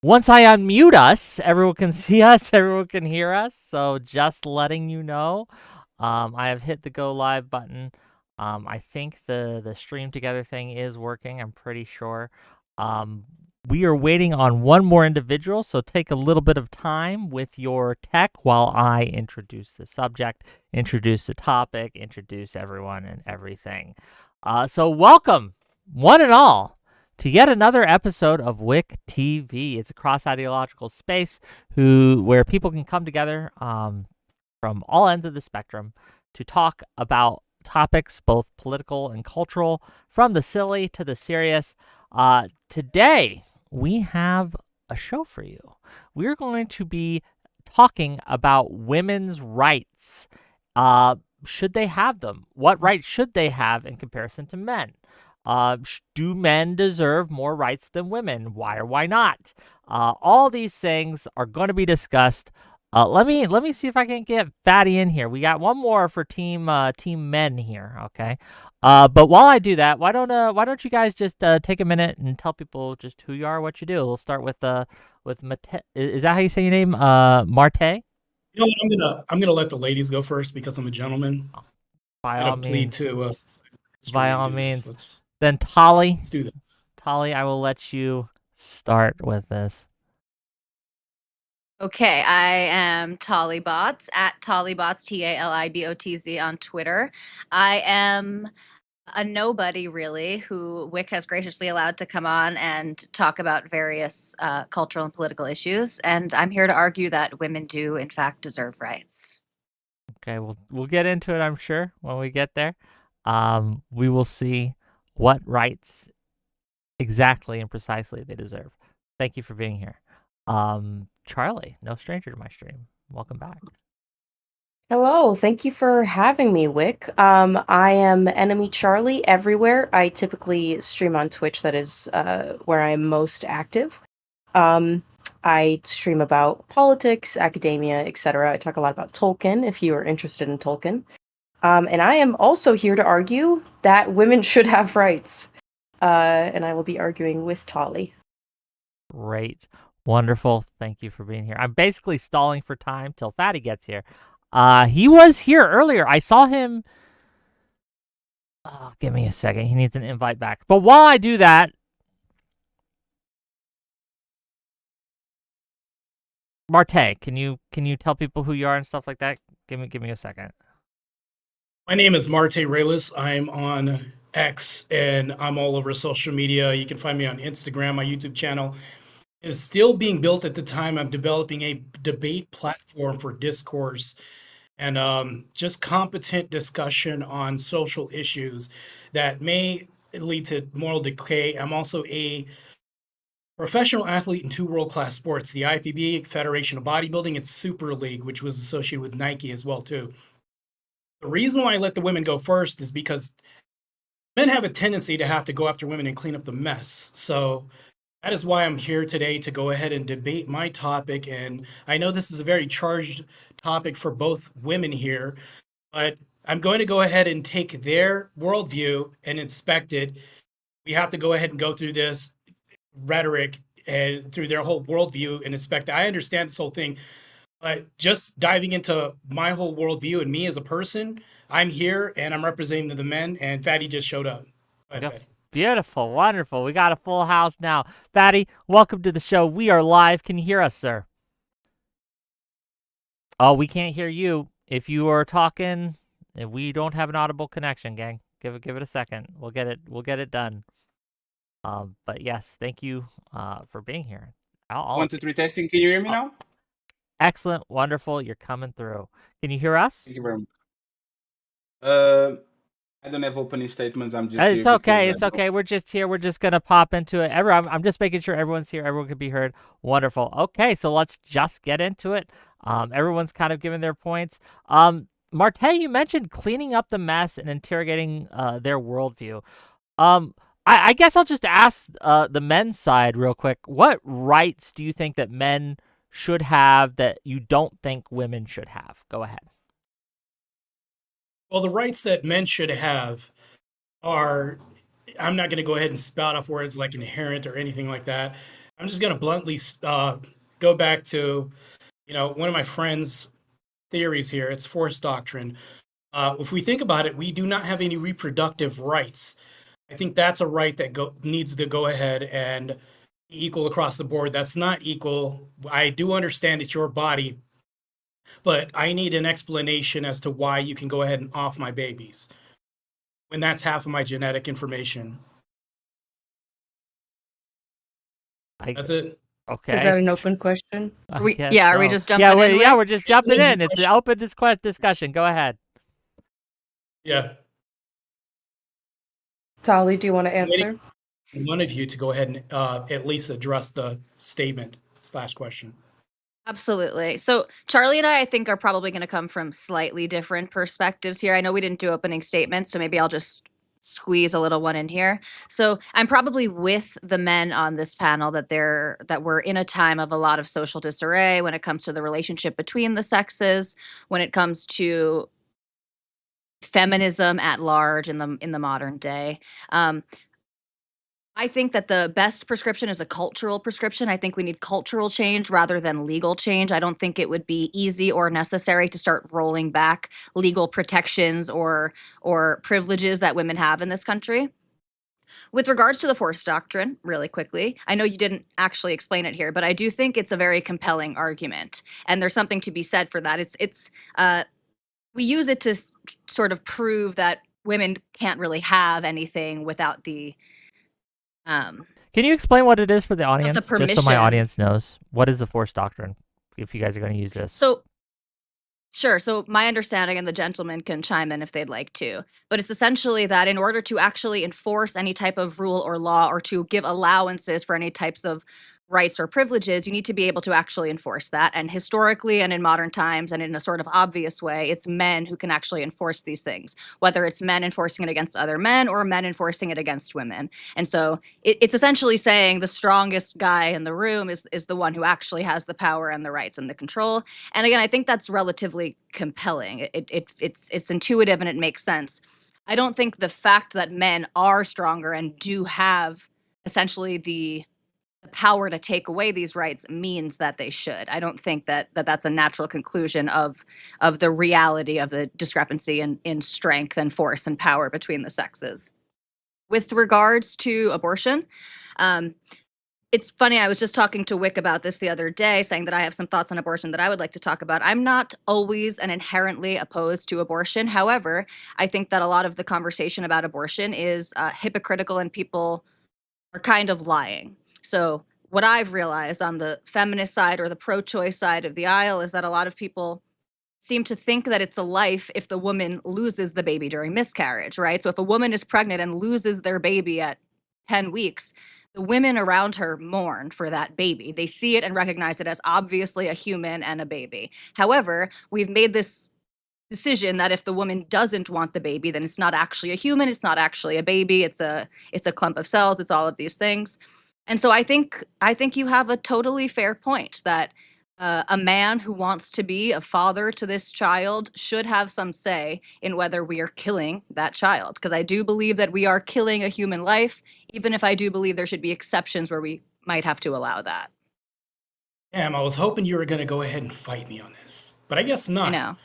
Once I unmute us, everyone can see us, everyone can hear us. So just letting you know, I have hit the go live button. I think the stream together thing is working. I'm pretty sure. We are waiting on one more individual, so take a little bit of time with your tech while I introduce the subject, introduce the topic, introduce everyone and everything. So welcome, one and all, to yet another episode of WIC TV. It's a cross-ideological space where people can come together from all ends of the spectrum to talk about topics, both political and cultural, from the silly to the serious. Today, we have a show for you. We're going to be talking about women's rights. Should they have them? What rights should they have in comparison to men? Do men deserve more rights than women? Why or why not? All these things are going to be discussed. Let me see if I can get Fatty in here. We got one more for team men here, okay? But while I do that, why don't you guys just take a minute and tell people just who you are, what you do? We'll start with Marte. Is that how you say your name? Marte? You know what? I'm gonna let the ladies go first because I'm a gentleman. By I'm all gonna plead means. to us By and all do this. means. Let's Then Tully, do this. I will let you start with this. Okay, I am Talibotz at Talibotz, Talibotz on Twitter. I am a nobody, really, who WIC has graciously allowed to come on and talk about various cultural and political issues. And I'm here to argue that women do, in fact, deserve rights. Okay, we'll get into it, I'm sure, when we get there. We will see what rights exactly and precisely they deserve. Thank you for being here. Charlie, no stranger to my stream. Welcome back. Hello, thank you for having me, Wick. I am Enemy Charlie everywhere. I typically stream on Twitch, that is where I am most active. I stream about politics, academia, etc. I talk a lot about Tolkien, if you are interested in Tolkien. And I am also here to argue that women should have rights. And I will be arguing with Tully. Great. Wonderful. Thank you for being here. I'm basically stalling for time till Fatty gets here. He was here earlier. I saw him. Oh, give me a second. He needs an invite back. But while I do that, Marte, can you tell people who you are and stuff like that? Give me a second. My name is Marte Reyes. I'm on X and I'm all over social media. You can find me on Instagram. My YouTube channel is still being built at the time. I'm developing a debate platform for discourse and just competent discussion on social issues that may lead to moral decay. I'm also a professional athlete in two world-class sports, the IPB, Federation of Bodybuilding, and Super League, which was associated with Nike as well, too. The reason why I let the women go first is because men have a tendency to have to go after women and clean up the mess. So that is why I'm here today, to go ahead and debate my topic. And I know this is a very charged topic for both women here, but I'm going to go ahead and take their worldview and inspect it. We have to go ahead and go through this rhetoric and through their whole worldview and inspect it. I understand this whole thing, but just diving into my whole worldview and me as a person, I'm here and I'm representing the men, and Fatty just showed up. Go ahead, Fatty. Beautiful, wonderful. We got a full house now. Fatty, welcome to the show. We are live. Can you hear us, sir? Oh, we can't hear you. If you are talking, we don't have an audible connection, gang. Give it a second. We'll get it done. But yes, thank you for being here. 1, 2, 3 testing. Can you hear me now? Excellent, wonderful. You're coming through. Can you hear us? Thank you very much. I don't have opening statements. I'm just It's okay. It's okay. We're just here. We're just gonna pop into it. I'm just making sure everyone's here. Everyone can be heard. Wonderful. Okay, so let's just get into it. Everyone's kind of given their points. Marte, you mentioned cleaning up the mess and interrogating their worldview. I guess I'll just ask the men's side real quick. What rights do you think that men should have that you don't think women should have? Go ahead. Well, the rights that men should have are, I'm not going to go ahead and spout off words like inherent or anything like that. I'm just going to bluntly go back to, one of my friends' theories here. It's Force Doctrine. If we think about it, we do not have any reproductive rights. I think that's a right that needs to go ahead and be equal across the board. That's not equal. I do understand it's your body, but I need an explanation as to why you can go ahead and off my babies when that's half of my genetic information. That's it. Okay. Is that an open question? Are we just jumping yeah, in? Yeah, we're just jumping in. It's an open discussion. Go ahead. Yeah. Tali, do you want to answer? One of you to go ahead and at least address the statement/question. Absolutely. So Charlie and I think, are probably going to come from slightly different perspectives here. I know we didn't do opening statements, so maybe I'll just squeeze a little one in here. So I'm probably with the men on this panel that we're in a time of a lot of social disarray when it comes to the relationship between the sexes, when it comes to feminism at large in the modern day. I think that the best prescription is a cultural prescription. I think we need cultural change rather than legal change. I don't think it would be easy or necessary to start rolling back legal protections or privileges that women have in this country. With regards to the Force Doctrine, really quickly, I know you didn't actually explain it here, but I do think it's a very compelling argument, and there's something to be said for that. We use it to sort of prove that women can't really have anything without the Can you explain what it is for the audience, just so my permission. audience knows? What is the Force Doctrine, if you guys are going to use this? So, sure. So my understanding, and the gentleman can chime in if they'd like to, but it's essentially that in order to actually enforce any type of rule or law, or to give allowances for any types of rights or privileges, you need to be able to actually enforce that. And historically and in modern times, and in a sort of obvious way, it's men who can actually enforce these things, whether it's men enforcing it against other men or men enforcing it against women. And so it's essentially saying the strongest guy in the room is the one who actually has the power and the rights and the control. And again, I think that's relatively compelling. It's intuitive and it makes sense. I don't think the fact that men are stronger and do have essentially the power to take away these rights means that they should. I don't think that that's a natural conclusion of the reality of the discrepancy in strength and force and power between the sexes. With regards to abortion, it's funny, I was just talking to Wick about this the other day, saying that I have some thoughts on abortion that I would like to talk about. I'm not always and inherently opposed to abortion. However, I think that a lot of the conversation about abortion is hypocritical, and people are kind of lying. So what I've realized on the feminist side or the pro-choice side of the aisle is that a lot of people seem to think that it's a life if the woman loses the baby during miscarriage, right? So if a woman is pregnant and loses their baby at 10 weeks, the women around her mourn for that baby. They see it and recognize it as obviously a human and a baby. However, we've made this decision that if the woman doesn't want the baby, then it's not actually a human, it's not actually a baby, it's a clump of cells, it's all of these things. And so I think you have a totally fair point that a man who wants to be a father to this child should have some say in whether we are killing that child. Because I do believe that we are killing a human life, even if I do believe there should be exceptions where we might have to allow that. Damn, I was hoping you were going to go ahead and fight me on this, but I guess not. I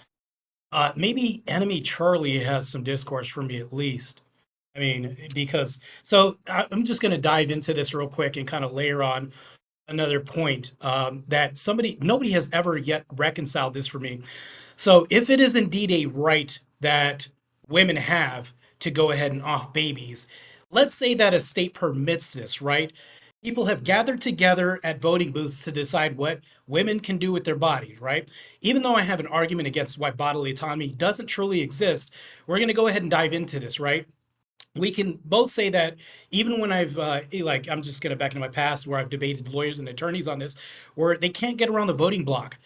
know. Maybe Enemy Charlie has some discourse for me at least. I mean, because so I'm just going to dive into this real quick and kind of layer on another point that nobody has ever yet reconciled this for me. So if it is indeed a right that women have to go ahead and off babies, let's say that a state permits this, right? People have gathered together at voting booths to decide what women can do with their bodies, right? Even though I have an argument against why bodily autonomy doesn't truly exist, we're going to go ahead and dive into this, right? We can both say that even when I'm just going to back into my past where I've debated lawyers and attorneys on this, where they can't get around the voting block.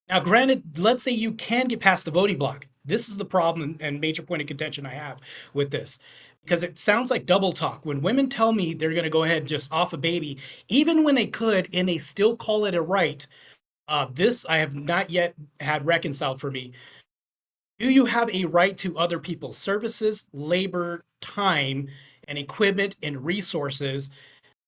Now, granted, let's say you can get past the voting block. This is the problem and major point of contention I have with this. Because it sounds like double talk. When women tell me they're going to go ahead and just off a baby, even when they could, and they still call it a right, this I have not yet had reconciled for me. Do you have a right to other people's services, labor, time, and equipment and resources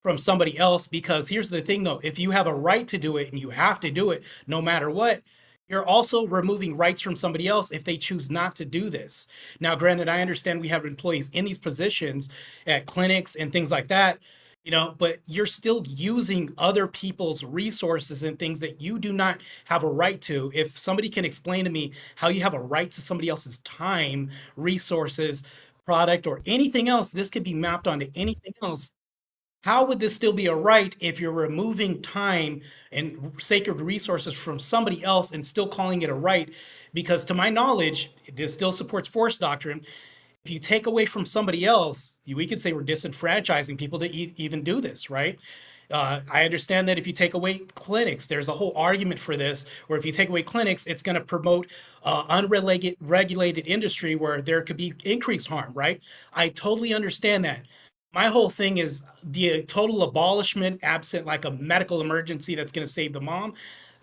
from somebody else, because here's the thing though, if you have a right to do it and you have to do it no matter what, you're also removing rights from somebody else if they choose not to do this. Now, granted, I understand we have employees in these positions at clinics and things like that, but you're still using other people's resources and things that you do not have a right to. If somebody can explain to me how you have a right to somebody else's time, resources, product, or anything else, this could be mapped onto anything else. How would this still be a right if you're removing time and sacred resources from somebody else and still calling it a right? Because to my knowledge, this still supports Force Doctrine. If you take away from somebody else, we could say we're disenfranchising people to even do this, right? I understand that if you take away clinics, there's a whole argument for this, where if you take away clinics, it's going to promote unregulated industry where there could be increased harm, right? I totally understand that. My whole thing is the total abolishment, absent like a medical emergency that's going to save the mom.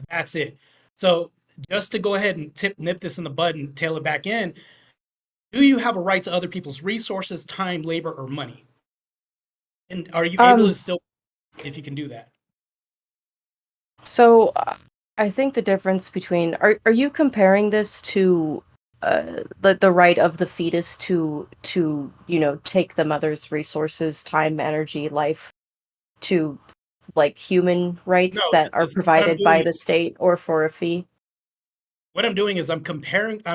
That's it. So just to go ahead and nip this in the bud and tail it back in, do you have a right to other people's resources, time, labor, or money? And are you able to still, if you can do that? So I think the difference between are you comparing this to the right of the fetus to take the mother's resources, time, energy, life, to like human rights No, that are provided by the state or for a fee? What I'm doing is I'm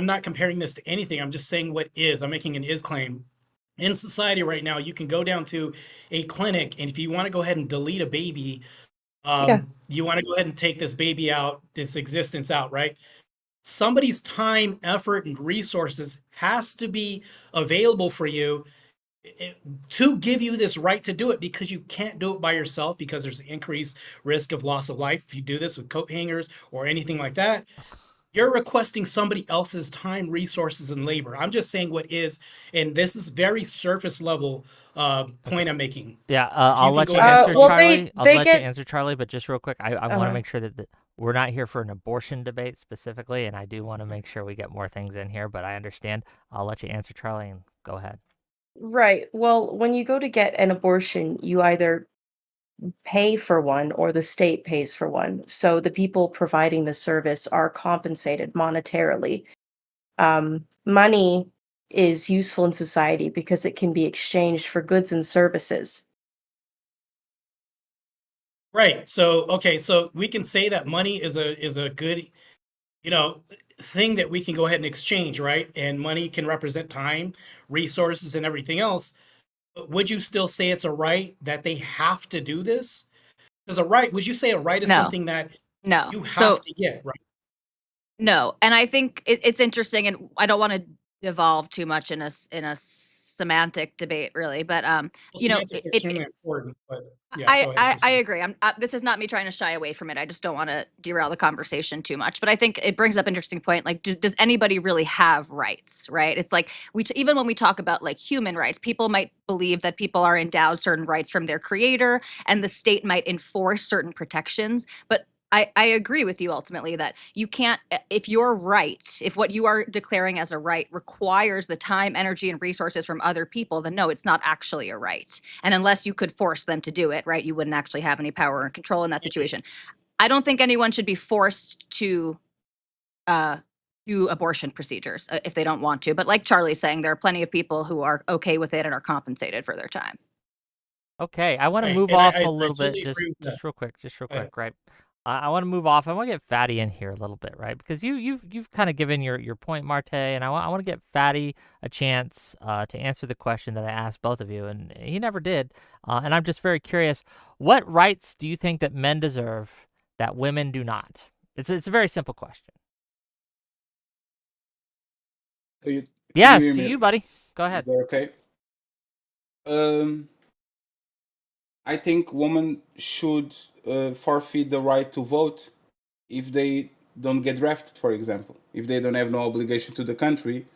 not comparing this to anything. I'm just saying what is. I'm making an is claim. In society right now, you can go down to a clinic, and if you want to go ahead and delete a baby, you want to go ahead and take this baby out, this existence out, right? Somebody's time, effort, and resources has to be available for you to give you this right to do it, because you can't do it by yourself, because there's an increased risk of loss of life if you do this with coat hangers or anything like that. You're requesting somebody else's time, resources, and labor. I'm just saying what is, and this is very surface level point I'm making. Yeah, I'll let you ahead. answer, Well, Charlie. I'll they let get- you answer, Charlie, but just real quick, I want to make sure that we're not here for an abortion debate specifically, and I do want to make sure we get more things in here, but I understand. I'll let you answer, Charlie, and go ahead. Right. Well, when you go to get an abortion, you either pay for one or the state pays for one. So the people providing the service are compensated monetarily. Money is useful in society because it can be exchanged for goods and services. Right. So okay, so we can say that money is a good, thing that we can go ahead and exchange, right? And money can represent time, resources, and everything else. But would you still say it's a right that they have to do this? Because would you say a right is No. something that No. you have So to get, right? no, and I think it's interesting, and I don't want to devolve too much in a semantic debate, really. But Well, semantics are extremely important, but yeah, go ahead. I agree. This is not me trying to shy away from it. I just don't want to derail the conversation too much. But I think it brings up an interesting point. Like, does anybody really have rights? Right? It's like even when we talk about like human rights, people might believe that people are endowed certain rights from their creator, and the state might enforce certain protections. But I agree with you ultimately that you can't, if you're right, if what you are declaring as a right requires the time, energy, and resources from other people, then no, it's not actually a right. And unless you could force them to do it, right, you wouldn't actually have any power and control in that situation. I don't think anyone should be forced to do abortion procedures if they don't want to. But like Charlie's saying, there are plenty of people who are okay with it and are compensated for their time. Okay, I want to Right, move and off I a little totally bit, agree with just that. real quick, Go ahead. right? I want to move off. I want to get Fatty in here a little bit, right? Because you've kind of given your point, Marte, and I want to get Fatty a chance to answer the question that I asked both of you, and he never did. And I'm just very curious, what rights do you think that men deserve that women do not? It's a very simple question. Yes, to you, buddy. Go ahead. Is that okay? I think women should forfeit the right to vote if they don't get drafted, for example. If they don't have no obligation to the country,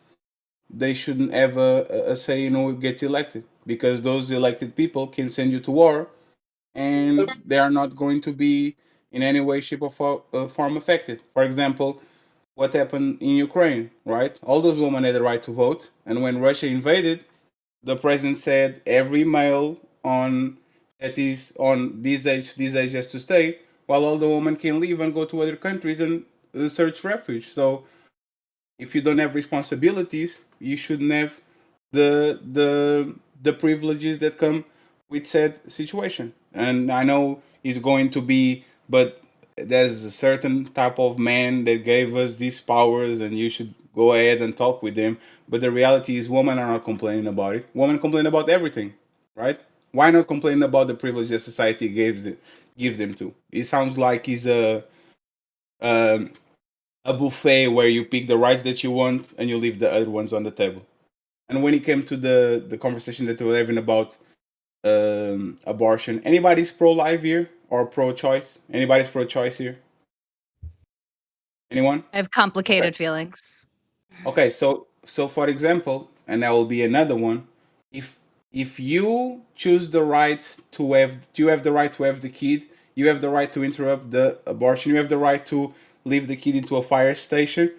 they shouldn't have a say in who gets elected, because those elected people can send you to war, and they are not going to be in any way, shape, or form affected. For example, what happened in Ukraine, right? All those women had the right to vote, and when Russia invaded, the president said every male on that is on this age has to stay, while all the women can leave and go to other countries and search refuge. So if you don't have responsibilities, you shouldn't have the privileges that come with said situation. And I know it's going to be, but there's a certain type of man that gave us these powers, and you should go ahead and talk with them. But the reality is, women are not complaining about it. Women complain about everything, right? Why not complain about the privilege that society gives them to? It sounds like it's um, a buffet where you pick the rights that you want and you leave the other ones on the table. And when it came to the conversation that we were having about abortion, anybody's pro-life here or pro-choice? Anybody's pro-choice here? Anyone? I have Okay. complicated feelings. Okay, so for example, and that will be another one. If if you choose the right to have, you have the right to have the kid, you have the right to interrupt the abortion, you have the right to leave the kid into a fire station.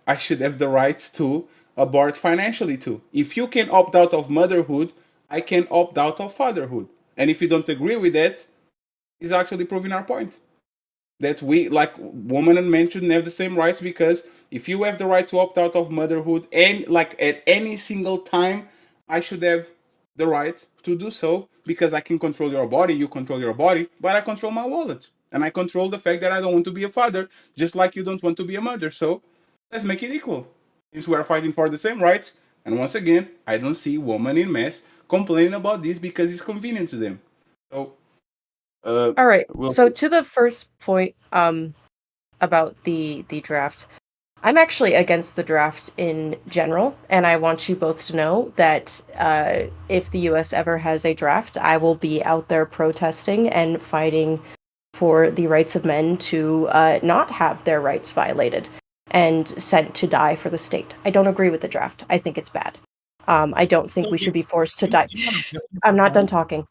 I should have the right to abort financially too. If you can opt out of motherhood, I can opt out of fatherhood. And if you don't agree with that, it's actually proving our point that we, like, women and men shouldn't have the same rights, because if you have the right to opt out of motherhood and like at any single time, I should have the right to do so, because I can control your body, you control your body, but I control my wallet and I control the fact that I don't want to be a father, just like you don't want to be a mother. So let's make it equal, since we are fighting for the same rights. And once again, I don't see women in mass complaining about this because it's convenient to them. So All right. we'll So see. to the first point, about the draft, I'm actually against the draft in general, and I want you both to know that if the U.S. ever has a draft, I will be out there protesting and fighting for the rights of men to not have their rights violated and sent to die for the state. I don't agree with the draft. I think it's bad. I don't think So we should be forced to do die. you have a Shh, difference I'm of not done home?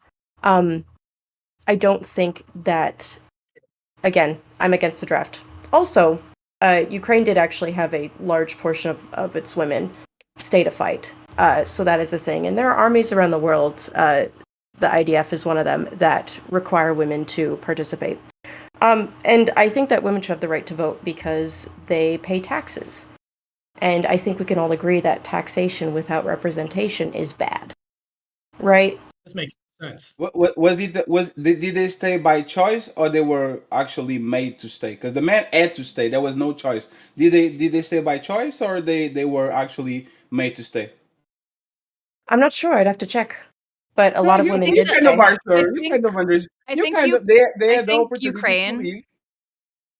talking. I don't think that, again, I'm against the draft. Also, Ukraine did actually have a large portion of its women stay to fight. So that is a thing. And there are armies around the world, the IDF is one of them, that require women to participate. And I think that women should have the right to vote because they pay taxes. And I think we can all agree that taxation without representation is bad, right? This makes sense. What was it? Did they stay by choice, or they were actually made to stay? Because the man had to stay. There was no choice. Did they stay by choice, or they were actually made to stay? I'm not sure. I'd have to check. But a No, lot of I women think you did that kind of stay. are I sure. You think kind of understand. I You think kind you of they I had the think opportunity to Ukraine. leave.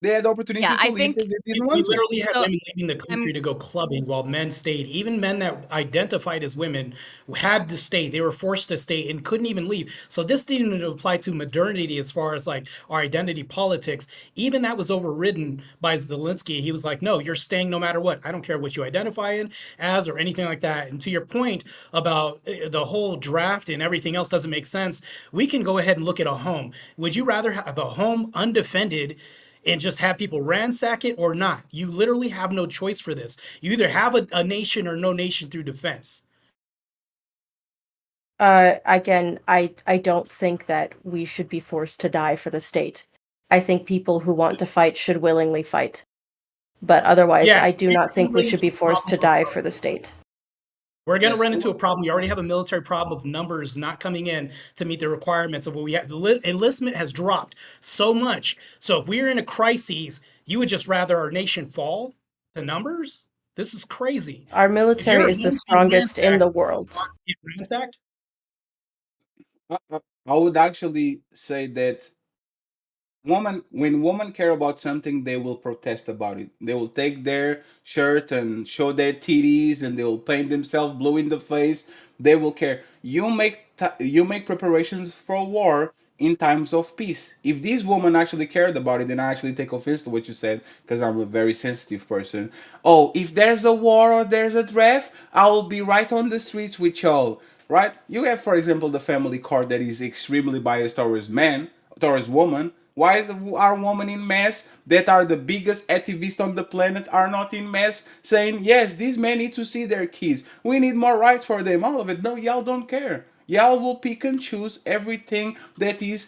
They had the Yeah, opportunity to I leave think because they didn't We want to. literally had so. women leaving the country I'm to go clubbing while men stayed. Even men that identified as women had to stay. They were forced to stay and couldn't even leave. So this didn't even apply to modernity as far as like our identity politics. Even that was overridden by Zelensky. He was like, no, you're staying no matter what. I don't care what you identify in as or anything like that. And to your point about the whole draft and everything else doesn't make sense, we can go ahead and look at a home. Would you rather have a home undefended and just have people ransack it or not? You literally have no choice for this. You either have a nation or no nation through defense. Again, I don't think that we should be forced to die for the state. I think people who want to fight should willingly fight. But otherwise, Yeah, I do not we're think gonna we run should into be a forced problem to of die for the state. we're going to Yes. run into a problem. We already have a military problem of numbers not coming in to meet the requirements of what we have. Enlistment has dropped so much. So if we're in a crisis, you would just rather our nation fall to numbers? This is crazy. Our If your military is the home's being strongest in ransacked, the world. get ransacked? I would actually say that when women care about something, they will protest about it. They will take their shirt and show their titties, and they will paint themselves blue in the face. They will care. You make preparations for war in times of peace. If these women actually cared about it, then I actually take offense to what you said, because I'm a very sensitive person. Oh, if there's a war or there's a draft, I will be right on the streets with y'all. Right? You have, for example, the family court that is extremely biased towards men, towards women. Why are women in mass that are the biggest activists on the planet are not in mass saying, yes, these men need to see their kids. We need more rights for them. All of it. No, y'all don't care. Y'all will pick and choose everything that is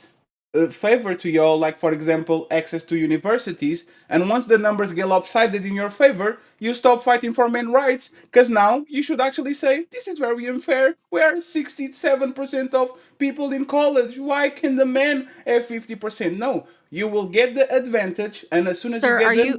favor to y'all, like for example access to universities, and once the numbers get lopsided in your favor, you stop fighting for men's rights, because now you should actually say this is very unfair. We are 67% of people in college, why can the men have 50%? No, you will get the advantage, and as soon as you Sir, get are the you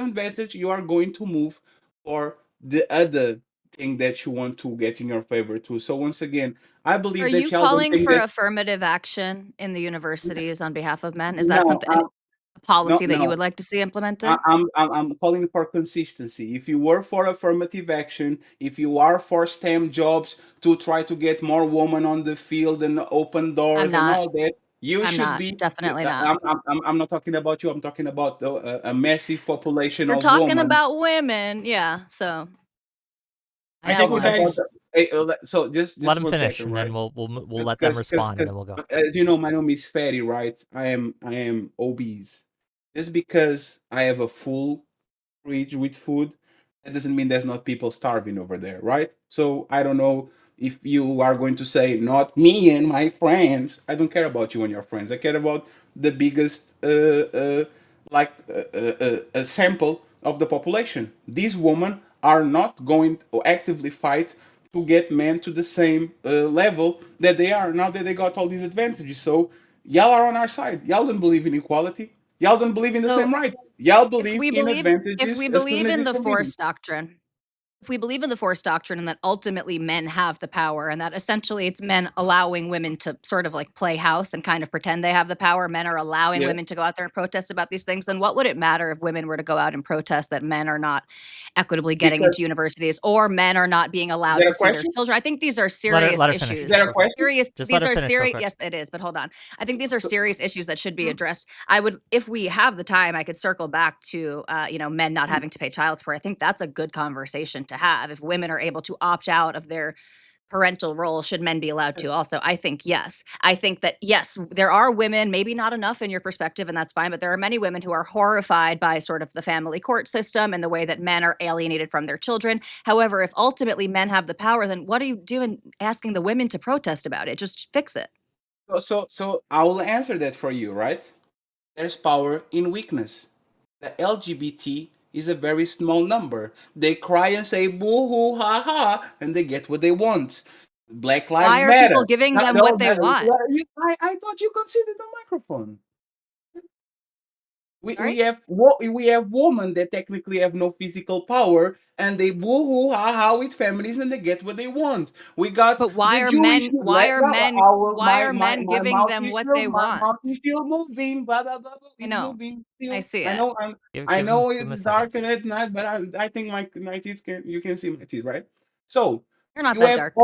advantage, you are going to move for the other thing that you want to get in your favor too. So once again, I are believe that you y'all don't calling think for that. affirmative action in the universities on behalf of men? Is that No, something a policy that you no. would like to see implemented? I'm calling for consistency. If you were for affirmative action, if you are for STEM jobs to try to get more women on the field and open I'm doors and not. all that, you I'm should not. be. Definitely not. I'm not talking about you. I'm talking about a massive population You're of talking women. about women. Yeah. So I I got think we've one. had. About so Let just them one finish, second, and then right? we'll let them respond, and then we'll go. As you know, my name is Fatty, right? I am obese. Just because I have a full fridge with food, that doesn't mean there's not people starving over there, right? So I don't know if you are going to say not me and my friends. I don't care about you and your friends. I care about the biggest a sample of the population. These women are not going to actively fight to get men to the same level that they are now that they got all these advantages. So y'all are on our side. Y'all don't believe in equality. Y'all don't believe in the So same rights. Y'all if believe we in believe if advantages we as soon believe as in it's the convenient. Force Doctrine, if we believe in the Force Doctrine and that ultimately men have the power and that essentially it's men allowing women to sort of like play house and kind of pretend they have the power, men are allowing Yeah. women to go out there and protest about these things, then what would it matter if women were to go out and protest that men are not equitably getting Because into universities or men are not being is allowed that to a see their question? children? I think these are Let her serious let her finish. Is issues. that a Real quick. question? Serious Just let these her are finish real serious quick. yes it is, but hold on. I think these are So, serious issues that should be addressed. I would, if we have the time, I could circle back to, men not having to pay child support. I think that's a good conversation to have. If women are able to opt out of their parental role, should men be allowed to? Also, I think yes. I think that yes, there are women, maybe not enough in your perspective, and that's fine, but there are many women who are horrified by sort of the family court system and the way that men are alienated from their children. However, if ultimately men have the power, then what are you doing asking the women to protest about it? Just fix it. so I will answer that for you, right? There's power in weakness. The LGBT is a very small number. They cry and say boo hoo ha ha, and they get what they want. Black Lives Why are people Matter. giving No, them no, what they no, want? I thought you considered the microphone. We Sorry? have we have women that technically have no physical power, and they boo hoo ha ha with families, and they get what they want. We got But why the are Jewish. men why are men Our why are men my giving mouth them is what still they want? moving. Blah blah blah, blah I is know. moving I still. see I it. know I Give him know give him a it's second. dark at night, but I think my teeth can you can see my teeth, right? So You're not that dark.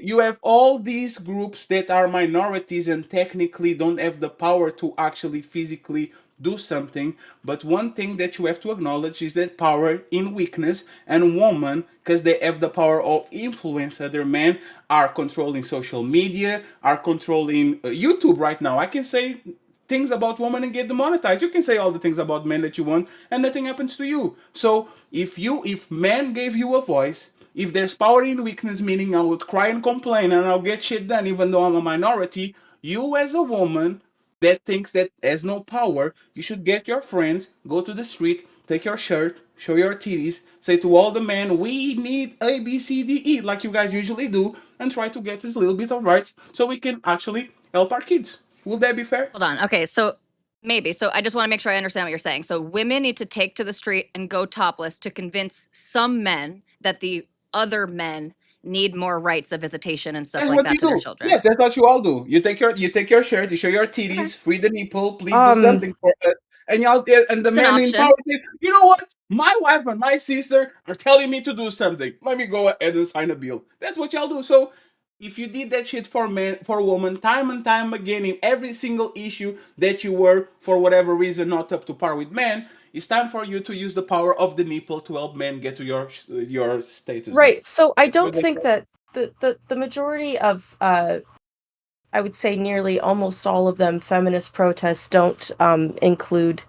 you have all these groups that are minorities and technically don't have the power to actually physically do something. But one thing that you have to acknowledge is that power in weakness, and women, because they have the power of influence other men, are controlling social media, are controlling YouTube right now. I can say things about women and get demonetized. You can say all the things about men that you want, and nothing happens to you. So if men gave you a voice, if there's power in weakness, meaning I would cry and complain and I'll get shit done even though I'm a minority, you as a woman that thinks that has no power, you should get your friends, go to the street, take your shirt, show your titties, say to all the men, we need A, B, C, D, E, like you guys usually do, and try to get this little bit of rights so we can actually help our kids. Will that be fair? Hold on. Okay, so maybe. So I just want to make sure I understand what you're saying. So women need to take to the street and go topless to convince some men that the other men need more rights of visitation and stuff That's like what that you to their do. children. Yes, that's what you all do. You take your shirt, you show your Okay. titties, free the nipple, please do Um, something for us. And y'all and the It's an men in power option. say, you know what? My wife and my sister are telling me to do something. Let me go ahead and sign a bill. That's what y'all do. So if you did that shit for men, for women, time and time again, in every single issue that you were, for whatever reason, not up to par with men, it's time for you to use the power of the nipple to help men get to your status. right. So I Good don't luck. think that the majority of I would say nearly almost all of them feminist protests don't include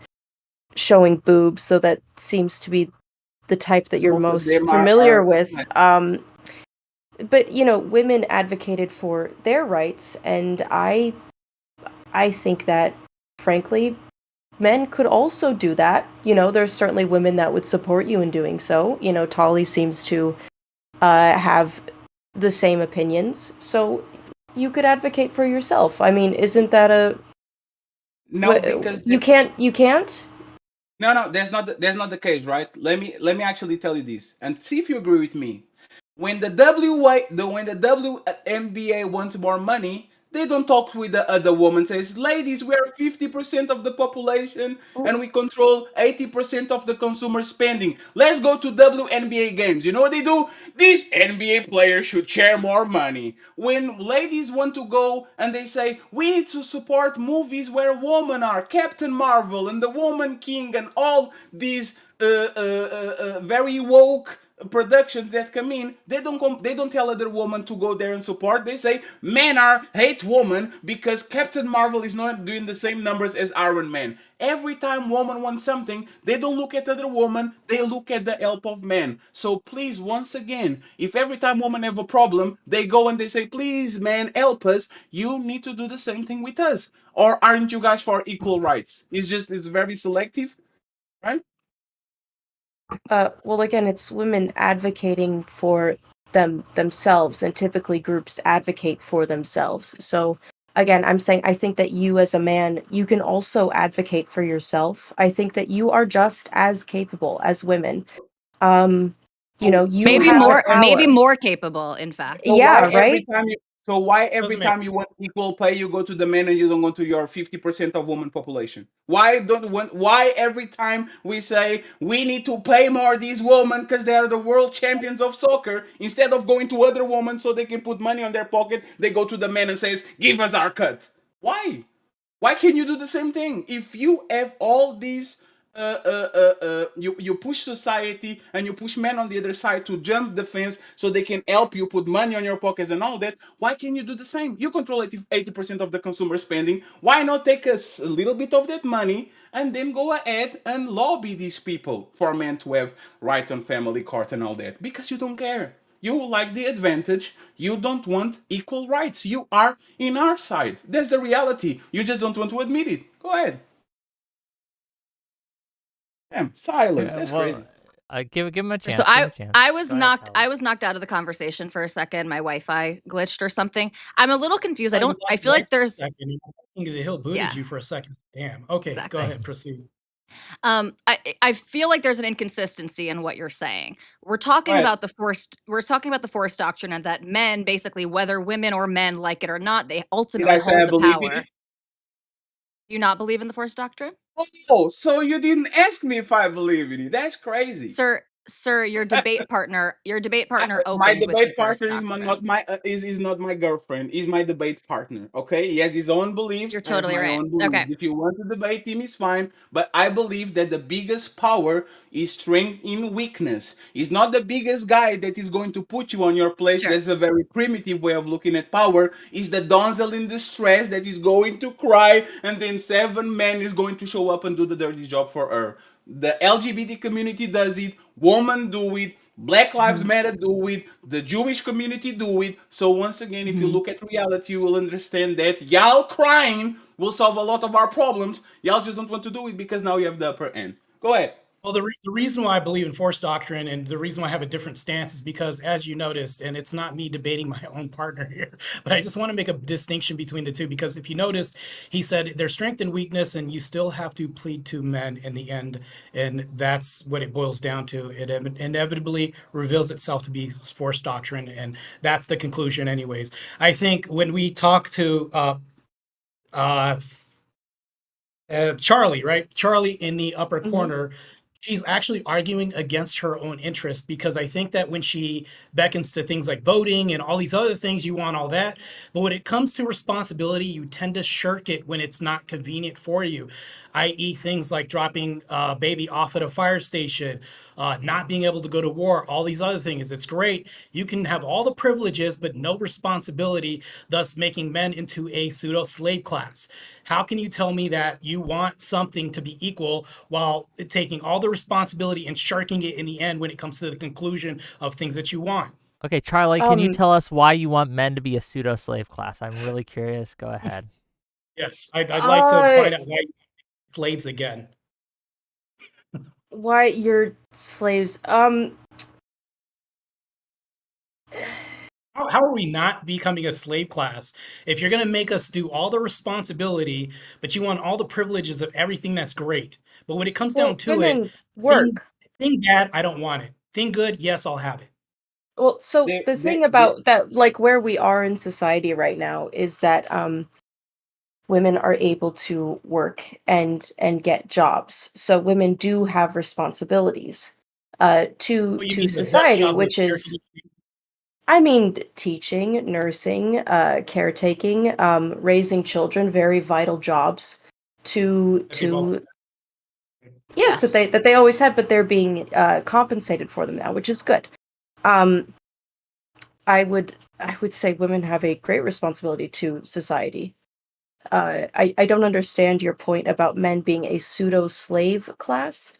showing boobs, so that seems to be the type that you're Most of most them familiar are with. cosmetic. but you know, women advocated for their rights, and I think that, frankly, men could also do that. You know, there's certainly women that would support you in doing so. You know, Tolly seems to have the same opinions, so you could advocate for yourself. I mean, isn't that a No, what because you can't? no, that's not the case, right? Let me actually tell you this and see if you agree with me. When the WNBA wants more money, they don't talk with the other woman. Says, ladies, we are 50% of the population and we control 80% of the consumer spending. Let's go to WNBA games. You know what they do? These NBA players should share more money. When ladies want to go and they say, we need to support movies where women are, Captain Marvel and the Woman King and all these very woke productions that come in, they don't tell other women to go there and support. They say men are hate women because Captain Marvel is not doing the same numbers as Iron Man. Every time woman wants something, they don't look at other women, they look at the help of men. So please, once again, if every time women have a problem, they go and they say, please man, help us, you need to do the same thing with us. Or aren't you guys for equal rights? It's very selective, right? Well, again, it's women advocating for themselves, and typically groups advocate for themselves. So, again, I'm saying I think that you, as a man, you can also advocate for yourself. I think that you are just as capable as women. Um, you know, So, you so Maybe have the more, why maybe power. more capable, in fact. So why Yeah, every right? time you so why every Doesn't make time you want equal pay, you go to the men and you don't go to your 50% of woman population? Why every time we say we need to pay more these women because they are the world champions of soccer, instead of going to other women so they can put money on their pocket, they go to the men and says, give us our cut. Why? Why can't you do the same thing? If you have all these, you push society and you push men on the other side to jump the fence so they can help you put money on your pockets and all that. Why can't you do the same? You control 80% of the consumer spending. Why not take a little bit of that money and then go ahead and lobby these people for men to have rights on family court and all that? Because you don't care. You like the advantage. You don't want equal rights. You are in our side. That's the reality. You just don't want to admit it. Go ahead. Damn, silence. That's Well, crazy. give him a So chance. Give him a chance. Go ahead, Talibotz. I was knocked out of the conversation for a second. My Wi-Fi glitched or something. I'm a little confused. Oh, you I lost feel your like rights for a there's second. I think the hill booted yeah, you for a second. Damn. Okay, go exactly. ahead. Proceed. I feel like there's an inconsistency in what you're saying. Go ahead. We're talking about the Force Doctrine, and that men, basically, whether women or men like it or not, they Did ultimately I say I hold the believe in power. it? Do you not believe in the Force Doctrine? Oh, so you didn't ask me if I believe in it. That's crazy. Sir, your debate partner My opened with the debate Force partner Doctrine. is not my girlfriend. He's my debate partner. Okay, he has his own beliefs. You're I have totally my right. own beliefs. Okay, If you want to debate him, it's fine. But I believe that the biggest power is strength in weakness. He's not the biggest guy that is going to put you on your place. sure. That's a very primitive way of looking at power. Is the donzel in distress that is going to cry, and then seven men is going to show up and do the dirty job for her. The LGBT community does it. Women do it. Black Lives Mhm, Matter do it. The Jewish community do it. So once again, if you mhm. look at reality, you will understand that y'all crying will solve a lot of our problems. Y'all just don't want to do it because now you have the upper end. Go ahead. Well, the reason why I believe in force doctrine and the reason why I have a different stance is because, as you noticed, and it's not me debating my own partner here, but I just want to make a distinction between the two because if you noticed, he said there's strength and weakness, and you still have to plead to men in the end, and that's what it boils down to. It inevitably reveals itself to be force doctrine, and that's the conclusion, anyways. I think when we talk to uh, Charlie, right? Charlie in the upper Mhm. corner, she's actually arguing against her own interest because I think that when she beckons to things like voting and all these other things, you want all that. But when it comes to responsibility, you tend to shirk it when it's not convenient for you, i.e., things like dropping a baby off at a fire station, not being able to go to war, all these other things. It's great. You can have all the privileges, but no responsibility, thus making men into a pseudo slave class. How can you tell me that you want something to be equal while taking all the responsibility and sharking it in the end when it comes to the conclusion of things that you want? Okay, Charlie, can you Um, tell us why you want men to be a pseudo slave class? I'm really curious. Go ahead. Yes, I'd like to uh, find out why slaves again. why you're slaves? How are we not becoming a slave class if you're going to make us do all the responsibility, but you want all the privileges of everything that's great? But when it comes down Well, to it, women thing, work. thing bad, I don't want it. Thing good, yes, I'll have it. Well, so They, the they, thing they, about that, like where we are in society right now, is that women are able to work and get jobs. So women do have responsibilities What do you to mean the desk society, jobs of which is, I mean, teaching, nursing, caretaking, raising children, very vital jobs that they've always to yes, Yes. that they always had, but they're being compensated for them now, which is good. Um, I would say women have a great responsibility to society. I don't understand your point about men being a pseudo slave class.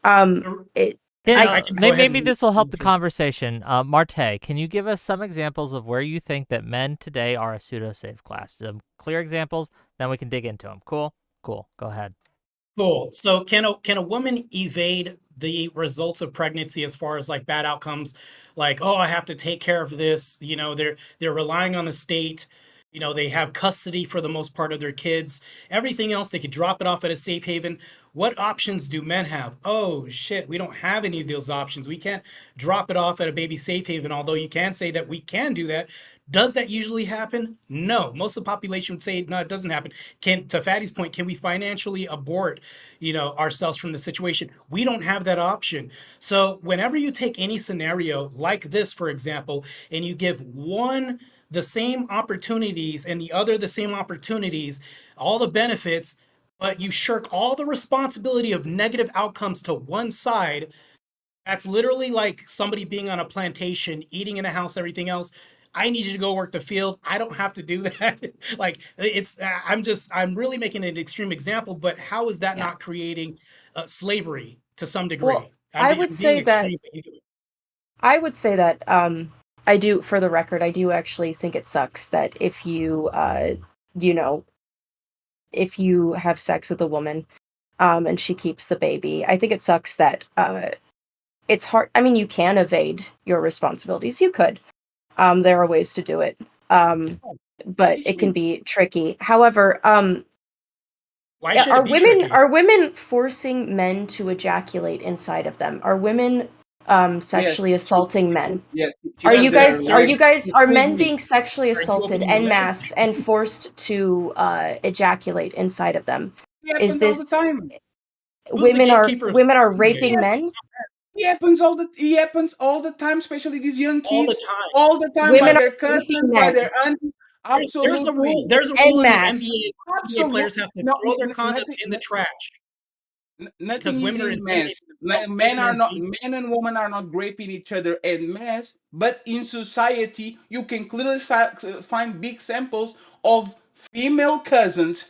had? It I I can go ahead Maybe and this will help the conversation. Marte, can you give us some examples of where you think that men today are a pseudo slave class? Some clear examples, then we can dig into them. Cool? Cool. Go ahead. Cool. So can a woman evade the results of pregnancy as far as like bad outcomes? Like, oh, I have to take care of this. You know, they're relying on the state. You know, they have custody for the most part of their kids. Everything else, they could drop it off at a safe haven. What options do men have? Oh shit, we don't have any of those options. We can't drop it off at a baby safe haven, although you can say that we can do that. Does that usually happen? No. Most of the population would say no, it doesn't happen. Can to Fatty's point, can we financially abort, ourselves from the situation? We don't have that option. So whenever you take any scenario like this, for example, and you give one the same opportunities and the other the same opportunities, all the benefits, but you shirk all the responsibility of negative outcomes to one side, that's literally like somebody being on a plantation, eating in a house, everything else. I need you to go work the field. I don't have to do that. Like I'm really making an extreme example, but how is that yeah. not creating slavery to some Well, degree? I I'm would being say that extreme. But I would say that I do, for the record, I do actually think it sucks that if you you know, if you have sex with a woman and she keeps the baby, I think it sucks that it's hard. I mean, you can evade your responsibilities. You could. There are ways to do it. Um, but teach it can me. be tricky. However, why yeah, should it be tricky? are women forcing men to ejaculate inside of them? Are women Yes, sexually assaulting men? yes, Depends if they're alive. Are excuse men me. being sexually Are you assaulted opening your en legs? masse and forced to ejaculate inside of them? It Is happens all the this time. Who's the gatekeeper of women are sex raping anyways? men? It happens all the time, especially these young All the kids. time. All the time by Women are their raping cousins, by men their aunties. There's a rule. Absolutely. There's a rule en in the masse. NBA. NBA Absolutely. players have to No, throw their condoms nothing. in the trash because Nothing is women are in mass. inseminating themselves. Great Men are men's not, baby. men and women are not raping each other en mass, but in society, you can clearly find big samples of female cousins,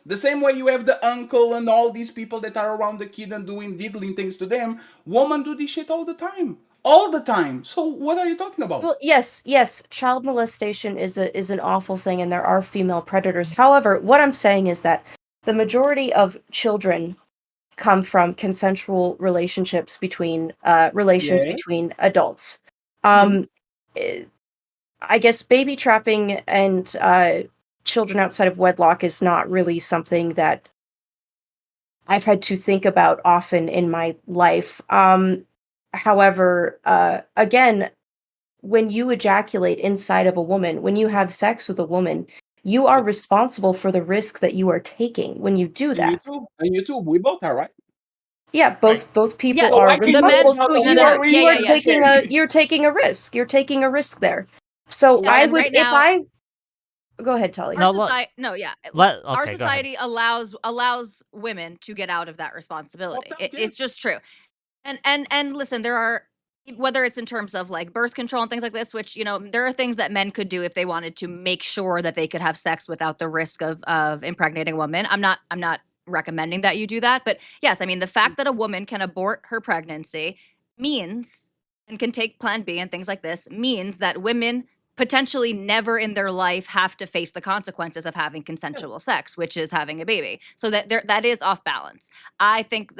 the same way you have the uncle and all these people that are around the kid and doing diddling things to them. Women do this shit all the time. All the time. So what are you talking about? Well, yes, child molestation is an awful thing, and there are female predators. However, what I'm saying is that the majority of children come from consensual relationships between relations Yeah. between adults. Hmm. Eh, I guess baby trapping and children outside of wedlock is not really something that I've had to think about often in my life. However, again, when you ejaculate inside of a woman, when you have sex with a woman, you are responsible for the risk that you are taking when you do that. And you too, we both are, right? Yeah, Right. both Yeah, people So are why can the you men. responsible. talk about So a No, no, no. war Yeah, you yeah, are yeah. taking a you're taking a risk. You're taking a risk there. So Yeah, I and would right if now, I go ahead, Tully. our No, society. No, yeah. Look, our okay, go ahead. society allows women to get out of that responsibility. Yes. It's just true. And listen, there are, whether it's in terms of like birth control and things like this, which there are things that men could do if they wanted to make sure that they could have sex without the risk of impregnating a woman. I'm not recommending that you do that, but yes, I mean the fact that a woman can abort her pregnancy means and can take Plan B and things like this means that women potentially never in their life have to face the consequences of having consensual sex, which is having a baby. So that is off balance. I think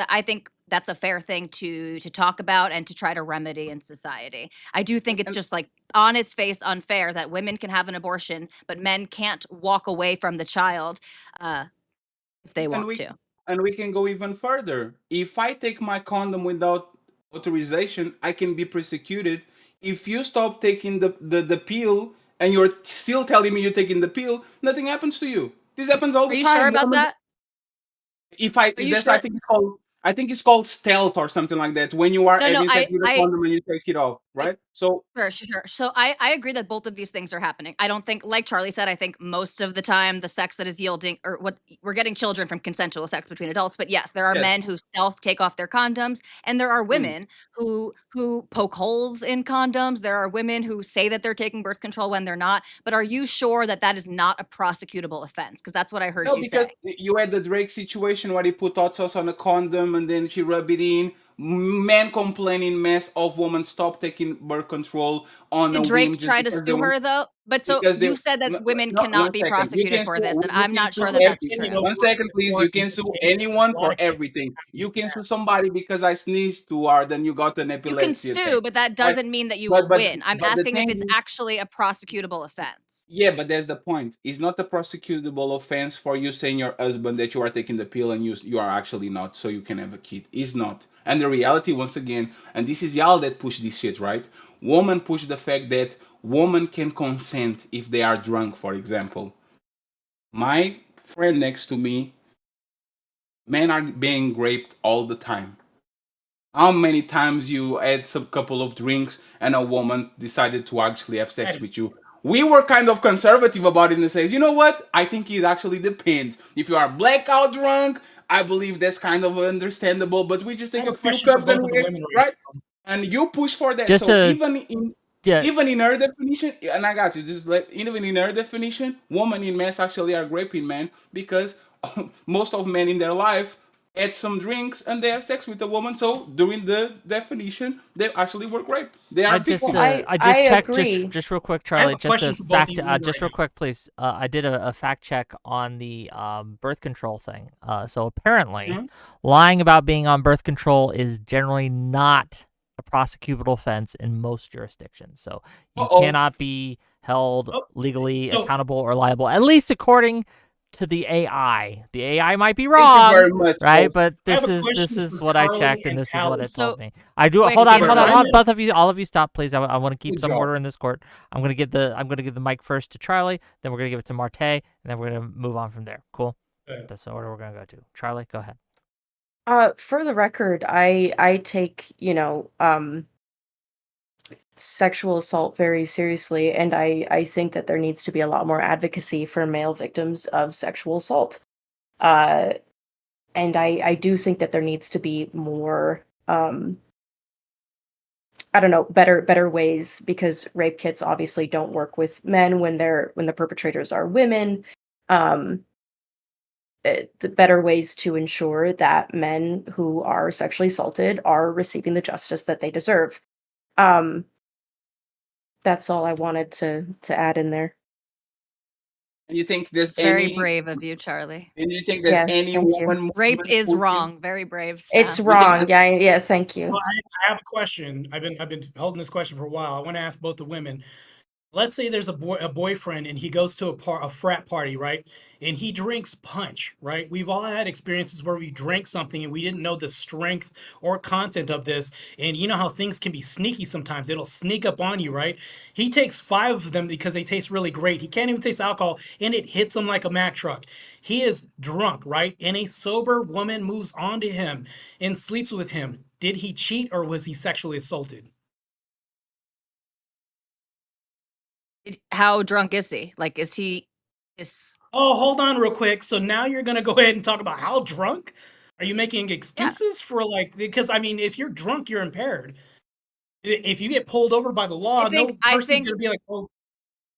that's a fair thing to talk about and to try to remedy in society. I do think it's just like on its face unfair that women can have an abortion, but men can't walk away from the child if they want to. And we can go even further. If I take my condom without authorization, I can be prosecuted. If you stop taking the pill and you're still telling me you're taking the pill, nothing happens to you. This happens all the time. Are you sure about that? I think it's called stealth or something like that. When you are having sex with a condom and you take it off, right? Sure. So I agree that both of these things are happening. I don't think, like Charlie said, I think most of the time the sex that is yielding, or what we're getting children from consensual sex between adults. But yes, there are men who stealth take off their condoms, and there are women who poke holes in condoms. There are women who say that they're taking birth control when they're not. But are you sure that that is not a prosecutable offense? Because that's what I heard you say. No, because you had the Drake situation where he put hot sauce on a condom and then she rubbed it in. Men complaining mess of women stop taking birth control on a Drake whim. tried to sue her though, but so you said that women cannot be prosecuted for this, and I'm not sure that that's true. 1 second, please. You can sue anyone for everything. You can sue somebody because I sneezed too hard and you got an epilepsy. You can sue, but that doesn't mean that you will win. I'm asking if it's actually a prosecutable offense. Yeah, but that's the point. It's not a prosecutable offense for you saying your husband that you are taking the pill and you are actually not, so you can have a kid. It's not. And the reality, once again, and this is y'all that push this shit, right? Women push the fact that women can consent if they are drunk, for example. My friend next to me, men are being raped all the time. How many times you had some couple of drinks and a woman decided to actually have sex with you? We were kind of conservative about it and says, you know what? I think it actually depends. If you are blackout drunk, I believe that's kind of understandable, but we just take a few cups and right? And you push for that. Just so to, even in her definition, and I got you, even in her definition, women in mass actually are raping men because most of men in their life had some drinks and they have sex with a woman. So during the definition, they actually were raped. They are I checked agree. just real quick, Charlie. Just real quick, please. I did a fact check on the birth control thing. So apparently, lying about being on birth control is generally not a prosecutable offense in most jurisdictions. So you cannot be held legally accountable or liable, at least according to the AI. The AI might be wrong, right? But this is what I checked, and this is what it told me. I do. Hold on, both of you, all of you, stop, please. I want to keep some order in this court. I'm gonna give the mic first to Charlie, then we're gonna give it to Marte, and then we're gonna move on from there. Cool. That's the order we're gonna go to. Charlie, go ahead. For the record, I take, sexual assault very seriously, and I think that there needs to be a lot more advocacy for male victims of sexual assault. And I do think that there needs to be more, I don't know, better ways, because rape kits obviously don't work with men when the perpetrators are women. The better ways to ensure that men who are sexually assaulted are receiving the justice that they deserve. That's all I wanted to add in there. And you think there's very brave of you, Charlie. And you think there's any woman? Rape is wrong. Very brave. It's wrong. Yeah. Thank you. Well, I have a question. I've been holding this question for a while. I want to ask both the women. Let's say there's a boyfriend and he goes to a frat party, right? And he drinks punch, right? We've all had experiences where we drank something and we didn't know the strength or content of this. And you know how things can be sneaky sometimes. It'll sneak up on you, right? He takes 5 of them because they taste really great. He can't even taste alcohol and it hits him like a Mack truck. He is drunk, right? And a sober woman moves on to him and sleeps with him. Did he cheat or was he sexually assaulted? How drunk is he? Like, is he? Oh, hold on real quick. So now you're going to go ahead and talk about how drunk? Are you making excuses for because I mean, if you're drunk, you're impaired. If you get pulled over by the law, no person's going to be like, oh,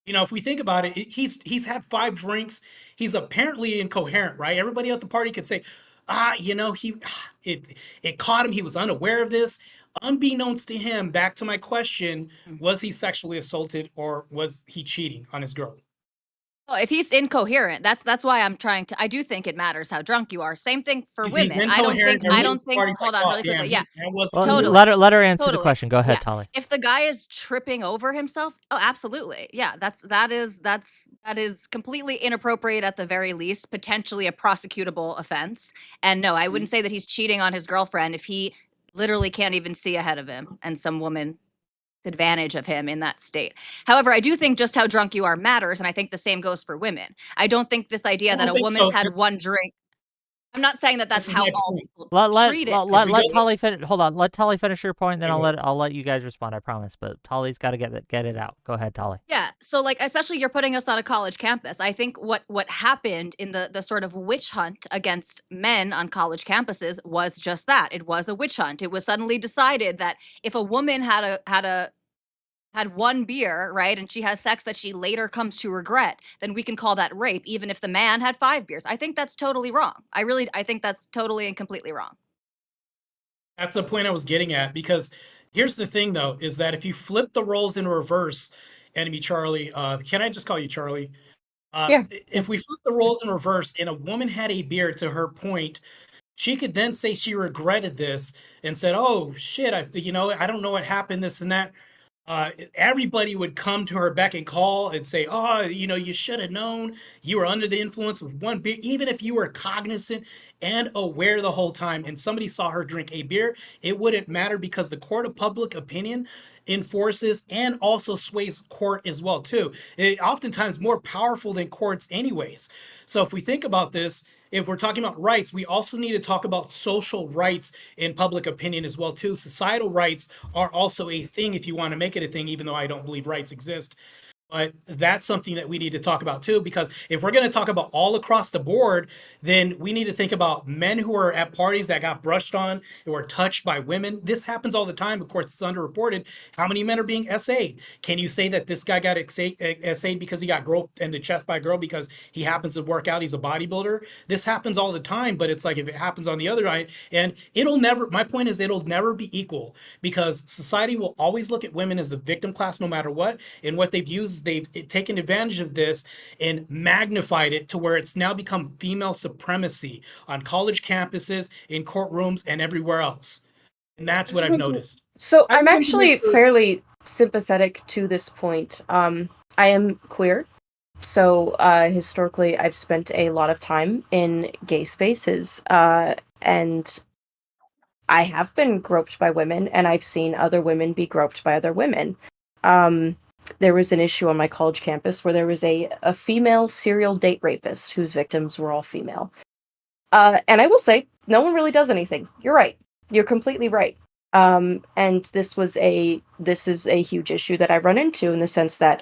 if we think about it, he's had 5 drinks. He's apparently incoherent, right? Everybody at the party could say, it caught him. He was unaware of this. Unbeknownst to him, back to my question, was he sexually assaulted or was he cheating on his girl? Oh, if he's incoherent, that's why I'm trying to. I do think it matters how drunk you are. Same thing for He's women. I don't incoherent. think. I don't Every think. party's like, Hold on, oh really damn, quickly. Yeah, that was Well, totally. let her answer the Totally. question. Go ahead, Yeah. Tully. If the guy is tripping over himself, oh, absolutely. Yeah, that is completely inappropriate at the very least, potentially a prosecutable offense. And no, I wouldn't say that he's cheating on his girlfriend if he literally can't even see ahead of him and some woman advantage of him in that state. However, I do think just how drunk you are matters, and I think the same goes for women. I don't think this idea I that don't a think woman's so. had one drink. I'm not saying that This that's is how my all point. people Let treat it. If we let go to- Tully finish. Hold on. Let Tully finish your point, then Okay, I'll let you guys respond. I promise. But Tully's got to get it out. Go ahead, Tully. Yeah. So like especially you're putting us on a college campus. I think what happened in the sort of witch hunt against men on college campuses was just that. It was a witch hunt. It was suddenly decided that if a woman had one beer, right, and she has sex that she later comes to regret, then we can call that rape, even if the man had 5 beers. I think that's totally wrong. I think that's totally and completely wrong. That's the point I was getting at, because here's the thing though, is that if you flip the roles in reverse, enemy Charlie, can I just call you Charlie? Yeah. If we flip the roles in reverse and a woman had a beer, to her point, she could then say she regretted this and said, "Oh shit, I don't know what happened, this and that." Everybody would come to her beck and call and say, "Oh, you should have known. You were under the influence of one beer." Even if you were cognizant and aware the whole time, and somebody saw her drink a beer, it wouldn't matter, because the court of public opinion enforces and also sways court as well too. Oftentimes more powerful than courts, anyways. So if we think about this, if we're talking about rights, we also need to talk about social rights in public opinion as well too. Societal rights are also a thing, if you want to make it a thing, even though I don't believe rights exist. But that's something that we need to talk about too, because if we're going to talk about all across the board, then we need to think about men who are at parties that got brushed on, who are touched by women. This happens all the time. Of course, it's underreported. How many men are being SA'd? Can you say that this guy got SA'd because he got groped in the chest by a girl because he happens to work out? He's a bodybuilder. This happens all the time, but it's like if it happens on the other side, and my point is, it'll never be equal, because society will always look at women as the victim class no matter what. And what they've used, they've taken advantage of this and magnified it to where it's now become female supremacy on college campuses, in courtrooms, and everywhere else. And that's what I've noticed. So I I'm think actually that- fairly sympathetic to this point. I am queer, so historically I've spent a lot of time in gay spaces, and I have been groped by women, and I've seen other women be groped by other women. There was an issue on my college campus where there was a female serial date rapist whose victims were all female. And I will say, no one really does anything. You're right. You're completely right. And this is a huge issue that I run into, in the sense that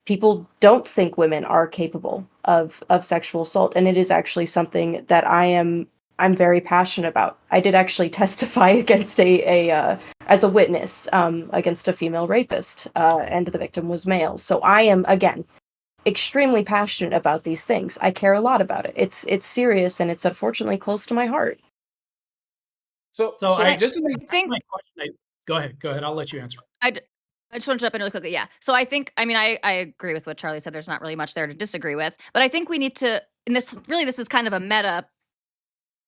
people don't think women are capable of sexual assault, and it is actually something that I'm very passionate about. I did actually testify against as a witness against a female rapist, and the victim was male. So I am, again, extremely passionate about these things. I care a lot about it. It's serious, and it's unfortunately close to my heart. So just to make I think my question. Go ahead. I'll let you answer. I just want to jump in really quickly. Yeah. So I think, I mean, I agree with what Charlie said. There's not really much there to disagree with, but I think we need to, and this is kind of a meta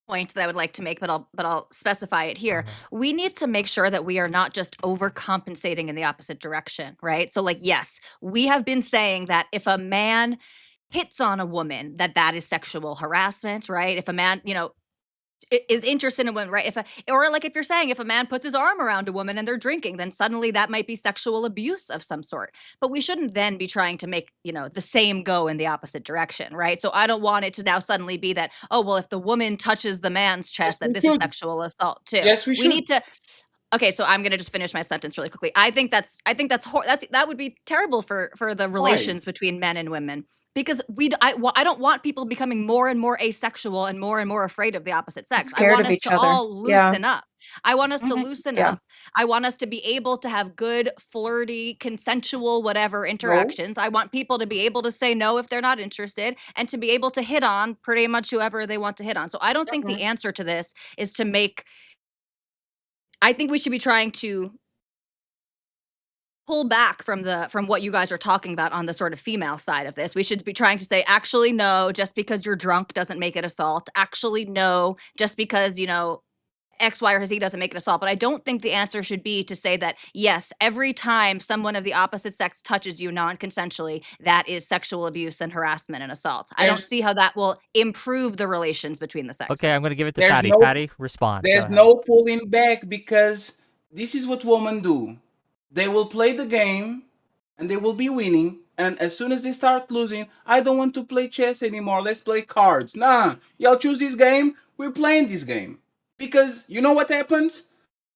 point that I would like to make, but I'll specify it here. We need to make sure that we are not just overcompensating in the opposite direction, right? So like, yes, we have been saying that if a man hits on a woman, that is sexual harassment, right? If a man, is interested in a woman, right? If you're saying if a man puts his arm around a woman and they're drinking, then suddenly that might be sexual abuse of some sort. But we shouldn't then be trying to make, the same go in the opposite direction, right? So I don't want it to now suddenly be that, oh, well, if the woman touches the man's chest, that this is sexual assault too. Yes, we should. need to. Okay, so I'm gonna just finish my sentence really quickly. I think that would be terrible for the relations between men and women, because I don't want people becoming more and more asexual and more afraid of the opposite sex. I Scared want of us each to other. all Yeah. loosen up. I want us to loosen Yeah. up. I want us to be able to have good, flirty, consensual, whatever interactions. I want people to be able to say no if they're not interested and to be able to hit on pretty much whoever they want to hit on. So I don't think the answer to this is to make, I think we should be trying to pull back from what you guys are talking about on the sort of female side of this. We should be trying to say, actually, no, just because you're drunk doesn't make it assault. Actually, no, just because, you know, X, Y, or Z doesn't make it assault. But I don't think the answer should be to say that, yes, every time someone of the opposite sex touches you non-consensually, that is sexual abuse and harassment and assault. I don't see how that will improve the relations between the sexes. Okay, I'm going to give it to There's Fatty. no- Fatty, respond. Go There's ahead. no pulling back, because this is what women do. They will play the game and they will be winning. And as soon as they start losing, I don't want to play chess anymore. Let's play cards. Nah, y'all choose this game. We're playing this game. Because you know what happens?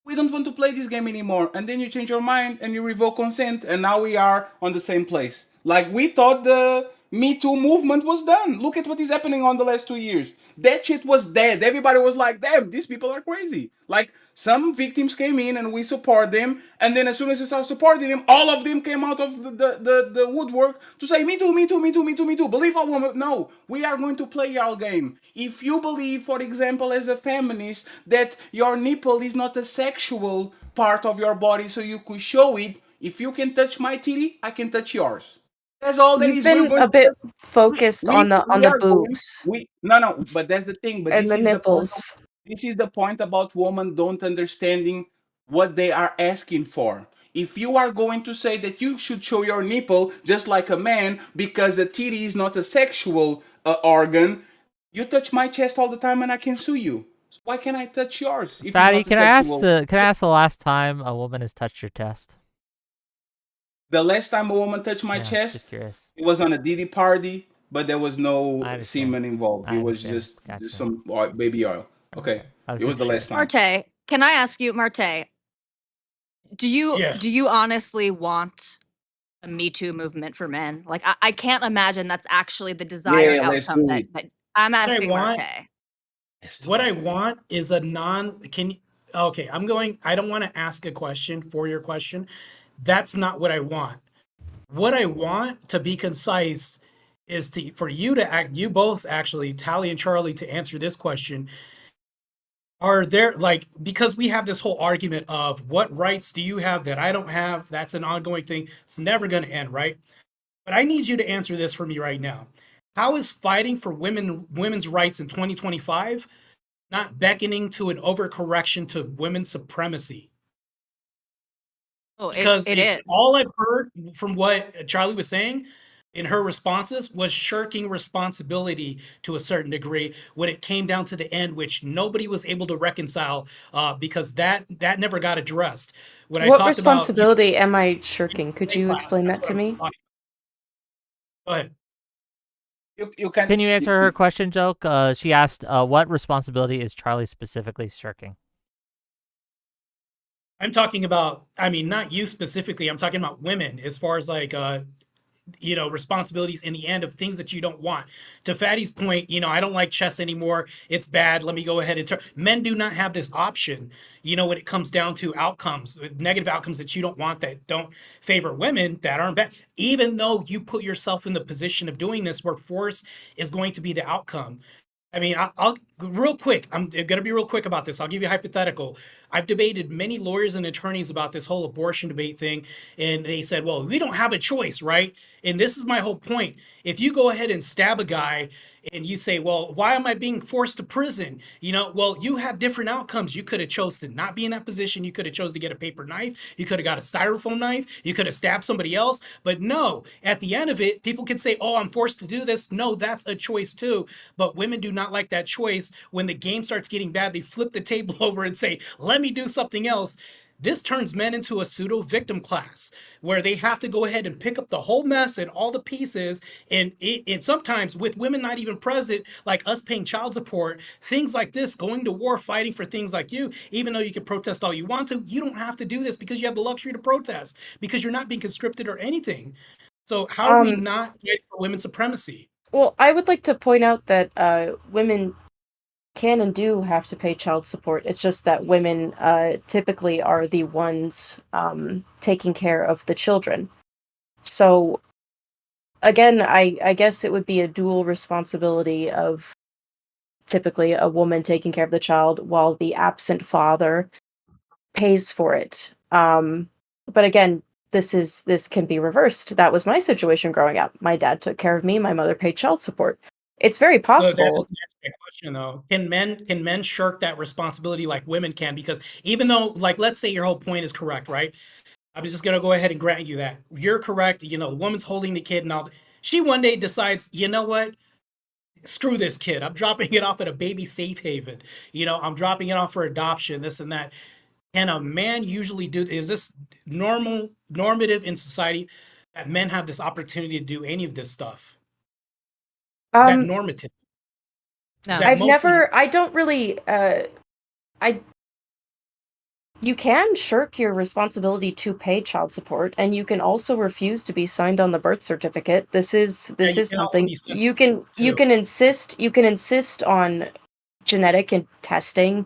We don't want to play this game anymore. And then you change your mind and you revoke consent. And now we are on the same place. Like, we thought the Me Too movement was done. Look at what is happening on the last 2 years. That shit was dead. Everybody was like, damn, these people are crazy. Like, some victims came in and we support them. And then as soon as we started supporting them, all of them came out of the woodwork to say, me too, me too, me too, me too, me too. Believe all women. No, we are going to play our game. If you believe, for example, as a feminist, that your nipple is not a sexual part of your body so you could show it, if you can touch my titty, I can touch yours. That's all that You've is. We're been going a bit to, focused on the we are going, boobs no, but that's the thing. But and this the is the point. nipples. This is the point about women don't understanding what they are asking for. If you are going to say that you should show your nipple just like a man because a titty is not a sexual organ, you touch my chest all the time and I can sue you. So why can't I touch yours if Fatty, it's not a sexual? can I ask the last time a woman has touched your chest? The last time a woman touched my Yeah, chest, just curious. it was on a Diddy party, but there was I no understand. semen involved. I It was understand. just Gotcha. some baby oil. Okay, I was it was just the curious. last time. Marte, can I ask you, Marte, do Yeah. you honestly want a Me Too movement for men? Like, I can't imagine that's actually the desired Yeah, let's outcome do it. that I'm What I asking want, Marte. what I want is a non. Okay, I'm going. I don't want to ask a question for your question. That's not what I want. What I want, to be concise, is for you to act. You both actually, Tally and Charlie, to answer this question. Are there, like, because we have this whole argument of what rights do you have that I don't have? That's an ongoing thing. It's never going to end, right? But I need you to answer this for me right now. How is fighting for women's rights in 2025 not beckoning to an overcorrection to women's supremacy? Oh, Because it it's is. all I've heard from what Charlie was saying in her responses was shirking responsibility to a certain degree when it came down to the end, which nobody was able to reconcile because that never got addressed. When I What talked about responsibility am I shirking? Could you class, explain that's that what to I'm me? talking about. Go ahead. You can. Can you answer her question, Joke? She asked, what responsibility is Charlie specifically shirking? I'm talking about, I mean, not you specifically. I'm talking about women as far as like responsibilities in the end of things that you don't want. To Fatty's point, I don't like chess anymore. It's bad. Let me go ahead and turn. Men do not have this option, when it comes down to outcomes, negative outcomes that you don't want, that don't favor women, that aren't bad. Even though you put yourself in the position of doing this where force is going to be the outcome. I mean, I'll real quick. I'm going to be real quick about this. I'll give you a hypothetical. I've debated many lawyers and attorneys about this whole abortion debate thing, and they said, "Well, we don't have a choice, right?" And this is my whole point. If you go ahead and stab a guy, and you say, "Well, why am I being forced to prison?" Well, you have different outcomes. You could have chose to not be in that position. You could have chose to get a paper knife. You could have got a styrofoam knife. You could have stabbed somebody else. But no, at the end of it, people could say, "Oh, I'm forced to do this." No, that's a choice too. But women do not like that choice. When the game starts getting bad, they flip the table over and say, "Let me do something else." This turns men into a pseudo victim class where they have to go ahead and pick up the whole mess and all the pieces. And sometimes with women not even present, like us paying child support, things like this, going to war, fighting for things like you, even though you can protest all you want to, you don't have to do this because you have the luxury to protest because you're not being conscripted or anything. So how are we not fighting for women's supremacy? Well, I would like to point out that women can and do have to pay child support. It's just that women typically are the ones taking care of the children. So again, I guess it would be a dual responsibility of typically a woman taking care of the child while the absent father pays for it. But again, this can be reversed. That was my situation growing up. My dad took care of me, my mother paid child support. It's very So that possible. doesn't answer my question though. Can men shirk that responsibility like women can? Because even though, like, let's say your whole point is correct, right? I'm just gonna go ahead and grant you that. You're correct. You know, the woman's holding the kid and all. She one day decides, you know what? Screw this kid. I'm dropping it off at a baby safe haven. You know, I'm dropping it off for adoption, this and that. Can a man usually do, is this normative in society that men have this opportunity to do any of this stuff? Is that normative? No. Is that I've mostly never I don't really I you can shirk your responsibility to pay child support, and you can also refuse to be signed on the birth certificate. This is yeah, you is can also something be you can too. you can insist on genetic and testing.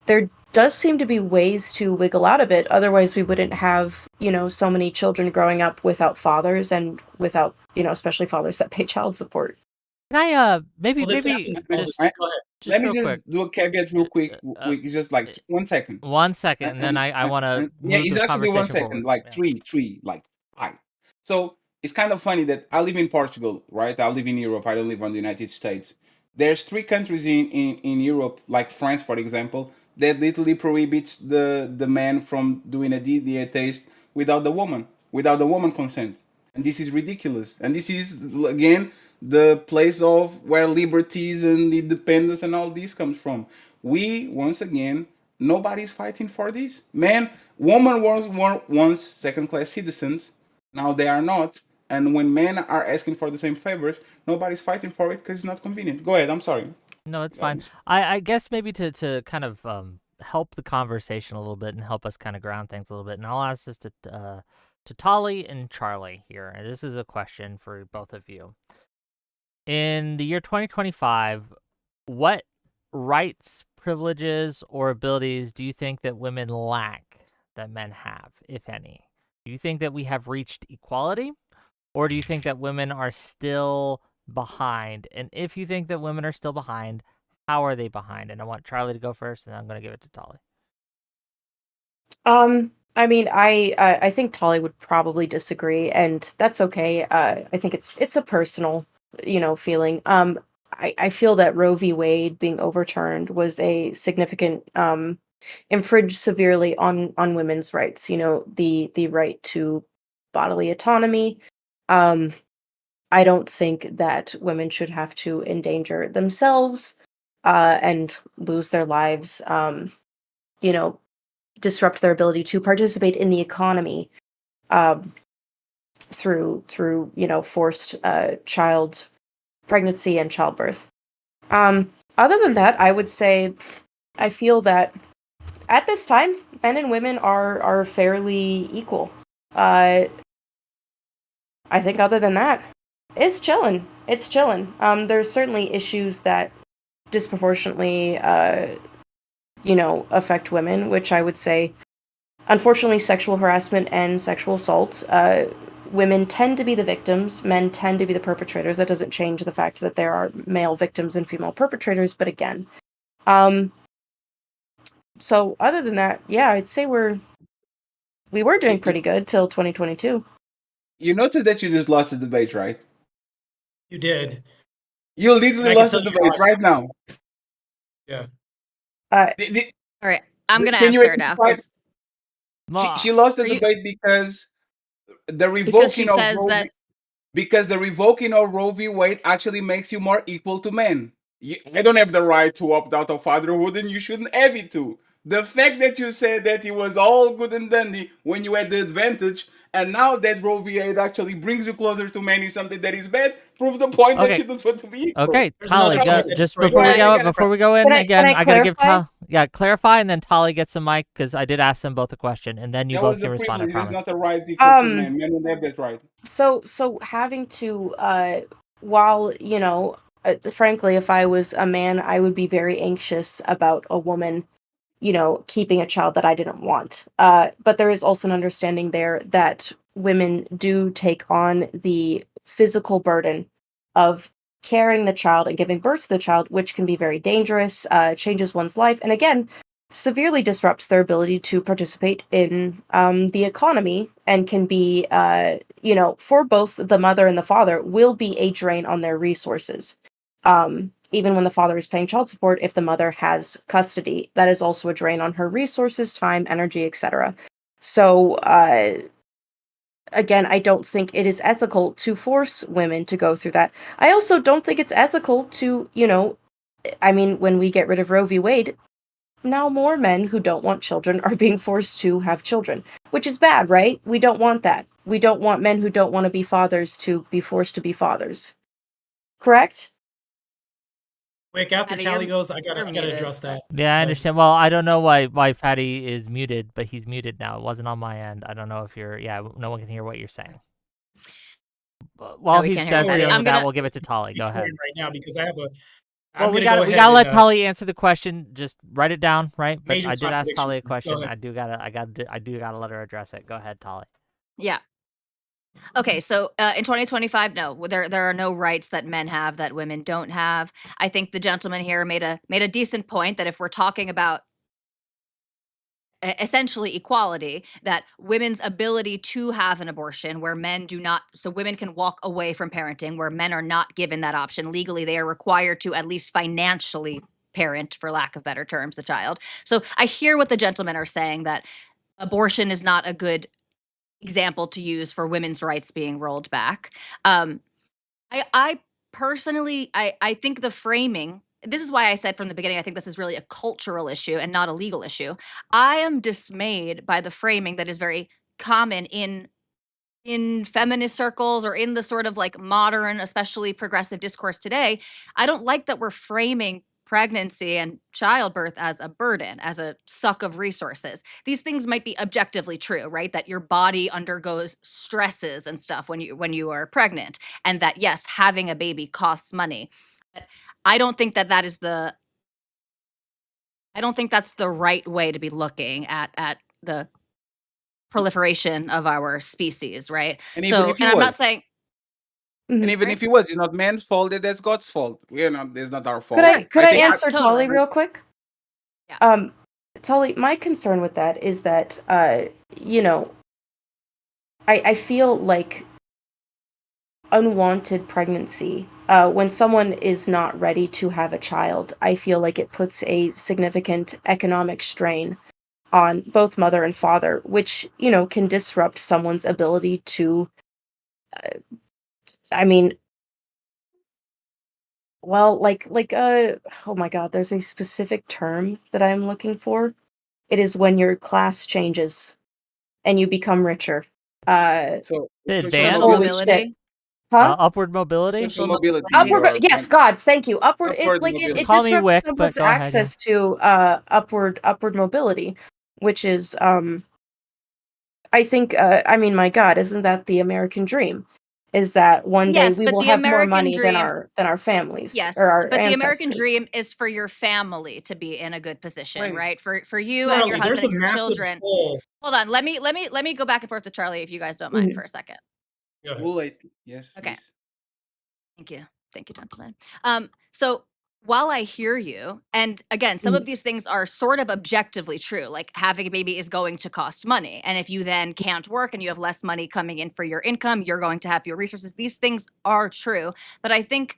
There does seem to be ways to wiggle out of it. Otherwise, we wouldn't have, so many children growing up without fathers and without, especially fathers that pay child support. Can I maybe Well, this maybe happens all the just time. Go ahead. just Let me real just quick, do a caveat real quick. uh, It's just like 1 second. 1 second, and then I want to Yeah, move it's the actually 1 conversation second, forward. like Yeah. three, like 5. So it's kind of funny that I live in Portugal, right? I live in Europe. I don't live on the United States. There's 3 countries in Europe, like France, for example, that literally prohibits the man from doing a DNA test without the woman consent. And this is ridiculous. And this is again the place of where liberties and independence and all this comes from. We once again nobody's fighting for this. Man, women were once second-class citizens. Now they are not. And when men are asking for the same favors, nobody's fighting for it because it's not convenient. Go ahead. I'm sorry. No, it's fine. I guess maybe to kind of help the conversation a little bit and help us kind of ground things a little bit, and I'll ask this to Tully and Charlie here. And this is a question for both of you. In the year 2025, what rights, privileges, or abilities do you think that women lack that men have, if any? Do you think that we have reached equality, or do you think that women are still behind? And if you think that women are still behind, how are they behind? And I want Charlie to go first, and then I'm going to give it to Tully. I mean, I think Tully would probably disagree, and that's okay. I think it's a personal, feeling. I feel that Roe v. Wade being overturned was a significant infringe severely on women's rights. The right to bodily autonomy. I don't think that women should have to endanger themselves and lose their lives. Disrupt their ability to participate in the economy through forced child pregnancy and childbirth. Other than that, I would say I feel that at this time, men and women are fairly equal. I think other than that, it's chilling. It's chilling. There's certainly issues that disproportionately affect women, which I would say, unfortunately, sexual harassment and sexual assault, women tend to be the victims, men tend to be the perpetrators. That doesn't change the fact that there are male victims and female perpetrators, but again. So other than that, yeah, I'd say we were doing pretty good till 2022. You noted that you just lost the debate, right? You did. You literally lost the debate right now. Yeah. All right, I'm gonna Can you answer now she lost the debate because the because she revoking of says Roe that because the revoking of Roe v. Wade actually makes you more equal to men. I don't have the right to opt out of fatherhood, and you shouldn't have it to. The fact that you said that it was all good and dandy when you had the advantage, and now that Roe v. Wade actually brings you closer to men is something that is bad, prove the point that you don't want to be equal. Okay, There's Tully, another point that just Troy before we go in Can I again, I gotta give clarify? clarify, and then Tully gets the mic because I did ask them both a question, and then you That both was can a respond. I privilege. It's promise. not a right equal to men. Men don't have that right. So having to while frankly, if I was a man, I would be very anxious about a woman, keeping a child that I didn't want. But there is also an understanding there that women do take on the physical burden of carrying the child and giving birth to the child, which can be very dangerous, changes one's life, and again, severely disrupts their ability to participate in the economy, and can be, for both the mother and the father, will be a drain on their resources. Even when the father is paying child support, if the mother has custody, that is also a drain on her resources, time, energy, etc. So, again, I don't think it is ethical to force women to go through that. I also don't think it's ethical to, when we get rid of Roe v. Wade, now more men who don't want children are being forced to have children, which is bad, right? We don't want that. We don't want men who don't want to be fathers to be forced to be fathers. Correct? Quick, after Fatty, Tally you're- goes, I you're gotta muted. address that. Yeah, I But- understand. Well, I don't know why Fatty is muted, but he's muted now. It wasn't on my end. I don't know if you're. Yeah, no one can hear what you're saying. While we he's can't hear you, does Fatty. dealing I'm with that, gonna- we'll give it to Tully. Go ahead. Right now, because I have a. Well, I'm we gonna got go we ahead gotta let and, Tully answer the question. Just write it down, right? But Major I did ask Tully a contradiction. Go question. ahead. I do gotta let her address it. Go ahead, Tully. Yeah. Okay, so in 2025, no, there are no rights that men have that women don't have. I think the gentleman here made a decent point that if we're talking about essentially equality, that women's ability to have an abortion where men do not, so women can walk away from parenting where men are not given that option legally, they are required to at least financially parent, for lack of better terms, the child. So I hear what the gentlemen are saying, that abortion is not a good example to use for women's rights being rolled back. I personally, I think the framing, this is why I said from the beginning, I think this is really a cultural issue and not a legal issue. I am dismayed by the framing that is very common in feminist circles or in the sort of like modern, especially progressive discourse today. I don't like that we're framing pregnancy and childbirth as a burden, as a suck of resources. These things might be objectively true, right? That your body undergoes stresses and stuff when you are pregnant, and that yes, having a baby costs money. But I don't think that is the I don't think that's the right way to be looking at the proliferation of our species, right? And even So, if he and I'm was, not saying and even Right. if he was, it's not man's fault. That's God's fault. It's not our fault. Could I could I, think answer totally. Tully real quick? Yeah. Tully, my concern with that is that I feel like unwanted pregnancy, when someone is not ready to have a child, I feel like it puts a significant economic strain on both mother and father, which, can disrupt someone's ability to, I mean, well, oh my God, there's a specific term that I'm looking for. It is when your class changes and you become richer. so. The social advance? Social Holy mobility. shit. Huh? Upward mobility. Social Social mobility. Upward, or yes, God, thank you. Upward, Upward it mobility. Call me disrupts Wick, but someone's go ahead, yeah. access to upward mobility, which is I think my God, isn't that the American dream? Is that one day Yes, we but will the have more American money than dream- our families Yes, or our but the American ancestors. dream is for your family to be in a good position, Right. right? For you and your Charlie, there's husband a and your massive children. hole. Hold on, let me go back and forth to Charlie if you guys don't mind Mhm. for a second. Go ahead. Wool, yes, Okay. please. Thank you, gentlemen. So while I hear you, and again, some of these things are sort of objectively true, like having a baby is going to cost money. And if you then can't work and you have less money coming in for your income, you're going to have fewer resources. These things are true. But I think,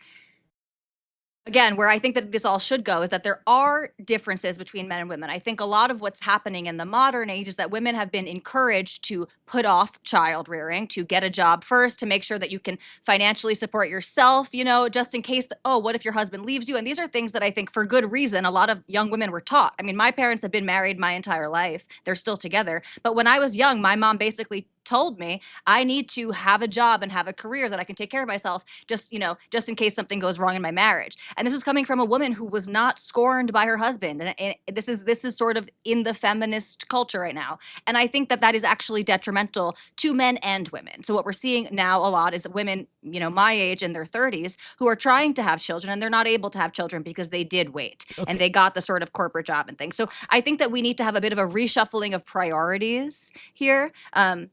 again, where I think that this all should go is that there are differences between men and women. I think a lot of what's happening in the modern age is that women have been encouraged to put off child rearing, to get a job first, to make sure that you can financially support yourself, just in case, what if your husband leaves you? And these are things that I think for good reason, a lot of young women were taught. I mean, my parents have been married my entire life. They're still together. But when I was young, my mom basically told me I need to have a job and have a career that I can take care of myself, just in case something goes wrong in my marriage. And this was coming from a woman who was not scorned by her husband. And this is sort of in the feminist culture right now. And I think that that is actually detrimental to men and women. So what we're seeing now a lot is women, my age in their 30s, who are trying to have children and they're not able to have children because they did wait and they got the sort of corporate job and things. So I think that we need to have a bit of a reshuffling of priorities here. And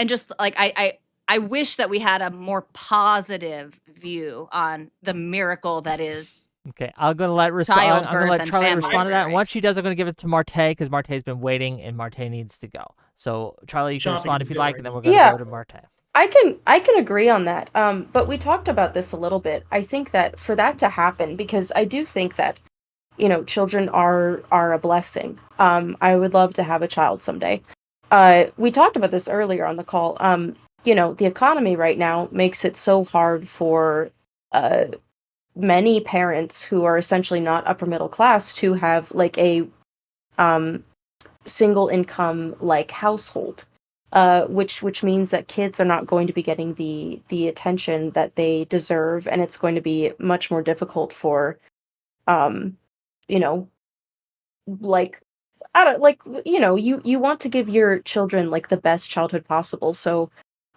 just like I wish that we had a more positive view on the miracle that is Okay, I'm gonna let childbirth and Charlie family. respond to that. And once she does, I'm gonna give it to Marte because Marte's been waiting and Marte needs to go. So Charlie, you can respond if you'd like, and then we're gonna go to Marte. I can agree on that. But we talked about this a little bit. I think that for that to happen, because I do think that, children are a blessing. I would love to have a child someday. We talked about this earlier on the call. The economy right now makes it so hard for many parents who are essentially not upper middle class to have like a single income like household. Which means that kids are not going to be getting the attention that they deserve, and it's going to be much more difficult for, like you want to give your children like the best childhood possible. So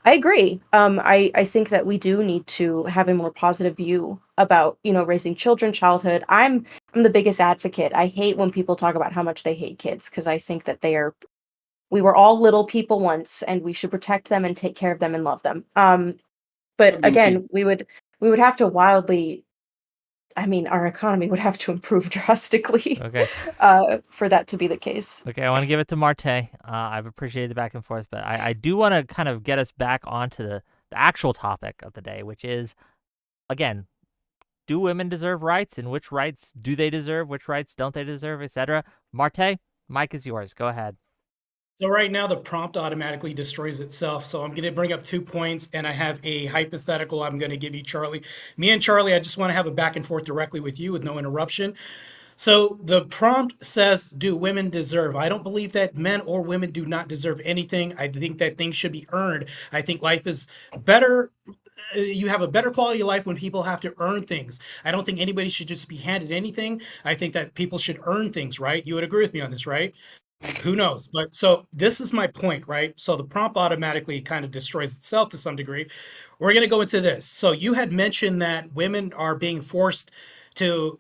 I agree. I think that we do need to have a more positive view about raising children, childhood. I'm the biggest advocate. I hate when people talk about how much they hate kids because I think that we were all little people once, and we should protect them and take care of them and love them. But again, we would have to wildly. I mean, our economy would have to improve drastically for that to be the case. Okay, I want to give it to Marte. I've appreciated the back and forth, but I do want to kind of get us back onto the actual topic of the day, which is, again, do women deserve rights, and which rights do they deserve, which rights don't they deserve, etc. Marte, mic is yours. Go ahead. So right now the prompt automatically destroys itself. So I'm going to bring up 2 points, and I have a hypothetical I'm going to give you, Charlie. Me and Charlie, I just want to have a back and forth directly with you with no interruption. So the prompt says, do women deserve? I don't believe that men or women do not deserve anything. I think that things should be earned. I think life is better. You have a better quality of life when people have to earn things. I don't think anybody should just be handed anything. I think that people should earn things, right? You would agree with me on this, right? Who knows? But so this is my point, right? So the prompt automatically kind of destroys itself to some degree. We're going to go into this. So you had mentioned that women are being forced to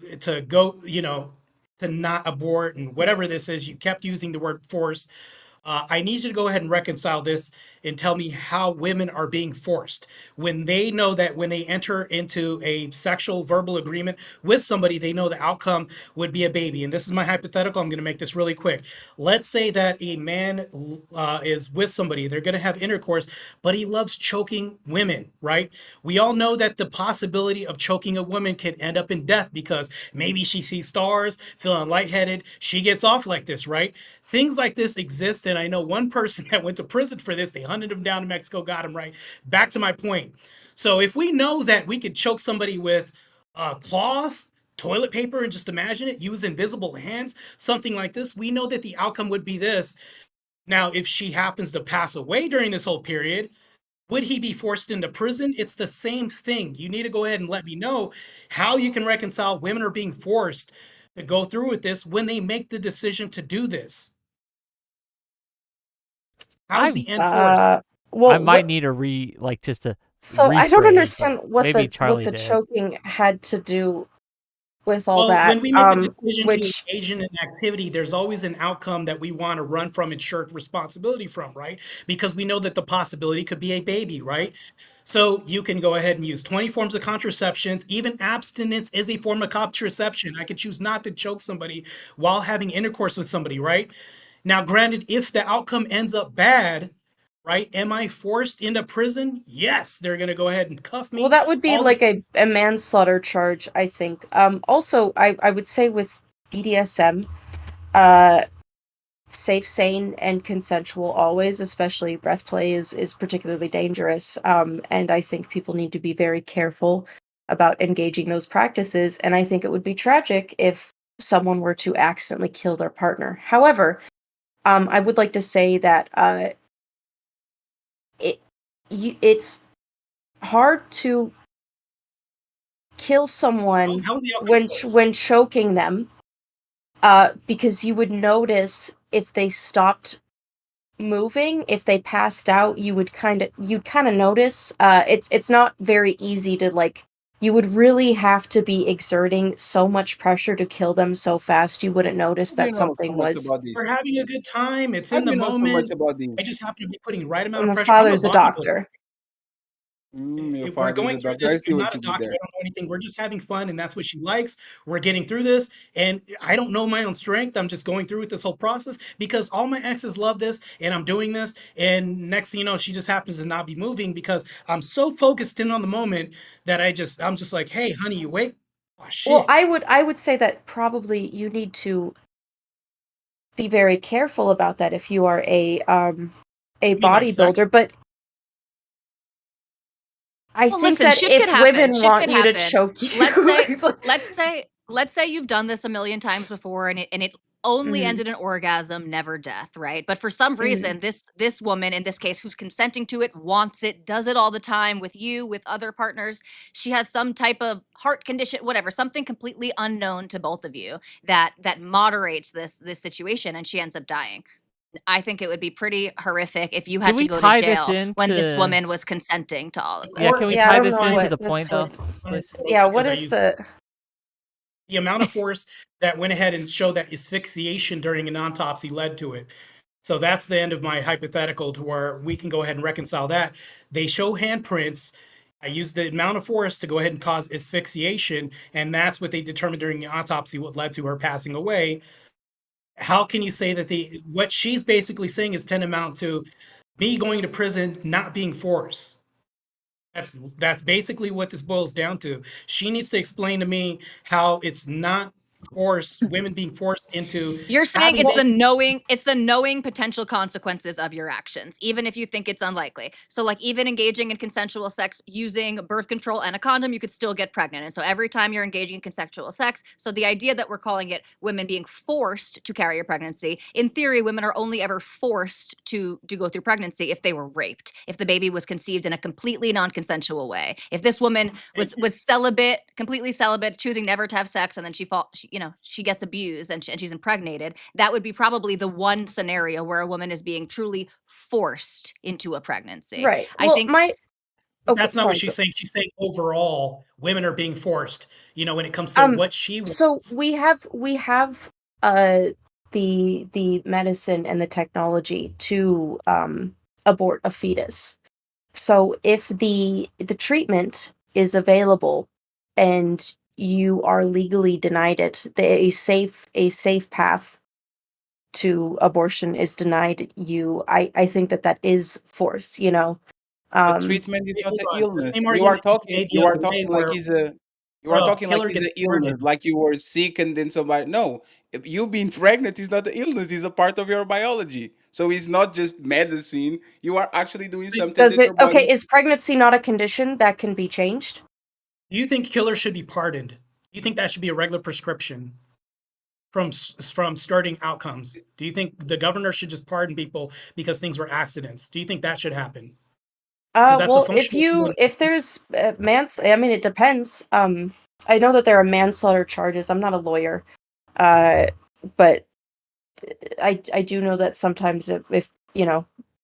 go, to not abort and whatever this is. You kept using the word force. I need you to go ahead and reconcile this and tell me how women are being forced when they know that when they enter into a sexual verbal agreement with somebody, they know the outcome would be a baby. And this is my hypothetical. I'm going to make this really quick. Let's say that a man is with somebody. They're going to have intercourse, but he loves choking women, right? We all know that the possibility of choking a woman could end up in death because maybe she sees stars, feeling lightheaded. She gets off like this, right? Things like this exist, and I know one person that went to prison for this. They hunted him down in Mexico, got him, right. Back to my point. So if we know that we could choke somebody with cloth, toilet paper, and just imagine it, use invisible hands, something like this, we know that the outcome would be this. Now, if she happens to pass away during this whole period, would he be forced into prison? It's the same thing. You need to go ahead and let me know how you can reconcile women are being forced to go through with this when they make the decision to do this. How's the end force? I might need just to. So I don't understand what maybe the choking had to do with all that. When we make a decision to engage in an activity, there's always an outcome that we want to run from and shirk responsibility from, right? Because we know that the possibility could be a baby, right? So you can go ahead and use 20 forms of contraceptions. Even abstinence is a form of contraception. I could choose not to choke somebody while having intercourse with somebody, right? Now, granted, if the outcome ends up bad, right, am I forced into prison? Yes, they're going to go ahead and cuff me. Well, that would be like a manslaughter charge, I think. Also, I would say with BDSM, safe, sane, and consensual always, especially breath play is particularly dangerous. And I think people need to be very careful about engaging those practices. And I think it would be tragic if someone were to accidentally kill their partner. However, I would like to say that it's hard to kill someone How is the outcome close? when choking them, because you would notice if they stopped moving, if they passed out, you'd kind of notice. It's not very easy to, like, you would really have to be exerting so much pressure to kill them so fast you wouldn't notice How do you that know so something much was. about this? We're having a good time. It's How in do the you know so much moment. about this? I just happen to be putting the right amount of My pressure. I'm a father's a bodybuilder. doctor. Your If we're father is going a through doctor. I this, see I'm what not a you did doctor. there. I don't know anything. We're just having fun, and that's what she likes. We're getting through this, and I don't know my own strength. I'm just going through with this whole process because all my exes love this, and I'm doing this. And next thing you know, she just happens to not be moving because I'm so focused in on the moment that I'm just like, hey, honey, you wait. Oh Well, shit. I would say that probably you need to be very careful about that if you are a You mean like sex? bodybuilder, but I Well, think listen, that shit could if happen. women Shit want could you to happen. choke you, Let's say you've done this a million times before and it only Mhm, ended in orgasm, never death, right? But for some mhm. reason, this woman in this case who's consenting to it, wants it, does it all the time with you, with other partners. She has some type of heart condition, whatever, something completely unknown to both of you that moderates this situation and she ends up dying. I think it would be pretty horrific if you Can had to we go to tie this jail when this into? woman was consenting to all of The Yeah, court, can this. we the Yeah, I tie court don't this know into finds the what it this point though, would. please? Yeah, what because I is used the? the amount of force that went ahead and showed that asphyxiation during an autopsy led to it. So that's the end of my hypothetical to where we can go ahead and reconcile that. They show handprints. I used the amount of force to go ahead and cause asphyxiation, and that's what they determined during the autopsy what led to her passing away. How can you say that what she's basically saying is tantamount to me going to prison not being forced? That's basically what this boils down to. She needs to explain to me how it's not forced, women being forced into You're saying having babies. it's the knowing potential consequences of your actions, even if you think it's unlikely. So like even engaging in consensual sex using birth control and a condom, you could still get pregnant. And so every time you're engaging in consensual sex, so the idea that we're calling it women being forced to carry a pregnancy, in theory, women are only ever forced to go through pregnancy if they were raped, if the baby was conceived in a completely non-consensual way. If this woman was celibate, completely celibate, choosing never to have sex, and then she gets abused and she's impregnated, that would be probably the one scenario where a woman is being truly forced into a pregnancy. Right. I Well, think my. Oh, That's not what sorry. she's Go. saying. She's saying overall, women are being forced, when it comes to what she So wants. we have uh the medicine and the technology to abort a fetus. So if the treatment is available and you are legally denied it, a safe path to abortion is denied you. I think that is force, you know. The Um treatment is Wait, not hold the on. The illness. same You are argument you talking. made the You are other day talking like where, he's a. You are bro, talking like killer he's gets an illness, pardoned. like you were sick and then somebody. No, if you being pregnant is not the illness. It's a part of your biology. So it's not just medicine. You are actually doing something does that it your okay, body. is pregnancy not a condition that can be changed? Do you think killers should be pardoned? Do you think that should be a regular prescription from starting outcomes? Do you think the governor should just pardon people because things were accidents? Do you think that should happen? Because that's a Well, if functional you human. if there's I mean, it depends. I know that there are manslaughter charges. I'm not a lawyer, uh, but I do know that sometimes if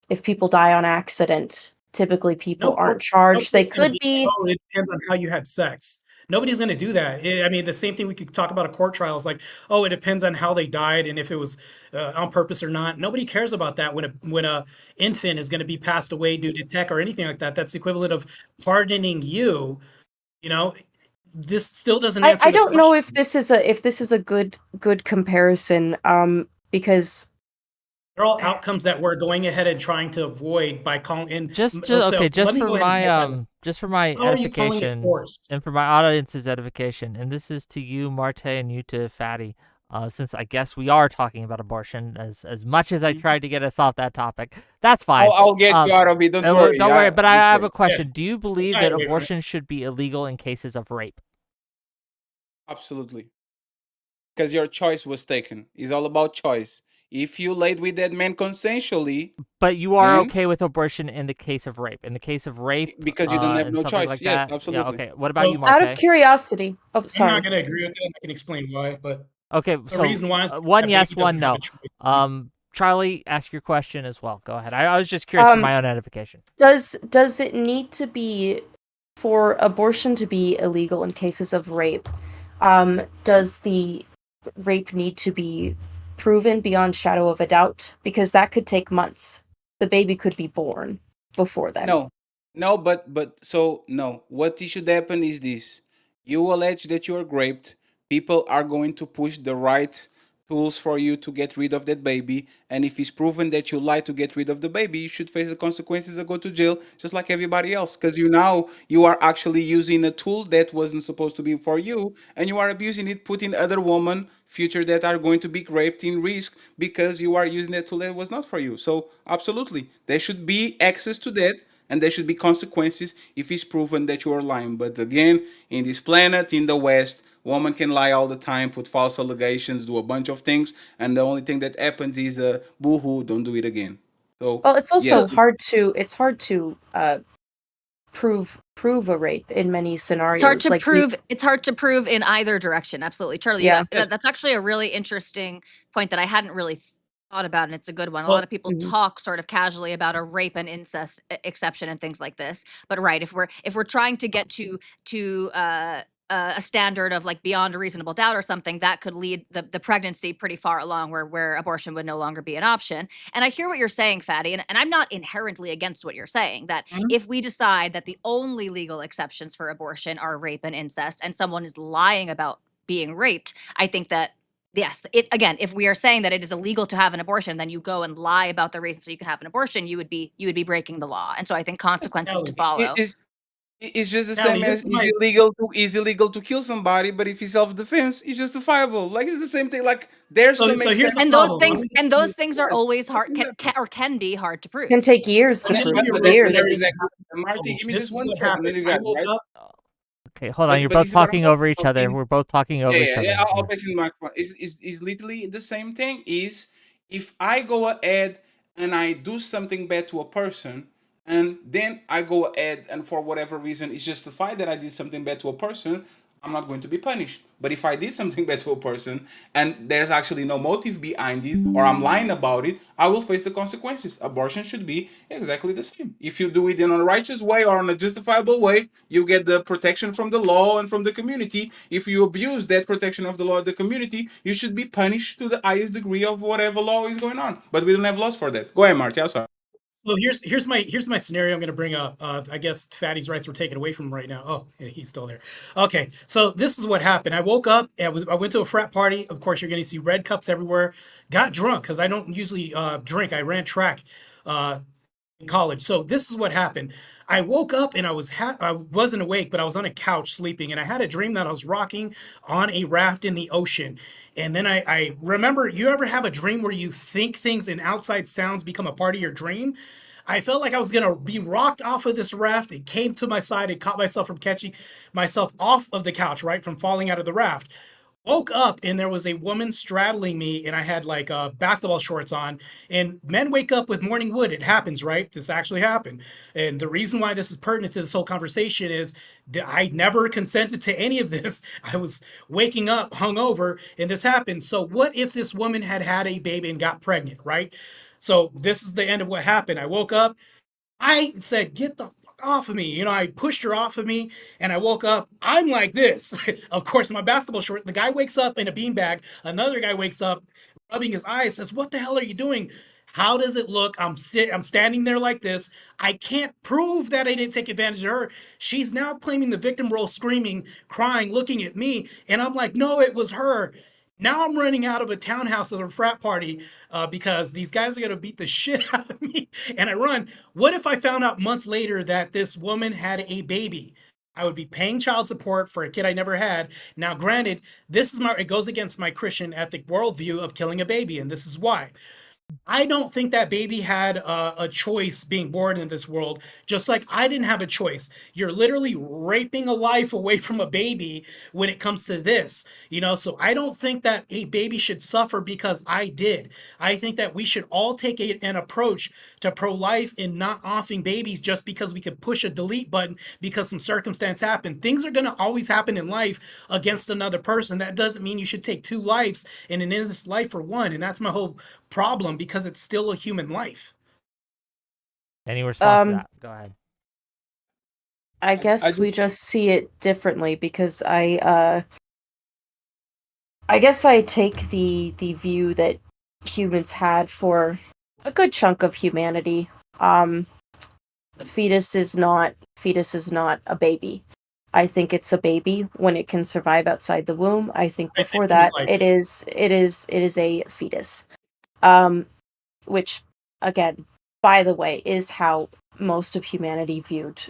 if people die on accident, typically people aren't No charged. They court's gonna could be, be. oh, it depends on how you had sex. Nobody's gonna do that. I mean, the same thing we could talk about a court trial is like, oh, it depends on how they died and if it was on purpose or not. Nobody cares about that when a infant is gonna be passed away due to tech or anything like that. That's the equivalent of pardoning you. You know, this still doesn't I answer the don't know question. if this is a good comparison. Because They're all outcomes that we're going ahead and trying to avoid by calling in. So Okay, let me go ahead and clarify this. just for my How are you calling it edification force? and for my audience's edification, and this is to you, Marte, and you to Fatty, since I guess we are talking about abortion, as much as I tried to get us off that topic, that's fine. I'll get you out of it. Don't worry. Don't worry. But I Don't have worry. a question. Do you We'll believe tie that it away from it. abortion should be illegal in cases of rape? Absolutely. Because your choice was taken. It's all about choice. If you laid with that man consensually, But you are then okay with abortion in the case of rape. In the case of rape, because you don't have and no something choice. like Yes, that, yeah, absolutely. okay. What about So you, Out of Marte? curiosity, oh, I'm not sorry. going to agree with that. I can explain why, but Okay, the so reason why is one that yes, baby doesn't one have no. a choice. Charlie, ask your question as well. Go ahead. I was just curious for my own edification. Does it need to be for abortion to be illegal in cases of rape? Does the rape need to be proven beyond shadow of a doubt? Because that could take months. The baby could be born before then. No, but so no. What should happen is this: you allege that you are raped. People are going to push the right tools for you to get rid of that baby. And if it's proven that you lied to get rid of the baby, you should face the consequences and go to jail, just like everybody else. Because you are actually using a tool that wasn't supposed to be for you, and you are abusing it, putting other women future that are going to be raped in risk because you are using that tool that was not for you. So absolutely, there should be access to that, and there should be consequences if it's proven that you are lying. But again, in this planet, in the West, woman can lie all the time, put false allegations, do a bunch of things, and the only thing that happens is boo-hoo, don't do it again. So Well, it's yes, also hard to prove a rape in many scenarios. It's hard to prove in either direction. Absolutely. Charlie, Yeah. that's actually a really interesting point that I hadn't really thought about, and it's a good one. A Well, lot of people talk sort of casually about a rape and incest exception and things like this. But right, if we're trying to get to a standard of like beyond a reasonable doubt or something, that could lead the pregnancy pretty far along where abortion would no longer be an option. And I hear what you're saying, Fatty, and I'm not inherently against what you're saying, that if we decide that the only legal exceptions for abortion are rape and incest, and someone is lying about being raped, I think that yes, again, if we are saying that it is illegal to have an abortion, then you go and lie about the reason so you can have an abortion, you would be breaking the law. And so I think consequences to Sally, follow. it's just the Sally, same this as is my it's illegal to kill somebody, but if it's self-defense, it's justifiable. Like it's the same thing. Like there's so, some so here's the And problem. Let me and give those you- things are Yes, always hard exactly. can be hard to prove. Can take years let to me prove. give you a real But Years. scenario. exactly. Marty, give me This just is one what second. There happened. you I got it, woke right? up. Okay, hold on. You're But both this is what I'm talking talking over each about. other. We're both talking over each other. I'll pass in the microphone. Is literally the same thing. Is if I go ahead and I do something bad to a person, and then I go ahead and for whatever reason it's justified that I did something bad to a person, I'm not going to be punished. But if I did something bad to a person and there's actually no motive behind it, or I'm lying about it, I will face the consequences. Abortion should be exactly the same. If you do it in a righteous way or in a justifiable way, you get the protection from the law and from the community. If you abuse that protection of the law of the community, you should be punished to the highest degree of whatever law is going on. But we don't have laws for that. Go ahead, Marty. I'm sorry. So here's my scenario I'm going to bring up. I guess Fatty's rights were taken away from him right now. Oh, yeah, he's still there. Okay, so this is what happened. I woke up. I went to a frat party. Of course, you're going to see red cups everywhere. Got drunk because I don't usually drink. I ran track. In college. So this is what happened. I woke up and I wasn't awake, but I was on a couch sleeping, and I had a dream that I was rocking on a raft in the ocean. And then I remember, you ever have a dream where you think things and outside sounds become a part of your dream? I felt like I was gonna be rocked off of this raft. It came to my side. It caught myself from catching myself off of the couch, right, from falling out of the raft. Woke up and there was a woman straddling me, and I had like basketball shorts on. And men wake up with morning wood. It happens, right? This actually happened. And the reason why this is pertinent to this whole conversation is I never consented to any of this. I was waking up hungover and this happened. So what if this woman had had a baby and got pregnant, right? So this is the end of what happened. I woke up. I said, "Get the fuck off of me." I pushed her off of me and I woke up. I'm like this. Of course, in my basketball short, the guy wakes up in a beanbag. Another guy wakes up, rubbing his eyes, says, "What the hell are you doing?" How does it look? I'm standing there like this. I can't prove that I didn't take advantage of her. She's now claiming the victim role, screaming, crying, looking at me. And I'm like, no, it was her. Now I'm running out of a townhouse at a frat party because these guys are going to beat the shit out of me. And I run. What if I found out months later that this woman had a baby? I would be paying child support for a kid I never had. Now, granted, it goes against my Christian ethic worldview of killing a baby, and this is why. I don't think that baby had a choice being born in this world, just like I didn't have a choice. You're literally raping a life away from a baby when it comes to this, So I don't think that a baby should suffer because I did. I think that we should all take an approach to pro-life and not offing babies just because we could push a delete button because some circumstance happened. Things are going to always happen in life against another person. That doesn't mean you should take two lives and an innocent life for one. And that's my whole problem because it's still a human life. Any response to Um, that? Go ahead. I I guess we just just see it differently because I guess I take the view that humans had for a good chunk of humanity. Fetus is not a baby. I think it's a baby when it can survive outside the womb. I think I say before human that life. it is a fetus. Which again, by the way, is how most of humanity viewed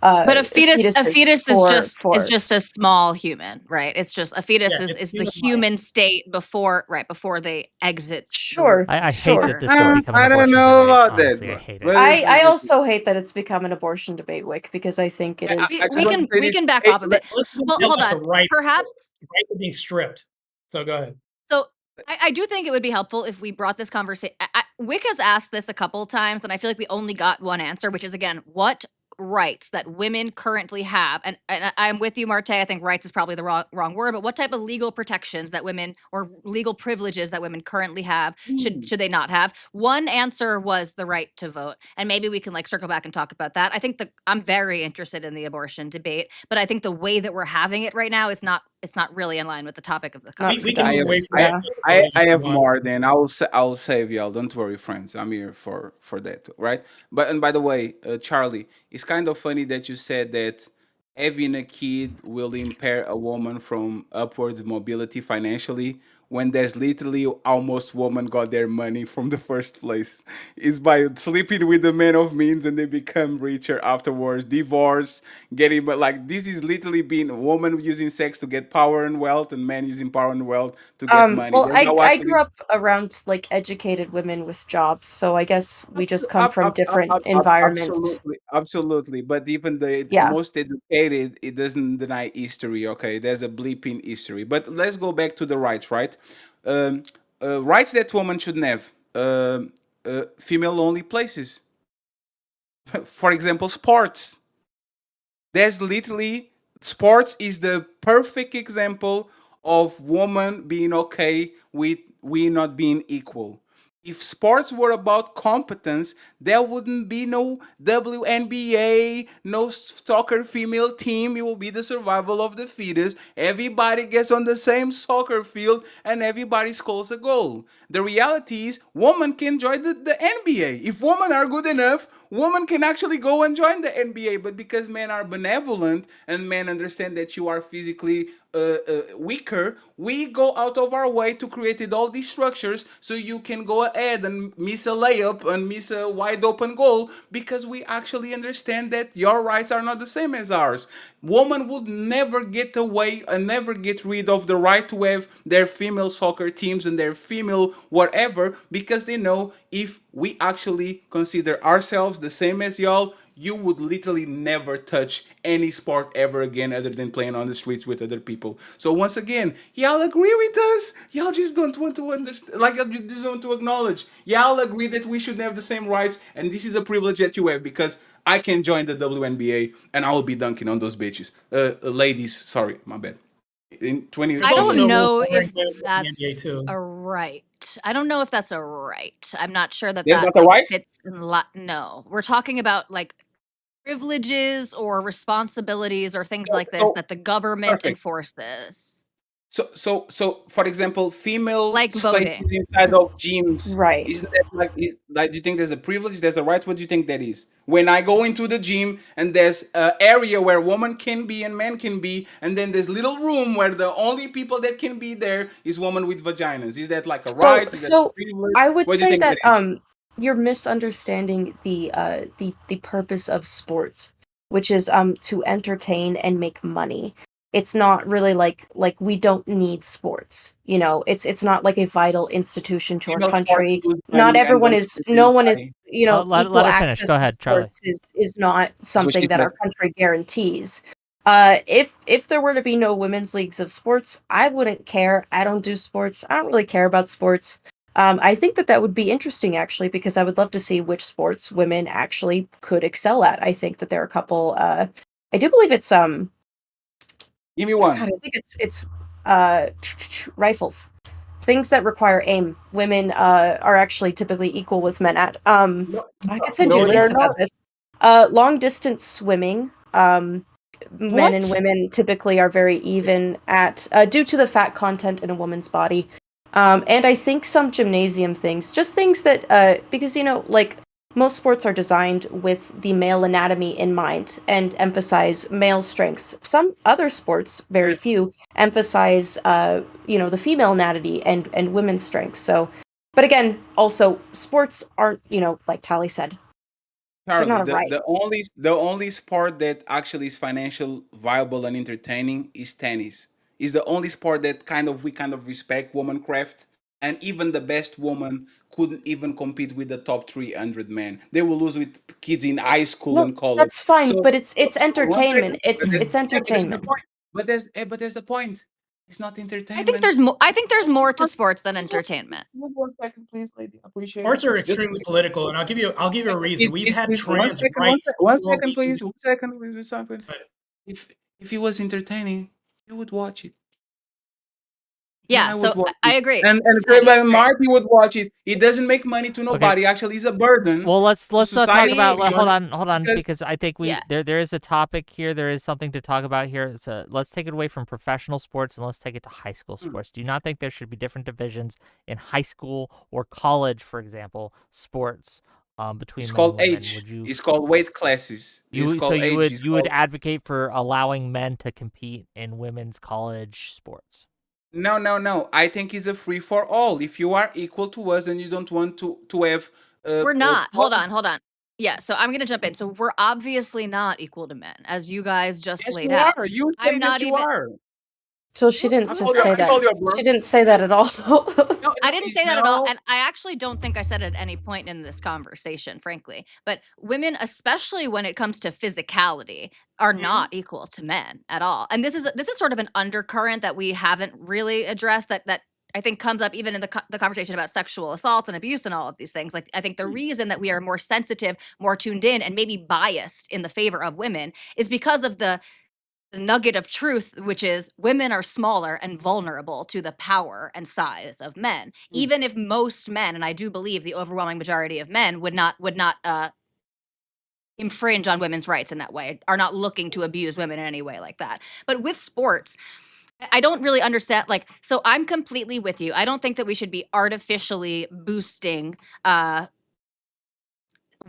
But a fetus fetuses is just a small human, right? It's just a fetus Yeah, is it's the human life. human state before they exit. Sure. I hate Sure. that this is becoming I an don't abortion know debate. about that. Honestly, I hate it. But I also hate that it's become an abortion debate, Wick, because I think it is. I just want to say We this. can back Hey, off of it. Let's Well, build hold up to on. rights. Perhaps Rights are being stripped. So go ahead. so. I do think it would be helpful if we brought this conversation. Wick has asked this a couple of times, and I feel like we only got one answer, which is again, what rights that women currently have, and I'm with you, Marte. I think rights is probably the wrong word, but what type of legal protections that women or legal privileges that women currently have should they not have? One answer was the right to vote, and maybe we can like circle back and talk about that. I think I'm very interested in the abortion debate, but I think the way that we're having it right now is not really in line with the topic of the Not conversation. We can move away from Yeah. that. I have more. Then I'll save y'all. Don't worry, friends. I'm here for that, right? But and by the way, Charlie, it's kind of funny that you said that having a kid will impair a woman from upwards mobility financially when there's literally almost women got their money from the first place. It's by sleeping with the man of means and they become richer afterwards, divorce, getting, but like this is literally being a woman using sex to get power and wealth and men using power and wealth to get money. Well, There's no I actually grew up around like educated women with jobs, so I guess we just come from different environments. Absolutely. But even the Yeah. most educated, it doesn't deny history. Okay, there's a bleep in history. But let's go back to the rights, right? Um, rights that women shouldn't have. Female-only places, for example, sports. There's literally sports is the perfect example of woman being okay with we not being equal. If sports were about competence, there wouldn't be no WNBA, no soccer female team. It will be the survival of the fittest. Everybody gets on the same soccer field and everybody scores a goal. The reality is, women can join the NBA. If women are good enough, women can actually go and join the NBA. But because men are benevolent and men understand that you are physically weaker, we go out of our way to create all these structures so you can go ahead and miss a layup and miss a wide open goal because we actually understand that your rights are not the same as ours. Women would never get away and never get rid of the right to have their female soccer teams and their female whatever because they know if we actually consider ourselves the same as y'all, you would literally never touch any sport ever again other than playing on the streets with other people. So once again, y'all agree with us? Y'all just don't want to understand, like you just want to acknowledge. Y'all agree that we should have the same rights, and this is a privilege that you have because I can join the WNBA and I will be dunking on those bitches. Ladies, sorry, my bad. In 20 There's I also don't no know rule if covering women in the NBA that's too. a right. I don't know if that's a right. I'm not sure that There's that not a like right? fits in no. We're talking about like privileges or responsibilities or things like this So that the government perfect. enforces, So, for example, female like voting. spaces inside of gyms, Right. isn't that like, do you think there's a privilege, there's a right? What do you think that is? When I go into the gym and there's an area where women can be and men can be, and then there's little room where the only people that can be there is women with vaginas. Is that like a right? Is that a So privilege? I would What do you say think that that is? you're misunderstanding the purpose of sports, which is to entertain and make money. it's not really like we don't need sports. You know, it's not like a vital institution to our Female sports country. lose Not money and everyone don't is, produce no one is, anybody. you know, Let equal her finish. access Go to ahead, Charlie. sports is not That's what she something that our said. country guarantees. If there were to be no women's leagues of sports, I wouldn't care. I don't do sports. I don't really care about sports. I think that would be interesting actually, because I would love to see which sports women actually could excel at. I think that there are a couple. I do believe it's Give me God, one. I think it's rifles, things that require aim. Women are actually typically equal with men at. No, I could send you no, they're links about not. this. Long distance swimming. Men and What? women typically are very even at, due to the fat content in a woman's body. And I think some gymnasium things, just things that, because, you know, like most sports are designed with the male anatomy in mind and emphasize male strengths. Some other sports, very few, emphasize, you know, the female anatomy and women's strengths. So, but again, also sports aren't, you know, like Tali said, they're Charlie, not a right. the only sport that actually is financial viable and entertaining is tennis. Is the only sport that we kind of respect womancraft, and even the best woman couldn't even compete with the top 300 men. They will lose with kids in high school No, and college. that's fine, So, but it's one entertainment. second. It's Yeah, but that's my entertainment. point. But there's the point. It's not I think entertainment. there's more. I think there's more to sports than entertainment. One second, please, lady. Appreciate it. Sports are Just extremely political, and I'll give you a reason. We've had one trans second, rights one before second, we can please. 1 second, please. Something. do it. If it was entertaining, you would watch it. Even Yeah, I would so watch I it. agree. And I agree. Marty would watch it. It doesn't make money to nobody. Actually, it's a burden Well, let's to not talk society. about. We- Hold on, because because I think Yeah. there is a topic here. There is something to talk about here. So let's take it away from professional sports and let's take it to high school sports. Do you not think there should be different divisions in high school or college, for example, sports between it's men and called women? age. Would you It's called weight classes. It's you called age. It's you would called advocate for allowing men to compete in women's college sports? no. I think it's a free for all. If you are equal to us and you don't want to have We're not. Hold on. Yeah, so I'm gonna jump in. So we're obviously not equal to men, as you guys just yes, laid you out. are. You I'm say not that you even. are. So she didn't I'm just sorry. say I that. told you, bro. She didn't say that at all. No, I didn't say that at all, no. and I actually don't think I said it at any point in this conversation, frankly. But women, especially when it comes to physicality, are not equal to men at all. And this is sort of an undercurrent that we haven't really addressed. That I think comes up even in the conversation about sexual assault and abuse and all of these things. Like I think the reason that we are more sensitive, more tuned in, and maybe biased in the favor of women is because of the nugget of truth, which is women are smaller and vulnerable to the power and size of men. Even if most men, and I do believe the overwhelming majority of men would not infringe on women's rights in that way, are not looking to abuse women in any way like that. But with sports, I don't really understand. Like, so I'm completely with you. I don't think that we should be artificially boosting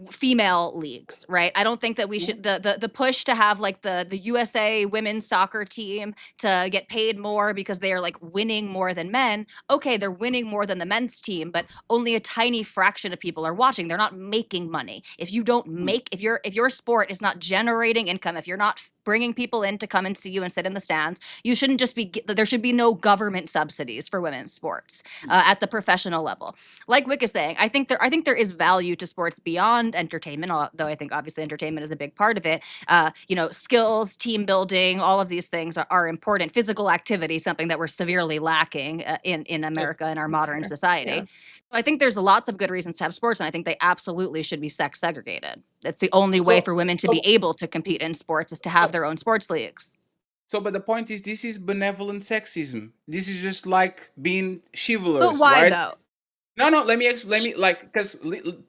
female leagues, right? I don't think that we should the push to have like the USA women's soccer team to get paid more because they are like winning more than men. Okay, they're winning more than the men's team, but only a tiny fraction of people are watching. They're not making money. If you don't make if your sport is not generating income, if you're not bringing people in to come and see you and sit in the stands, you shouldn't just be there should be no government subsidies for women's sports at the professional level. Like Wick is saying, I think there is value to sports beyond entertainment, although I think obviously entertainment is a big part of it. Skills, team building, all of these things are important. Physical activity, something that we're severely lacking in America in our modern society. Yeah. I think there's lots of good reasons to have sports, and I think they absolutely should be sex segregated. That's the only way for women to be able to compete in sports is to have their own sports leagues. So, but the point is, this is benevolent sexism. This is just like being chivalrous, But why right? though? No, let me because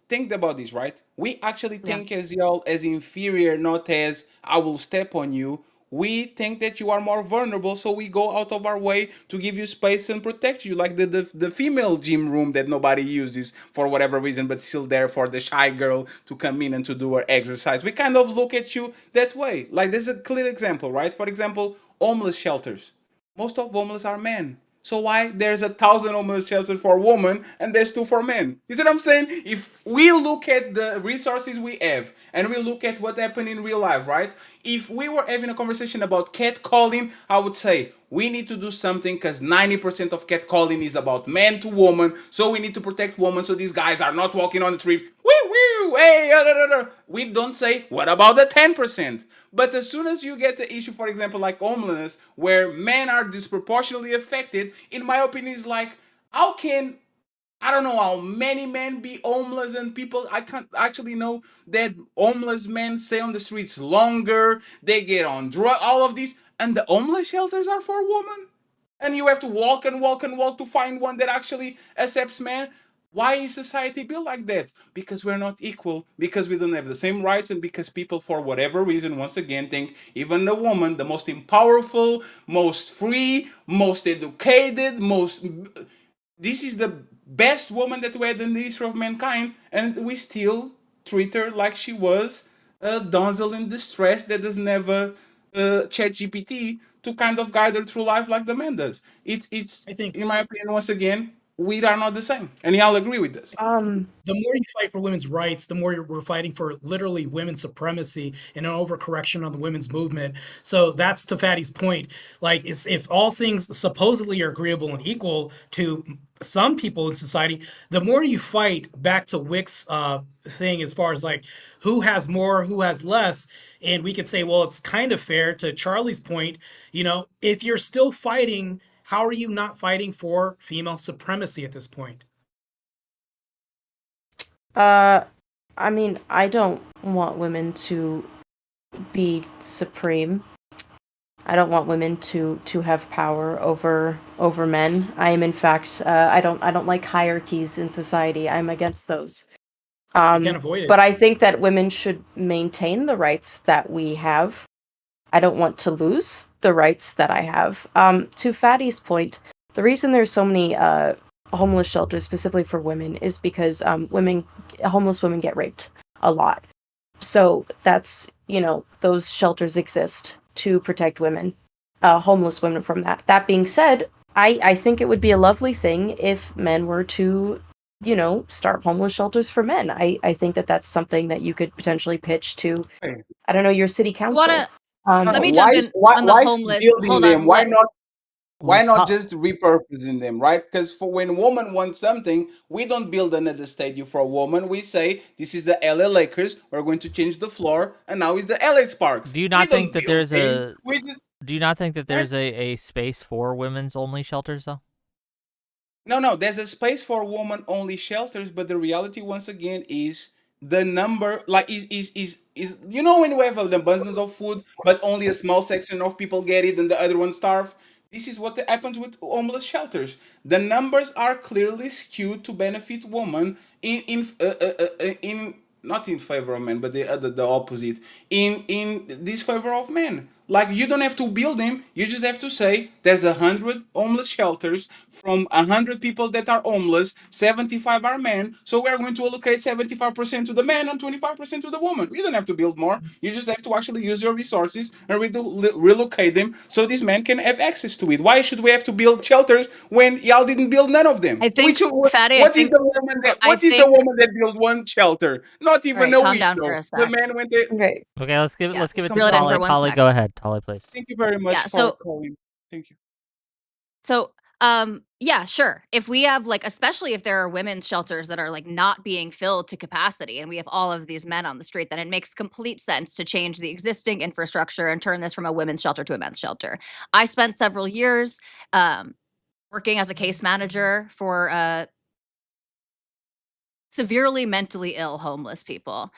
think about this, right? We actually think as y'all as inferior, not as I will step on you. We think that you are more vulnerable, so we go out of our way to give you space and protect you, like the female gym room that nobody uses for whatever reason, but still there for the shy girl to come in and to do her exercise. We kind of look at you that way. Like, there's a clear example, right? For example, homeless shelters. Most of homeless are men. So why there's 1,000 homeless shelters for women and there's 2 for men? You see what I'm saying? If we look at the resources we have and we look at what happened in real life, right? If we were having a conversation about catcalling, I would say we need to do something because 90% of catcalling is about man to woman. So we need to protect women so these guys are not walking on the street. Woo woo, hey, we don't say what about the 10%. But as soon as you get the issue, for example, like homelessness, where men are disproportionately affected, in my opinion, is like, how can I don't know how many men be homeless and people I can't actually know that homeless men stay on the streets longer, they get on drug, all of these, and the homeless shelters are for women, and you have to walk and walk and walk to find one that actually accepts men. Why is society built like that? Because we're not equal, because we don't have the same rights, and because people, for whatever reason, once again, think even the woman, the most powerful, most free, most educated, most this is the best woman that we had in the history of mankind, and we still treat her like she was a damsel in distress that doesn't have a chat GPT to kind of guide her through life like the man does. It's I think in my opinion, once again, we are not the same, and y'all agree with this. the more you fight for women's rights, the more we're fighting for literally women's supremacy and an overcorrection on the women's movement. So that's to Fatty's point. Like, if all things supposedly are agreeable and equal to some people in society, the more you fight, back to Wick's thing as far as like who has more, who has less, and we could say, well, it's kind of fair. To Charlie's point, if you're still fighting, how are you not fighting for female supremacy at this point? I mean, I don't want women to be supreme. I don't want women to have power over men. I am, in fact, I don't like hierarchies in society. I'm against those. You can't avoid it. But I think that women should maintain the rights that we have. I don't want to lose the rights that I have. To Fatty's point, the reason there's so many homeless shelters specifically for women is because homeless women get raped a lot. So that's, those shelters exist to protect women, homeless women from that. That being said, I think it would be a lovely thing if men were to, start homeless shelters for men. I think that that's something that you could potentially pitch to, I don't know, your city council. Let me jump in on the homeless. Building Hold them? on. Why not just repurposing them, right? Because for when women want something, we don't build another stadium for a woman. We say this is the LA Lakers. We're going to change the floor, and now it's the LA Sparks. Do you not think that there's Right? a space for women's only shelters though? No, there's a space for woman only shelters, but the reality once again is the number like is when we have an abundance of food, but only a small section of people get it and the other ones starve. This is what happens with homeless shelters. The numbers are clearly skewed to benefit women in not in favor of men, but the opposite in disfavor of men. Like you don't have to build them. You just have to say there's 100 homeless shelters from 100 people that are homeless. 75 are men, so we're going to allocate 75% to the men and 25% to the woman. You don't have to build more. You just have to actually use your resources and relocate them so these men can have access to it. Why should we have to build shelters when y'all didn't build none of them? I think, Fatty, What is the woman that built one shelter? Not even a calm down for window. a The sec. man went there. Okay, let's give it to Reel it in Tully. for 1 Tully, sec. go ahead. Tully, please. Thank you very much for calling. Thank you. So, yeah, sure. If we have especially if there are women's shelters that are not being filled to capacity and we have all of these men on the street, then it makes complete sense to change the existing infrastructure and turn this from a women's shelter to a men's shelter. I spent several years working as a case manager for severely mentally ill homeless people.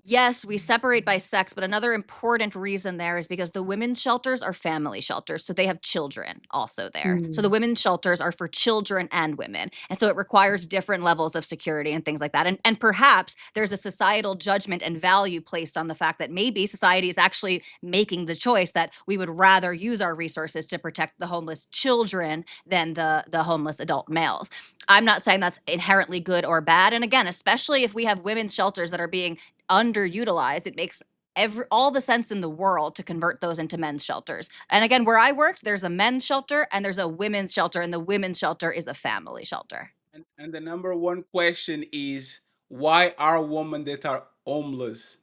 Yes, we separate by sex, but another important reason there is because the women's shelters are family shelters, so they have children also there. So the women's shelters are for children and women, and so it requires different levels of security and things like that. And perhaps there's a societal judgment and value placed on the fact that maybe society is actually making the choice that we would rather use our resources to protect the homeless children than the homeless adult males. I'm not saying that's inherently good or bad. And again, especially if we have women's shelters that are being underutilized, it makes all the sense in the world to convert those into men's shelters. And again, where I worked, there's a men's shelter and there's a women's shelter, and the women's shelter is a family shelter. And the number one question is, why are women that are homeless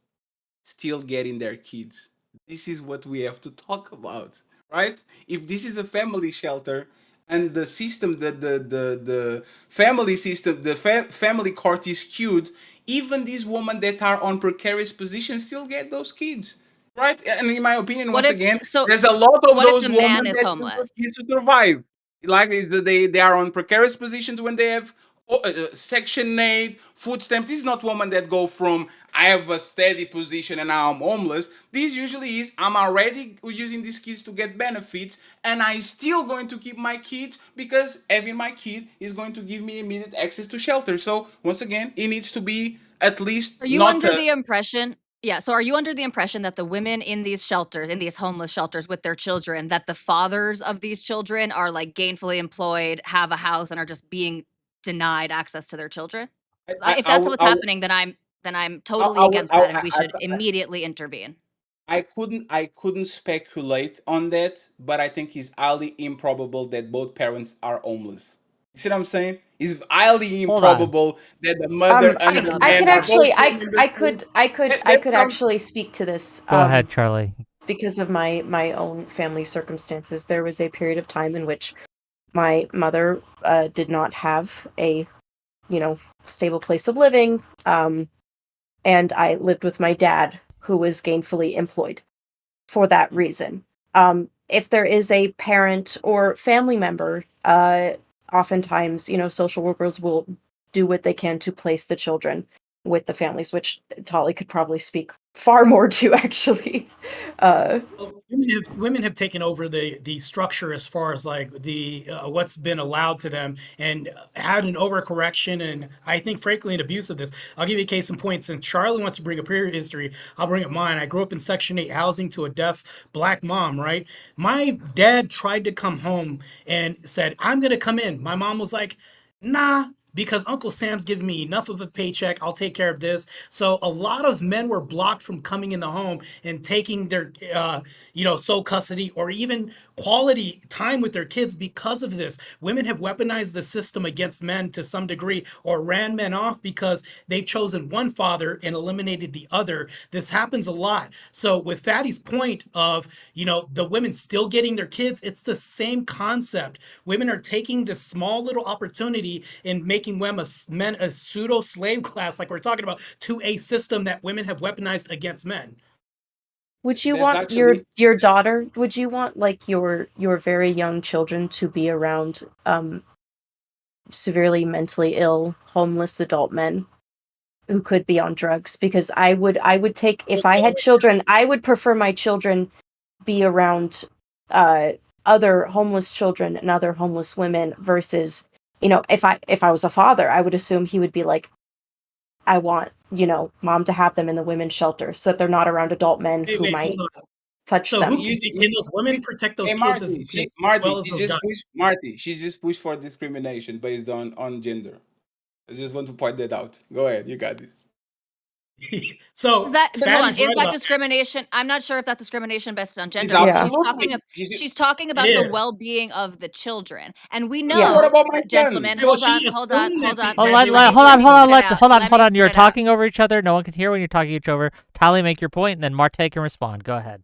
still getting their kids? This is what we have to talk about, right? If this is a family shelter and the system, the family system, the family court is skewed, even these women that are on precarious positions still get those kids, right? And in my opinion, What once if again, so? there's a lot of What if those the women man is that homeless? needs to survive. Like is they are on precarious positions when they have Section 8, food stamps. This is not women that go from I have a steady position and now I'm homeless. This usually is I'm already using these kids to get benefits and I still going to keep my kid because having my kid is going to give me immediate access to shelter. So once again, it needs to be at least Are you not under the impression? Yeah. So are you under the impression that the women in these shelters, in these homeless shelters with their children, that the fathers of these children are like gainfully employed, have a house, and are just being denied access to their children? If that's what's happening, then I'm totally against that, and we should immediately intervene. I couldn't speculate on that, but I think it's highly improbable that both parents are homeless. You see what I'm saying? It's highly Hold on. improbable that the mother and the I man could are actually, both homeless. I could actually speak to this. Go ahead, Charlie. Because of my own family circumstances. There was a period of time in which my mother did not have a, stable place of living, and I lived with my dad, who was gainfully employed for that reason. If there is a parent or family member, oftentimes, social workers will do what they can to place the children with the families, which Tully could probably speak far more to, actually. Well, women have taken over the structure as far as like the what's been allowed to them and had an overcorrection and I think frankly an abuse of this. I'll give you a case in point. Since Charlie wants to bring up her history, I'll bring up mine. I grew up in Section 8 housing to a deaf black mom, right? My dad tried to come home and said, I'm gonna come in. My mom was like, nah, because Uncle Sam's giving me enough of a paycheck. I'll take care of this. So a lot of men were blocked from coming in the home and taking their, sole custody or even quality time with their kids because of this. Women have weaponized the system against men to some degree or ran men off because they've chosen one father and eliminated the other. This happens a lot. So with Fatty's point of, the women still getting their kids, it's the same concept. Women are taking this small little opportunity and making men a pseudo slave class, like we're talking about, to a system that women have weaponized against men. Would you There's want actually your daughter? Would you want like your very young children to be around severely mentally ill, homeless adult men who could be on drugs? Because I would take, if I had children, I would prefer my children be around other homeless children and other homeless women versus, if I was a father, I would assume he would be like, I want, mom to have them in the women's shelter so that they're not around adult men who might touch So them. can those women protect those Hey, kids Marty, as well as those guys? she just pushed for discrimination based on gender. I just want to point that out. Go ahead, you got this. So Is that Fatty's right about discrimination? I'm not sure if that's discrimination based on gender. Absolutely. She's talking about It the is. well-being of the children, and we know. Yeah. What about my son? Gentlemen, Well, hold on. she assumed that Hold Let me on, get it hold on. You're talking over each other. No one can hear when you're talking each other. Tally, make your point, and then Marte can respond. Go ahead.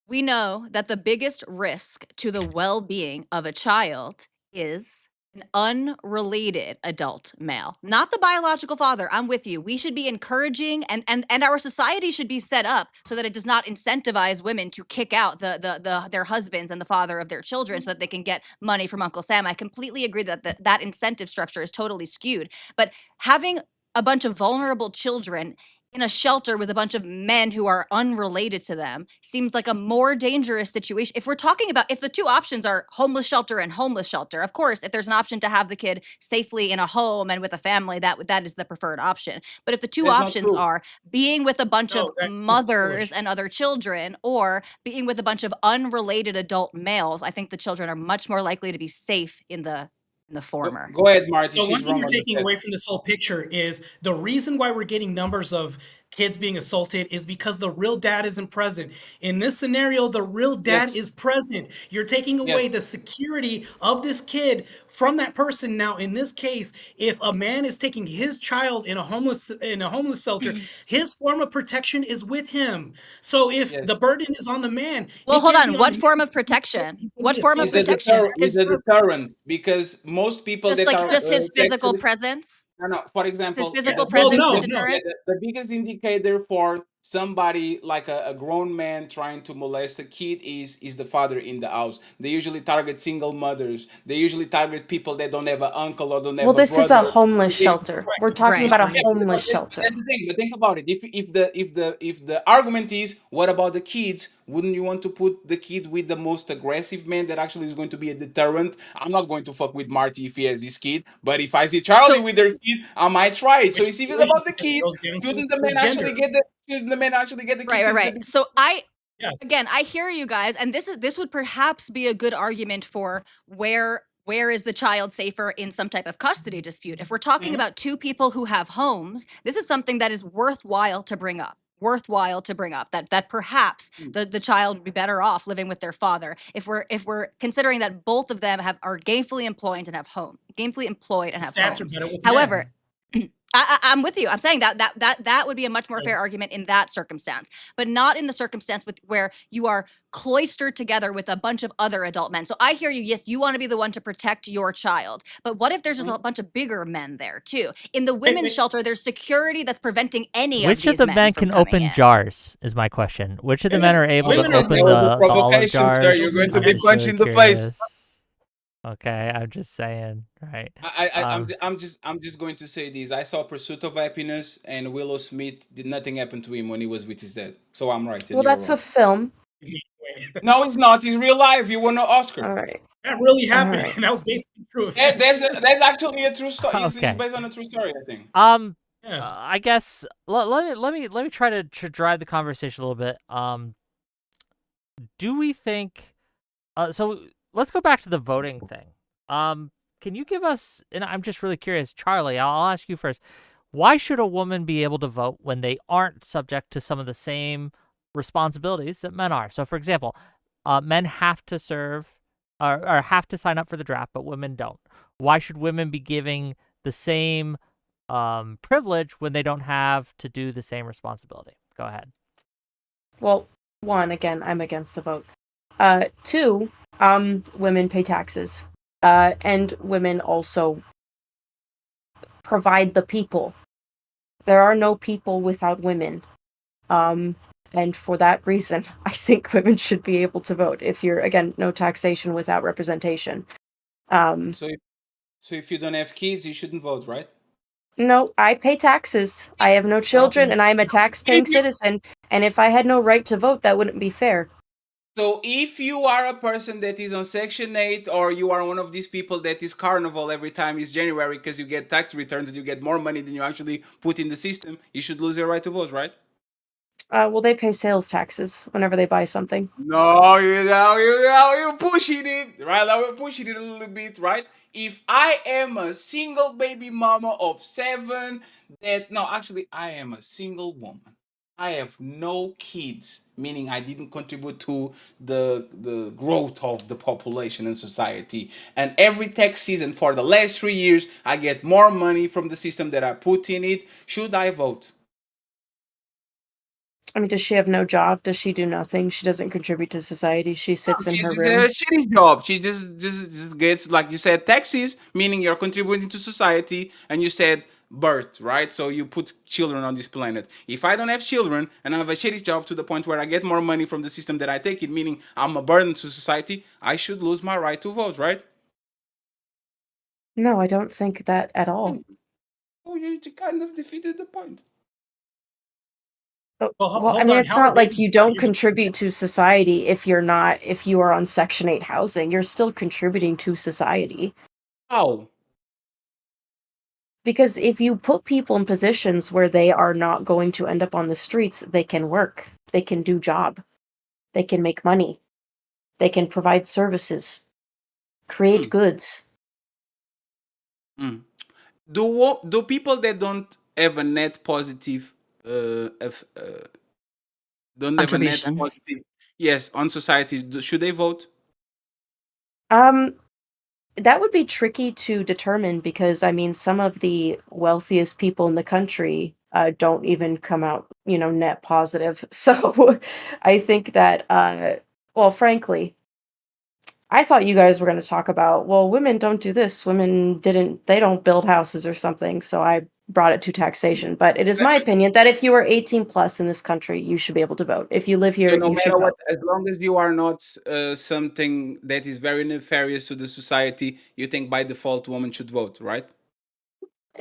We know that the biggest risk to the well-being of a child is an unrelated adult male, not the biological father. I'm with you. We should be encouraging and our society should be set up so that it does not incentivize women to kick out their husbands and the father of their children so that they can get money from Uncle Sam. I completely agree that that incentive structure is totally skewed. But having a bunch of vulnerable children in a shelter with a bunch of men who are unrelated to them seems like a more dangerous situation. If we're talking about, if the two options are homeless shelter and homeless shelter, of course, if there's an option to have the kid safely in a home and with a family, that is the preferred option. But if the two options are being with a bunch of mothers and other children or being with a bunch of unrelated adult males, I think the children are much more likely to be safe in the former. Go ahead, Marty. So one thing you're taking away from this whole picture is the reason why we're getting numbers of kids being assaulted is because the real dad isn't present. In this scenario, the real dad Yes. is present. You're taking Yes. away the security of this kid from that person. Now, in this case, if a man is taking his child in a homeless shelter, his form of protection is with him. So if Yes. the burden is on the man, Well, it hold can't on. be on What him form of because he's the person protection? who can What be form of Is a assaulted. protection? is a deterrent because most people Just that like are just his physical sexually presence? no, for His example, physical Well, presence the no, deterrent? the biggest indicator for somebody like a grown man trying to molest a kid is the father in the house. They usually target single mothers. They usually target people that don't have an uncle or don't Well, have a this is a brother. homeless They- shelter. We're talking Right. about a Yeah, homeless But shelter. that's the thing. But think about it. If the argument is what about the kids? Wouldn't you want to put the kid with the most aggressive man that actually is going to be a deterrent? I'm not going to fuck with Marty if he has his kid, but if I see Charlie So- with their kid, I might try it. So Which if it's situation about the because it kid, goes down shouldn't to the man gender. actually get the shouldn't the man actually get the kid? Right, right, 'Cause right. the- So Yes. again, I hear you guys, and this would perhaps be a good argument for where is the child safer in some type of custody dispute. If we're talking Mhm. about two people who have homes, this is something that is worthwhile to bring up. Worthwhile to bring up that perhaps the child would be better off living with their father if we're considering that both of them are gainfully employed and have Stats are homes. better with However, men. I'm with you. I'm saying that would be a much more fair argument in that circumstance, but not in the circumstance where you are cloistered together with a bunch of other adult men. So I hear you. Yes, you want to be the one to protect your child, but what if there's just a bunch of bigger men there too? In the women's shelter, there's security that's preventing any Which of of these the men from can coming open in. jars? Is my question. Which of the men are able to women are open more- the olive provocation, sir. jars? You're going to I'm be just punched really in the face. curious. Okay, I'm just saying, right? I'm just going to say this. I saw Pursuit of Happiness, and Willow Smith did nothing happen to him when he was with his dad. So I'm right. And Well, you're that's a wrong. film. No, it's not. It's real life. You won an Oscar. All right. That really happened. Alright. That was basically true. That's actually a true story. It's Okay. based on a true story, I think. Yeah. I guess let me try to drive the conversation a little bit. Do we think? So let's go back to the voting thing. Can you give us? And I'm just really curious, Charlie. I'll ask you first. Why should a woman be able to vote when they aren't subject to some of the same responsibilities that men are? So, for example, men have to serve or have to sign up for the draft, but women don't. Why should women be giving the same privilege when they don't have to do the same responsibility? Go ahead. Well, one, again, I'm against the vote. Two, women pay taxes. And women also provide the people. There are no people without women. And for that reason, I think women should be able to vote. If you're, again, no taxation without representation. So if you don't have kids, you shouldn't vote, right? No, I pay taxes. I have no children, and I'm a tax-paying citizen. And if I had no right to vote, that wouldn't be fair. So if you are a person that is on Section 8 or you are one of these people that is carnival every time it's January because you get tax returns and you get more money than you actually put in the system, you should lose your right to vote, right? Well, they pay sales taxes whenever they buy something. No, you're pushing it, right? We're pushing it a little bit, right? If I am a single baby mama of 7, I am a single woman. I have no kids, meaning I didn't contribute to the growth of the population and society. And every tax season for the last 3 years, I get more money from the system that I put in it. Should I vote? I mean, does she have no job? Does she do nothing? She doesn't contribute to society. She sits in her She's room. a shitty job. She just gets, like you said, taxes, meaning you're contributing to society, and you said birth, right? So you put children on this planet. If I don't have children and I have a shitty job to the point where I get more money from the system that I take it, meaning I'm a burden to society, I should lose my right to vote, right? No, I don't think that at all. Oh, you kind of defeated the point. Well, I mean, it's not like you don't contribute to society if you are on Section 8 housing. You're still contributing to society. How? Because if you put people in positions where they are not going to end up on the streets, they can work. They can do job. They can make money. They can provide services. Create goods. Do people that don't have a net positive don't have a net Contribution. positive, yes, on society, should they vote? Um, that would be tricky to determine because I mean, some of the wealthiest people in the country don't even come out, net positive. So I think that, well, frankly, I thought you guys were going to talk about, well, women don't do this. They don't build houses or something. So I brought it to taxation. But it is my opinion that if you are 18 plus in this country, you should be able to vote. If you live So here, no you should matter what, vote. as long as you are not something that is very nefarious to the society, you think by default women should vote, right?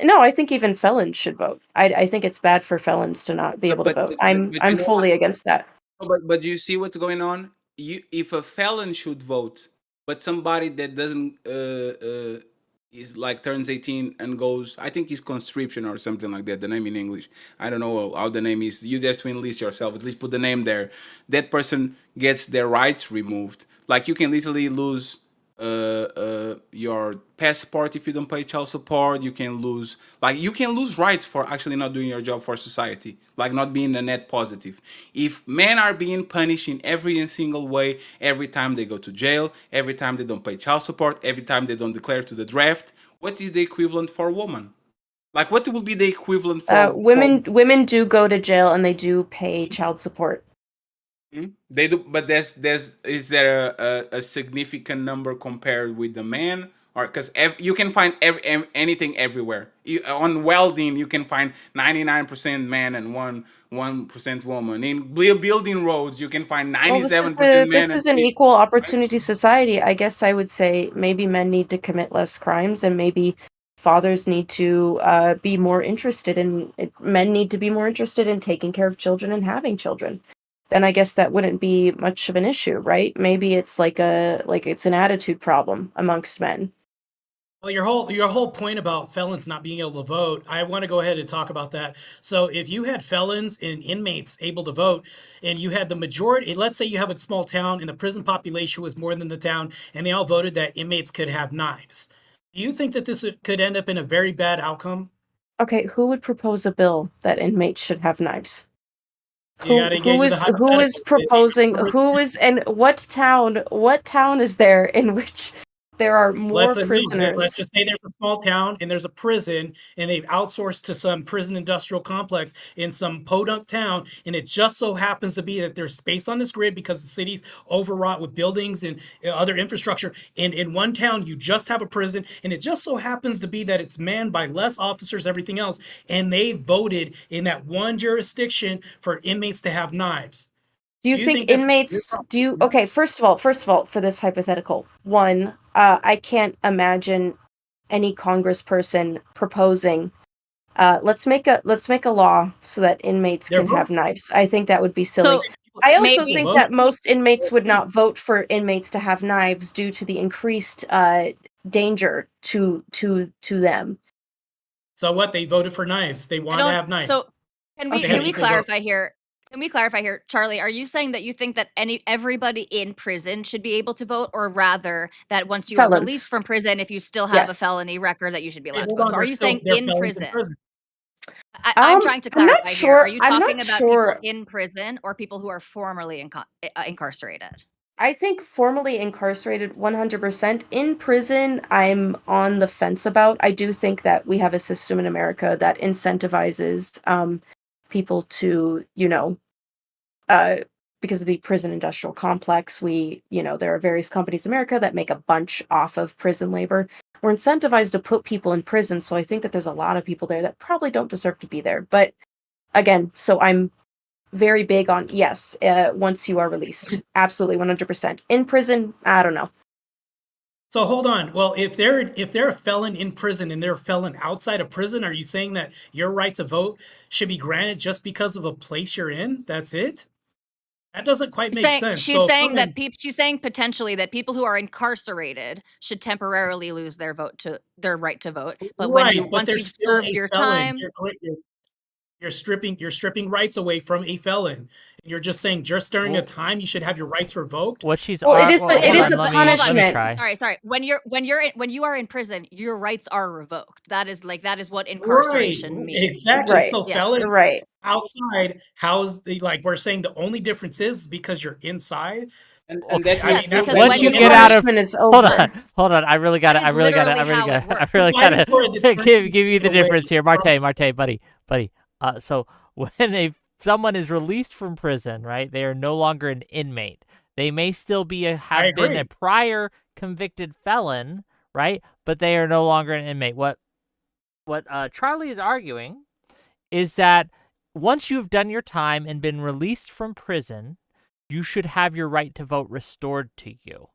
No, I think even felons should vote. I think it's bad for felons to not be But able to but vote. but, but, I'm but you I'm know what? fully against that. But do you see what's going on? If a felon should vote, but somebody that doesn't is like turns 18 and goes, I think it's conscription or something like that. The name in English, I don't know how the name is. You just to enlist yourself. At least put the name there. That person gets their rights removed. Like you can literally lose your passport if you don't pay child support. You can lose rights for actually not doing your job for society, like not being a net positive. If men are being punished in every single way, every time they go to jail, every time they don't pay child support, every time they don't declare to the draft, what is the equivalent for women? Like what will be the equivalent for Women do go to jail and they do pay child support. They do, but there's is there a significant number compared with the man, or because you can find anything everywhere. On welding, you can find 99% man and 1% woman. In building roads, you can find Well, 97% man this and is an 3%. equal Right? opportunity society. I guess I would say maybe men need to commit less crimes, and maybe fathers need to be more interested in. Men need to be more interested in taking care of children and having children. Then I guess that wouldn't be much of an issue, right? Maybe it's like it's an attitude problem amongst men. Well, your whole point about felons not being able to vote, I want to go ahead and talk about that. So, if you had felons and inmates able to vote, and you had the majority, let's say you have a small town and the prison population was more than the town, and they all voted that inmates could have knives. Do you think that could end up in a very bad outcome? Okay, who would propose a bill that inmates should have knives? You got to engage with the Who is hypothetical. proposing who is and what town is there in which there are more Let's prisoners? just say there's a small town and there's a prison, and they've outsourced to some prison industrial complex in some podunk town, and it just so happens to be that there's space on this grid because the city's overwrought with buildings and other infrastructure. And in one town, you just have a prison, and it just so happens to be that it's manned by less officers, everything else, and they voted in that one jurisdiction for inmates to have knives. Do you Do you think think this? inmates do you okay, first of all, for this hypothetical, one, I can't imagine any congressperson proposing let's make a law so that inmates They're can have voting. knives. I think that would be silly. So I also maybe think that most inmates would not vote for inmates to have knives due to the increased danger to them. So what? They voted for knives. They I want to don't. have knives. So can we They have can we equal vote. clarify here? Can we clarify here, Charlie? Are you saying that you think that everybody in prison should be able to vote, or rather that once you are released Felons. from prison, if you still have a Yes. felony record, that you should be Hey, allowed to hold vote? on. So are you saying They're in felons in prison? prison. I'm trying to I'm not clarify here. Are sure. you I'm talking not about people sure. in prison or people who are formerly incarcerated? I think formally incarcerated 100%. In prison, I'm on the fence about. I do think that we have a system in America that incentivizes people to, uh, because of the prison industrial complex, there are various companies in America that make a bunch off of prison labor. We're incentivized to put people in prison, so I think that there's a lot of people there that probably don't deserve to be there. But again, so I'm very big on yes, once you are released, absolutely 100%. In prison, I don't know. So hold on. Well, if they're a felon in prison and they're a felon outside of prison, are you saying that your right to vote should be granted just because of a place you're in? That's it? That doesn't quite make sense. She's So saying that fine. she's saying potentially that people who are incarcerated should temporarily lose their right to vote. But Right, but once they're you've still served a your felon. time, You're stripping rights away from a felon. And you're just saying just during a time you should have your rights revoked. What she's Well, it is hold it is on, a let me punishment. try. Sorry. When you are in prison, your rights are revoked. That is what incarceration means. Exactly. Right. So Yeah. felons Right. outside, how's the we're saying the only difference is because you're inside. And Okay. that I mean, Yes, that's because Once when you you get are- out of punishment is hold over. on, I really got That is literally how it works. Provided for a deterrent give you the away difference here, from- Marte, buddy. So when someone is released from prison, right? They are no longer an inmate. They may still be have been agree. a prior convicted felon, right? But they are no longer an inmate. What Charlie is arguing is that once you've done your time and been released from prison, you should have your right to vote restored to you.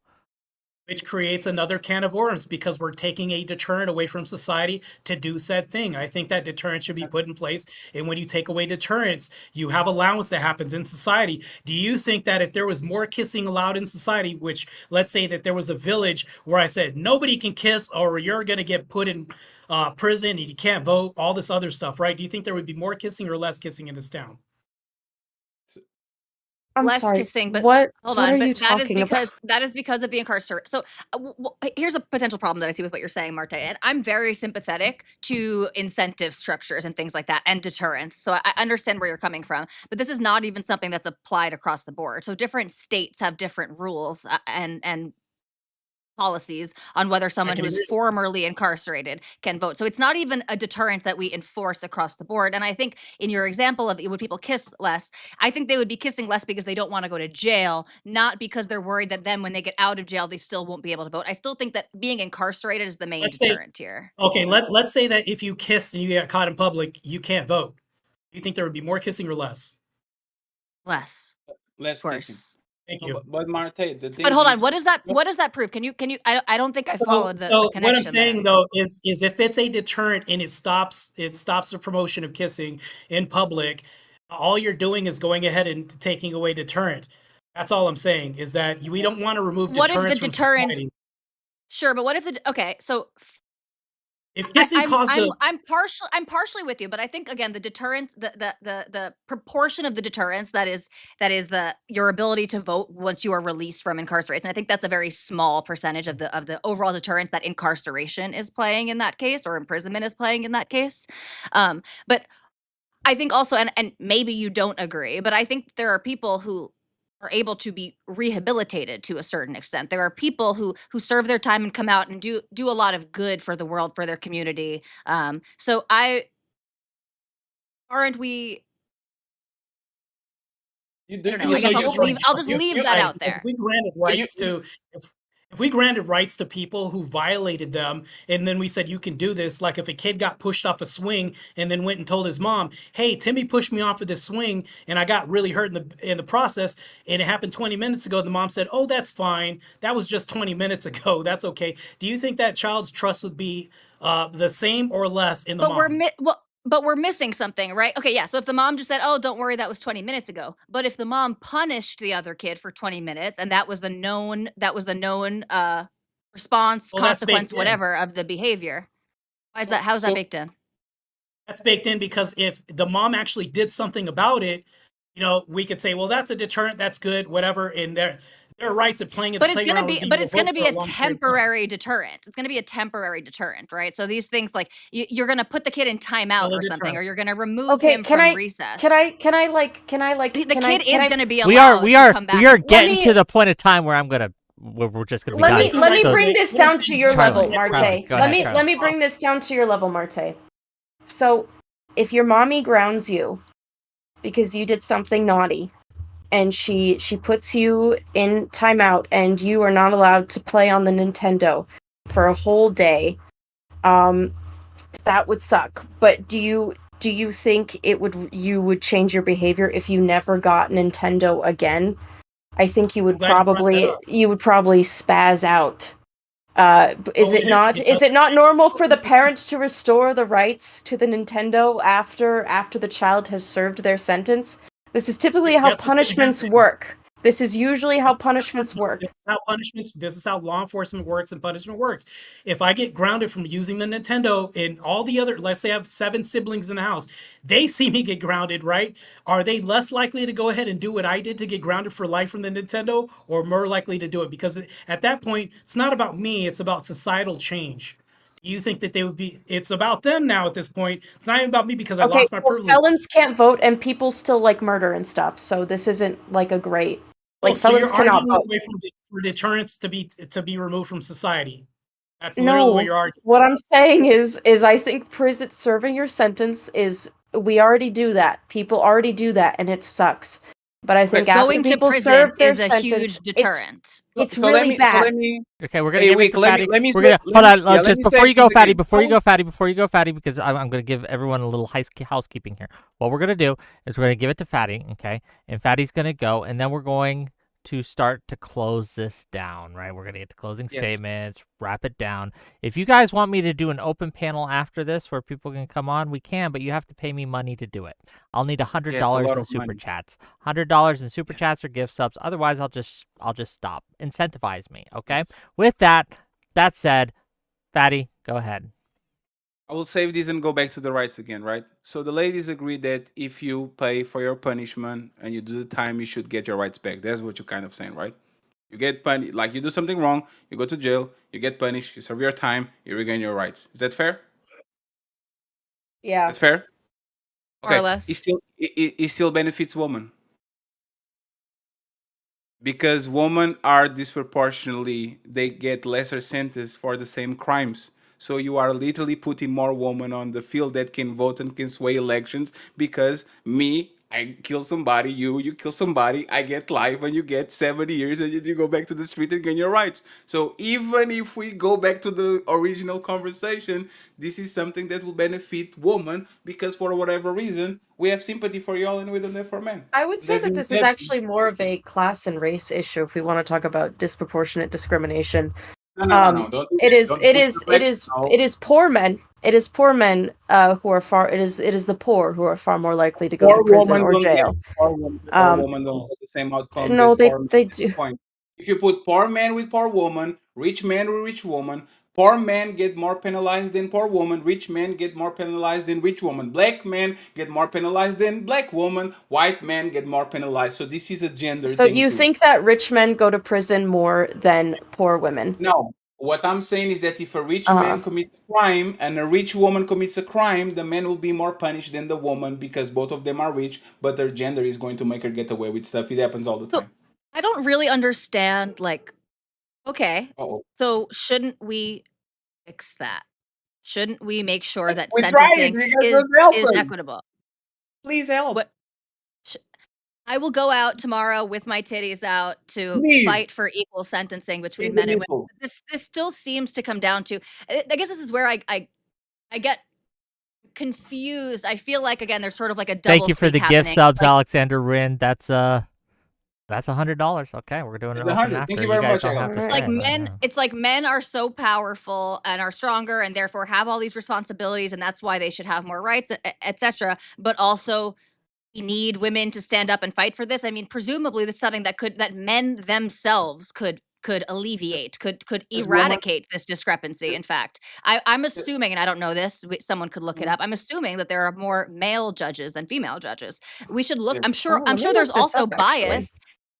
Which creates another can of worms because we're taking a deterrent away from society to do said thing. I think that deterrent should be put in place. And when you take away deterrents, you have allowance that happens in society. Do you think that if there was more kissing allowed in society, which let's say that there was a village where I said nobody can kiss or you're going to get put in prison and you can't vote, all this other stuff, right? Do you think there would be more kissing or less kissing in this town? I'm less sorry. kissing, but what hold what on, are but you that is talking about? because of the incarceration. So here's a potential problem that I see with what you're saying, Marte. And I'm very sympathetic to incentive structures and things like that and deterrence. So I understand where you're coming from, but this is not even something that's applied across the board. So different states have different rules and policies on whether someone who is formerly incarcerated can vote. So it's not even a deterrent that we enforce across the board. And I think in your example of would people kiss less, I think they would be kissing less because they don't want to go to jail, not because they're worried that then when they get out of jail, they still won't be able to vote. I still think that being incarcerated is the main deterrent here. Okay, let's say that if you kissed and you got caught in public, you can't vote. Do you think there would be more kissing or less? Less, Less of course. kissing. Thank No, you. but Marte, the thing But hold on, is, what does that prove? Can you? I don't think I followed the connection what I'm saying there. though is if it's a deterrent and it stops the promotion of kissing in public, all you're doing is going ahead and taking away deterrent. That's all I'm saying is that we don't want to remove What if deterrence the from deterrent? society. Sure, but what if okay, so If kissing caused I'm partially with you, but I think again the deterrence, the proportion of the deterrence that is your ability to vote once you are released from incarceration. I think that's a very small percentage of the overall deterrence that incarceration is playing in that case, or imprisonment is playing in that case. But I think also, and maybe you don't agree, but I think there are people who are able to be rehabilitated to a certain extent. There are people who serve their time and come out and do a lot of good for the world, for their community. So aren't we? you I do. don't know. You, I guess I'll just leave that out If there. we granted rights to if we granted rights to people who violated them, and then we said you can do this, like if a kid got pushed off a swing and then went and told his mom, "Hey, Timmy pushed me off of this swing and I got really hurt in the process, and it happened 20 minutes ago." The mom said, "Oh, that's fine. That was just 20 minutes ago. That's okay." Do you think that child's trust would be the same or less in the mom? But we're missing something, right? Okay, yeah. So if the mom just said, "Oh, don't worry, that was 20 minutes ago," but if the mom punished the other kid for 20 minutes, and that was the known response, Well, that's consequence, baked in. whatever of the behavior, why is that? How is that baked in? That's baked in because if the mom actually did something about it, we could say, well, that's a deterrent, that's good, whatever, and their rights of playing at the playground would be But it's going to revoked be for a long period of time. temporary deterrent. It's going to be a temporary deterrent, right? So these things like you're going to put the kid in timeout Well, a or something, deterrent. or you're going to remove Okay, him from recess. Can I The kid is going to be We are allowed to come back. we are getting to the point of time where we're just gonna be done. let me So- bring this down to your Charlie, level, Marte. Charlie, go ahead, Let me bring this down to your level, Marte. So, if your mommy grounds you because you did something naughty, and she puts you in timeout, and you are not allowed to play on the Nintendo for a whole day, that would suck. But do you think you would change your behavior if you never got Nintendo again? I think you would probably spaz out. Is it not normal for the parent to restore the rights to the Nintendo after the child has served their sentence? This is typically how punishments work. This is usually how punishments work. This is how law enforcement works and punishment works. If I get grounded from using the Nintendo and all the other, let's say I have 7 siblings in the house, they see me get grounded, right? Are they less likely to go ahead and do what I did to get grounded for life from the Nintendo, or more likely to do it? Because at that point, it's not about me, it's about societal change. Do you think that they would be, it's about them now at this point. It's not even about me because I Okay, lost my well, privilege. felons can't vote, and people still like murder and stuff. So this isn't like a great, like, So felons you're cannot arguing vote. away for deterrence to be removed from society. That's literally what No, you're arguing. what I'm saying is I think prison serving your sentence is, we already do that. People already do that, and it sucks. But I think after Going to people prison serve their is a sentence, huge deterrent. it's So really bad. let me. Okay, we're gonna Hey, give it Wick, to let me- Fatty. let me We're say- gonna let hold me- on. yeah, let Just me before say you go, this Fatty. again. Before you go, Fatty. Because I'm gonna give everyone a little housekeeping here. What we're gonna do is we're gonna give it to Fatty, okay? And Fatty's gonna go, and then we're going to start to close this down, right? We're gonna get to closing Yes. statements, wrap it down. If you guys want me to do an open panel after this where people can come on, we can, but you have to pay me money to do it. I'll need $100 Yes, a lot in of super money. chats. $100 in super chats or gift subs. Otherwise, I'll just stop. Incentivize me, okay? With that said, Fatty, go ahead. I will save this and go back to the rights again, right? So the ladies agree that if you pay for your punishment and you do the time, you should get your rights back. That's what you're kind of saying, right? You get punished, like you do something wrong, you go to jail, you get punished, you serve your time, you regain your rights. Is that fair? Yeah. That's fair? More or Okay. less. It still benefits women. Because women are disproportionately, they get lesser sentence for the same crimes. So you are literally putting more women on the field that can vote and can sway elections, because me, I kill somebody, you kill somebody, I get life, and you get 70 years, and you go back to the street and gain your rights. So even if we go back to the original conversation, this is something that will benefit women, because for whatever reason, we have sympathy for y'all and we don't have for men. I would say that this is actually more of a class and race issue if we want to talk about disproportionate discrimination. No. Don't do It that. is Don't it put is your it back- is no. it is poor men. It is poor men who are far. It is the poor who are far more likely to go Poor to prison women or don't jail. get poor women don't get the same outcomes No, as poor men. they That's the do. point. If you put poor man with poor woman, rich man with rich woman, poor men get more penalized than poor woman, rich men get more penalized than rich woman, black men get more penalized than black woman, white men get more penalized. So this is a gender So thing you too. think that rich men go to prison more than poor women? No. What I'm saying is that if a rich Uh-huh. man commits a crime and a rich woman commits a crime, the man will be more punished than the woman, because both of them are rich, but their gender is going to make her get away with stuff. It happens all the So time. I don't really understand, like, okay, Uh-oh. so shouldn't we fix that? Shouldn't we make sure that We're trying. sentencing You guys just help is us. equitable? Please help. What I will go out tomorrow with my titties out to Please. fight for equal sentencing between Feed men the and women. nipple. This still seems to come down to, I guess this is where I get confused. I feel like, again, there's sort of like a double Thank you for speak the gift happening. subs, Like, Alexander Rin. That's $100. Okay, we're doing It's it open 100. after. Thank you You very guys much, don't Egel. have to It's stay. like but, men, yeah. it's like men are so powerful and are stronger and therefore have all these responsibilities, and that's why they should have more rights, etc. But also, we need women to stand up and fight for this. I mean, presumably, this is something that men themselves could alleviate, could As woman- eradicate this discrepancy. In fact, I'm assuming, and I don't know this, someone could look it up. I'm assuming that there are more male judges than female judges. We should look. Yeah. I'm sure. Oh, I'm let sure me there's look this also up, actually. bias.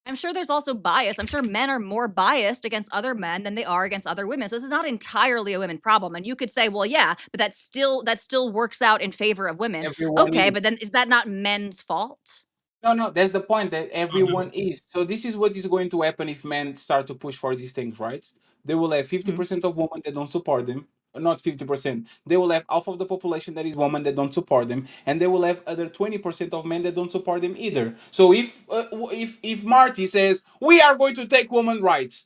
I'm sure there's also bias. I'm sure men are more biased against other men than they are against other women. So this is not entirely a women problem. And you could say, well, yeah, but that still works out in favor of women. Everyone Okay, is. but then is that not men's fault? No, that's the point, that everyone is. So this is what is going to happen if men start to push for these things, right? They will have 50% of women that don't support them. Not 50%. They will have half of the population that is women that don't support them, and they will have other 20% of men that don't support them either. So if Marte says we are going to take women rights,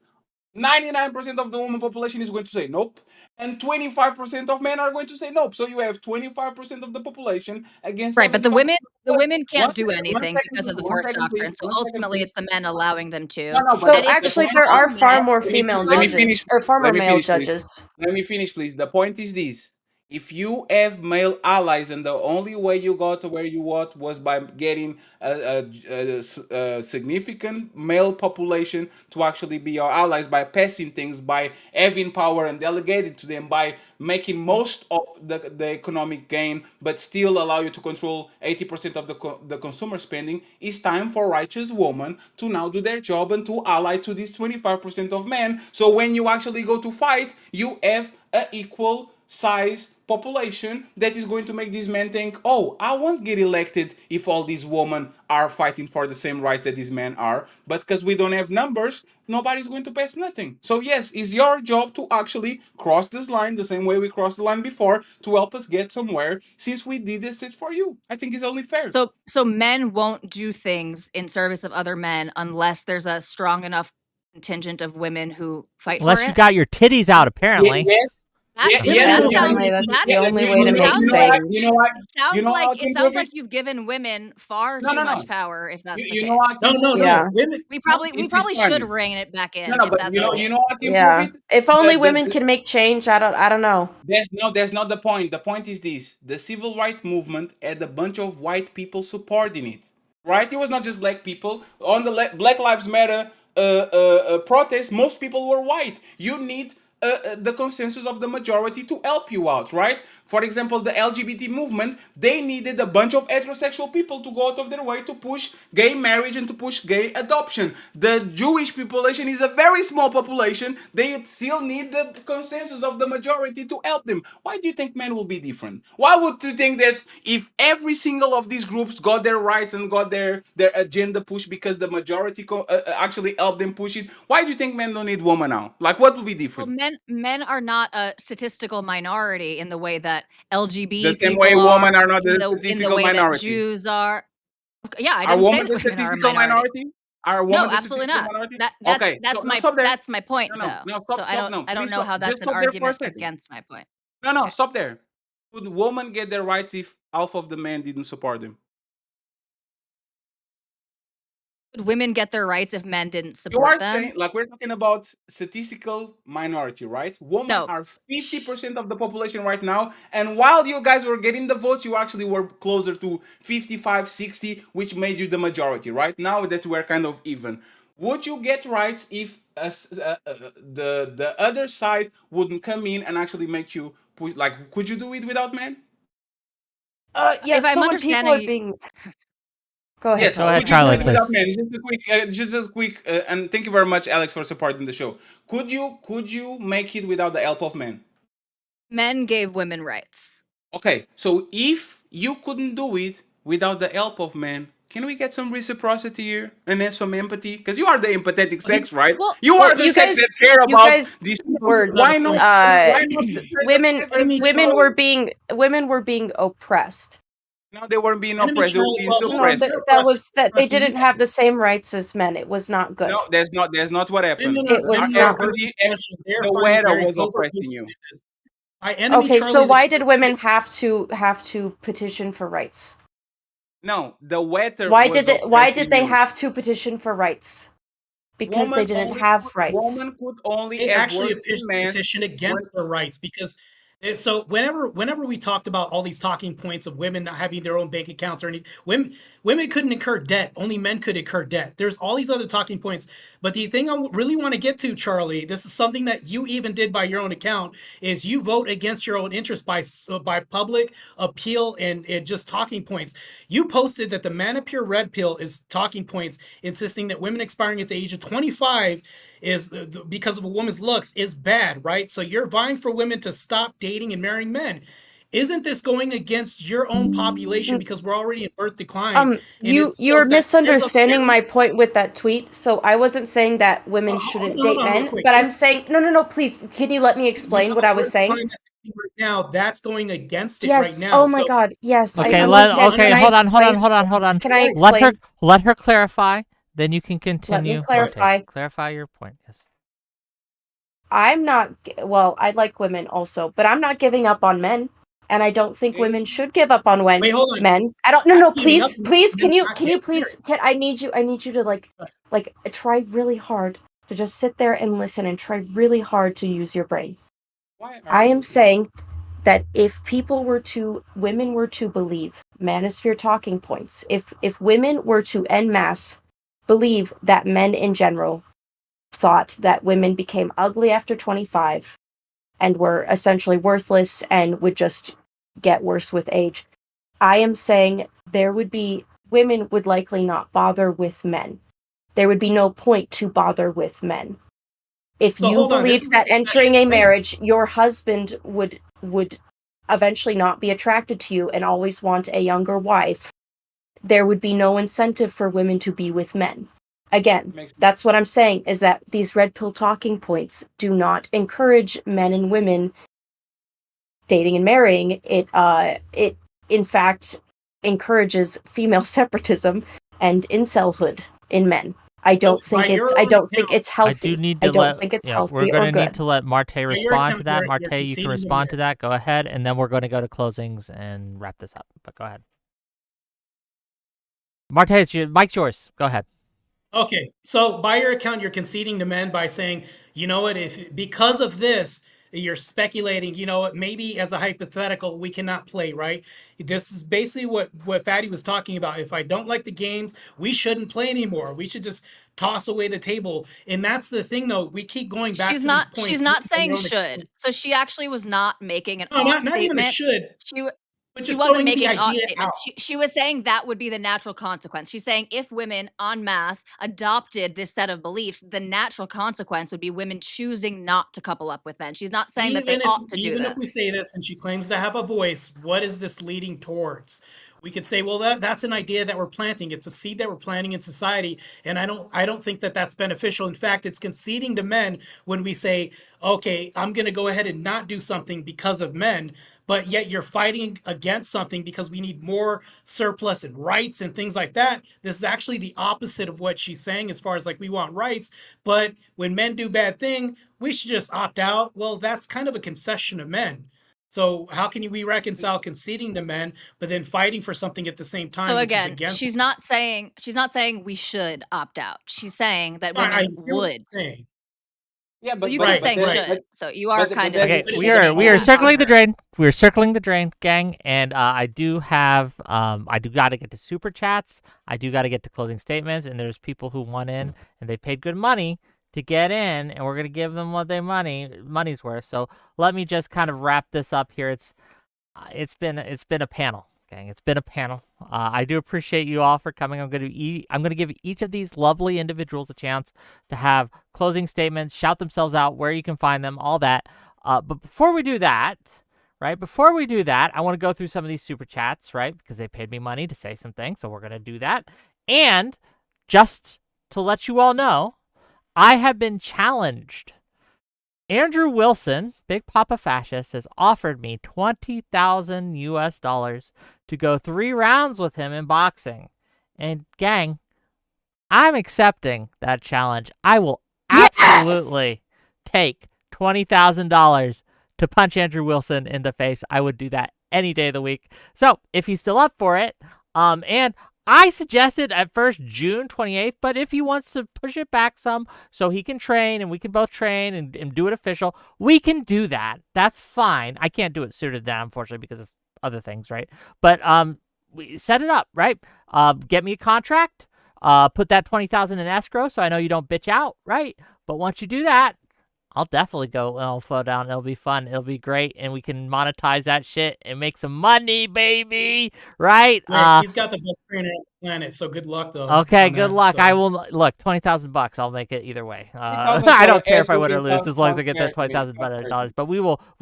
99% of the woman population is going to say nope, and 25% of men are going to say nope. So you have 25% of the population against Right, but the 75%. women can't One do second, anything because of the Force please. Doctrine. So ultimately, it's the men allowing them to. No, So but actually, the there point are is- far more let me female finish, judges, or far more Let me male finish, please. judges. Let me finish, please. The point is this: If you have male allies and the only way you got to where you was by getting a significant male population to actually be your allies, by passing things, by having power and delegating to them, by making most of the economic gain but still allow you to control 80% of the consumer spending, it's time for righteous women to now do their job and to ally to these 25% of men, so when you actually go to fight, you have an equal size population that is going to make these men think, oh, I won't get elected if all these women are fighting for the same rights that these men are. But because we don't have numbers, nobody's going to pass nothing. So yes, it's your job to actually cross this line the same way we crossed the line before to help us get somewhere, since we did this for you. I think it's only fair. So men won't do things in service of other men unless there's a strong enough contingent of women who fight Unless for you it. got your titties out, apparently. Yes. That's the only way to make change. You know what? It sounds like you've given women far too much power. If that's the You case, know what? No. Women. we probably it's should funny. rein it back in. No, if but that's you know the case. what can Yeah. prove it? If only The- women can make change, I don't know. That's not the point. The point is this: the civil rights movement had a bunch of white people supporting it, right? It was not just black people. On the Black Lives Matter protest, most people were white. You need the consensus of the majority to help you out, right? For example, the LGBT movement, they needed a bunch of heterosexual people to go out of their way to push gay marriage and to push gay adoption. The Jewish population is a very small population. They still need the consensus of the majority to help them. Why do you think men will be different? Why would you think that if every single of these groups got their rights and got their agenda pushed because the majority actually helped them push it, why do you think men don't need women now? Like, what would be different? Well, men are not a statistical minority in the way that LGBT The same people way women are not in the the statistical way that minority. Jews are. Yeah, I Are didn't say women that the women are a statistical minority? Are women No, the absolutely statistical not. minority? That's Okay, so now my stop there. that's my point No, though. no, So stop, no. I don't Please know stop. how Just that's an stop there for a argument second. against my point. No, Okay. stop there. Would women get their rights if half of the men didn't support them? Would women get their rights if men didn't You support are them? saying, like, we're talking about statistical minority, right? Women No. are 50% of the population right now. And while you guys were getting the votes, you actually were closer to 55, 60, which made you the majority, right? Now that we're kind of even. Would you get rights if the other side wouldn't come in and actually make you push? Like, could you do it without men? Yeah, If I'm so when people are understanding being... Go ahead, Yes, Go ahead, could you do Charlie, it without please. men? Just a quick, and thank you very much, Alex, for supporting the show. Could you make it without the help of men? men gave women rights. Okay, so if you couldn't do it without the help of men, can we get some reciprocity here and then some empathy? Because you are the empathetic sex, right? Well, You are the you sex guys- that care you about guys these. were, Why not? Why not? women Enemy were being oppressed. No, they weren't being Enemy oppressed. They were Charlie being Buffalo. No, suppressed. they didn't have the same rights as men. It was not good. No, that's not what happened. Women are, It was women not. are first expression. They are The finding weather very was covert oppressing you. witnesses. Enemy Okay, Charlie so is a- why did women have to petition for rights? No, the weather. Why was did they oppressing you. have to petition for rights? Because they didn't have rights. Women could only They have actually words in men. petitioned against their rights because so whenever we talked about all these talking points of women not having their own bank accounts or anything, women couldn't incur debt. Only men could incur debt. There's all these other talking points. But the thing I really want to get to, Charlie, this is something that you even did by your own account, is you vote against your own interest by public appeal and just talking points. You posted that the Manipure Red Pill is talking points, insisting that women expiring at the age of 25 is because of a woman's looks is bad, right? So you're vying for women to stop dating and marrying men. Isn't this going against your own population because we're already in birth decline? You're misunderstanding my point with that tweet. So I wasn't saying that women shouldn't date men, but I'm saying no, please, can you let me explain what I was saying? Right now, that's going against it Yes. right now. Oh my God. Yes. Okay, I understand. okay, hold on. Can I explain? Let her clarify. Then you can continue. Let me clarify. Clarify your point. Yes. I'm not. Well, I like women also, but I'm not giving up on men, and I don't think women should give up on Wait, hold on. men. I don't. No, please, can you married. please? I need you to like try really hard to just sit there and listen and try really hard to use your brain. I am saying that if women were to believe manosphere talking points, if women were to en masse believe that men in general thought that women became ugly after 25 and were essentially worthless and would just get worse with age, I am saying women would likely not bother with men. There would be no point to bother with men. If So you hold on, this believed is that a entering a question. marriage, your husband would eventually not be attracted to you and always want a younger wife, there would be no incentive for women to be with men. Again, that's what I'm saying, is that these red pill talking points do not encourage men and women dating and marrying. It in fact encourages female separatism and incelhood in men. I don't think it's I do healthy. need I to don't think it's yeah, we're healthy going or to need good. to let Marte respond to that. you're Marte, you can conceding the respond to marriage. that. Go ahead, and then we're going to go to closings and wrap this up. But go ahead. Marte, mic's yours. Go ahead. Okay, so by your account, you're conceding to men by saying, you know what, if because of this, you're speculating, you know what, maybe as a hypothetical, we cannot play, right? This is basically what Fatty was talking about. If I don't like the games, we shouldn't play anymore. We should just toss away the table. And that's the thing, though. We keep going back to these She's points. not saying should. So she actually was not making an No, ought not even a statement. should, She but she just wasn't throwing the making an ought idea statement. out. She was saying that would be the natural consequence. She's saying if women en masse adopted this set of beliefs, the natural consequence would be women choosing not to couple up with men. She's not saying that they ought to do Even if we this. say this and she claims to have a voice, what is this leading towards? We could say, well, that's an idea that we're planting. It's a seed that we're planting in society, and I don't think that that's beneficial. In fact, it's conceding to men when we say, okay, I'm going to go ahead and not do something because of men, but yet you're fighting against something because we need more surplus and rights and things like that. This is actually the opposite of what she's saying as far as like we want rights, but when men do bad thing, we should just opt out. Well, that's kind of a concession of men. So how can we reconcile conceding to men, but then fighting for something at the same So time, which is again, against? she's not saying we should opt out. She's saying that I women hear what would. you're saying. Yeah, Well, you but keep Right, saying right. should, so you are kind of Okay, but we it's- are spinning circling the counter. drain. We're circling the drain, gang, and I do have I do got to get to super chats. I do got to get to closing statements, and there's people who want in and they paid good money to get in, and we're gonna give them what their money's worth. So let me just kind of wrap this up here. It's been a panel, gang. It's been a panel. I do appreciate you all for coming. I'm gonna give each of these lovely individuals a chance to have closing statements, shout themselves out, where you can find them, all that. But before we do that, right? Before we do that, I want to go through some of these super chats, right? Because they paid me money to say some things, so we're gonna do that. And just to let you all know, I have been challenged. Andrew Wilson, Big Papa Fascist, has offered me $20,000 to go 3 rounds with him in boxing. And gang, I'm accepting that challenge. I will absolutely take $20,000 to punch Andrew Wilson in the face. I would do that any day of the week. So if he's still up for it, and I suggested at first June 28th, but if he wants to push it back some so he can train and we can both train and do it official, we can do that. That's fine. I can't do it sooner than that, unfortunately, because of other things, right? But we set it up, right? Get me a contract. Put that $20,000 in escrow so I know you don't bitch out, right? But once you do that, I'll definitely go and I'll flow down. It'll be fun. It'll be great. And we can monetize that shit and make some money, baby. Right? Rick, he's got the best trainer on the planet, so good luck though. Okay, on good that, luck. so. I will look $20,000. I'll make it either way. $20,000 I don't for care if I escrow win or lose income as long as I sounds get that fair to me. $20,000. But we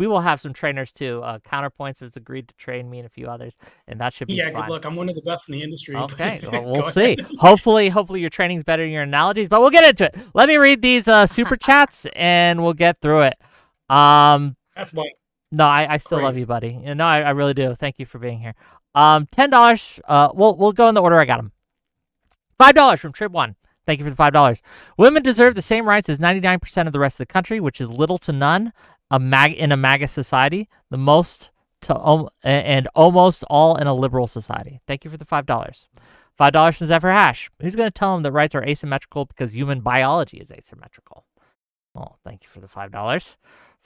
will have some trainers too. Counterpoints has agreed to train me and a few others, and that should be Yeah, fun. good luck. I'm one of the best in the industry. Okay, but well, we'll go see. ahead. Hopefully your training's better than your analogies, but we'll get into it. Let me read these super chats and we'll get through it. That's why. No, I still love Crazy. you, buddy. No, I really do. Thank you for being here. $10. We'll go in the order I got them. $5 from Trib1. Thank you for the $5. Women deserve the same rights as 99% of the rest of the country, which is little to none in a MAGA society. The most and almost all in a liberal society. Thank you for the $5. $5 from Zephyr Hash. Who's going to tell him that rights are asymmetrical because human biology is asymmetrical? Well, thank you for the $5.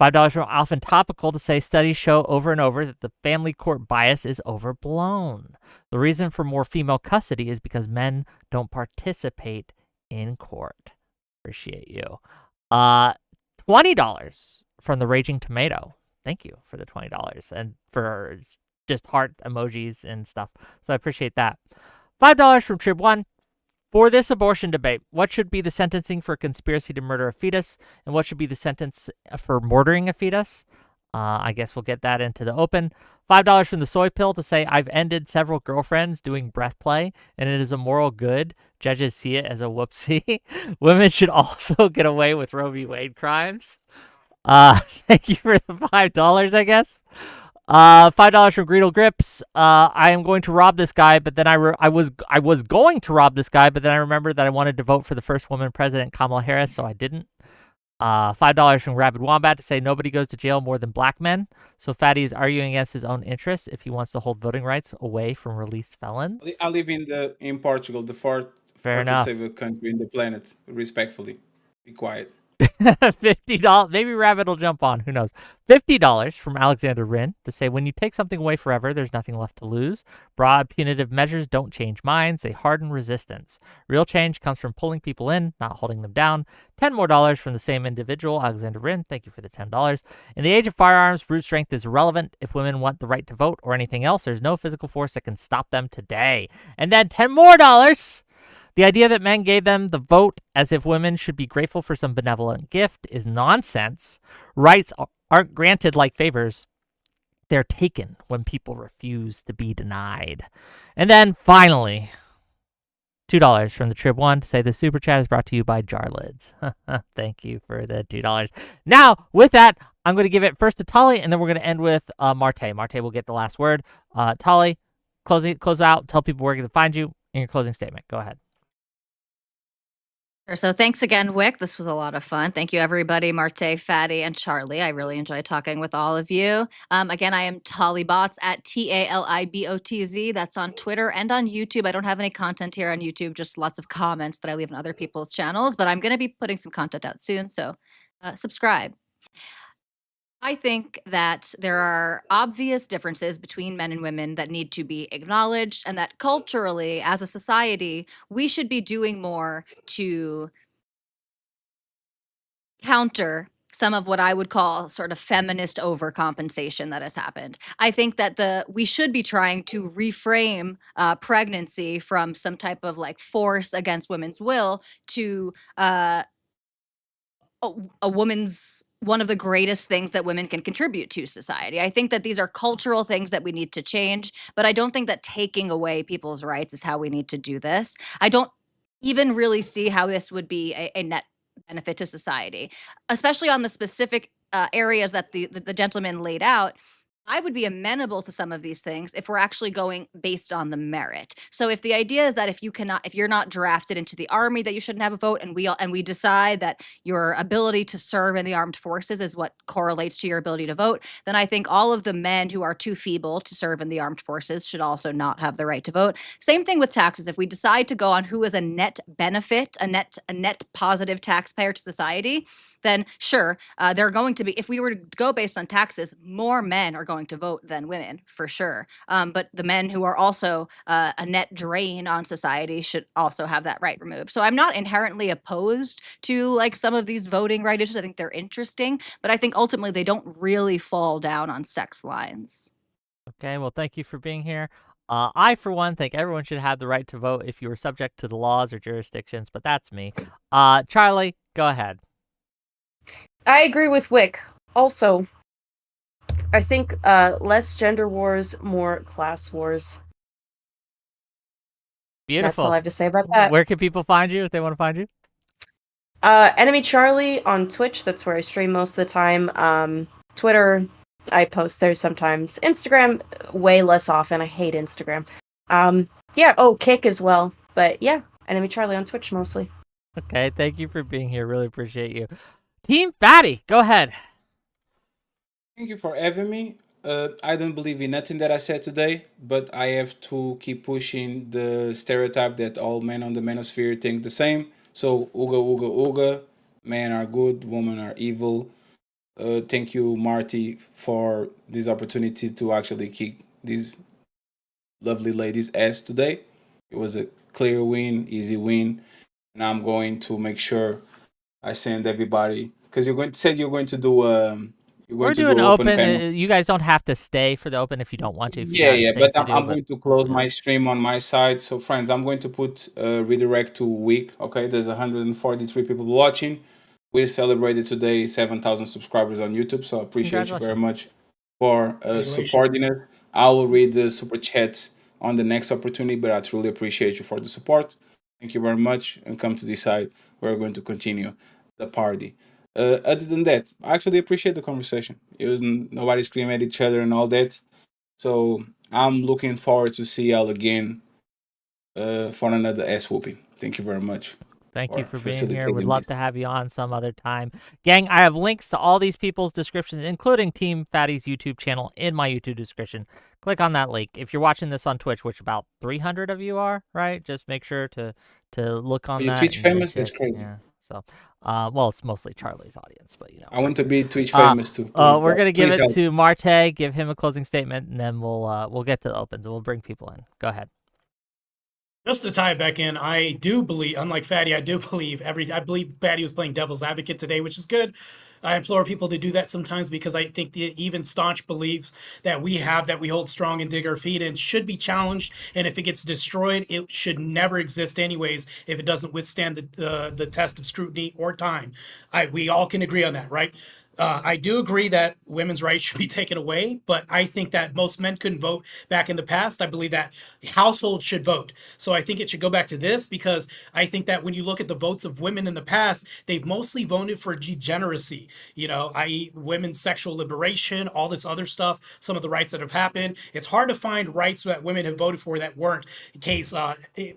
$5 from Often Topical to say studies show over and over that the family court bias is overblown. The reason for more female custody is because men don't participate in court. Appreciate you. $20 from the Raging Tomato. Thank you for the $20 and for just heart emojis and stuff. So I appreciate that. $5 from Trib1. For this abortion debate, what should be the sentencing for conspiracy to murder a fetus, and what should be the sentence for murdering a fetus? I guess we'll get that into the open. $5 from the Soy Pill to say, I've ended several girlfriends doing breath play, and it is a moral good. Judges see it as a whoopsie. Women should also get away with Roe v. Wade crimes. Thank you for the $5, I guess. $5 from Greedle Grips. I am going to rob this guy, but then I was going to rob this guy, but then I remembered that I wanted to vote for the first woman president, Kamala Harris, so I didn't. $5 from Rabid Wombat to say nobody goes to jail more than black men. So Fatty is arguing against his own interests if he wants to hold voting rights away from released felons. I live in Portugal, the fourth safe country in the planet. Respectfully, be quiet. $50. Maybe Rabbit will jump on. Who knows? $50 from Alexander Rin to say, when you take something away forever, there's nothing left to lose. Broad punitive measures don't change minds. They harden resistance. Real change comes from pulling people in, not holding them down. $10 more from the same individual, Alexander Rin. Thank you for the $10. In the age of firearms, brute strength is irrelevant. If women want the right to vote or anything else, there's no physical force that can stop them today. And then $10 more. The idea that men gave them the vote as if women should be grateful for some benevolent gift is nonsense. Rights aren't granted like favors. They're taken when people refuse to be denied. And then finally, $2 from the Trib1 to say the super chat is brought to you by Jarlids. Thank you for the $2. Now, with that, I'm going to give it first to Tully, and then we're going to end with Marte. Marte will get the last word. Tully, close out. Tell people where they can find you in your closing statement. Go ahead. So thanks again, Wick. This was a lot of fun. Thank you, everybody, Marte, Fatty, and Charlie. I really enjoyed talking with all of you. Again, I am Talibotz at Talibotz. That's on Twitter and on YouTube. I don't have any content here on YouTube, just lots of comments that I leave on other people's channels, but I'm going to be putting some content out soon, so subscribe. I think that there are obvious differences between men and women that need to be acknowledged, and that culturally, as a society, we should be doing more to counter some of what I would call sort of feminist overcompensation that has happened. I think that we should be trying to reframe pregnancy from some type of like force against women's will to a woman's one of the greatest things that women can contribute to society. I think that these are cultural things that we need to change, but I don't think that taking away people's rights is how we need to do this. I don't even really see how this would be a net benefit to society, especially on the specific areas that the gentleman laid out. I would be amenable to some of these things if we're actually going based on the merit. So if the idea is that if you're not drafted into the army, that you shouldn't have a vote, and we decide that your ability to serve in the armed forces is what correlates to your ability to vote, then I think all of the men who are too feeble to serve in the armed forces should also not have the right to vote. Same thing with taxes. If we decide to go on who is a net benefit, a net positive taxpayer to society, then sure, they're going to be, if we were to go based on taxes, more men are going to vote than women, for sure. But the men who are also a net drain on society should also have that right removed. So I'm not inherently opposed to like some of these voting right issues. I think they're interesting, but I think ultimately they don't really fall down on sex lines. Okay, well, thank you for being here. I, for one, think everyone should have the right to vote if you were subject to the laws or jurisdictions, but that's me. Charlie, go ahead. I agree with Wick. Also, I think less gender wars, more class wars. Beautiful. That's all I have to say about that. Where can people find you if they want to find you? Enemy Charlie on Twitch. That's where I stream most of the time. Twitter, I post there sometimes. Instagram, way less often. I hate Instagram. Yeah. Oh, Kick as well. But yeah, Enemy Charlie on Twitch mostly. Okay. Thank you for being here. Really appreciate you. Team Fatty, go ahead. Thank you for having me. I don't believe in nothing that I said today, but I have to keep pushing the stereotype that all men on the manosphere think the same. So, ooga, ooga, ooga. Men are good, women are evil. Thank you, Marty, for this opportunity to actually kick these lovely ladies' ass today. It was a clear win, easy win, and I'm going to make sure I send everybody because you're going to do We're doing open open. panel. You guys don't have to stay for the open if you don't want to. If you Yeah, got yeah, but things to do, I'm but going to close yeah. my stream on my side. So, friends, I'm going to put redirect to week. Okay, there's 143 people watching. We celebrated today 7,000 subscribers on YouTube. So, I appreciate you very Congratulations. much for Congratulations. supporting us. I will read the super chats on the next opportunity, but I truly appreciate you for the support. Thank you very much, and come to decide we're going to continue the party. Other than that, I actually appreciate the conversation. It was nobody screaming at each other and all that. So I'm looking forward to see y'all again for another ass whooping. Thank you very much. Thank you for being here. Would facilitating love this. to have you on some other time. Gang, I have links to all these people's descriptions, including Team Fatty's YouTube channel in my YouTube description. Click on that link. If you're watching this on Twitch, which about 300 of you are, right? Just make sure to look on Are you that. Twitch and famous? check. That's crazy. Yeah. So, well, it's mostly Charlie's audience, but you know. I want to be Twitch famous too. Please, We're gonna give please it help. to Marte. Give him a closing statement, and then we'll get to the opens and we'll bring people in. Go ahead. Just to tie it back in, I do believe, unlike Fatty, I believe Fatty was playing devil's advocate today, which is good. I implore people to do that sometimes because I think the even staunch beliefs that we have, that we hold strong and dig our feet in, should be challenged. And if it gets destroyed, it should never exist anyways if it doesn't withstand the test of scrutiny or time. We all can agree on that, right? I do agree that women's rights should be taken away, but I think that most men couldn't vote back in the past. I believe that households should vote. So I think it should go back to this because I think that when you look at the votes of women in the past, they've mostly voted for degeneracy, i.e., women's sexual liberation, all this other stuff, some of the rights that have happened. It's hard to find rights that women have voted for that weren't. In case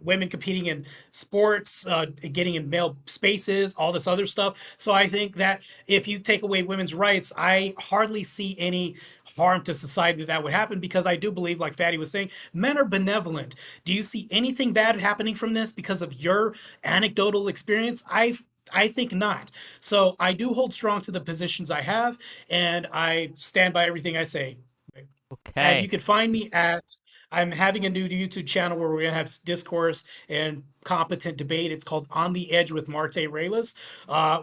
women competing in sports, getting in male spaces, all this other stuff. So I think that if you take away women's rights, I hardly see any harm to society that would happen because I do believe, like Fatty was saying, men are benevolent. Do you see anything bad happening from this because of your anecdotal experience? I think not. So I do hold strong to the positions I have, and I stand by everything I say. And Okay. you can find me I'm having a new YouTube channel where we're going to have discourse and competent debate. It's called On the Edge with Marte Reyes.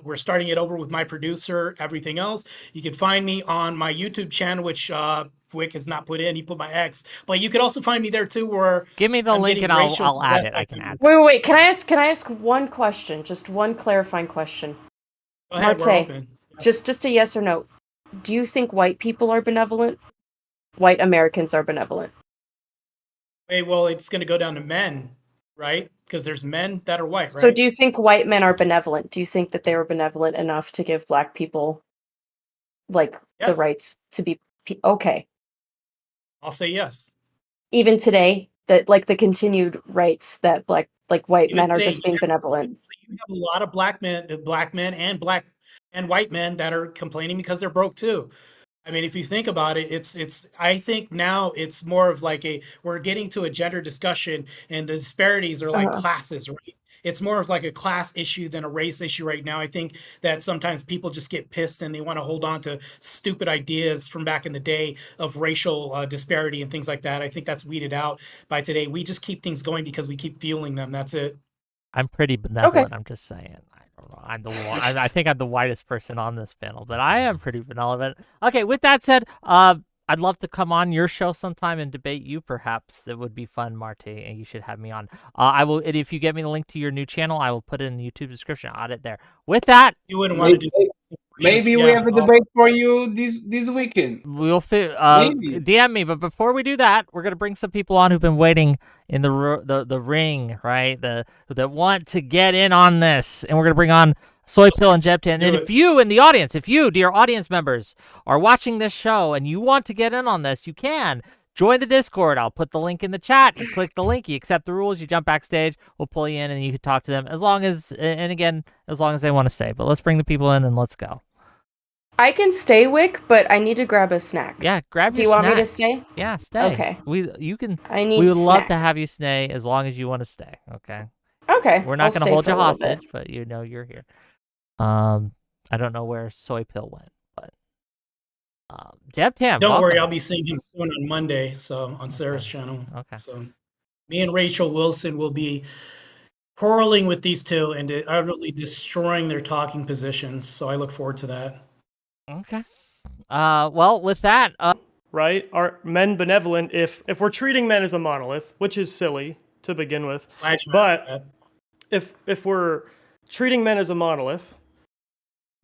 We're starting it over with my producer, everything else. You can find me on my YouTube channel, which Wick has not put in. He put my X. But you can also find me there too where Give me the I'm link getting and I'll racial add death it. I can add. Wait. Can I ask one question? Just one clarifying question. Go ahead, we're Marte, open. just a yes or no. Do you think white people are benevolent? White Americans are benevolent. Hey, well, it's going to go down to men, right? Because there's men that are white, right? So do you think white men are benevolent? Do you think that they were benevolent enough to give black people the rights to be okay? I'll say yes. Even today, that the continued rights that white men are just being benevolent. You have a lot of black men and white men that are complaining because they're broke too. I mean, if you think about it, I think now it's more of we're getting to a gender discussion and the disparities are like classes, right? It's more of like a class issue than a race issue right now. I think that sometimes people just get pissed and they want to hold on to stupid ideas from back in the day of racial disparity and things like that. I think that's weeded out by today. We just keep things going because we keep fueling them. That's it. I'm pretty benevolent. Okay. I'm just saying. I don't know. I'm the one. I think I'm the whitest person on this panel, but I am pretty benevolent. Okay. With that said, I'd love to come on your show sometime and debate you. Perhaps that would be fun, Marte, and you should have me on. I will. And if you get me the link to your new channel, I will put it in the YouTube description. I'll add it there. With that, You wouldn't want to do. Maybe we have a debate for you this weekend. We'll DM me, but before we do that, we're gonna bring some people on who've been waiting in the ring, right? That want to get in on this, and we're gonna bring on Soy Pill and Jebtan. And if you in the audience, dear audience members, are watching this show and you want to get in on this, you can join the Discord. I'll put the link in the chat. You click the link, you accept the rules, you jump backstage. We'll pull you in, and you can talk to them as long as they want to stay. But let's bring the people in and let's go. I can stay, Wick, but I need to grab a snack. Yeah, grab Do your you want snack. me to stay? Yeah, stay. Okay. You can. I need. We would love snack. to have you stay as long as you want to stay. Okay. Okay. We're not going to hold you hostage, bit. but you're here. I don't know where Soy Pill went, but Deb Tam, Don't worry, welcome. I'll be seeing him soon on Monday, so on Sarah's channel. Okay. So me and Rachel Wilson will be quarreling with these two and utterly destroying their talking positions. So I look forward to that. Okay. Well, with that, right? Are men benevolent if we're treating men as a monolith, which is silly to begin with. Glad you asked But that. if we're treating men as a monolith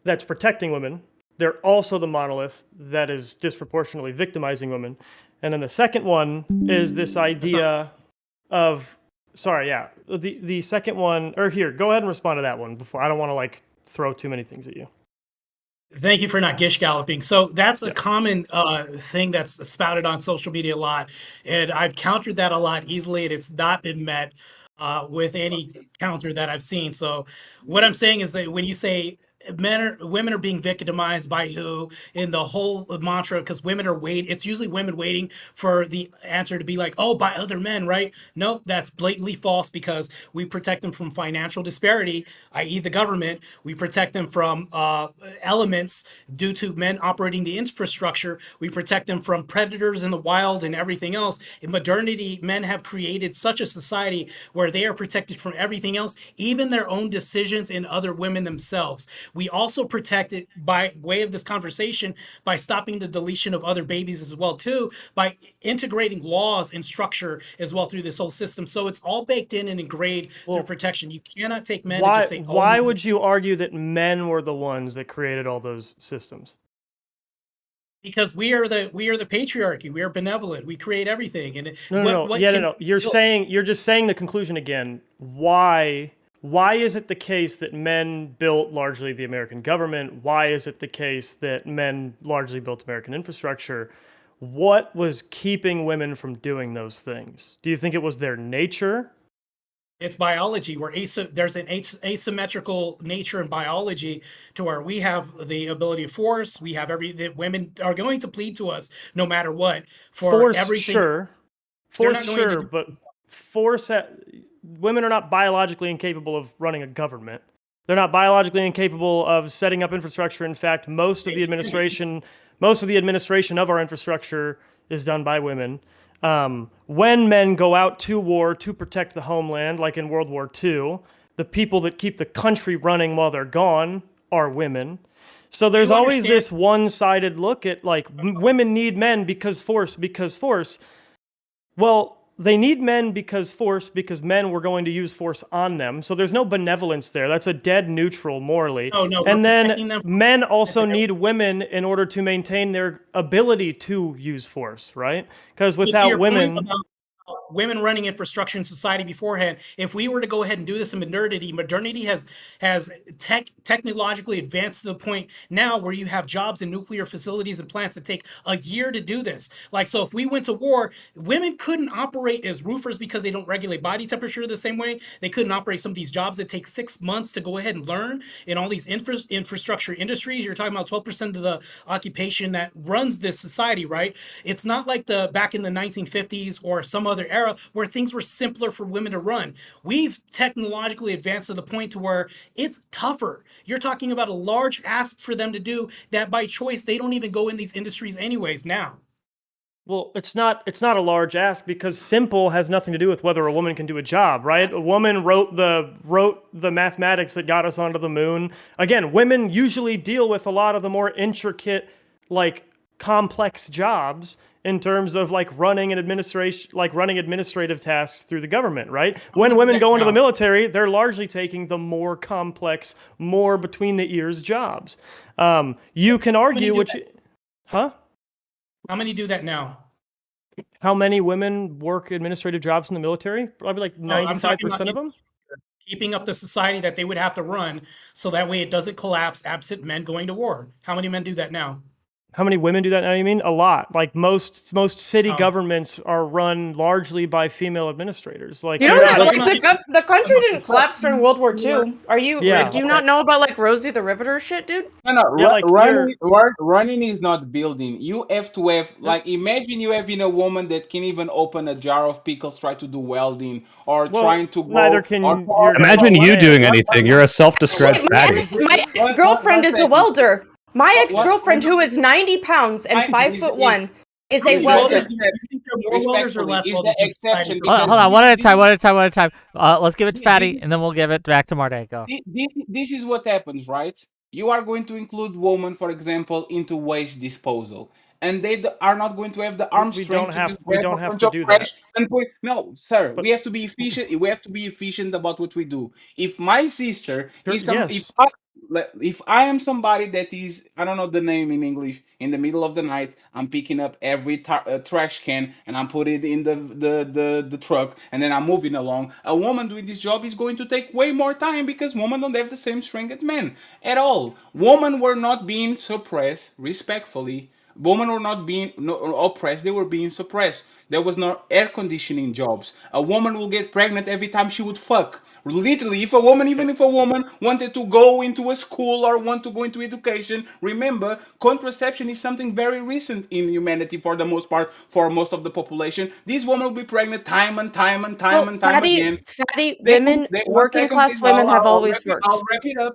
that's protecting women, they're also the monolith that is disproportionately victimizing women. And then the second one is this idea of the second one, or here, go ahead and respond to that one before I don't want to like throw too many things at you. Thank you for not gish galloping. So that's a common thing that's spouted on social media a lot, and I've countered that a lot easily, and it's not been met with any counter that I've seen. So what I'm saying is that when you say women are being victimized by who in the whole mantra, because women are waiting, it's usually women waiting for the answer to be like, oh, by other men, right? No, that's blatantly false, because we protect them from financial disparity, i.e. the government. We protect them from elements due to men operating the infrastructure. We protect them from predators in the wild and everything else. In modernity, men have created such a society where they are protected from everything else, even their own decisions and other women themselves. We also protect it by way of this conversation by stopping the deletion of other babies as well too, by integrating laws and structure as well through this whole system. So it's all baked in and ingrained through protection. You cannot take men and just say, oh, why would you argue that men were the ones that created all those systems? Because we are the patriarchy. We are benevolent. We create everything. And No. You're just saying the conclusion again. Why is it the case that men built largely the American government? Why is it the case that men largely built American infrastructure? What was keeping women from doing those things? Do you think it was their nature? It's biology. There's an asymmetrical nature in biology to where we have the ability of force. We have that women are going to plead to us no matter what for force, everything. Sure. Force, sure, but force. Women are not biologically incapable of running a government. They're not biologically incapable of setting up infrastructure. In fact, most of the administration of our infrastructure is done by women. When men go out to war to protect the homeland, like in World War II, the people that keep the country running while they're gone are women. So there's always this one-sided look at like women need men because force. Well, they need men because men were going to use force on them. So there's no benevolence there. That's a dead neutral morally. Oh, no, and then men also need women in order to maintain their ability to use force, right? Because without women... women running infrastructure in society beforehand, if we were to go ahead and do this in modernity has technologically advanced to the point now where you have jobs in nuclear facilities and plants that take a year to do this. Like, so if we went to war, women couldn't operate as roofers because they don't regulate body temperature the same way. They couldn't operate some of these jobs that take 6 months to go ahead and learn in all these infrastructure industries. You're talking about 12% of the occupation that runs this society, right? It's not like back in the 1950s or some other era where things were simpler for women to run. We've technologically advanced to the point to where it's tougher. You're talking about a large ask for them to do that by choice. They don't even go in these industries anyways now. Well, it's not a large ask because simple has nothing to do with whether a woman can do a job, right? A woman wrote the mathematics that got us onto the moon. Again, women usually deal with a lot of the more intricate, like complex jobs in terms of like running administrative tasks through the government, right? When women go into the military, they're largely taking the more complex, more between the ears jobs. You can argue Huh? How many do that now? How many women work administrative jobs in the military? Probably like 95% of them. Keeping up the society that they would have to run so that way it doesn't collapse absent men going to war. How many men do that now? How many women do that now, you mean? A lot. Like most city governments are run largely by female administrators. Like, you know that the country didn't collapse during World War II. Are you? Yeah. Do you not know about like Rosie the Riveter shit, dude? No. Running is not building. You have to have like imagine you having a woman that can even open a jar of pickles, try to do welding, or trying to go. Neither can imagine you doing anything. You're a self-described fatty. My ex-girlfriend is a welder. My What- ex-girlfriend, who is 90 pounds and Fine, 5'1", is How a many welder. welders do you think there are more welders or Respectfully, less is welders the in society exception for because Hold on, this- one at a this- time, one at a time, one at a time. Let's give it to This- Fatty, this- and then we'll give it back to Marte. Go. This is what happens, right? You are going to include women, for example, into waste disposal, and they are not going to have the arm We strength don't to have- just we grab don't a have bunch to of do trash that. and put. No, sir, But- we have to be efficient. We have to be efficient about what we do. If my sister Sure, is some, yes. if I am somebody that is, I don't know the name in English, in the middle of the night, I'm picking up every trash can and I'm putting it in the truck, and then I'm moving along. A woman doing this job is going to take way more time because women don't have the same strength as men at all. Women were not being suppressed, respectfully. Women were not being oppressed, they were being suppressed. There was no air conditioning jobs. A woman will get pregnant every time she would fuck. Literally, even if a woman wanted to go into a school or want to go into education, remember, contraception is something very recent in humanity for the most part, for most of the population. These women will be pregnant time and time and time and time again. Fatty They- women, they- one working second, class please. women have I'll always wrap it- worked.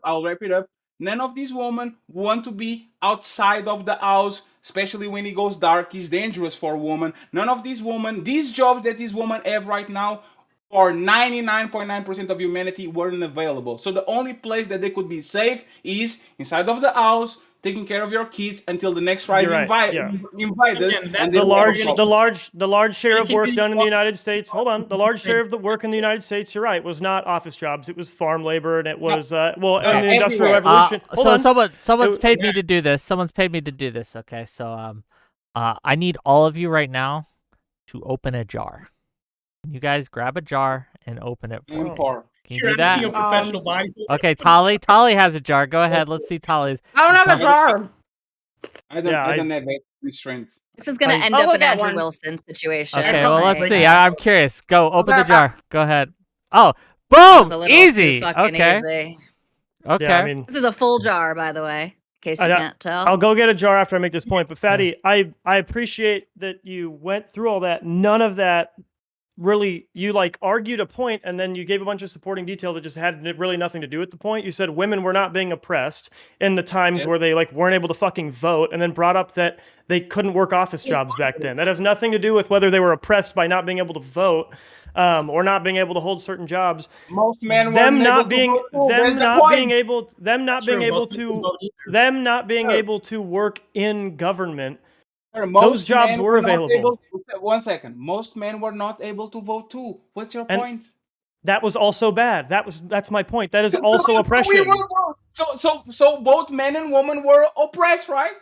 I'll wrap it up. None of these women want to be outside of the house, especially when it goes dark. It's dangerous for a woman. None of these women, these jobs that these women have right now, for 99.9% of humanity, weren't available. So the only place that they could be safe is inside of the house, taking care of your kids until the next Friday You're right, invite yeah. us. Again, And that's then The what we're large, gonna the keep- large, the large share We're of work keeping done in the walking- United States. Hold on, the large share of the work in the United States. You're right. Was not office jobs. It was farm labor, and it was in the Industrial everywhere. Revolution. Hold So on. someone's It- paid me to do this. Someone's paid me to do this. Okay, so I need all of you right now to open a jar. You guys grab a jar and open it for me. Impar. Can you You're do asking a that? professional bodybuilder. Okay, Tolly has a jar. Go ahead. Let's see Tolly's. I don't have a jar. I don't have any strength. This is going to end I'll up go an get Andrew one. Wilson situation. Okay, well let's Like- see. I'm curious. Go open the Okay. jar. Go ahead. Oh, That was a boom! little Easy. too fucking Okay. easy. Okay. Yeah, I mean, This is a full jar, by the way, in case you I- can't tell. I'll go get a jar after I make this point. But Fatty, I appreciate that you went through all that. None of that really, you like argued a point and then you gave a bunch of supporting details that just had really nothing to do with the point. You said women were not being oppressed in the times where they like weren't able to fucking vote, and then brought up that they couldn't work office jobs back then. That has nothing to do with whether they were oppressed by not being able to vote or not being able to hold certain jobs. Most men Them weren't not able being to vote. them That's the not point. being able them not being True, able most people to vote either. them not being able to work in government. Sir, Those most jobs men were not available. One second. Most men were not able to vote too. What's your And- point? That was also bad. That's my point. That is also We oppression. were- so both men and women were oppressed, right?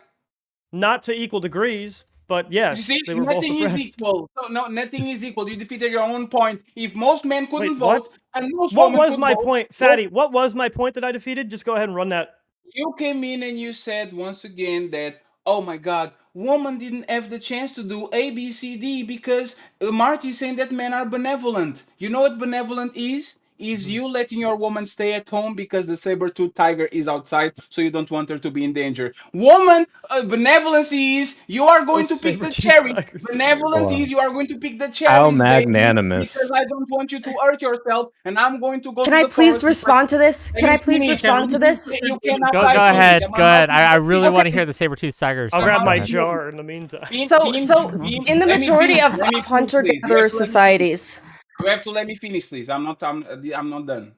Not to equal degrees, but You yes, see, they were both nothing is oppressed. equal. No, nothing is equal. You defeated your own point. If most men couldn't Wait, what? vote and most What women was could my vote, point, Fatty? What was my point that I defeated? Just go ahead and run that. you came in and you said once again that, oh my God, women didn't have the chance to do A, B, C, D because Marty's saying that men are benevolent. You know what benevolent is? Is you letting your woman stay at home because the saber-toothed tiger is outside, so you don't want her to be in danger. Woman, benevolence is you are going to pick the saber-toothed cherries. tigers. Benevolent Wow. is you are going to pick the cherries. How baby, magnanimous. because I don't want you to hurt yourself, and I'm going to go Can to I the please forest. respond to this? Let Can me I please finish. respond to this? You cannot Go lie to me. ahead. I'm Go ahead. I not- really want to Okay. hear the saber-toothed tigers. I'll so grab go my ahead. jar in the meantime. So in the let me majority finish. of Let me finish, hunter-gatherer please. You have to let me societies, You have to let me finish, please. I'm not done.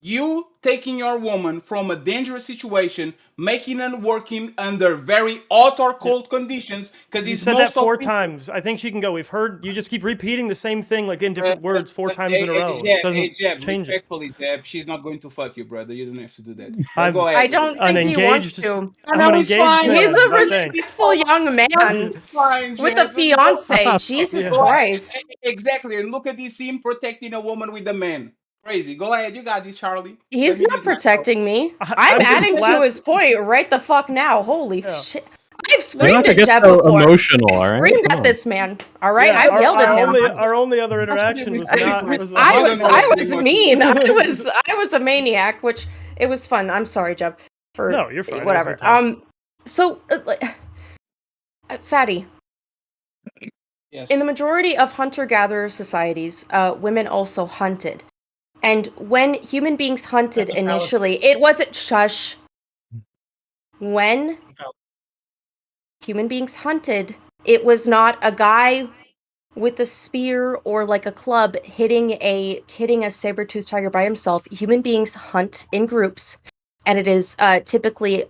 You taking your woman from a dangerous situation, making her working under very hot or cold conditions, because You it's said most that four of people- times. I think she can go. We've heard you just keep repeating the same thing like in different words four times in a row. Jeb, It doesn't Jeb, change it. respectfully, Jeb, she's not going to fuck you, brother. You don't have to do that. I'm- Go ahead. I don't think he wants Unengaged. to. I'm No, an it's engaged fine. man. He's a I'm not saying. respectful young man Fine, with a Jeb. fiance. Jesus Yeah. Christ. Exactly. And look at this scene protecting a woman with a man. Crazy. Go ahead. You got this, Charlie. He's Let me not use myself. protecting me. I'm I'm just adding glad- to his point right the fuck now. Holy Yeah. shit. I've You don't screamed have to at get Jeb so before. emotional, I've all right? screamed Come at on. this man. All right, Yeah, I've yelled at him. Our only other interaction was not. Was I don't was know I what was you want. mean. I was a maniac, which it was fun. I'm sorry, Jeb. For No, you're fine. It was Whatever. your time. So Fatty, Yes. in the majority of hunter-gatherer societies, women also hunted. And when human beings hunted That's a fallacy. initially, it wasn't shush. when human beings hunted, it was not a guy with a spear or like a club hitting a saber-toothed tiger by himself. Human beings hunt in groups, and it is typically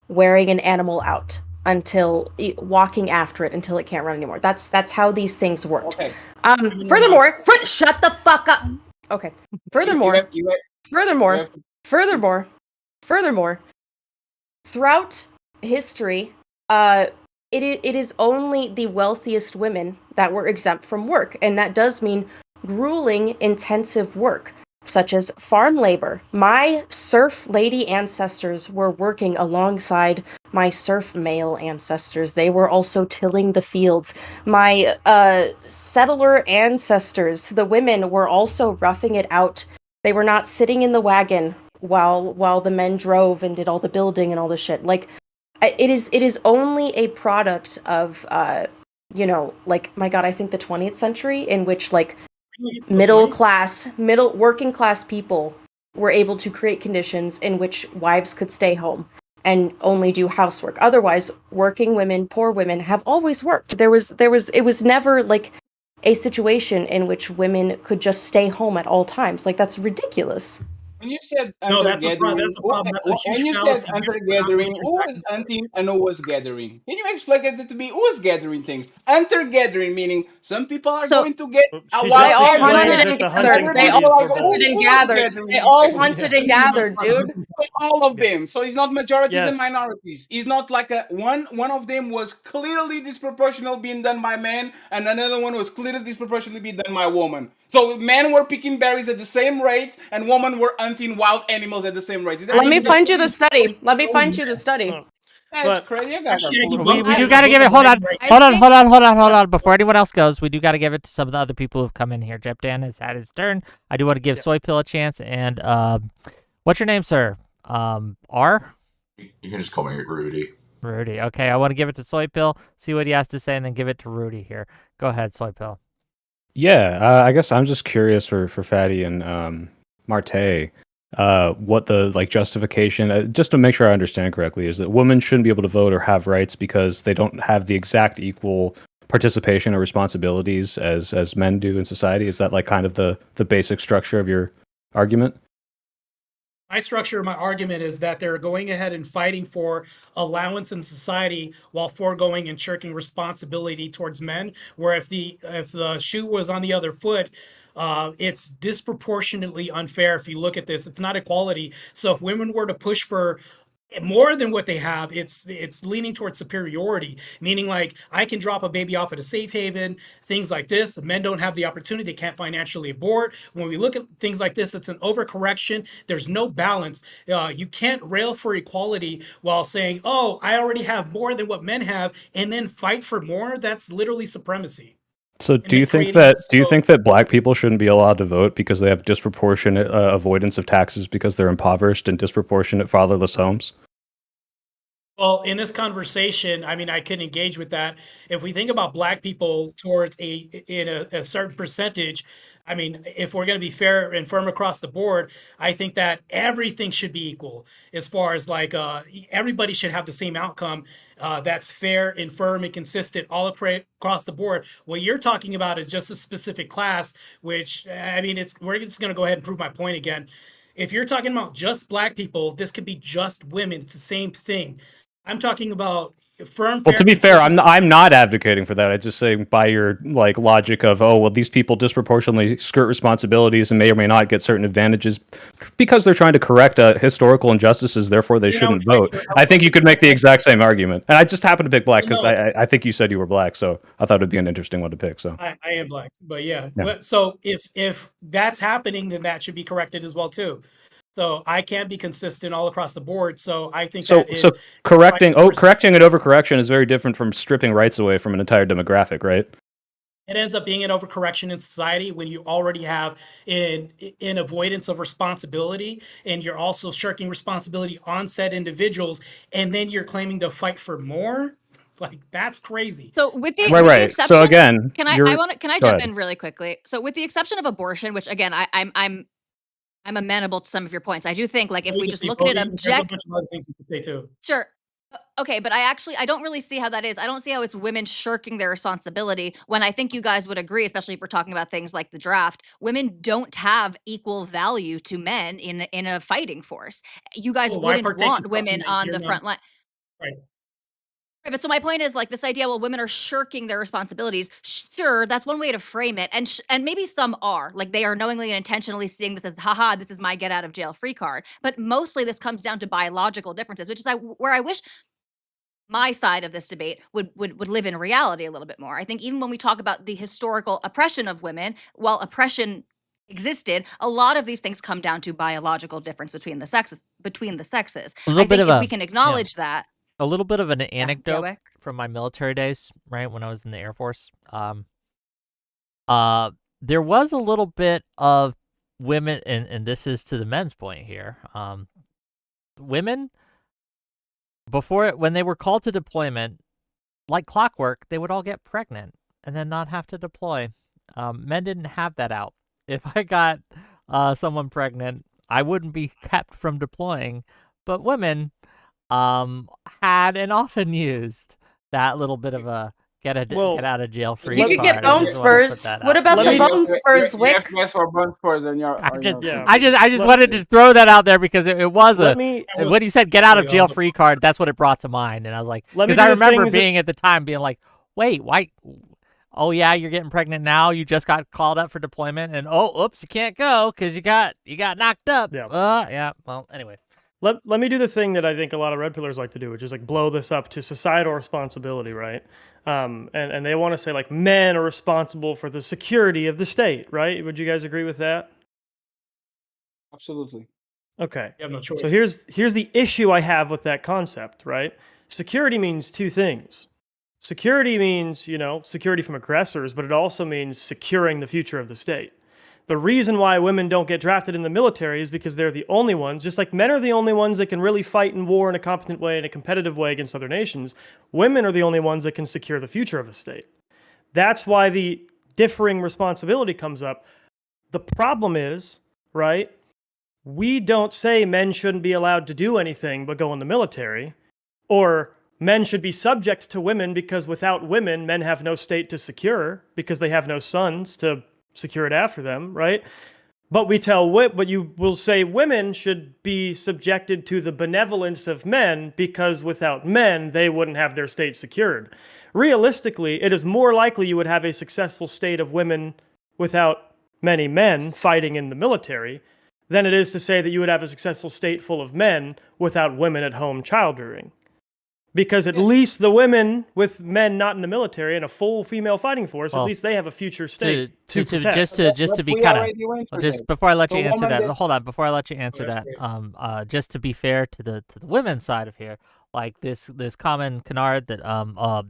wearing an animal out until walking after it until it can't run anymore. That's how these things worked. Okay. Furthermore, shut the fuck up. Okay. Furthermore, throughout history, it is only the wealthiest women that were exempt from work, and that does mean grueling, intensive work, such as farm labor. My serf lady ancestors were working alongside my serf male ancestors. They were also tilling the fields. My settler ancestors, the women, were also roughing it out. They were not sitting in the wagon while the men drove and did all the building and all the shit. Like, it is only a product of like, my god, I think the 20th century, in which like working class people were able to create conditions in which wives could stay home and only do housework. Otherwise, working women, poor women, have always worked. It was never like a situation in which women could just stay home at all times. Like, that's ridiculous. When you said No, that's a problem. That's a when huge you fallacy. said hunter-gathering, who was hunting and who was gathering? Can you explain it to me? Who was gathering things? Hunter-gathering, meaning some people are going to get a She wild just They all explained hunted that and the gathered. hunting They parties all were both. hunted and Who was gathered. gathering They all things? hunted and gathered, dude. All of them. So it's not majorities Yes. and minorities. It's not like one of them was clearly disproportional being done by men, and another one was clearly disproportionately being done by women. So men were picking berries at the same rate, and women were hunting wild animals at the same rate. Let me find you the study. That's crazy. You guys are Actually, I full of debunked We do that got to with give it. the Hold on, leg right hold on. Before anyone else goes, we do got to give it to some of the other people who've come in here. Jep Dan has had his turn. I do want to give Soy Pill a chance. And what's your name, sir? R. You can just call me Rudy. Rudy. Okay, I want to give it to Soy Pill. See what he has to say, and then give it to Rudy here. Go ahead, Soy Pill. Yeah, I guess I'm just curious for Fatty and Marte, what the like justification, just to make sure I understand correctly, is that women shouldn't be able to vote or have rights because they don't have the exact equal participation or responsibilities as men do in society. Is that like kind of the basic structure of your argument? My structure of my argument is that they're going ahead and fighting for allowance in society while foregoing and shirking responsibility towards men. Where if the shoe was on the other foot, it's disproportionately unfair. If you look at this, it's not equality. So if women were to push for more than what they have, it's leaning towards superiority, meaning like I can drop a baby off at a safe haven, things like this. Men don't have the opportunity, they can't financially abort. When we look at things like this, it's an overcorrection. There's no balance. You can't rail for equality while saying, oh, I already have more than what men have, and then fight for more. That's literally supremacy. So do you think that black people shouldn't be allowed to vote because they have disproportionate avoidance of taxes because they're impoverished and disproportionate fatherless homes? Well, in this conversation, I mean, I can engage with that. If we think about black people towards a certain percentage, I mean, if we're going to be fair and firm across the board, I think that everything should be equal as far as like everybody should have the same outcome that's fair and firm and consistent all across the board. What you're talking about is just a specific class, which I mean, we're just going to go ahead and prove my point again. If you're talking about just black people, this could be just women. It's the same thing. I'm talking about firm. Well, to be fair, I'm not advocating for that. I'm just saying by your like logic of, oh, well, these people disproportionately skirt responsibilities and may or may not get certain advantages because they're trying to correct historical injustices. Therefore, they shouldn't vote. I think you could make the exact same argument. And I just happened to pick black because I think you said you were black, so I thought it'd be an interesting one to pick. So I am black, but yeah. So if that's happening, then that should be corrected as well too. So I can't be consistent all across the board. So I think so correcting and overcorrection is very different from stripping rights away from an entire demographic, right? It ends up being an overcorrection in society when you already have in avoidance of responsibility, and you're also shirking responsibility on said individuals, and then you're claiming to fight for more. Like, that's crazy. So with the exception, so again, can I jump in really quickly? So with the exception of abortion, which again I'm I'm amenable to some of your points. I do think, like, if You we can just see look at it There's a object, bunch of other things you can say too. sure. Okay, but I don't really see how that is. I don't see how it's women shirking their responsibility when I think you guys would agree, especially if we're talking about things like the draft. Women don't have equal value to men in a fighting force. You guys Well, why wouldn't partake in want something women that on you're the not- front line. Right. Right, but so my point is, like, this idea, well, women are shirking their responsibilities. Sure, that's one way to frame it, and maybe some are, like, they are knowingly and intentionally seeing this as, haha, this is my get out of jail free card. But mostly this comes down to biological differences, which is where I wish my side of this debate would live in reality a little bit more. I think even when we talk about the historical oppression of women, while oppression existed, a lot of these things come down to biological difference between the sexes. A little I bit think of if a we can acknowledge that. a little bit of an anecdote Wick. from my military days, right, when I was in the Air Force. There was a little bit of women, and this is to the men's point here. Women, when they were called to deployment, like clockwork, they would all get pregnant and then not have to deploy. Men didn't have that out. If I got someone pregnant, I wouldn't be kept from deploying. But women had and often used that little bit of a get out of jail free You card. could get I bone just wanted to put spurs. that What out about there. the bone spurs, Wick? Yes, for bone spurs on your. I just Yeah. wanted to throw that out there because it was Let a me when you said get out of jail free card, that's what it brought to mind, and I was like, Let me because do I the remember things that- being at the time being like, wait, why? Oh yeah, you're getting pregnant now. You just got called up for deployment, and oops, you can't go because you got knocked up. Yeah. Yeah. Well, anyway. Let me do the thing that I think a lot of red pillars like to do, which is like blow this up to societal responsibility, right? And they want to say like men are responsible for the security of the state, right? Would you guys agree with that? Absolutely. Okay. You have no choice. So here's the issue I have with that concept, right? Security means two things. Security means, security from aggressors, but it also means securing the future of the state. The reason why women don't get drafted in the military is because they're the only ones, just like men are the only ones that can really fight in war in a competent way, in a competitive way against other nations, women are the only ones that can secure the future of a state. That's why the differing responsibility comes up. The problem is, right, we don't say men shouldn't be allowed to do anything but go in the military, or men should be subject to women because without women, men have no state to secure because they have no sons to secure it after them, right? But you will say women should be subjected to the benevolence of men because without men, they wouldn't have their state secured. Realistically, it is more likely you would have a successful state of women without many men fighting in the military than it is to say that you would have a successful state full of men without women at home child-rearing. Because at least the women with men not in the military and a full female fighting force, at least they have a future state to protect. Just to be kind of just before I let you answer that. Hold on, before I let you answer that, just to be fair to the women's side of here, like this common canard that all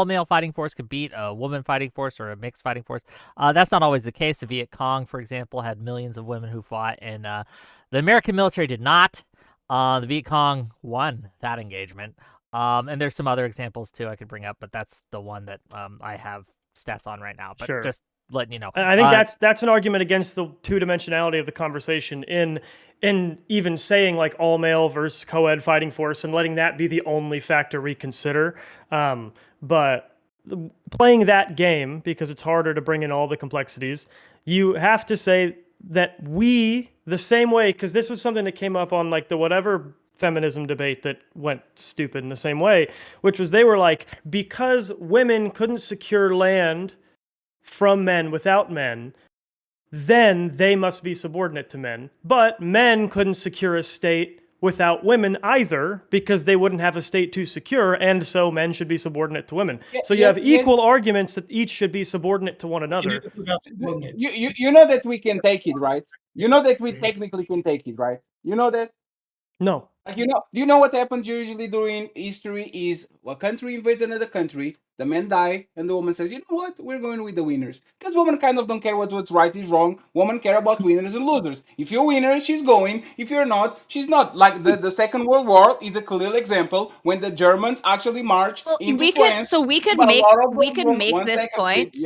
male fighting force could beat a woman fighting force or a mixed fighting force. That's not always the case. The Viet Cong, for example, had millions of women who fought, and the American military did not. The Viet Cong won that engagement. And there's some other examples too I could bring up, but that's the one that I have stats on right now. But sure. Just letting you know. I think that's an argument against the two-dimensionality of the conversation in even saying like all male versus co-ed fighting force and letting that be the only factor we consider. But playing that game, because it's harder to bring in all the complexities, you have to say that the same way, because this was something that came up on like the whatever feminism debate that went stupid in the same way, which was they were like, because women couldn't secure land from men without men, then they must be subordinate to men. But men couldn't secure a state without women either, because they wouldn't have a state to secure, and so men should be subordinate to women. So you have equal arguments that each should be subordinate to one another. You know that we can take it, right? You know that we technically can take it, right? You know that? No. Like, do you know what happens usually during history is a country invades another country, the men die, and the woman says, you know what, we're going with the winners. Because women kind of don't care what's right is wrong. Women care about winners and losers. If you're a winner, she's going. If you're not, she's not. Like the Second World War is a clear example when the Germans actually marched into France. So we could make this point.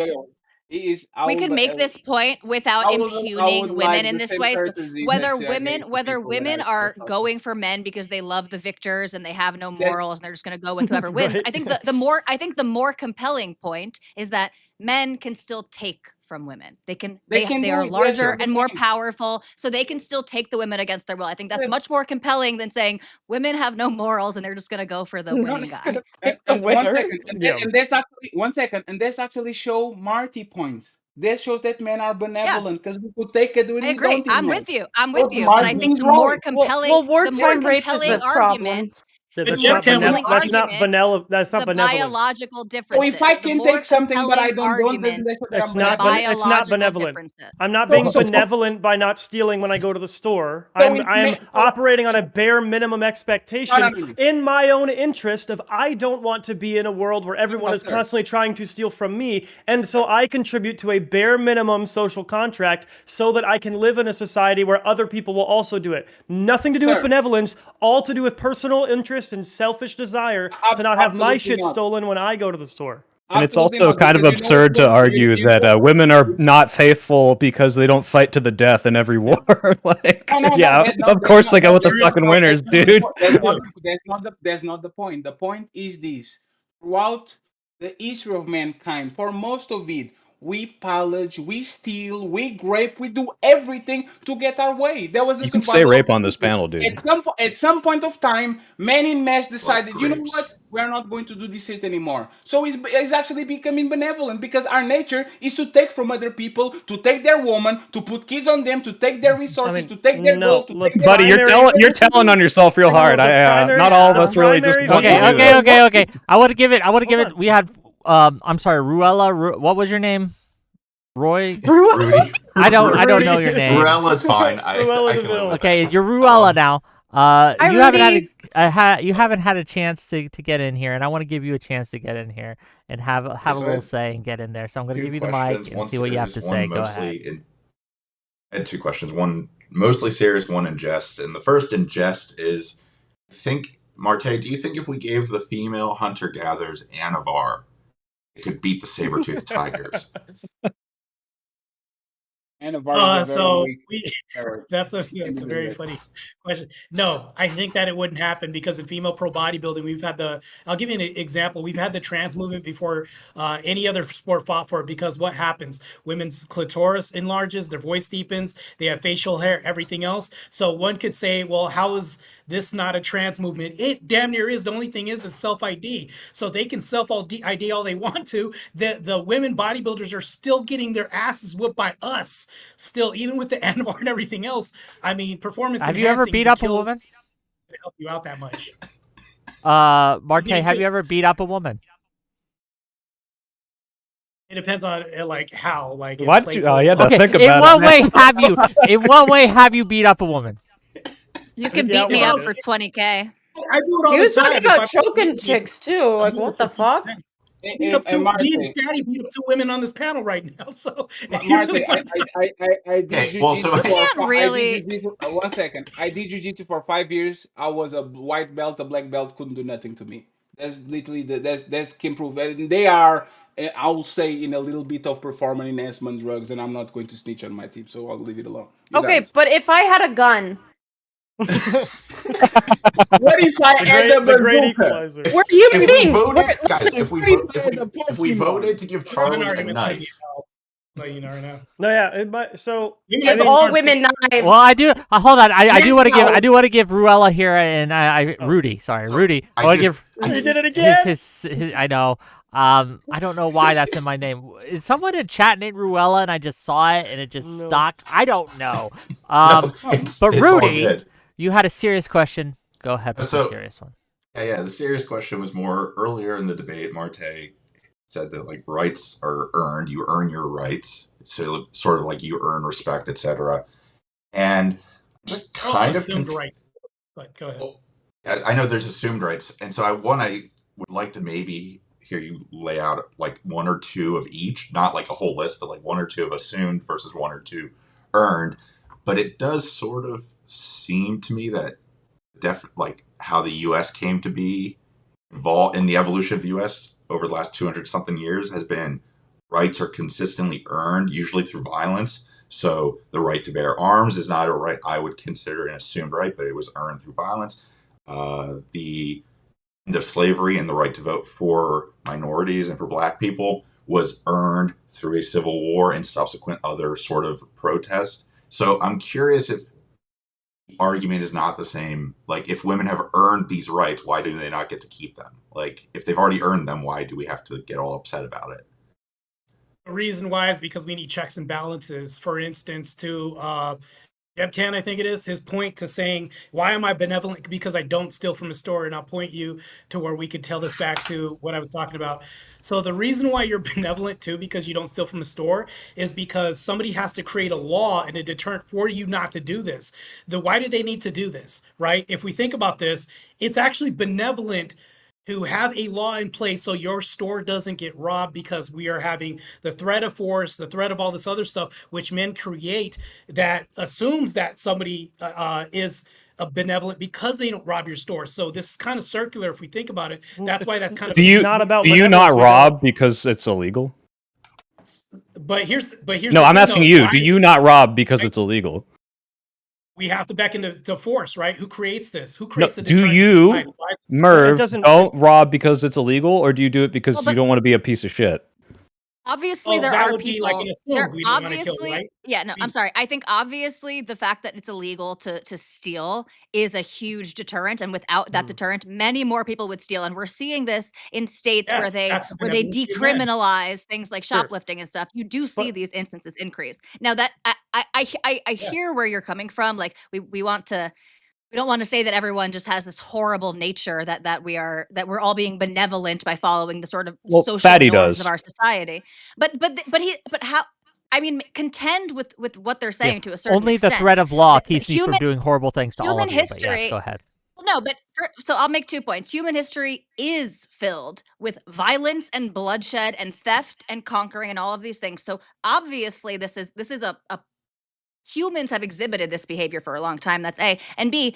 We could make this point without I would impugning women like in the this same way. courtesy Whether that I gave to whether people that women I are spoke to. going for men because they love the victors and they have no That's morals and they're just going to go with whoever wins. Right. I think the more compelling point is that men can still take from women. They are larger and more powerful, so they can still take the women against their will. I think that's much more compelling than saying women have no morals and they're just going to go for the winning guy. And 1 second, and that's actually 1 second, and that's actually show Marte points. That shows that men are benevolent because we could take it when I we agree. don't. I'm with you. I'm with you. Marty But I think is the more right. compelling, well, the more wartime rape is compelling a problem. argument. Yeah, But that's Jack not Tam was benevolent. That's not argument, benevolent. That's not the benevolence. biological So differences. if I The can more take something but I compelling don't, doesn't argument, that show that I'm It's not. benevolent? It's not biological benevolent. differences. I'm not being So- benevolent by not stealing when I go to the store. So I'm it I am may- operating on a bare minimum expectation No. in my own interest of I don't want to be in a world where everyone is sir. constantly trying to steal from me, and so I contribute to a bare minimum social contract so that I can live in a society where other people will also do it. Nothing to do with Sir. benevolence, all to do with personal interest and selfish desire to not have my Absolutely shit not. stolen when I go to the store. And it's Absolutely also not, kind of because you know absurd to what? argue that women are not faithful because they don't fight to the death in every war. Like, No, yeah, that's of course they go with the there is fucking no- winners, that's dude. That's not the point. The point is this: throughout the history of mankind, for most of it, we pillage, we steal, we grape, we do everything to get our way. That was the You can say survival rape of on this people. panel, dude. At some point of time, men in mass decided, you know grapes. what? We are not going to do this shit anymore. So it's actually becoming benevolent because our nature is to take from other people, to take their woman, to put kids on them, to take their resources, to take their gold, to take their Buddy, you're telling on yourself real hard. Not all of us really just want to do that. Okay. I want to give it. We had I'm sorry, Ruella. What was your name? Roy. Rudy. I don't know your name. Ruella's fine. I can live with Okay, that. you're Ruella now. You Rudy. haven't had a chance to get in here, and I want to give you a chance to get in here and have a little say and get in there. So I'm going to give you the mic and see what you have to say. Go ahead. I had two questions. One mostly serious, one in jest. And the first in jest is, Marte, do you think if we gave the female hunter-gatherers Anavar, it could beat the saber-toothed tigers? That's a very funny question. No, I think that it wouldn't happen because in female pro bodybuilding, I'll give you an example. We've had the trans movement before any other sport fought for it, because what happens? Women's clitoris enlarges, their voice deepens, they have facial hair, everything else. So one could say, well, how is this not a trans movement? It damn near is. The only thing is self-ID. So they can self-ID all they want to. The women bodybuilders are still getting their asses whooped by us. Still, even with the Anavar and everything else, I mean, performance. Have you ever beat up a woman? To help you out that much. Marte, have you ever beat up a woman? It depends on how. Like, what? Think about in what way have you beat up a woman? You can beat me up for $20K. I do it all He the was time. talking about choking chicks too. Like, what the fuck? Beat up two women on this panel right now. So Marte, I did can't really. 1 second. I did jiu-jitsu for 5 years. I was a white belt, a black belt, couldn't do nothing to me. That's literally that's can prove. And they are, I will say, in a little bit of performance enhancement drugs, and I'm not going to snitch on my team, so I'll leave it alone. Okay, but if I had a gun. What if I had the great equalizer? We're human If beings. If we voted to give Charlie a knife. But you never know. No, yeah. So give all women knives. Well, I do. Hold on. I do want to give Ruella here and Rudy. Sorry, Rudy. I want to give. You did it again. His I know. I don't know why that's in my name. Is someone in chat named Ruella and I just saw it and it just stuck? I don't know. But Rudy, you had a serious question. Go ahead with the serious one. Yeah. The serious question was more earlier in the debate. Marte said that rights are earned. You earn your rights. So sort of you earn respect, etc. And just kind of assumed rights. But go ahead. Well, I know there's assumed rights, and so I would like to maybe hear you lay out one or two of each, not a whole list, but one or two of assumed versus one or two earned. But it does sort of seem to me that how the U.S. came to be involved in the evolution of the U.S. over the last 200-something years has been rights are consistently earned, usually through violence. So the right to bear arms is not a right I would consider an assumed right, but it was earned through violence. The end of slavery and the right to vote for minorities and for black people was earned through a civil war and subsequent other sort of protest. So I'm curious if the argument is not the same. Like, if women have earned these rights, why do they not get to keep them? Like, if they've already earned them, why do we have to get all upset about it? The reason why is because we need checks and balances. For instance, to Jeb10, I think it is, his point to saying, why am I benevolent? Because I don't steal from a store. And I'll point you to where we could tell this back to what I was talking about. So the reason why you're benevolent too, because you don't steal from a store, is because somebody has to create a law and a deterrent for you not to do this. Why do they need to do this, right? If we think about this, it's actually benevolent to have a law in place so your store doesn't get robbed, because we are having the threat of force, the threat of all this other stuff, which men create, that assumes that somebody is a benevolent because they don't rob your store. So this is kind of circular if we think about it. That's why that's kind of Do you not about do you not benevolence, rob because it's illegal? But here's No, the I'm thing, asking though. you. Why Do is- you not rob because it's illegal? we have to beckon to force, right? Who creates this? Who No, creates a do deterrent in you, society? Why is- Merv, doesn't- don't rob because it's illegal, or do you do it because Well, but- you don't want to be a piece of shit? Obviously, Oh, there that are would be people. like an There assumed we don't want to kill, obviously, right? yeah. No, I'm sorry. I think obviously the fact that it's illegal to steal is a huge deterrent, and without that deterrent, many more people would steal. And we're seeing this in states where Yes, they that's the where they benevolence of men. decriminalize things like Sure. shoplifting and stuff. You do see But- these instances increase. Now that I hear where you're coming from. Like we want to. We don't want to say that everyone just has this horrible nature that we're all being benevolent by following the sort of Well, social Fatty norms does. of our society. But how? I mean, contend with what they're saying to a certain Only extent. the threat of law That keeps me from doing horrible things to all human of you. But yes, history- go ahead. Well, no, but so I'll make 2 points. Human history is filled with violence and bloodshed and theft and conquering and all of these things. So obviously, this is a humans have exhibited this behavior for a long time. That's A. And B,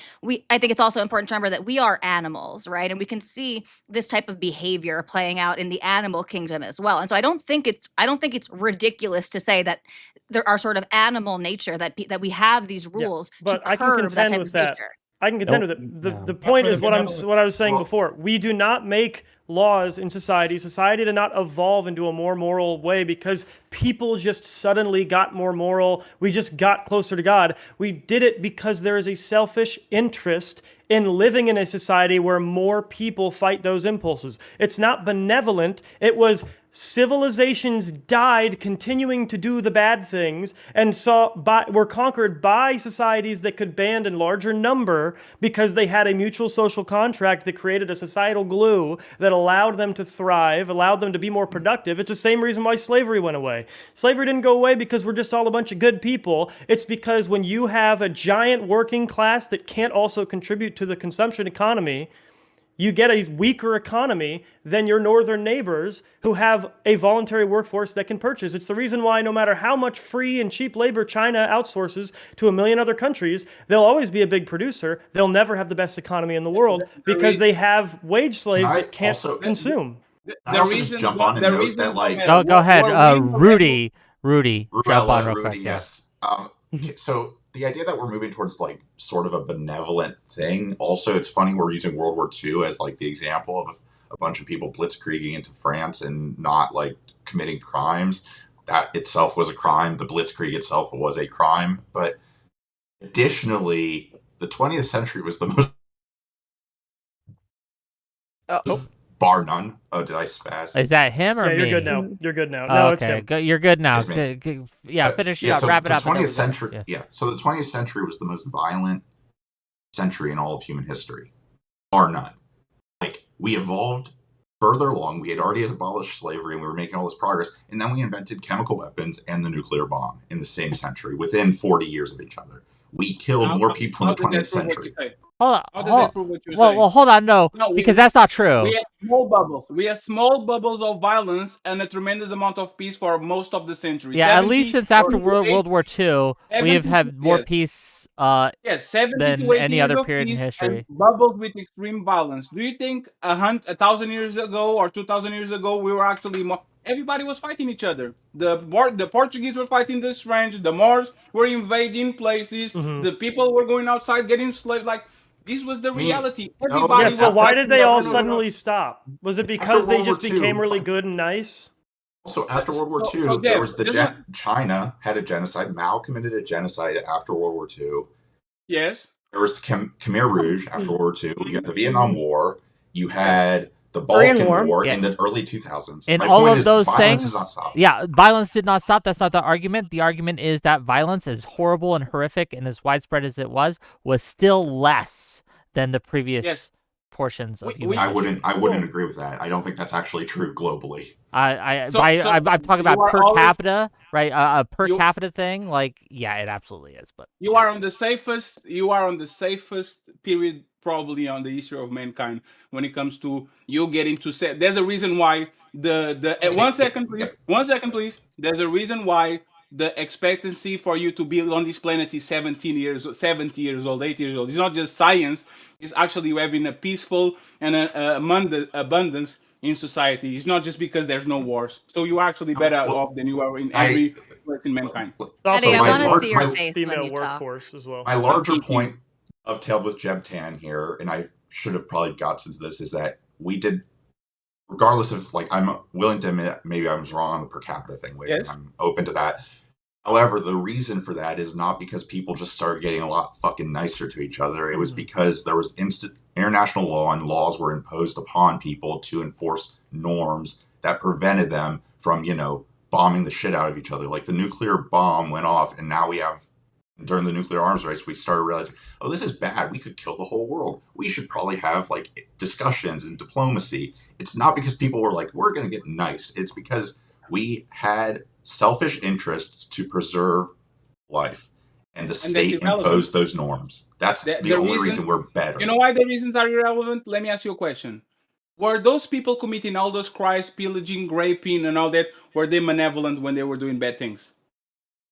I think it's also important to remember that we are animals, right? And we can see this type of behavior playing out in the animal kingdom as well. And so I don't think it's ridiculous to say that there are sort of animal nature that we have these rules but to I can curb that contend type with of that. nature. I can contend Nope. with it. The No. point where is the what benevolence- I was saying Well- before. We do not make laws in society. Society did not evolve into a more moral way because people just suddenly got more moral. We just got closer to God. We did it because there is a selfish interest in living in a society where more people fight those impulses. It's not benevolent. It was civilizations died continuing to do the bad things and were conquered by societies that could band in larger number because they had a mutual social contract that created a societal glue that allowed them to thrive, allowed them to be more productive. It's the same reason why slavery went away. Slavery didn't go away because we're just all a bunch of good people. It's because when you have a giant working class that can't also contribute to the consumption economy, you get a weaker economy than your northern neighbors who have a voluntary workforce that can purchase. It's the reason why no matter how much free and cheap labor China outsources to a million other countries, they'll always be a big producer. They'll never have the best economy in the world because they have wage slaves that can't consume. I also just jump on and note that, like, Go ahead, Rudy. Jump on real Rudy, quick. yes. Okay, so the idea that we're moving towards like sort of a benevolent thing. Also, it's funny we're using World War II as like the example of a bunch of people blitzkrieging into France and not like committing crimes. That itself was a crime. The blitzkrieg itself was a crime. But additionally, the 20th century was the most bar none. Oh, did I spaz? Is that him or Yeah, me? you're good now. You're good now. Oh, No, it's okay, him. you're good now. It's me. Yeah, finish it up. So Wrap it the up. and then 20th we go. century, Yeah. So the 20th century was the most violent century in all of human history, bar none. Like, we evolved further along. We had already abolished slavery, and we were making all this progress. And then we invented chemical weapons and the nuclear bomb in the same century, within 40 years of each other. We killed more people in the 20th century. Hold How does on. that prove what you're saying? Well, hold on. No, No, because that's not true. We have small bubbles. We have small bubbles of violence and a tremendous amount of peace for most of the century. Yeah, at least since after 70 to 80 World War II, we have 70 had more yes. peace. Yes, 70 than to 80 any years other of period in peace history. and bubbles with extreme violence. Do you think 1,000 years ago or 2,000 years ago we were actually more? everybody was fighting each other. The Portuguese were fighting the French. The Moors were invading places. The people were going outside getting enslaved. Like, this was the reality. Everybody Yeah, was so why did they all no. suddenly stop? Was it After because they World War just became II, really good and nice? Also, after World War II, so there Deb, was China had a genocide. Mao committed a genocide after World War II. Yes. There was the Khmer Rouge after World War II. You had the Vietnam War. You had the Korean Balkan War Yeah. in the early 2000s. In My all point of is, those violence things, has not stopped. yeah, violence did not stop. That's not the argument. The argument is that violence, as horrible and horrific and as widespread as it was still less than the previous portions of human history. I wouldn't agree with that. I don't think that's actually true globally. I'm talking about per capita, right? A per capita thing, like, yeah, it absolutely is. But you are on the safest period probably on the history of mankind when it comes to you getting to say. There's a reason why the 1 second please. There's a reason why the expectancy for you to be on this planet is 70 years old, 80 years old. It's not just science. It's actually having a peaceful and abundance in society. It's not just because there's no wars. So you're actually better off than you are in every place in mankind. Eddie, I want to see your face when female you talk. workforce as well. My larger point of Talibotz Jeb Tan here, and I should have probably got to this, is that we did, regardless of, like, I'm willing to admit maybe I was wrong on the per capita thing. Yes. I'm open to that. However, the reason for that is not because people just started getting a lot fucking nicer to each other. It was because there was international law and laws were imposed upon people to enforce norms that prevented them from, bombing the shit out of each other. Like, the nuclear bomb went off, and now we have, during the nuclear arms race, we started realizing, oh, this is bad. We could kill the whole world. We should probably have, like, discussions and diplomacy. It's not because people were like, we're going to get nice. It's because we had selfish interests to preserve life, and the state imposed those norms. That's the only reason we're better. You know why the reasons are irrelevant? Let me ask you a question. Were those people committing all those crimes, pillaging, raping, and all that, were they malevolent when they were doing bad things?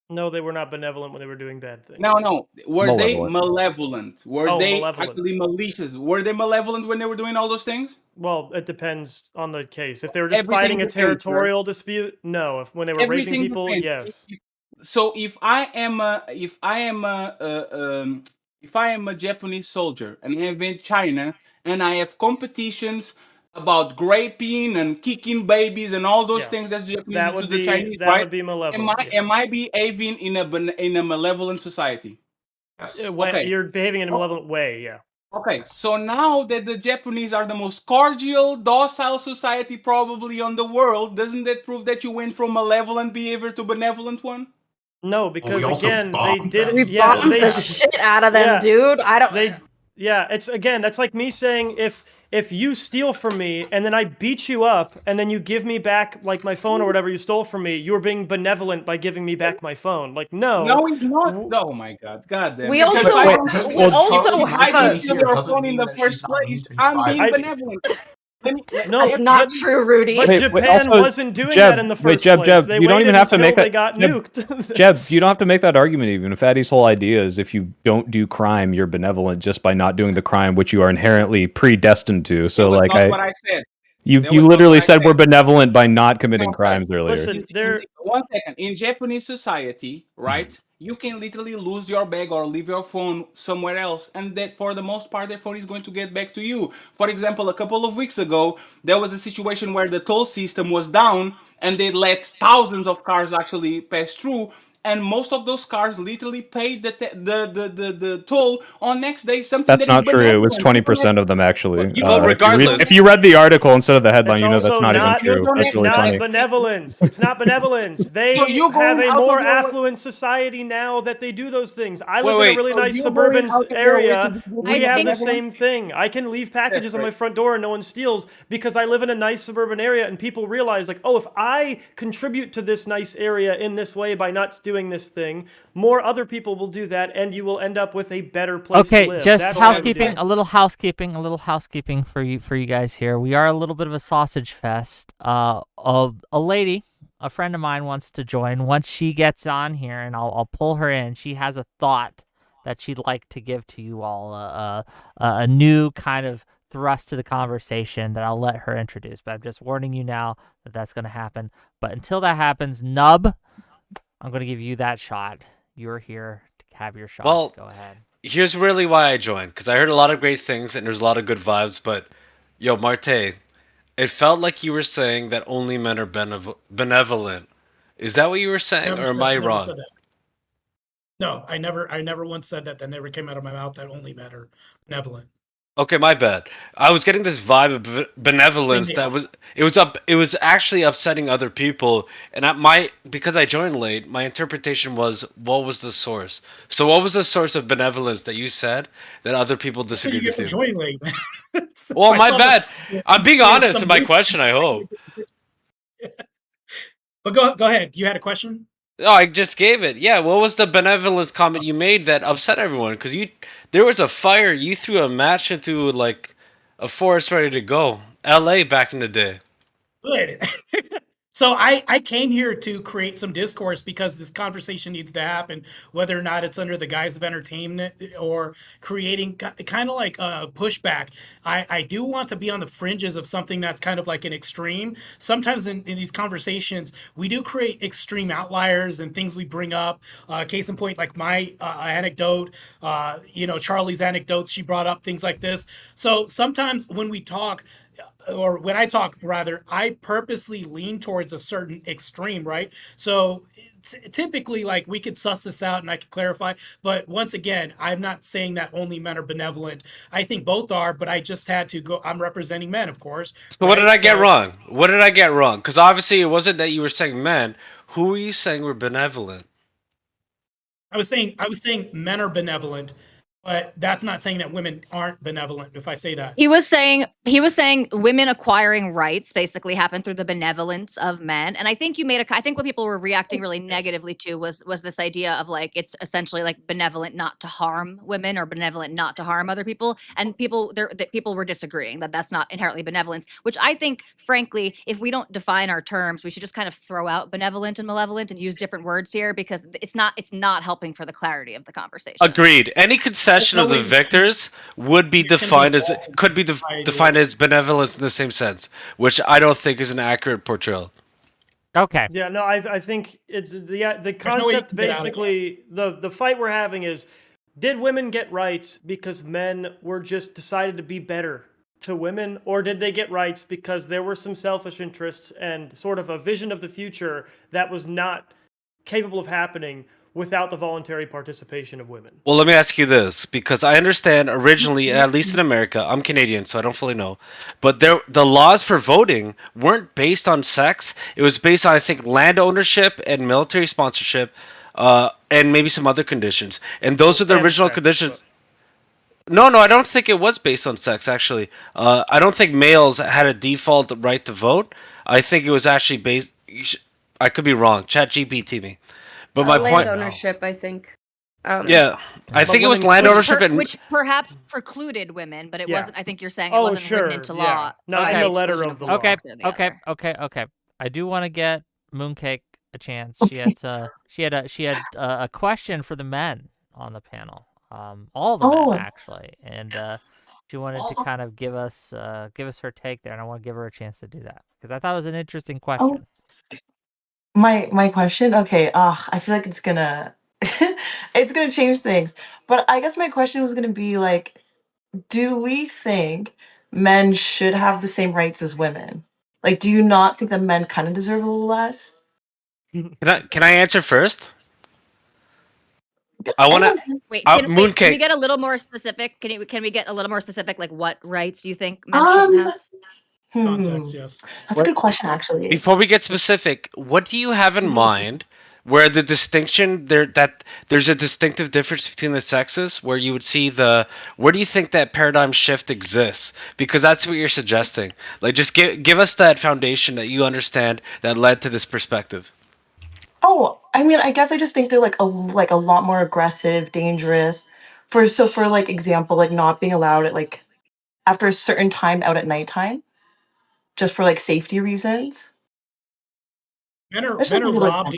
No, they were not benevolent when they were doing bad things. No. Were they malevolent? Were they actually malicious? Were they malevolent when they were doing all those things? Well, it depends on the case. If they were just fighting a territorial dispute, no. When they were raping people, yes. So if I am a Japanese soldier and I am in China and I have competitions about raping and kicking babies and all those things that's Japanese to the Chinese, that would be malevolent. Am I behaving in a malevolent society? Yes. Okay. You're behaving in a malevolent way, yeah. Okay, so now that the Japanese are the most cordial, docile society probably on the world, doesn't that prove that you went from malevolent behavior to benevolent one? No, because again, they did. We bombed the shit out of them, dude. That's like me saying if you steal from me and then I beat you up and then you give me back like my phone or whatever you stole from me, you're being benevolent by giving me back my phone. Like, no. No, it's not. Oh my God, goddamn. We also have your phone in the first place. I'm being benevolent. No, that's not true, Rudy. But Japan wasn't doing that in the first place. Jeb, they you don't even have to make that. They got nuked. Jeb, you don't have to make that argument. Even if Addy's whole idea is if you don't do crime, you're benevolent just by not doing the crime, which you are inherently predestined to. So, like, not what I said. You literally said we're benevolent by not committing crimes earlier. Listen, 1 second. In Japanese society, right, you can literally lose your bag or leave your phone somewhere else, and that for the most part, the phone is going to get back to you. For example, a couple of weeks ago, there was a situation where the toll system was down, and they let thousands of cars actually pass through. And most of those cars literally paid the toll on next day. That's not true. It was 20% of them actually. Regardless, if you read the article instead of the headline, you know that's not even true. That's really funny. Benevolence. It's not benevolence. They have a more affluent society now that they do those things. I live in a really nice suburban area. We have the same thing. I can leave packages on my front door and no one steals because I live in a nice suburban area, and people realize, like, oh, if I contribute to this nice area in this way by not doing this thing, more other people will do that, and you will end up with a better place to live. Okay, just housekeeping, a little housekeeping for you guys here. We are a little bit of a sausage fest. A lady, a friend of mine, wants to join. Once she gets on here, and I'll pull her in, she has a thought that she'd like to give to you all, a new kind of thrust to the conversation that I'll let her introduce. But I'm just warning you now that that's going to happen. But until that happens, Nub, I'm going to give you that shot. You're here to have your shot. Well, go ahead. Here's really why I joined, because I heard a lot of great things and there's a lot of good vibes. But yo, Marte, it felt like you were saying that only men are benevolent. Is that what you were saying, or am I never wrong? said that. No, I never once said that. That never came out of my mouth. That only men are benevolent. Okay, my bad. I was getting this vibe of benevolence that was actually upsetting other people, and because I joined late, my interpretation was, what was the source? So what was the source of benevolence that you said that other people disagreed with you? Joining late, man. Well, my bad. I'm being honest in my question, I hope. But go ahead. You had a question? No, I just gave it. Yeah, what was the benevolence comment you made that upset everyone? Because there was a fire. You threw a match into like a forest ready to go. L.A. back in the day. Good. So I came here to create some discourse because this conversation needs to happen, whether or not it's under the guise of entertainment or creating kind of like a pushback. I do want to be on the fringes of something that's kind of like an extreme. Sometimes in these conversations, we do create extreme outliers and things we bring up. Case in point, like my anecdote, Charlie's anecdotes, she brought up things like this. So sometimes when we talk, or when I talk, rather, I purposely lean towards a certain extreme, right? So typically, like, we could suss this out and I could clarify. But once again, I'm not saying that only men are benevolent. I think both are, but I just had to go. I'm representing men, of course. So what did I get wrong? What did I get wrong? Because obviously it wasn't that you were saying men. Who were you saying were benevolent? I was saying men are benevolent. But that's not saying that women aren't benevolent, if I say that. He was saying women acquiring rights basically happen through the benevolence of men. And I think I think what people were reacting really negatively to was this idea of like, it's essentially like benevolent not to harm women or benevolent not to harm other people. And people were disagreeing that that's not inherently benevolence, which I think, frankly, if we don't define our terms, we should just kind of throw out benevolent and malevolent and use different words here, because it's not helping for the clarity of the conversation. Agreed. Any concession of the victors would be defined as defined as benevolence in the same sense, which I don't think is an accurate portrayal. Okay. Yeah, no, I think it's the concept basically the fight we're having is, did women get rights because men were just decided to be better to women, or did they get rights because there were some selfish interests and sort of a vision of the future that was not capable of happening without the voluntary participation of women? Well, let me ask you this, because I understand originally, at least in America, I'm Canadian, so I don't fully know, but the laws for voting weren't based on sex. It was based on, I think, land ownership and military sponsorship, and maybe some other conditions. And those are the original conditions. No, I don't think it was based on sex, actually. I don't think males had a default right to vote. I think it was actually based... I could be wrong. Chat GPT me. But my land ownership, I think. Yeah, I think it was land ownership, which perhaps precluded women, but it wasn't. I think you're saying it wasn't written into law. Not in the letter of the law. Okay. I do want to get Mooncake a chance. She had a question for the men on the panel. All the men actually, and she wanted to kind of give us her take there, and I want to give her a chance to do that because I thought it was an interesting question. My question, okay, I feel like it's gonna it's gonna change things. But I guess my question was gonna be like, do we think men should have the same rights as women? Like, do you not think that men kind of deserve a little less? Can I answer first? I want to. Wait, can we get a little more specific? Can we get a little more specific? Like, what rights you think men should have? Context, yes. That's a good question, actually. Before we get specific, what do you have in mind where the distinction there's a distinctive difference between the sexes, where you would see where do you think that paradigm shift exists? Because that's what you're suggesting. Like, just give us that foundation that you understand that led to this perspective. Oh, I mean, I guess I just think they're like a lot more aggressive, dangerous. For like example, like not being allowed at like after a certain time out at nighttime, just for like safety reasons. Men are robbed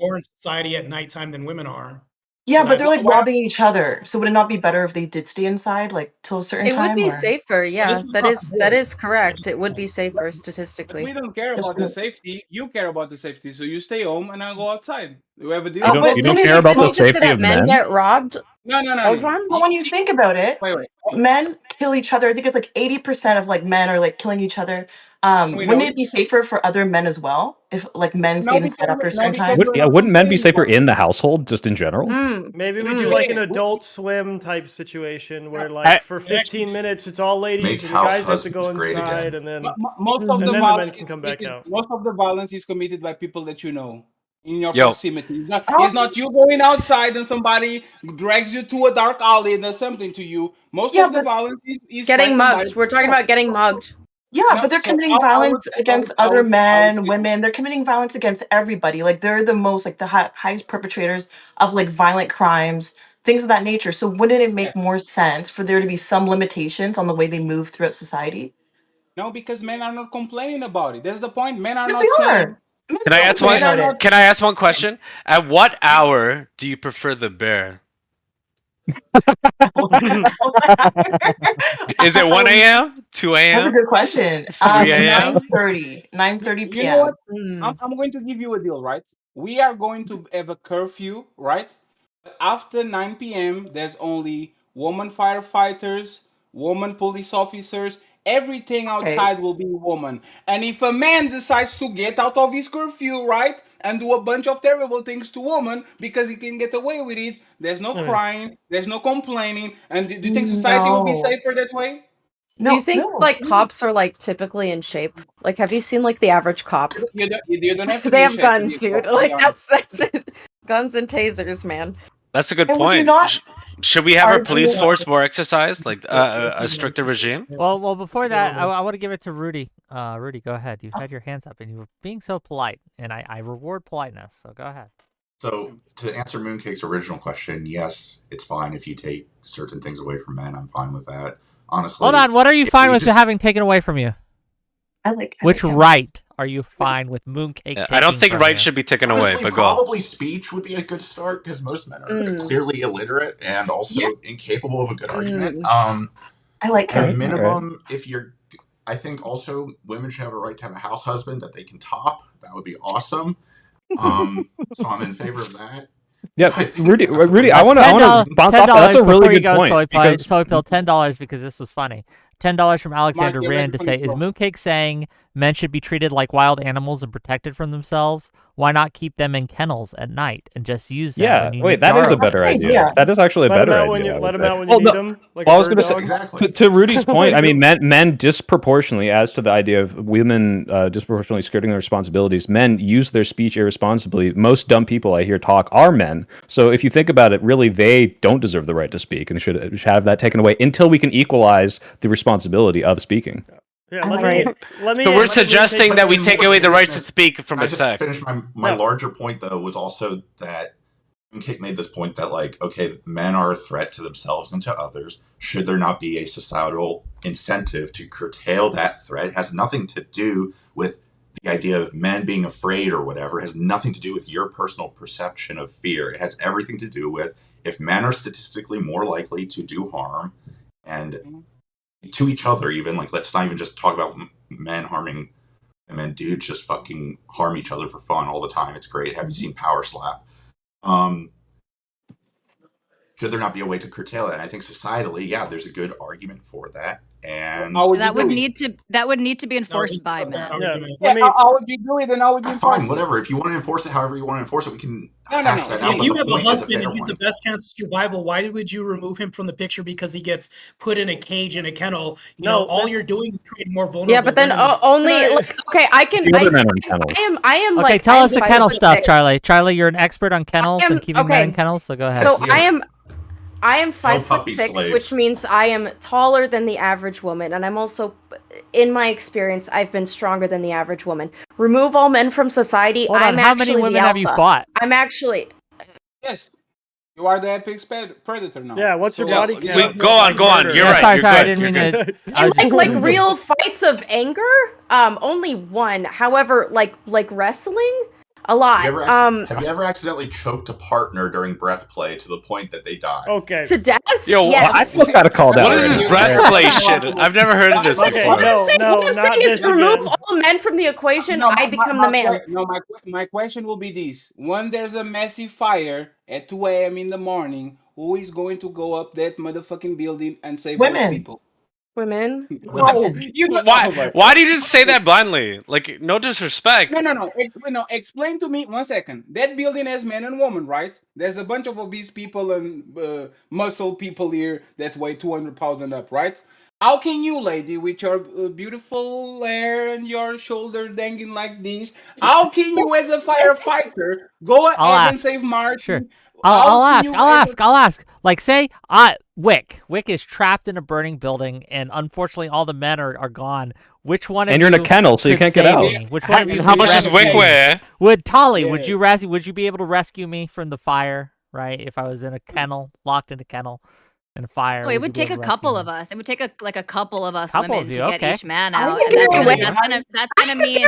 more in society at nighttime than women are. Yeah, So but they're that's like robbing each other. So would it not be better if they did stay inside, like till a certain It would time? be Or safer, But yeah. this is That across is the that board. is correct. It would be safer But statistically. we don't care just about the safety. You care about the safety, so you stay home and I go outside. We have a deal. You don't- Well, you don't didn't care you about the just say safety that of men men? get robbed No, no, no, all the no. time? but when you think about it, Wait. men kill each other. I think it's like 80% of like men are like killing each other. We know Wouldn't it. it be safer for other men as well if like men No, stayed inside after a certain time? we're not Wouldn't men be complaining safer about it. in the household, just in general? Maybe we Mm. do like an Yeah. Adult Swim type situation where, like, for 15 minutes it's all ladies Make and the house guys have to go husbands great inside, again. and then Most of and the then the men violence can is come back committed. out. Most of the violence is committed by people that you know in your Yo. proximity. It's Oh, not you going outside and somebody drags you to a dark alley and does something to you. Most yeah, of the but violence is by Getting somebody. mugged. We're talking about getting mugged. yeah, No, but they're so committing violence against other men, women. They're committing violence against everybody. Like they're the most like the highest perpetrators of like violent crimes, things of that nature. So wouldn't it make more sense for there to be some limitations on the way they move throughout society? No, because men are not complaining about it. That's the point. Men are Yes, not they saying. are. Men Can I don't ask complain Men are one? about not. it. Can I ask one question? At what hour do you prefer the bear? Is it 1 a.m., 2 That's a a.m., good question. 3 a.m.? 9:30 You know what? p.m. I'm going to give you a deal, right? We are going to have a curfew, right? But after 9 p.m., there's only woman firefighters, woman police officers. Everything Okay. outside will be woman. And if a man decides to get out of his curfew, right, and do a bunch of terrible things to woman because he can get away with it, there's no crying, there's no complaining. And do you think society will be No. safer that way? Do you No, think no. like cops are like typically in shape? Like, have you seen like the average cop? You don't have to They be in have shape to guns, be a dude. cop, to Like be honest. that's it. Guns and tasers, man. That's a good And would you point. not Should we have our police argue? force more exercised, like a stricter regime? Well, before that, I want to give it to Rudy. Rudy, go ahead. You had your hands up, and you were being so polite, and I reward politeness. So go ahead. So to answer Mooncake's original question, yes, it's fine if you take certain things away from men. I'm fine with that. Honestly, Hold on. What are you if fine we with just- having taken away from you? I like Which him. right are you fine with Mooncake? Yeah, I don't taking think from rights you? should be taken away, Honestly, but go. probably speech would be a good start because most men are clearly illiterate and also Yes. incapable of a good argument. I like At him. minimum, if you're, I think also women should have a right to have a house husband that they can top. That would be awesome. So I'm in favor of that. Yeah, I think Rudy, that's what Rudy, we- I want to bounce off that. That's a really good point. Because Soy Pill, $10 because this was funny. $10 from Alexander Mike, Rand to say, is bro. Mooncake saying men should be treated like wild animals and protected from themselves? Why not keep them in kennels at night and just use them? yeah, when you wait, need that is a Jarl? better Nice, idea. yeah. That is actually a Let 'em better out idea. when you I would let 'em say. out when Well, you need no, 'em, like well, a I was bird going to say dog. Exactly. to Rudy's point. I mean, men disproportionately, as to the idea of women disproportionately skirting their responsibilities, men use their speech irresponsibly. Most dumb people I hear talk are men. So if you think about it, really, they don't deserve the right to speak and should have that taken away until we can equalize the responsibility of speaking. Yeah, I let like me it. let me. So we're let me suggesting take- that we In take more away the right to seriousness, speak from Can I a just sex. finish my Yeah. larger point though was also that Kate made this point that like, okay, men are a threat to themselves and to others. Should there not be a societal incentive to curtail that threat? It has nothing to do with the idea of men being afraid or whatever. It has nothing to do with your personal perception of fear. It has everything to do with if men are statistically more likely to do harm and to each other, even like, let's not even just talk about men harming women. Dudes just fucking harm each other for fun all the time. It's great. Have you seen Power Slap? Should there not be a way to curtail it? And I think societally, yeah, there's a good argument for that. And How would you That do would it? need to be enforced by men. Yeah, Yeah, let me. how would you do it and how would you enforce fine, it? whatever. If you want to enforce it however you want to enforce it, we can No, hash that out. If But you the have a point is a husband fair and he's the one. best chance of survival, why would you remove him from the picture because he gets put in a cage in a kennel? You know, all you're doing is creating more vulnerable. Yeah, but then women. only like, okay. I can. The other men are in kennels. I am Okay, like. tell I am us the 5'6". kennel stuff, Charlie. Charlie, you're an expert on kennels am- and keeping men in okay. kennels, so go ahead. So Yeah. I am puppy 5'6", slaves. which means I am taller than the average woman, and I'm also, in my experience, I've been stronger than the average woman. Remove all men from society. Hold I'm on, how actually many women the have you alpha. fought? I'm actually. Yes. You are the apex predator now. Yeah, what's your So, body yeah, count? Go on, go on. You're Yeah, right. sorry, I You're didn't good. mean You're to. good. I was just- Like real fights of anger, only one. However, like wrestling, A lot. Have you ever accidentally choked a partner during breath play to the point that they died? Okay. To death? Yo, yes. I still gotta call that. What is this breath play shit? I've never heard of this Okay, before. no, What I'm not saying is this remove again. all men from the equation, I become the man. My question will be this: when there's a massive fire at 2 a.m. in the morning, who is going to go up that motherfucking building and save those Women. people? Women. No, you don't. Why do you just say that blindly? Like, no disrespect. No. Explain to me 1 second. That building has men and women, right? There's a bunch of obese people and muscle people here that weigh 200 pounds and up, right? How can you, lady, with your beautiful hair and your shoulder dangling like this, how can you, as a firefighter, go ahead and save Marte? Sure. I'll ask. Like, say, Wick is trapped in a burning building, and unfortunately, all the men are gone. Which one? And you're in a kennel, so you can't get out. Which one of you? How much does Wick weigh? Would Tully? Would you be able to rescue me from the fire? Right? If I was in a kennel, locked in a kennel, in a fire. Oh, it would take a couple of us. It would take a couple of us Couple women of to you, get okay. each man I out, think and it's a win. that's gonna mean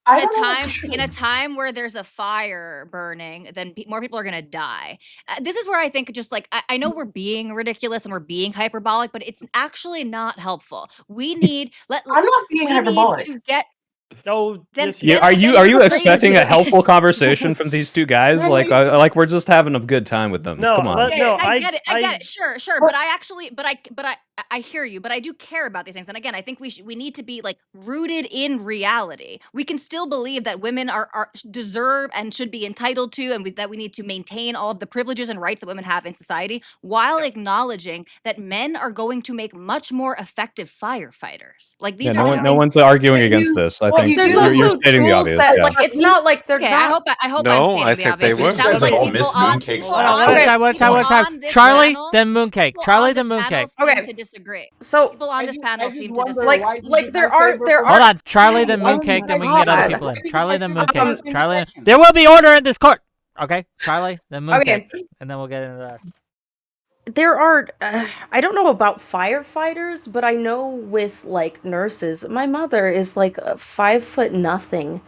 I in don't know what's in a time where there's a fire burning, then more people are going to die. This is where I think just like, I know we're being ridiculous and we're being hyperbolic, but it's actually not helpful. We need, I'm not being hyperbolic. to get, Oh, Then- yes, Yeah, then- are you then you're expecting a crazy. helpful conversation from these two guys? Like we're just having a good time with them. No, Come on. I get it. Sure. But I hear you. But I do care about these things. And again, I think we need to be like rooted in reality. We can still believe that women are deserve and should be entitled to, and that we need to maintain all of the privileges and rights that women have in society, while acknowledging that men are going to make much more effective firefighters. Like these are just no things- one's arguing against this. I think there's you're also stating the tools obvious. that, yeah. like, it's not like they're Okay, not. I hope No, I'm I stating the think they obvious. were. It sounds like all people miss on mooncakes. people Hold on- Okay. One people time. on this Charlie, panel- then Mooncake. people Charlie, on then this panel Mooncake. seem Okay. to disagree. So, People on this panel seem to wonder disagree. why like you there guys are favor there Hold are. on, Charlie, then Oh Mooncake, my then we can get other God. people in. Charlie, then Um, Mooncake. Charlie, there will be order in this court. Okay, Charlie, then Mooncake, and then we'll get into that. There are I don't know about firefighters, but I know with like nurses. My mother is like 5'0",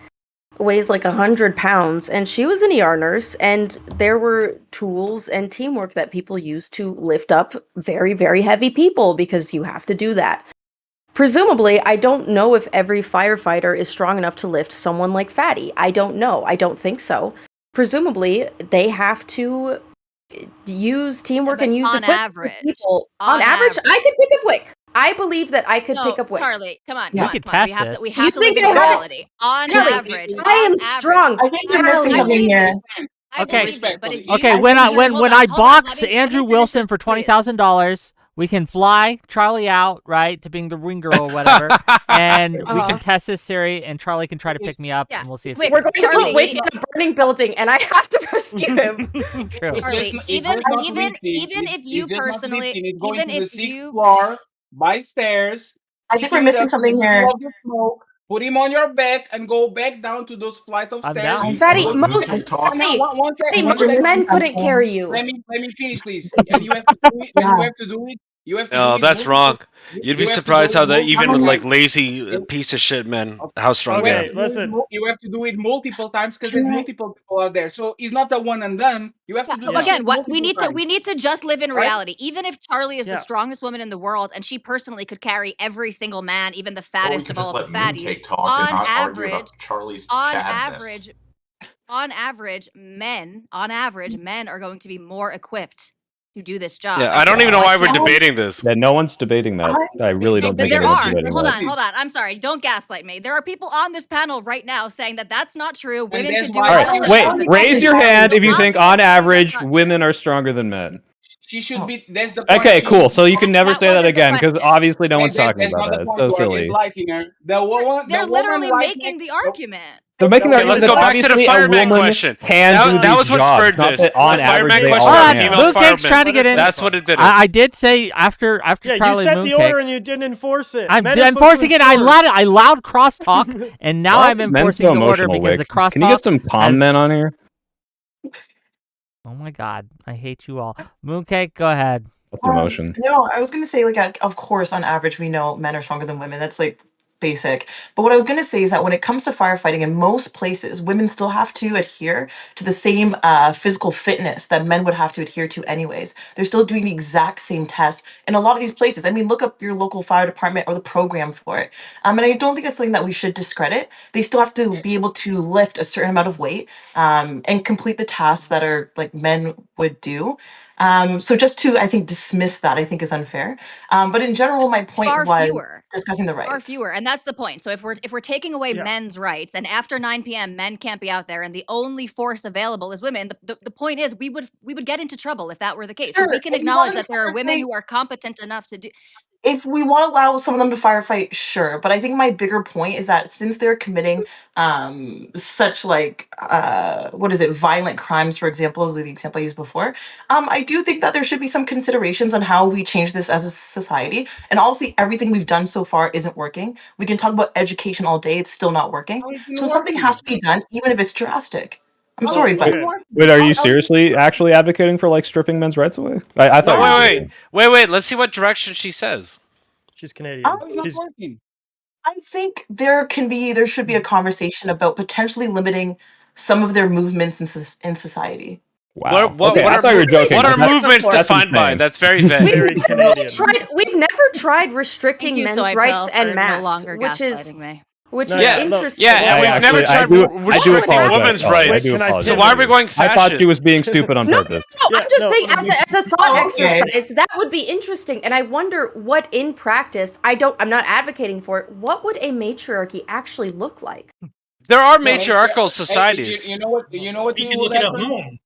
weighs like 100 pounds, and she was an ER nurse, and there were tools and teamwork that people use to lift up very, very heavy people, because you have to do that. Presumably, I don't know if every firefighter is strong enough to lift someone like Fatty. I don't know. I don't think so. Presumably, they have to use teamwork and use on equipment average. with people. On On average, I could pick up Wick. I believe that I could No, pick up Wick. Charlie, come on, We come on, could come on. test this. We You have to think live in I have- reality. On Charlie, average, I am on average. strong. I think you're missing Charlie, something here. I Okay. believe you, but if you, Okay, I when think you- hold on, I hold on, box let me Andrew finish Wilson this, for please. $20,000, we can fly Charlie out, right, to being the ring girl or whatever, and we can test this theory, and Charlie can try to pick me up, Yeah. and we'll see if Wait, We're going to Charlie, put Wick in a burning building, and I have to rescue him. True. Charlie, even if you personally, even if sixth you, floor by stairs. I think we're missing something here. Put him on your back and go back down to those flight of I'm stairs. down. Fatty, Look, most Mooncake talk. Fatty, One Fatty, second. most men couldn't something. carry you. Let me finish, please. And you have to do it. And you have to do it. You have to do No, it that's multiple- wrong. You'd be you have to surprised do how it that even multiple like times. lazy piece of shit men, how strong they Okay, are. listen. You have to do it multiple times because there's multiple people out there. So it's not a one and done. You have to do Yeah. it Again, what we multiple need to times. just live in Right? reality. Even if Charlie is Yeah. the strongest woman in the world, and she personally could carry every single man, even the Or we fattest could of just all let the fatties. Mooncake talk and On not argue average, about Charlie's on chadness. average, men are going to be more equipped to do this job. Yeah, I don't even know why we're can't- debating this. Yeah, no one's debating that. I really don't But think there anyone's are. debating Hold that. on. I'm sorry. Don't gaslight me. There are people on this panel right now saying that that's not true. Women that's can do why- All all right, this wait. stuff. Raise your hand if you think, on average, That's not women are stronger than men. She should be. That's the point. Okay, She cool. should So you can never That say that wasn't the again, because question. obviously no one's That- talking that's about not that. the It's point so who are silly. disliking her. The woman, They're the woman literally liking making the her- argument. They're making the Okay, let's argument go that back to the obviously a fireman woman question. can do That these was what jobs, spurred not this. that on The average fireman they question Hold are on, came men. out Mooncake's fireman. trying to get in. That's what it did. I did say after Yeah, Charlie you set the Mooncake. order and you didn't enforce it. I'm Men are supposed to enforcing it. I enforce. allowed crosstalk, and now Why I'm is men enforcing so the order emotional, because Wick? the crosstalk. Can you get some calm has- men on here? Oh my god, I hate you all. Mooncake, go ahead. That's an emotion. No, I was gonna say, like, of course, on average, we know men are stronger than women. That's like basic. But what I was going to say is that when it comes to firefighting, in most places, women still have to adhere to the same physical fitness that men would have to adhere to anyways. They're still doing the exact same tests in a lot of these places. I mean, look up your local fire department or the program for it. And I don't think it's something that we should discredit. They still have to be able to lift a certain amount of weight and complete the tasks that are like men would do. So just to, I think, dismiss that, I think is unfair. But in general, my point Far was fewer. discussing the rights. Far fewer, and that's the point. So if we're taking away men's rights, and after 9 p.m. men can't be out there, and the only force available is women, the point is we would get into trouble if that were the case. Sure, So we can if you acknowledge wanted that there are to women say- who are competent enough to do. If we want to allow some of them to firefight, sure. But I think my bigger point is that since they're committing such like what is it, violent crimes, for example, is the example I used before. I do think that there should be some considerations on how we change this as a society. And obviously everything we've done so far isn't working. We can talk about education all day, it's still not working. How is it So something working? has to be done, even if it's drastic. I'm How sorry, is it but working? Wait, are you How- seriously actually advocating for like stripping men's rights away? I thought. No, you were wait. Let's see what direction she says. She's Canadian. Oh, How is it not She's, working? I think there should be a conversation about potentially limiting some of their movements in society. Wow. What Okay, I are thought you were joking. What are That's- movements that's defined by? insane. That's very vague. Very Canadian. We've never tried restricting Thank you, men's Soy rights Pill, en for masse, no longer which is gaslighting me. which No, is yeah, no, interesting. Yeah, and I we've never actually- tried I do restricting apologize. women's Ollie. rights. I do Can I apologize. So why are we going I thought she fascist? was being stupid on No, purpose. Yeah, I'm just no, saying as a thought Oh, okay. exercise, that would be interesting. And I wonder what in practice, I'm not advocating for it, what would a matriarchy actually look like? There are No, matriarchal hey, societies. you know what? You know what You will can look at a happen? home.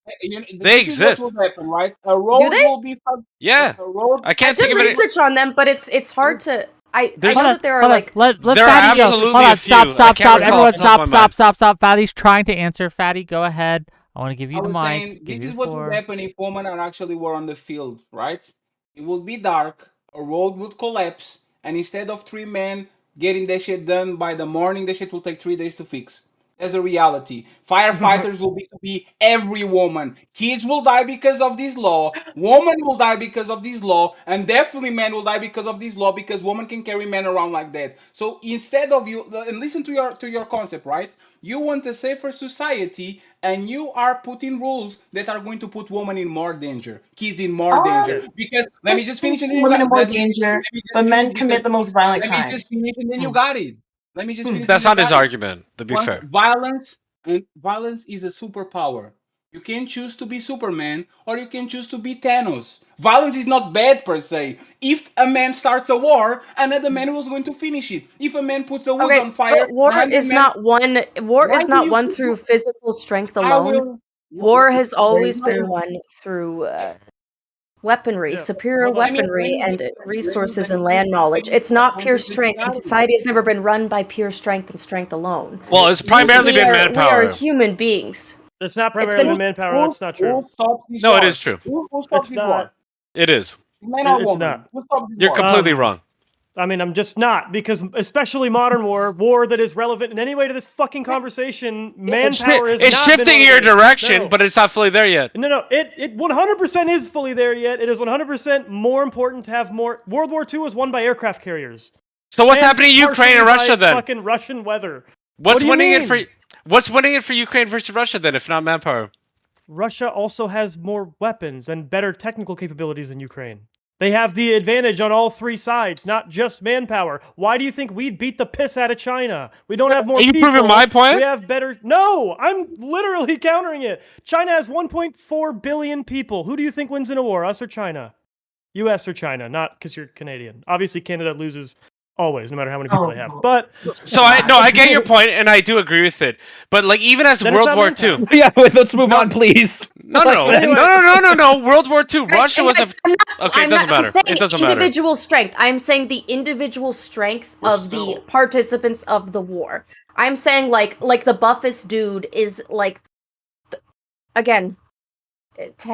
They This is what exist. will happen, right? A road they? will be Yeah, a road. I I can't did think of it. research on them, but it's hard to. I There's- know Hold that there are hold like. let There are Fatty go. absolutely Hold a on, few. stop, I stop, can't stop. recall Everyone off the top stop, of my stop, mind. stop, stop. Fatty's trying to answer. Fatty, go ahead. I want to give you I the was mic. saying Give this you is the what would floor. happen if women are actually were on the field, right? It would be dark, a road would collapse, and instead of 3 men getting that shit done by the morning, the shit will take 3 days to fix. That's a reality. Firefighters will be every woman. Kids will die because of this law. Women will die because of this law, and definitely men will die because of this law because women can carry men around like that. So instead of you, and listen to your concept, right? You want a safer society, and you are putting rules that are going to put women in more danger, kids in more danger. Because let me just finish, and then you Women in got. more Let me danger, just but finish men because commit the most violent let me just crimes. finish, and then you got it. Let me just finish. That's and you not his got it. argument, to be fair. Violence is a superpower. You can choose to be Superman or you can choose to be Thanos. Violence is not bad per se. If a man starts a war, another man was going to finish it. If a man puts a wood Okay, on fire, but war another is man. not one. War Why is do not you won keep- through physical strength I alone. will. War has always Why- been won through weaponry, Yeah, superior hold on. weaponry, and resources let and me- land knowledge. let me- It's not let pure me- strength, and society has never been run by pure strength and strength alone. Well, it's primarily been We manpower. are human beings. It's not It's primarily been- manpower. That's not true. Who stops these No, it wars? is true. Who stops It's these not. wars? It is. Men or It's women? not. Who stops these You're wars? completely wrong. I mean, I'm just not, because especially modern war that is relevant in any way to this fucking conversation, manpower is It's not been shifting one of your those. direction, No. but it's not fully there yet. No, it 100% is fully there yet. It is 100% more important to have more. World War II was won by aircraft carriers. So what's And happening in Ukraine and partially Russia by then? Fucking Russian weather. What's What do you winning it mean? for? What's winning it for Ukraine versus Russia then, if not manpower? Russia also has more weapons and better technical capabilities than Ukraine. They have the advantage on all 3 sides, not just manpower. Why do you think we'd beat the piss out of China? We don't have more Are you people. proving my point? We have better. No, I'm literally countering it. China has 1.4 billion people. Who do you think wins in a war, us or China? U.S. or China? Not because you're Canadian. Obviously, Canada loses always, no matter how many people they have. But So I get your point, and I do agree with it. But like even as Then it's World not War manpower. II, Yeah, wait, let's move on, please. no, anyway. World War II, Guys, Russia was a. guys, I'm not- Okay, it I'm doesn't not- I'm matter. saying It doesn't matter. individual strength. I'm saying the individual strength We're of still- the participants of the war. I'm saying like the buffest dude is like, again.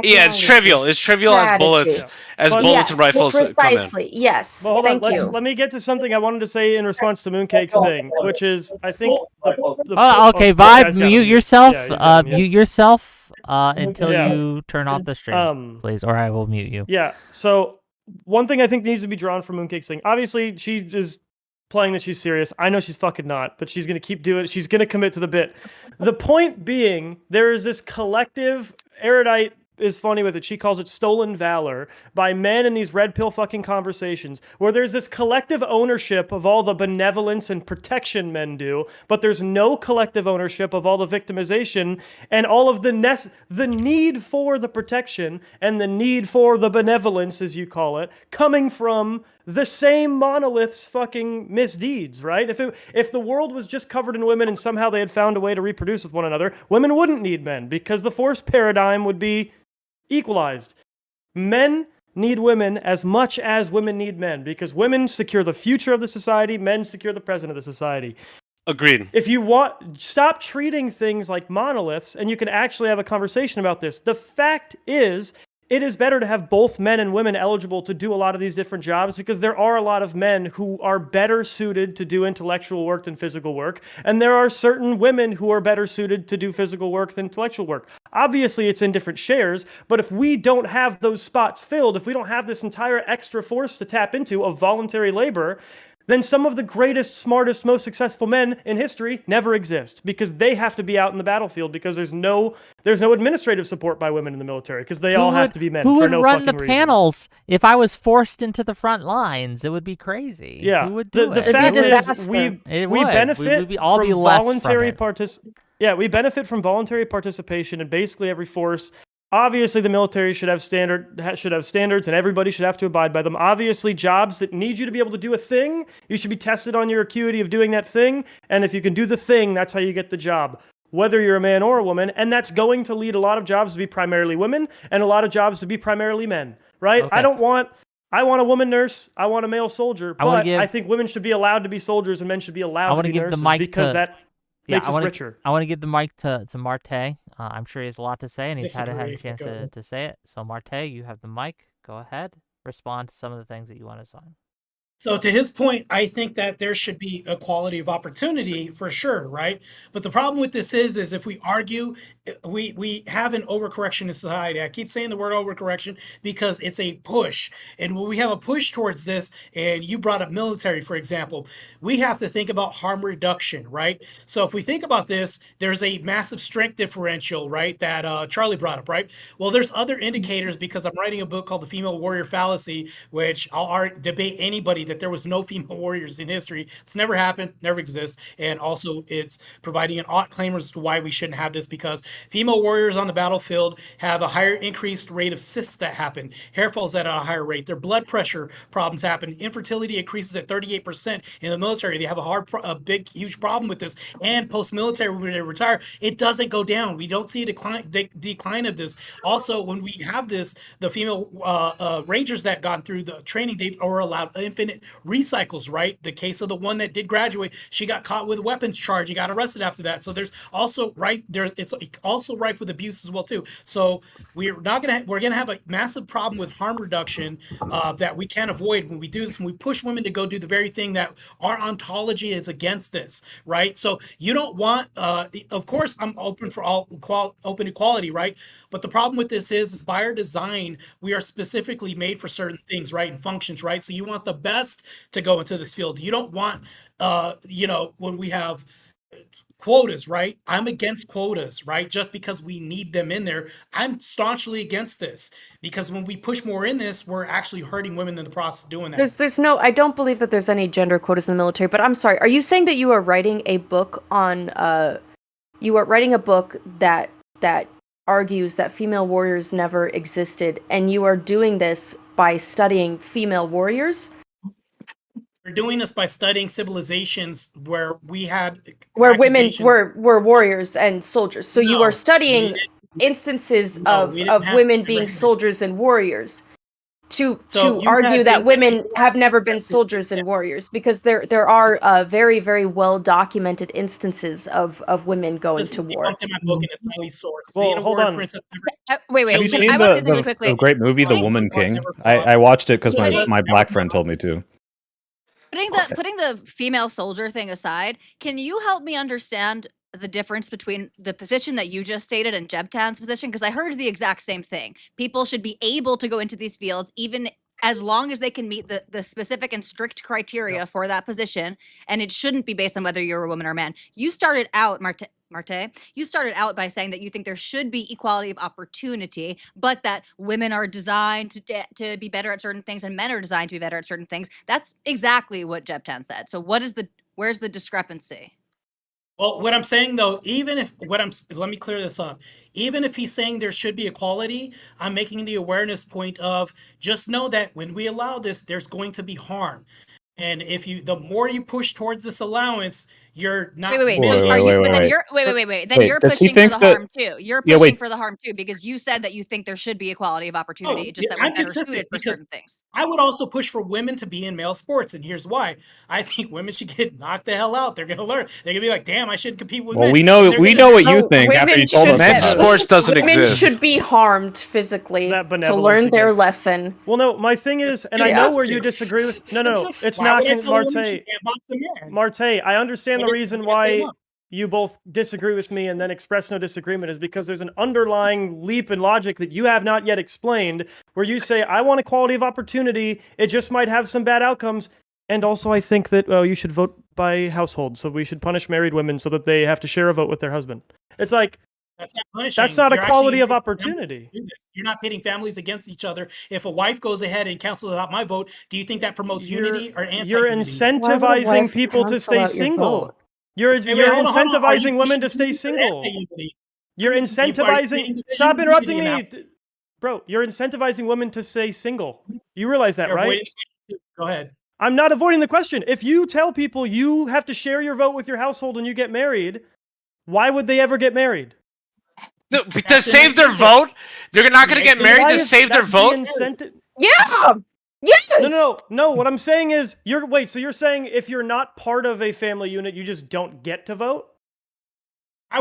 Yeah, it's trivial. It's trivial as bullets, Strategy. But- bullets and rifles come in. Precisely. Yes. Well, hold Thank on. you. Let me get to something I wanted to say in response to Mooncake's thing, which is I think the Okay, oh, Vibe, guy's got mute him. yourself. Yeah, he's got him, yeah. Mute yourself until Yeah. you turn off the stream, please, or I will mute you. Yeah. So one thing I think needs to be drawn from Mooncake's thing. Obviously, she is playing that she's serious. I know she's fucking not, but she's going to keep doing it. She's going to commit to the bit. The point being, there is this collective, Erudite is funny with it. She calls it stolen valor by men in these red pill fucking conversations where there's this collective ownership of all the benevolence and protection men do, but there's no collective ownership of all the victimization and all of the need for the protection and the need for the benevolence, as you call it, coming from the same monolith's fucking misdeeds, right? If the world was just covered in women and somehow they had found a way to reproduce with one another, women wouldn't need men because the force paradigm would be equalized. Men need women as much as women need men because women secure the future of the society, men secure the present of the society. Agreed. If you stop treating things like monoliths and you can actually have a conversation about this. The fact is, it is better to have both men and women eligible to do a lot of these different jobs because there are a lot of men who are better suited to do intellectual work than physical work. And there are certain women who are better suited to do physical work than intellectual work. Obviously, it's in different shares, but if we don't have those spots filled, if we don't have this entire extra force to tap into of voluntary labor, then some of the greatest, smartest, most successful men in history never exist because they have to be out in the battlefield because there's no administrative support by women in the military because they all have to be men Who for would no run the fucking reason. panels if I was forced into the front lines? It would be crazy. Yeah, Who would do the it? fact It'd be a is disaster. we benefit all from be less voluntary from it. we benefit from voluntary participation in basically every force. Obviously, the military should have standards, and everybody should have to abide by them. Obviously, jobs that need you to be able to do a thing, you should be tested on your acuity of doing that thing. And if you can do the thing, that's how you get the job, whether you're a man or a woman. And that's going to lead a lot of jobs to be primarily women and a lot of jobs to be primarily men, right? Okay. I want a woman nurse. I want a male soldier. But I think women should be allowed to be soldiers and men should be allowed to be nurses because that makes us richer. I want to give the mic to Marte. I'm sure he has a lot to say, and he's had a chance Disagree. to say it. So, Marte, you have the mic. Go ahead. Respond to some of the things that you want to say. So to his point, I think that there should be equality of opportunity for sure, right? But the problem with this is if we argue, we have an overcorrection in society. I keep saying the word overcorrection because it's a push. And when we have a push towards this, and you brought up military, for example, we have to think about harm reduction, right? So if we think about this, there's a massive strength differential, right? That Charlie brought up, right? Well, there's other indicators because I'm writing a book called The Female Warrior Fallacy, which I'll debate anybody that there was no female warriors in history. It's never happened, never exists. And also it's providing an ought claim as to why we shouldn't have this because female warriors on the battlefield have a higher increased rate of cysts that happen. Hair falls at a higher rate. Their blood pressure problems happen. Infertility increases at 38% in the military. They have a big, huge problem with this. And post-military, when they retire, it doesn't go down. We don't see a decline of this. Also, when we have this, the female rangers that got through the training, they are allowed infinite recycles, right? The case of the one that did graduate, she got caught with a weapons charge and got arrested after that. So there's also it's also rife with abuse as well too. So we're gonna have a massive problem with harm reduction that we can't avoid when we do this. When we push women to go do the very thing that our ontology is against this, right? So you don't want, of course, I'm open for open equality, right? But the problem with this is by our design, we are specifically made for certain things, right? And functions, right? So you want the best to go into this field. You don't want, when we have quotas, right? I'm against quotas, right? Just because we need them in there. I'm staunchly against this because when we push more in this, we're actually hurting women in the process of doing that. There's no, I don't believe that there's any gender quotas in the military, but I'm sorry. Are you saying that you are writing a book on, you are writing a book that argues that female warriors never existed, and you are doing this by studying female warriors? We're doing this by studying civilizations where women were warriors and soldiers. So you are studying instances of women being soldiers and warriors to argue that women have never been soldiers and warriors, because there are very, very well documented instances of women going to war. In my book, and it's highly sourced. Well, hold on. Wait. Have you seen I want to say something really quickly. the great movie, The Woman King? I watched it because my black friend told me to. Putting the female soldier thing aside, can you help me understand the difference between the position that you just stated and Jeb Town's position? Because I heard the exact same thing. People should be able to go into these fields even as long as they can meet the specific and strict criteria for that position, and it shouldn't be based on whether you're a woman or a man. You started out, Marte, you started out by saying that you think there should be equality of opportunity, but that women are designed to be better at certain things and men are designed to be better at certain things. That's exactly what Jebtan said. So where's the discrepancy? Well, what I'm saying though, let me clear this up. Even if he's saying there should be equality, I'm making the awareness point of just know that when we allow this, there's going to be harm. And the more you push towards this allowance, you're not. Wait. Wait, So wait, wait, wait, then wait. Then Wait, you're does he pushing for think the that- harm too. You're Yeah, pushing wait. for the harm too because you said that you think there should be equality of opportunity. Just that I'm we're better consistent suited for certain because things. I would also push for women to be in male sports, and here's why. I think women should get knocked the hell out. They're gonna learn. They're gonna be like, "Damn, I shouldn't compete with Well, men." we know And they're gonna- what you No, think after women you told us should- Men's about it. sports doesn't Women exist. should be harmed physically That to benevolence learn their again. lesson. Well, no, my thing is, and I know where you disagree with. No, it's Why would I not tell a woman she Marte. can't box a man? Marte, I understand the What reason did I say why no? you both disagree with me and then express no disagreement is because there's an underlying leap in logic that you have not yet explained, where you say, I want equality of opportunity, it just might have some bad outcomes. And also, I think that you should vote by household, so we should punish married women so that they have to share a vote with their husband. It's like, That's not punishing. that's not You're equality actually of opportunity. You're not pitting families against each other. If a wife goes ahead and cancels out my vote, do you think that promotes unity or anti-unity? You're Why would a incentivizing wife people to cancel stay out your single. vote? You're Wait, hold on, hold on. Are you incentivizing women to pushing stay unity or single. anti-unity? You're Are you incentivizing. creating Stop division or interrupting unity in me, the house? bro. You're incentivizing women to stay single. You realize that, You're right? avoiding the question too. Go ahead. I'm not avoiding the question. If you tell people you have to share your vote with your household when you get married, why would they ever get married? No, to That's an save their incentive. vote? They're not going to get Why married to is- save their that's the vote? incentive. Yeah. Yes. No. What I'm saying is, so you're saying if you're not part of a family unit, you just don't get to vote? Why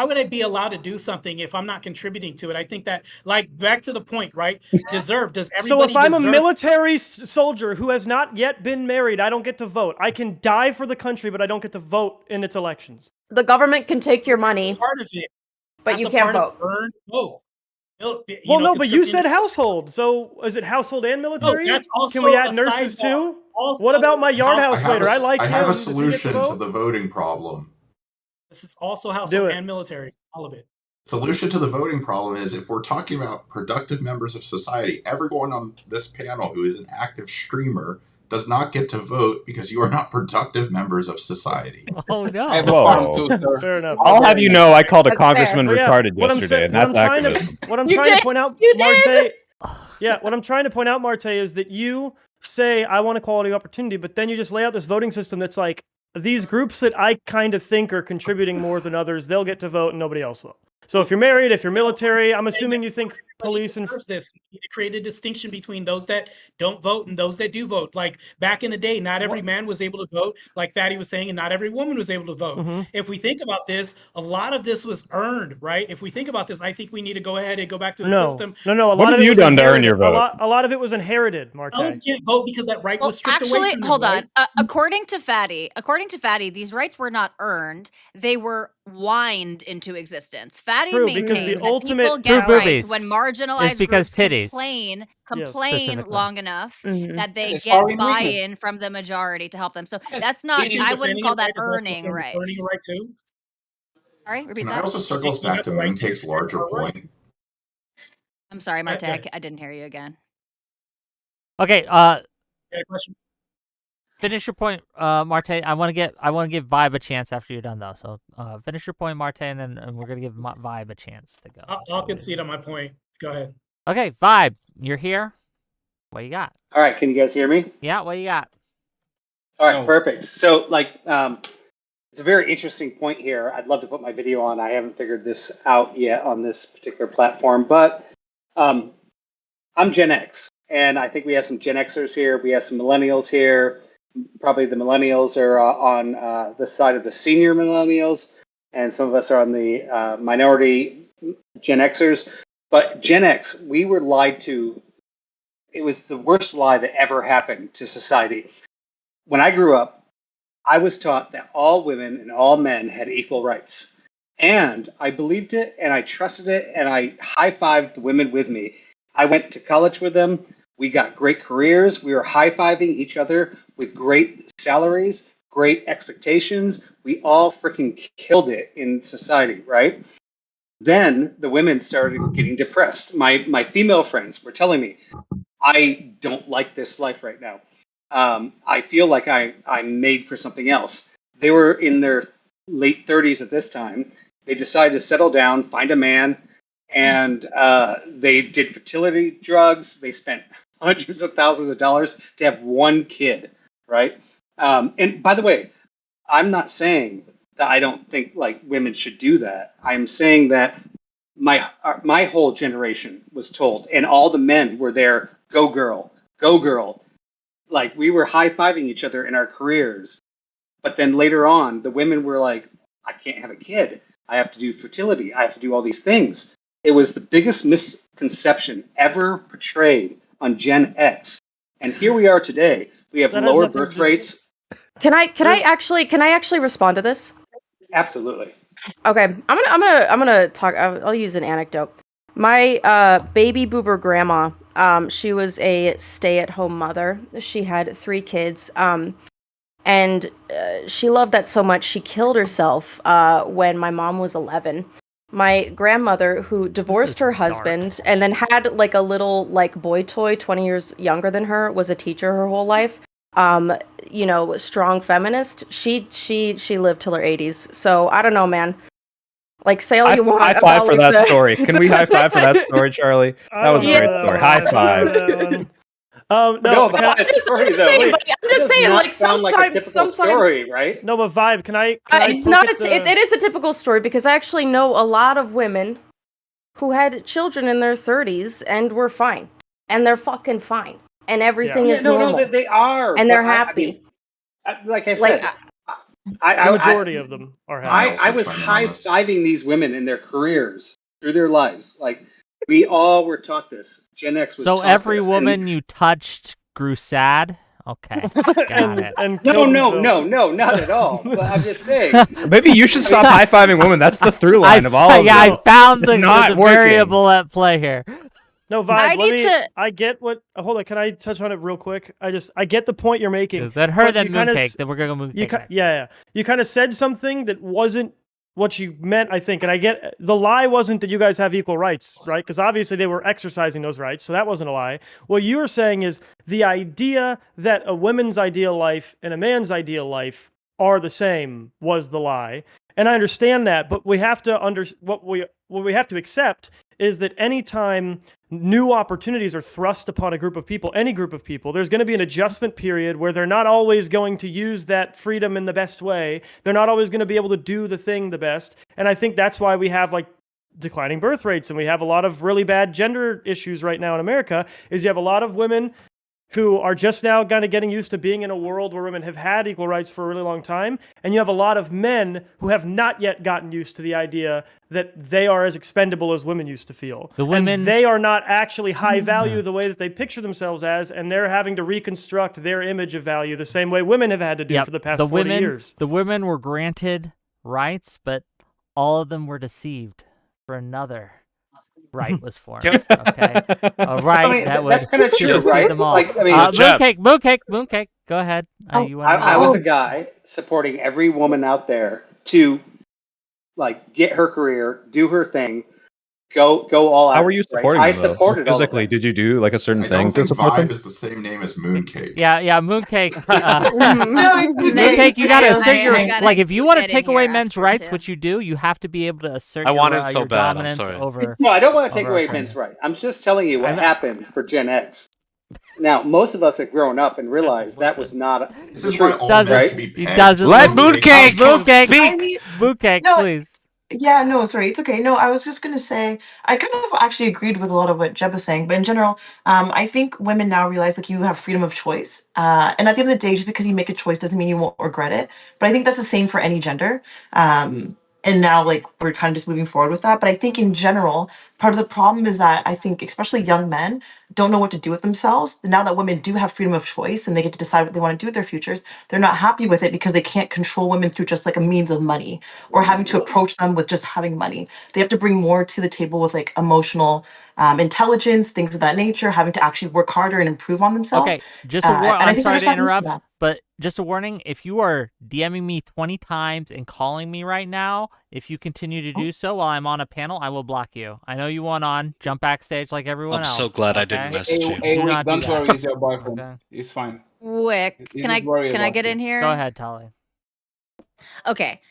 would I be allowed to do something if I'm not contributing to it? I think that, like, back to the point, right? Does So everybody if I'm a deserve? military soldier who has not yet been married, I don't get to vote. I can die for the country, but I don't get to vote in its elections. The government can take your money, Part of it, but that's you a can't part of vote. earned vote. Well, no, but you said household. So is it household and military? that's also Can we add a nurses sidebar. too? Also, What about my yard house- house waiter? I like him. I have a Does he get solution to vote? the voting problem. This is also Do household it. and military, all of it. Solution to the voting problem is if we're talking about productive members of society, everyone on this panel who is an active streamer does not get to vote because you are not productive members of society. Oh no! I have a Whoa. farm too, sir. Fair enough. I'll have you know, I called a That's fair. congressman But yeah, retarded what I'm yesterday, saying- and that's activism. What I'm You trying did! to point out, You Marte. did! Yeah, what I'm trying to point out, Marte, is that you say I want equality of opportunity, but then you just lay out this voting system that's like these groups that I kind of think are contributing more than others, they'll get to vote and nobody else will. So if you're married, if you're military, I'm assuming you think police and this. We need to create a distinction between those that don't vote and those that do vote. Like back in the day, not every man was able to vote, like Fatty was saying, and not every woman was able to vote. Mhm. If we think about this, a lot of this was earned, right? If we think about this, I think we need to go ahead and go back to a system. No. A What lot have of it you was done to earn inherited. your vote? A lot of it was inherited, Marte. Felons can't vote because that right Well, was stripped away actually, from them. hold right? on. According to Fatty, these rights were not earned; they were whined into existence. Fatty True, because the maintains that ultimate people get True rights boobies. when marginalized It's because groups titties. complain Specifically. long enough Mhm. that they It's get foreign women. buy-in from the majority to help them. So Yes. that's not. It is I Defending wouldn't a call right that is also earning saying right. earning a right too. Sorry, repeat Can I that. also circle us You have back to the right to Mooncake's defend larger your right. point? I'm sorry, Marte. Okay. I didn't hear you again. Okay, Got a question? finish your point, Marte. I want to give Vibe a chance after you're done though. So finish your point, Marte, and then we're gonna give Vibe a chance to go. I'll concede on my point. Go ahead. Okay, Vibe, you're here. What you got? All right, can you guys hear me? Yeah, what you got? All right, No. perfect. So, it's a very interesting point here. I'd love to put my video on. I haven't figured this out yet on this particular platform, but I'm Gen X, and I think we have some Gen Xers here. We have some millennials here. Probably the millennials are on the side of the senior millennials, and some of us are on the minority Gen Xers. But Gen X, we were lied to. It was the worst lie that ever happened to society. When I grew up, I was taught that all women and all men had equal rights. And I believed it and I trusted it and I high-fived the women with me. I went to college with them. We got great careers. We were high-fiving each other with great salaries, great expectations. We all freaking killed it in society, right? Then the women started getting depressed. My female friends were telling me, I don't like this life right now. I feel like I'm made for something else. They were in their late 30s at this time. They decided to settle down, find a man, and they did fertility drugs. They spent hundreds of thousands of dollars to have one kid, right? And by the way, I'm not saying that I don't think like women should do that. I'm saying that my whole generation was told, and all the men were there, go girl, go girl. Like we were high-fiving each other in our careers. But then later on, the women were like, I can't have a kid. I have to do fertility. I have to do all these things. It was the biggest misconception ever portrayed on Gen X. And here we are today. We have lower birth rates. Can I actually respond to this? Absolutely. Okay, I'm gonna talk. I'll use an anecdote. My baby boomer grandma, she was a stay-at-home mother. She had 3 kids, and she loved that so much she killed herself when my mom was 11. My grandmother, who divorced her husband and then had like a little like boy toy 20 years younger than her, was a teacher her whole life. You know, strong feminist. She lived till her 80s. So I don't know, man. Like, say all you want. High five for that story. Can we high five for that story, Charlie? That was a great story. High five. No, but I'm just saying, like, sometimes, story, right? No, but Vibe, can I it's not. It is a typical story because I actually know a lot of women who had children in their 30s and were fine, and they're fucking fine, and everything is normal. No, they are, and they're happy. Like I said, the majority of them are happy. I was high-fiving these women in their careers through their lives, like. We all were taught this. Gen X was so taught every this, woman you touched grew sad? Okay, got it. No, not at all. But I'm just saying. Maybe you should stop high-fiving women. That's the through line of all of Yeah, them. I found the variable at play here. No, Vibe, I get what... hold on, can I touch on it real quick? I get the point you're making. Then Mooncake, then we're going to Mooncake. Yeah. You kind of said something that wasn't what you meant, I think, and I get the lie wasn't that you guys have equal rights, right? Because obviously they were exercising those rights, so that wasn't a lie. What you were saying is the idea that a woman's ideal life and a man's ideal life are the same was the lie, and I understand that. But we have to what we have to accept is that anytime new opportunities are thrust upon a group of people, any group of people, there's going to be an adjustment period where they're not always going to use that freedom in the best way. They're not always going to be able to do the thing the best. And I think that's why we have like declining birth rates and we have a lot of really bad gender issues right now in America, is you have a lot of women who are just now kind of getting used to being in a world where women have had equal rights for a really long time. And you have a lot of men who have not yet gotten used to the idea that they are as expendable as women used to feel. The women... And they are not actually high value the way that they picture themselves as, and they're having to reconstruct their image of value the same way women have had to do for the past 40 years. The women were granted rights, but all of them were deceived for another. Right was formed. Okay, right. That's kind of true, right? Them all. Like, Mooncake. Go ahead. I was a guy supporting every woman out there to, like, get her career, do her thing, go all out. How were you supporting? I supported physically. Did you do like a certain thing? I don't think Vibe is the same name as Mooncake. Yeah, Mooncake. Mooncake, you gotta assert your like. If you want to take away men's rights, which you do, you have to be able to assert your dominance over. No, I don't want to take away men's rights. I'm just telling you what happened for Gen X. Now, most of us have grown up and realized that was not. This is why all men should be pegged. Doesn't let Mooncake speak. Mooncake, please. Yeah, no, sorry, it's okay. No, I was just going to say, I kind of actually agreed with a lot of what Jeb was saying, but in general, I think women now realize like you have freedom of choice. And at the end of the day, just because you make a choice doesn't mean you won't regret it. But I think that's the same for any gender. and now like we're kind of just moving forward with that. But I think in general, part of the problem is that I think especially young men don't know what to do with themselves. Now that women do have freedom of choice and they get to decide what they want to do with their futures, they're not happy with it because they can't control women through just like a means of money or having to approach them with just having money. They have to bring more to the table with like emotional intelligence, things of that nature, having to actually work harder and improve on themselves. Okay, just a And I I'm think they're sorry just to not used to interrupt, that. but just a warning, if you are DMing me 20 times and calling me right now, if you continue to do so while I'm on a panel, I will block you. I know you want on, jump backstage like everyone I'm else. so glad I okay? didn't message you. Hey, Do Wick, not do don't that. worry, it's your boyfriend. Okay. It's fine. Wick, He's can not worried I about get you. in here? Go ahead, Tully. Okay.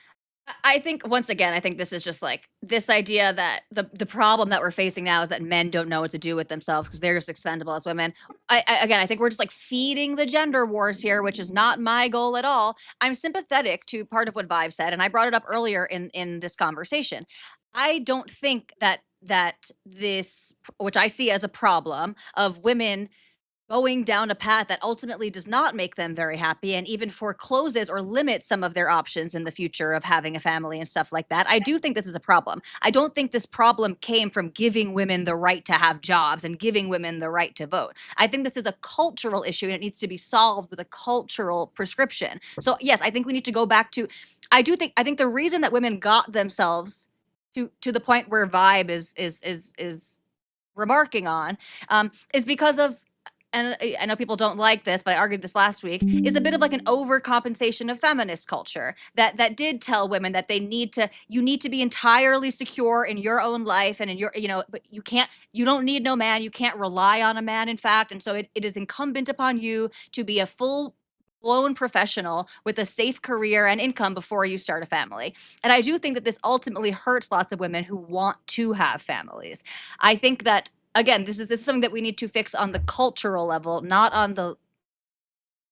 I think once again, I think this is just like this idea that the problem that we're facing now is that men don't know what to do with themselves because they're just expendable as women. I think we're just like feeding the gender wars here, which is not my goal at all. I'm sympathetic to part of what Vive said, and I brought it up earlier in this conversation. I don't think that this, which I see as a problem of women going down a path that ultimately does not make them very happy and even forecloses or limits some of their options in the future of having a family and stuff like that. I do think this is a problem. I don't think this problem came from giving women the right to have jobs and giving women the right to vote. I think this is a cultural issue and it needs to be solved with a cultural prescription. So yes, I think we need to go back to I think the reason that women got themselves to the point where Vibe is remarking on is because of, and I know people don't like this, but I argued this last week, is a bit of like an overcompensation of feminist culture that did tell women that you need to be entirely secure in your own life and in your, but you don't need no man, you can't rely on a man, in fact. And so it is incumbent upon you to be a full blown professional with a safe career and income before you start a family. And I do think that this ultimately hurts lots of women who want to have families. I think that again, this is something that we need to fix on the cultural level, not on the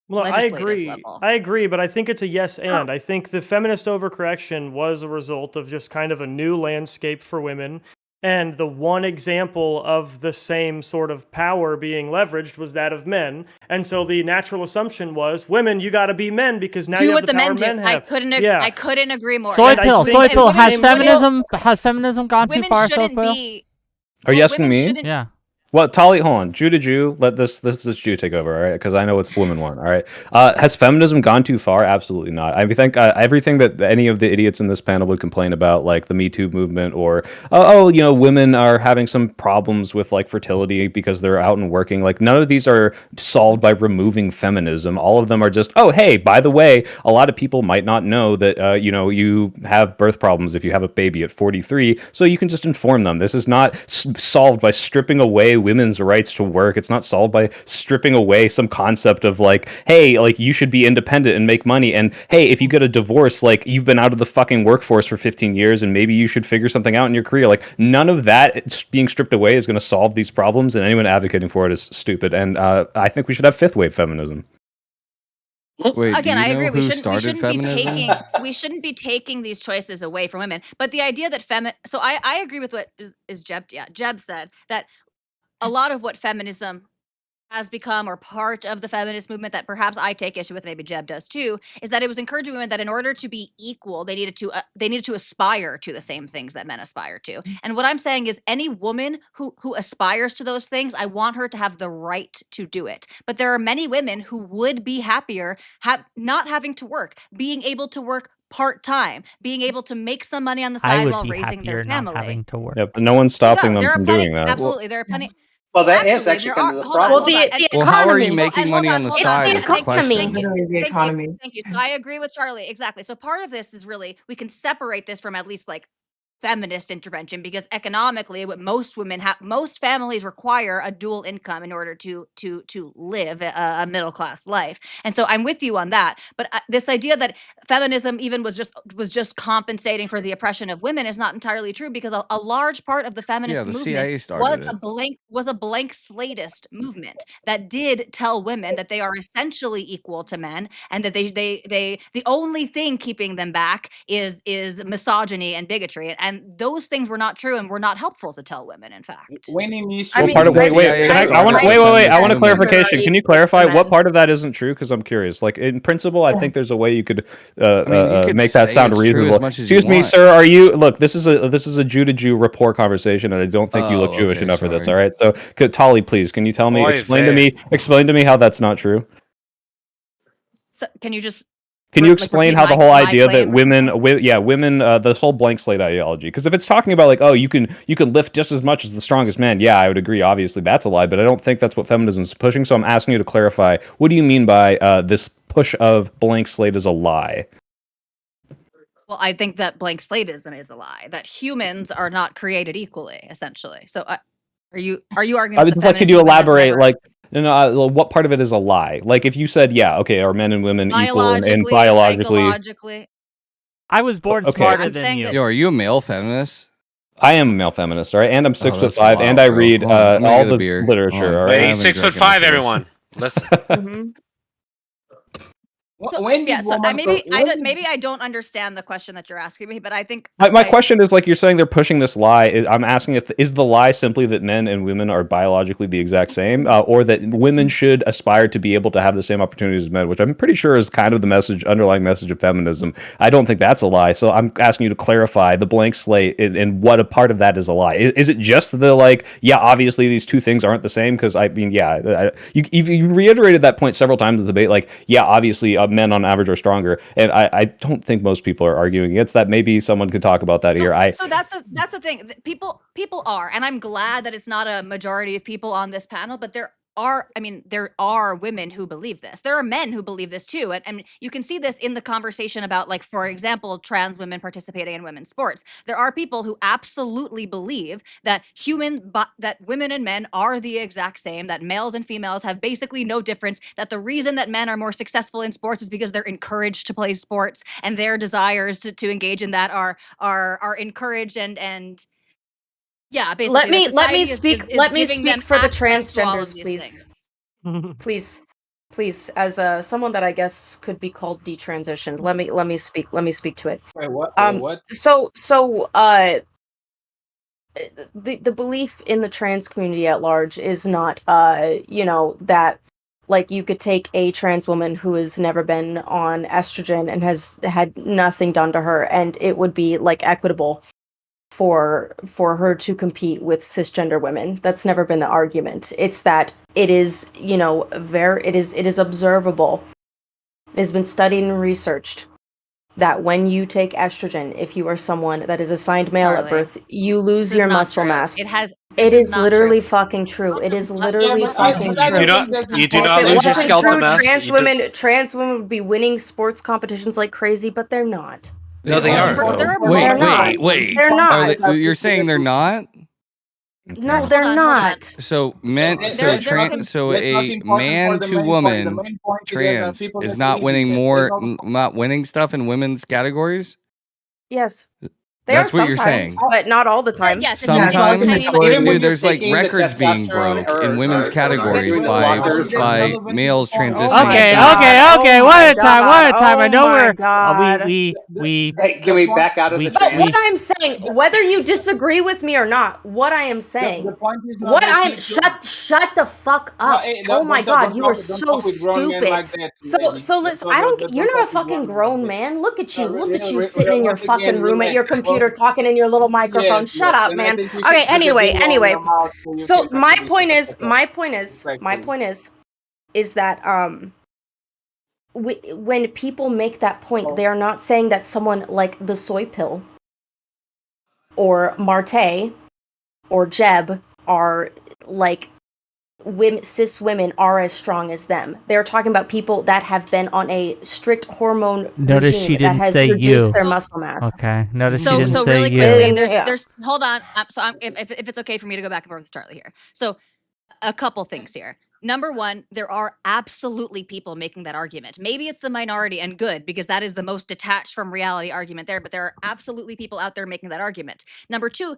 legislative level. I agree, but I think it's a yes and. I think the feminist overcorrection was a result of just kind of a new landscape for women. And the one example of the same sort of power being leveraged was that of men. And so the natural assumption was, women, you got to be men because now do you have what the power men do. men have. I couldn't agree more. Soy pill. Has feminism gone too women far? Shouldn't Soy pill? be. Are you asking me? Yeah. Well, Tali, hold on. Jew to Jew, let this Jew take over, all right? Because I know it's women want, all right? Has feminism gone too far? Absolutely not. I think everything that any of the idiots in this panel would complain about, like the Me Too movement, or women are having some problems with like fertility because they're out and working. Like none of these are solved by removing feminism. All of them are just, oh, hey, by the way, a lot of people might not know that you have birth problems if you have a baby at 43, so you can just inform them. This is not solved by stripping away women's rights to work. It's not solved by stripping away some concept of like, hey, like you should be independent and make money, and hey, if you get a divorce, like you've been out of the fucking workforce for 15 years and maybe you should figure something out in your career. Like none of that being stripped away is going to solve these problems, and anyone advocating for it is stupid. And I think we should have fifth wave feminism. Wait, again, I agree. We shouldn't be taking these choices away from women. But the idea that so I agree with what is Jeb. Yeah, Jeb said that a lot of what feminism has become, or part of the feminist movement that perhaps I take issue with, maybe Jeb does too, is that it was encouraging women that in order to be equal, they needed to aspire to the same things that men aspire to. And what I'm saying is, any woman who aspires to those things, I want her to have the right to do it. But there are many women who would be happier not having to work, being able to work part-time, being able to make some money on the side while raising their family. Not having to work. Yep, but no one's stopping them from doing that. Absolutely, there are plenty. Well, that is actually kind of the problem. Hold on. Well, how are you making money on the side? It's the question. Thank you. So I agree with Charlie. Exactly. So part of this is really, we can separate this from at least like feminist intervention, because economically what most families require a dual income in order to live a middle class life. And so I'm with you on that. But this idea that feminism even was just compensating for the oppression of women is not entirely true, because a large part of the feminist movement was a blank slatist movement that did tell women that they are essentially equal to men, and that they the only thing keeping them back is misogyny and bigotry. and those things were not true and were not helpful to tell women, in fact. When in history, What part of wait, I want a clarification. Can you clarify what part of that isn't true? Because I'm curious. Like in principle, I think there's a way you could make that sound reasonable. Excuse me, sir. Are you look? This is a Jew to Jew rapport conversation, and I don't think you look Jewish enough for this. All right. So, Tully, please, can you tell me? Explain to me how that's not true. So can you just? Can you explain how the whole idea that women, this whole blank slate ideology? Because if it's talking about like, oh, you can lift just as much as the strongest man, yeah, I would agree. Obviously, that's a lie, but I don't think that's what feminism is pushing. So I'm asking you to clarify. What do you mean by this push of blank slate is a lie? Well, I think that blank slateism is a lie. That humans are not created equally, essentially. So, are you arguing? Could you elaborate? Like, what part of it is a lie? Like, if you said, yeah, okay, are men and women equal and biologically? I was born smarter than you. Yo, are you a male feminist? I am a male feminist, all right, and I'm 6'5", and I read all the literature. All right, he's 6'5", everyone. Listen. Maybe I don't understand the question that you're asking me, but I think my question is like you're saying they're pushing this lie. I'm asking is the lie simply that men and women are biologically the exact same, or that women should aspire to be able to have the same opportunities as men, which I'm pretty sure is kind of the underlying message of feminism. I don't think that's a lie, so I'm asking you to clarify the blank slate and what a part of that is a lie. Is it just the like, yeah, obviously these two things aren't the same? Because I mean, yeah, you reiterated that point several times in the debate. Like, yeah, obviously. Men on average are stronger, and I don't think most people are arguing against that. Maybe someone could talk about that here. So that's the thing. People are, and I'm glad that it's not a majority of people on this panel, but there are women who believe this. There are men who believe this too. And you can see this in the conversation about, like, for example, trans women participating in women's sports. There are people who absolutely believe that that women and men are the exact same, that males and females have basically no difference, that the reason that men are more successful in sports is because they're encouraged to play sports and their desires to engage in that are encouraged and yeah, basically. Let me speak for the transgenders, please. Please, as someone that I guess could be called detransitioned, let me speak to it. Wait, what? So the belief in the trans community at large is not that like you could take a trans woman who has never been on estrogen and has had nothing done to her, and it would be like equitable for her to compete with cisgender women. That's never been the argument. It's that it is, it is observable. It has been studied and researched that when you take estrogen, if you are someone that is assigned male at birth, you lose your muscle mass. It is literally fucking true. It is literally fucking true. You do not lose your skeletal mass. Trans women would be winning sports competitions like crazy, but they're not. No, they are. Wait. They're not. You're saying they're not? No, they're not. So men, so a man to woman trans is not winning stuff in women's categories? Yes. That's what you're saying, but not all the time. Yes, sometimes, dude, there's like records being broke in women's categories by males transitioning. Okay. One at a time. I know we. Hey, can we back out of the? But what I'm saying, whether you disagree with me or not, what I am saying, shut the fuck up. Oh my god, you are so stupid. So listen, you're not a fucking grown man. Look at you sitting in your fucking room at your computer talking in your little microphone. Shut up, man. Okay, anyway. So my point is that when people make that point, they are not saying that someone like the soy pill or Marte or Jeb are like cis women are as strong as them. They're talking about people that have been on a strict hormone regime that has reduced their muscle mass. Okay. Notice she didn't so say really you. quickly, there's hold on. If it's okay for me to go back and forth with Charlie here. So a couple things here. Number one, there are absolutely people making that argument. Maybe it's the minority, and good, because that is the most detached from reality argument there, but there are absolutely people out there making that argument. Number two,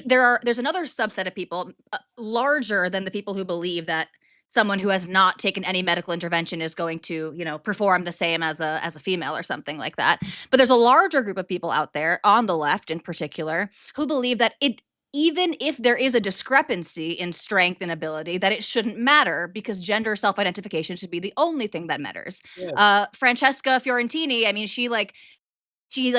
there's another subset of people larger than the people who believe that someone who has not taken any medical intervention is going to, perform the same as a female or something like that. But there's a larger group of people out there, on the left in particular, who believe that even if there is a discrepancy in strength and ability, that it shouldn't matter because gender self-identification should be the only thing that matters. Yes. Francesca Fiorentini, I mean, she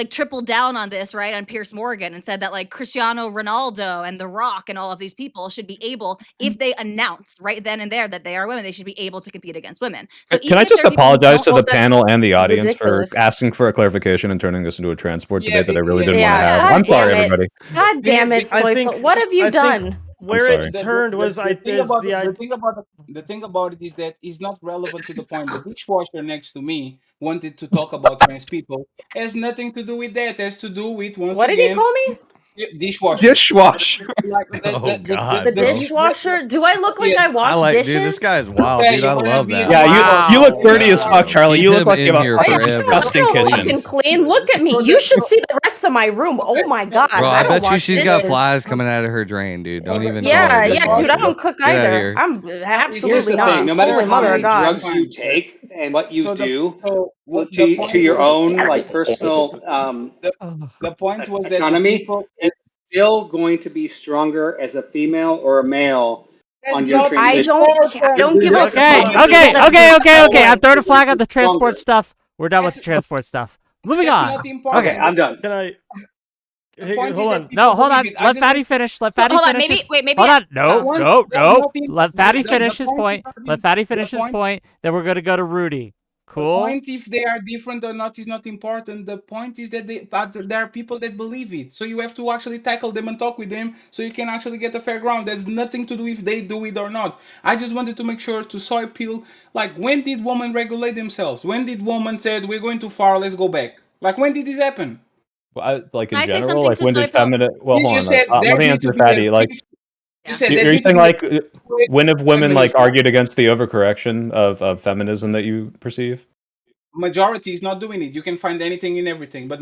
tripled down on this, right, on Piers Morgan, and said that like Cristiano Ronaldo and The Rock and all of these people should be able, if they announce right then and there that they are women, they should be able to compete against women. So Can I even if just there are people who apologize don't to the hold that panel and the audience ridiculous. for asking for a clarification and turning this into a transport Yeah, debate that I really yeah, didn't want to yeah. have? God I'm sorry, damn it. everybody. God damn it, I Soy. think- What have you I think- done? Where sorry. it turned was the thing about it is that it's not relevant to the point. The dishwasher next to me wanted to talk about trans people. It has nothing to do with that. It has to do with What did he call me? Dishwasher. Dishwasher. Oh, God, The bro. dishwasher? Do I look like I wash dishes? Dude, this guy's wild, Yeah, dude. you I wanna love be that. a- Yeah, Wow. you look dirty as Yeah. fuck, Charlie. Keep You look him like in you have here a I am forever. disgusting so kitchen. fucking clean. Look at me. You should see the rest of my room. Oh my god. Bro, I I don't bet you wash she's dishes. got flies coming out of her drain, dude. Don't even. Yeah, call her yeah, dishwasher. dude. I don't cook Get outta either. here. I'm Here's absolutely the not. thing: no matter Holy how mother many of God. drugs you take and what you do what to your own like personal the point was that the autonomy, people, it's still going to be stronger as a female or a male on your not- I transition. don't give a Okay, fuck. okay. I'm throwing a flag on the transport Stronger. stuff. We're done with the transport stuff. Moving That's on. not important. Okay, I'm done. Can I? Hey, point is hold that on. people No, hold on. believe it. I Let just Fatty want- finish. Let So, Fatty hold on, finish. maybe- his- wait, maybe Hold I- on. No, One- no, that's no. not the- Let Fatty the finish his point point. is not Let the- Fatty finish the his point- point. Then we're gonna go to Rudy. The Cool. point if they are different or not is not important. The point is that there are people that believe it. So you have to actually tackle them and talk with them so you can actually get a fair ground. There's nothing to do if they do it or not. I just wanted to make sure to soy peel, like when did women regulate themselves? When did women said we're going too far, let's go back? Like when did this happen? Well, like in Can I say general, something like to when Soy did Pill? feminine? Well, You hold on. said Let there me need answer to be a Fatty. Like, You said are there you needs to saying be a- like when have women like Feminism. argued against the overcorrection of feminism that you perceive? Majority is not doing it. You can find anything in everything, but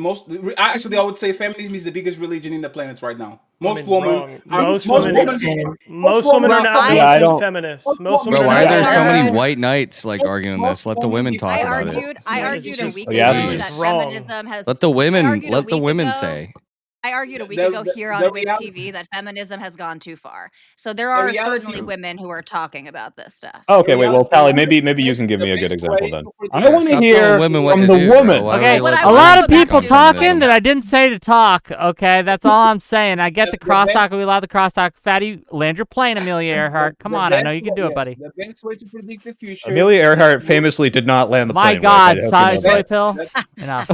actually, I would say feminism is the biggest religion in the planet right now. Most women, wrong. are, Most women, women- Most women are Well, not I- Yeah, I militant don't- feminists. Most women Bro, are why not. are there so militant. many white knights like arguing this? Let the women talk I about it. argued a just- week Oh, yeah, ago that's that just wrong. feminism has. Let the women. argued a Let the week women ago- say. I argued a week The- ago the- here the on WIC reality- TV that feminism has gone too far. So there are reality- certainly women who are talking about this stuff. Oh, okay, wait. Well, reality- Tally, maybe you best- can give the me a good best example way then. to predict- I Yeah, want to stop hear telling women what from to the do, bro. woman. Why would Okay, I what let I A the wanna lot women of go back people to- talking that I didn't say to talk. Okay, that's all I'm saying. I get the The best- crosstalk. We allow the crosstalk. Fatty, land your plane, Amelia Earhart. Come The on, I best know you can way- do it, yes, buddy. The best way to predict the future. Amelia Earhart famously did not land the My plane. God, Rick. I hope you know Soy that. Pill. That's- Enough.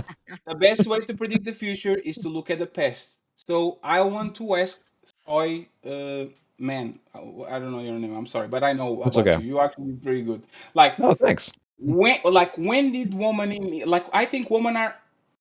The best way to predict the future is to look at the past. So I want to ask Soy Man. I don't know your name. I'm sorry, but I know That's about okay. you. You actually pretty good. Like Oh, thanks. when did women I think women are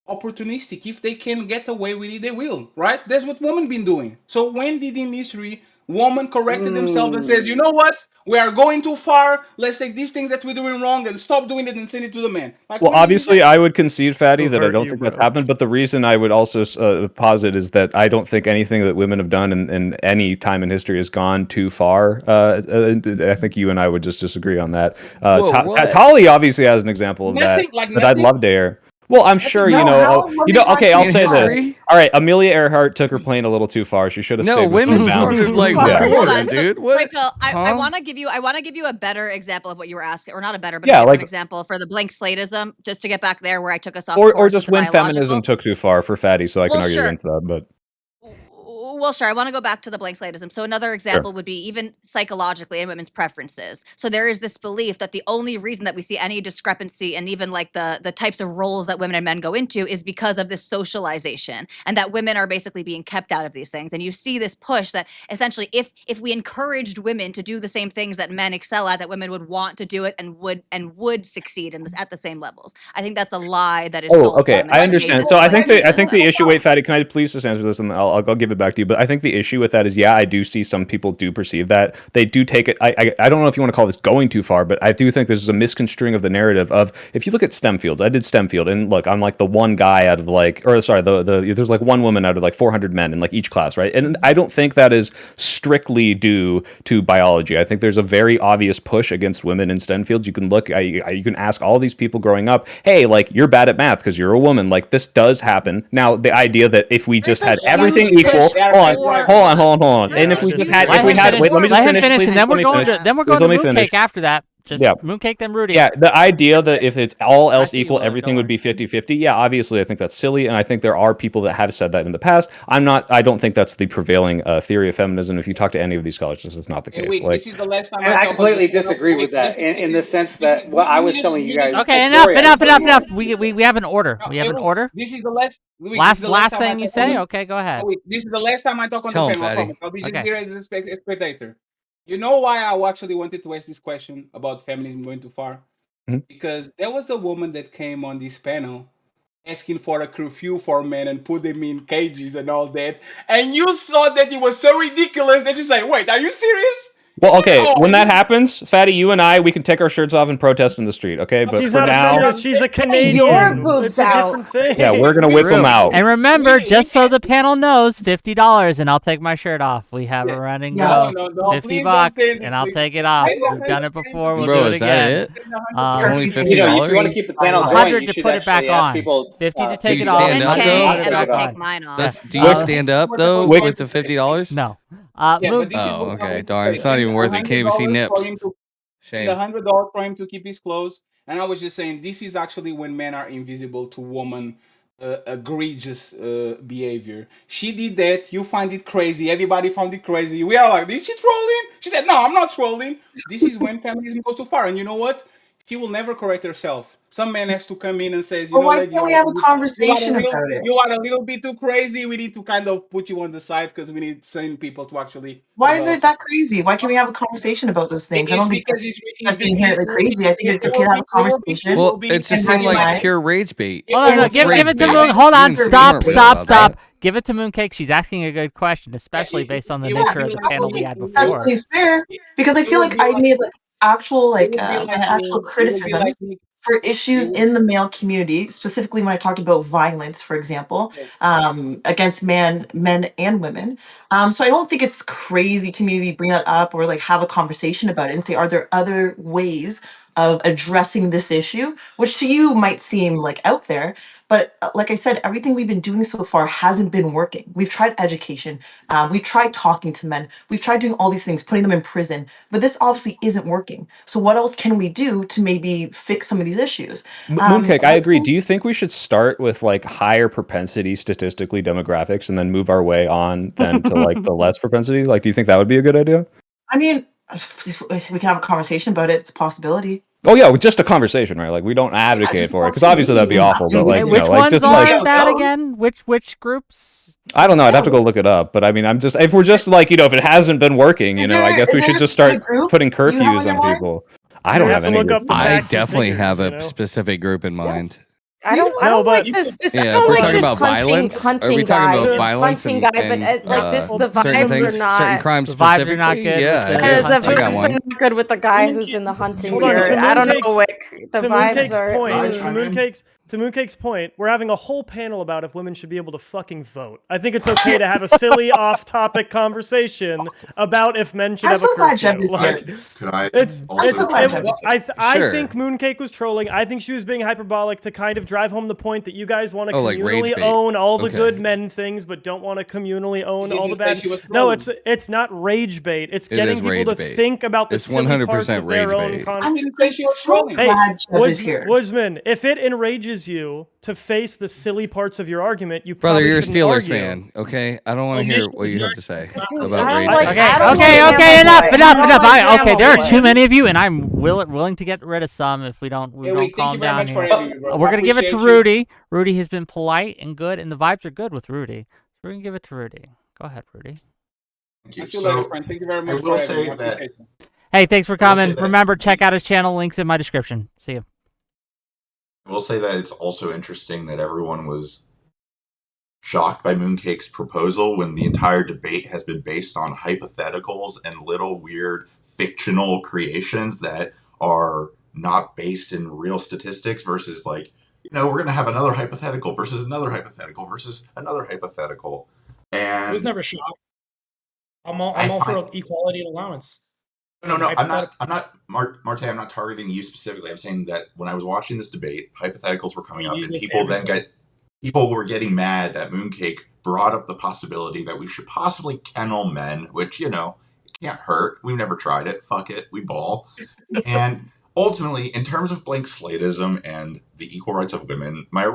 opportunistic. If they can get away with it, they will. Right? That's what women been doing. So when did in history women corrected themselves and says, you know what? We are going too far. Let's take these things that we're doing wrong and stop doing it and send it to the man. Like, Well, when did obviously, this I would concede, Fatty, Who that I hurt don't you, think that's bro? happened. But the reason I would also posit is that I don't think anything that women have done in any time in history has gone too far. I think you and I would just disagree on that. Whoa, what? Tully obviously has an example of Nothing, that like that I'd nothing? love to hear. Well, I'm sure No, how Okay, I'll In say this. history? All right, Amelia Earhart took her plane a little too far. She should have No, stayed within women bounds. started like Yeah. Hold war, on, so, dude. What? Wait, Phil, I Huh? want to give you a better example of what you were asking, or not a better, but Yeah, a different like- example for the blank slatism, just to get back there where I took us off. Or course just with the when feminism biological. took too far for Fatty, so I can Well, argue sure. against that. But Well, sure. I want to go back to the blank slatism. So another example would be even psychologically in women's preferences. So there is this belief that the only reason that we see any discrepancy and even like the types of roles that women and men go into is because of this socialization, and that women are basically being kept out of these things. And you see this push that essentially if we encouraged women to do the same things that men excel at, that women would want to do it and would succeed in this at the same levels. I think that's a lie that is sold to okay, women I and understand. made So I into think the sexism. issue. Wait, Fatty, can I please just answer this, and I'll give it back to you. but I think the issue with that is, yeah, I do see some people do perceive that. They do take it. I don't know if you want to call this going too far, but I do think there's a misconstruing of the narrative of, if you look at STEM fields, I did STEM field, and look, I'm like the one guy out of like, or sorry, there's like one woman out of like 400 men in like each class, right? And I don't think that is strictly due to biology. I think there's a very obvious push against women in STEM fields. You can look, you can ask all these people growing up, hey, like, you're bad at math because you're a woman. Like, this does happen. Now, the idea that if we just had everything equal, hold on. And if we just had, wait, let me just finish, and then we're going to Mooncake after that. Just Mooncake then Rudy. Yeah, the idea that if it's all else equal, everything would be 50-50. Yeah, obviously, I think that's silly, and I think there are people that have said that in the past. I don't think that's the prevailing theory of feminism. If you talk to any of these scholars, this is not the case. Wait, this is the last time I completely disagree with that in the sense that what I was telling you guys. Okay, enough. We have an order. We have an order. This is the last thing you say. Okay, go ahead. This is the last time I talk on the panel. I'll be just here as a spectator. You know why I actually wanted to ask this question about feminism going too far? Mm-hmm. Because there was a woman that came on this panel asking for a curfew for men and put them in cages and all that. And you saw that it was so ridiculous that you say, wait, are you serious? Well, okay, when that happens, Fatty, you and I, we can take our shirts off and protest in the street, okay? But she's for not now, a feminist, she's a Canadian. Your boobs out. Yeah, we're gonna whip them out. And remember, just so the panel knows, $50, and I'll take my shirt off. We have a running go, $50, and I'll take it off. We've done it before. We'll do it again. Only $50. If you want to keep the panel going, 100 you to should put it back actually ask on. people. 50 to take you it off. stand up, though? And I'll take mine off. Do you stand up though with the $50? No. Oh, okay. Darn, it's not even worth it. Can't even see nips. Shame. $100 for him to keep his clothes. And I was just saying, this is actually when men are invisible to woman egregious behavior. She did that. You find it crazy. Everybody found it crazy. We are like, is she trolling? She said, no, I'm not trolling. This is when feminism goes too far. And you know what? She will never correct herself. Some man has to come in and says, you know, why can't we have a conversation about it? You are a little bit too crazy. We need to kind of put you on the side because we need sane people to actually. Why is it that crazy? Why can't we have a conversation about those things? I don't think that's inherently crazy. I think it's okay to have a conversation. Well, it's just seemed like pure rage bait. Hold on, give it to Moon. Hold on, stop. Give it to Mooncake. She's asking a good question, especially based on the nature of the panel we had before. That's really fair because I feel like I made actual criticism for issues in the male community, specifically when I talked about violence, for example, against men and women. So I don't think it's crazy to maybe bring that up or have a conversation about it and say, are there other ways of addressing this issue, which to you might seem out there. But like I said, everything we've been doing so far hasn't been working. We've tried education. We've tried talking to men. We've tried doing all these things, putting them in prison. But this obviously isn't working. So what else can we do to maybe fix some of these issues? Mooncake, I agree. Do you think we should start with higher propensity statistically demographics and then move our way on then to the less propensity? Do you think that would be a good idea? I mean, we can have a conversation about it. It's a possibility. Oh yeah, just a conversation, right? We don't advocate for it because obviously that'd be awful. But which ones are that again? Which groups? I don't know. I'd have to go look it up. But I mean, if we're just if it hasn't been working, I guess we should just start putting curfews on people. I don't have any. I definitely have a specific group in mind. I don't like this. Yeah, if we're talking about violence, are we talking about violence hunting guy? But the vibes are not. Certain crimes vibes are not good. Yeah, the vibes are not good with the guy who's in the hunting gear. I don't know, Wick. The vibes are. To Mooncake's point, we're having a whole panel about if women should be able to fucking vote. I think it's okay to have a silly off-topic conversation about if men should have a curfew. I think Mooncake was trolling. I think she was being hyperbolic to kind of drive home the point that you guys want to communally own all the good men things, but don't want to communally own all the bad. No, it's not rage bait. It's getting people to think about the silly parts of their own conversation. Hey, Woodsman, if it enrages you to face the silly parts of your argument, you brother, you're a Steelers fan, okay? I don't want to hear what you have to say about rage. Okay, enough. Okay, there are too many of you, and I'm willing to get rid of some if we don't calm down here. We're gonna give it to Rudy. Rudy has been polite and good, and the vibes are good with Rudy. We're gonna give it to Rudy. Go ahead, Rudy. Thank you. Thank you very much. I will say that. Hey, thanks for coming. Remember, check out his channel. Links in my description. See you. I will say that it's also interesting that everyone was shocked by Mooncake's proposal when the entire debate has been based on hypotheticals and little weird fictional creations that are not based in real statistics versus like, we're going to have another hypothetical versus another hypothetical versus another hypothetical. And I was never shocked. I'm all for equality and allowance. No, I'm not, Marte, I'm not targeting you specifically. I'm saying that when I was watching this debate, hypotheticals were coming up, and people were getting mad that Mooncake brought up the possibility that we should possibly kennel men, which, it can't hurt. We've never tried it. Fuck it. We ball. And ultimately, in terms of blank slatism and the equal rights of women, my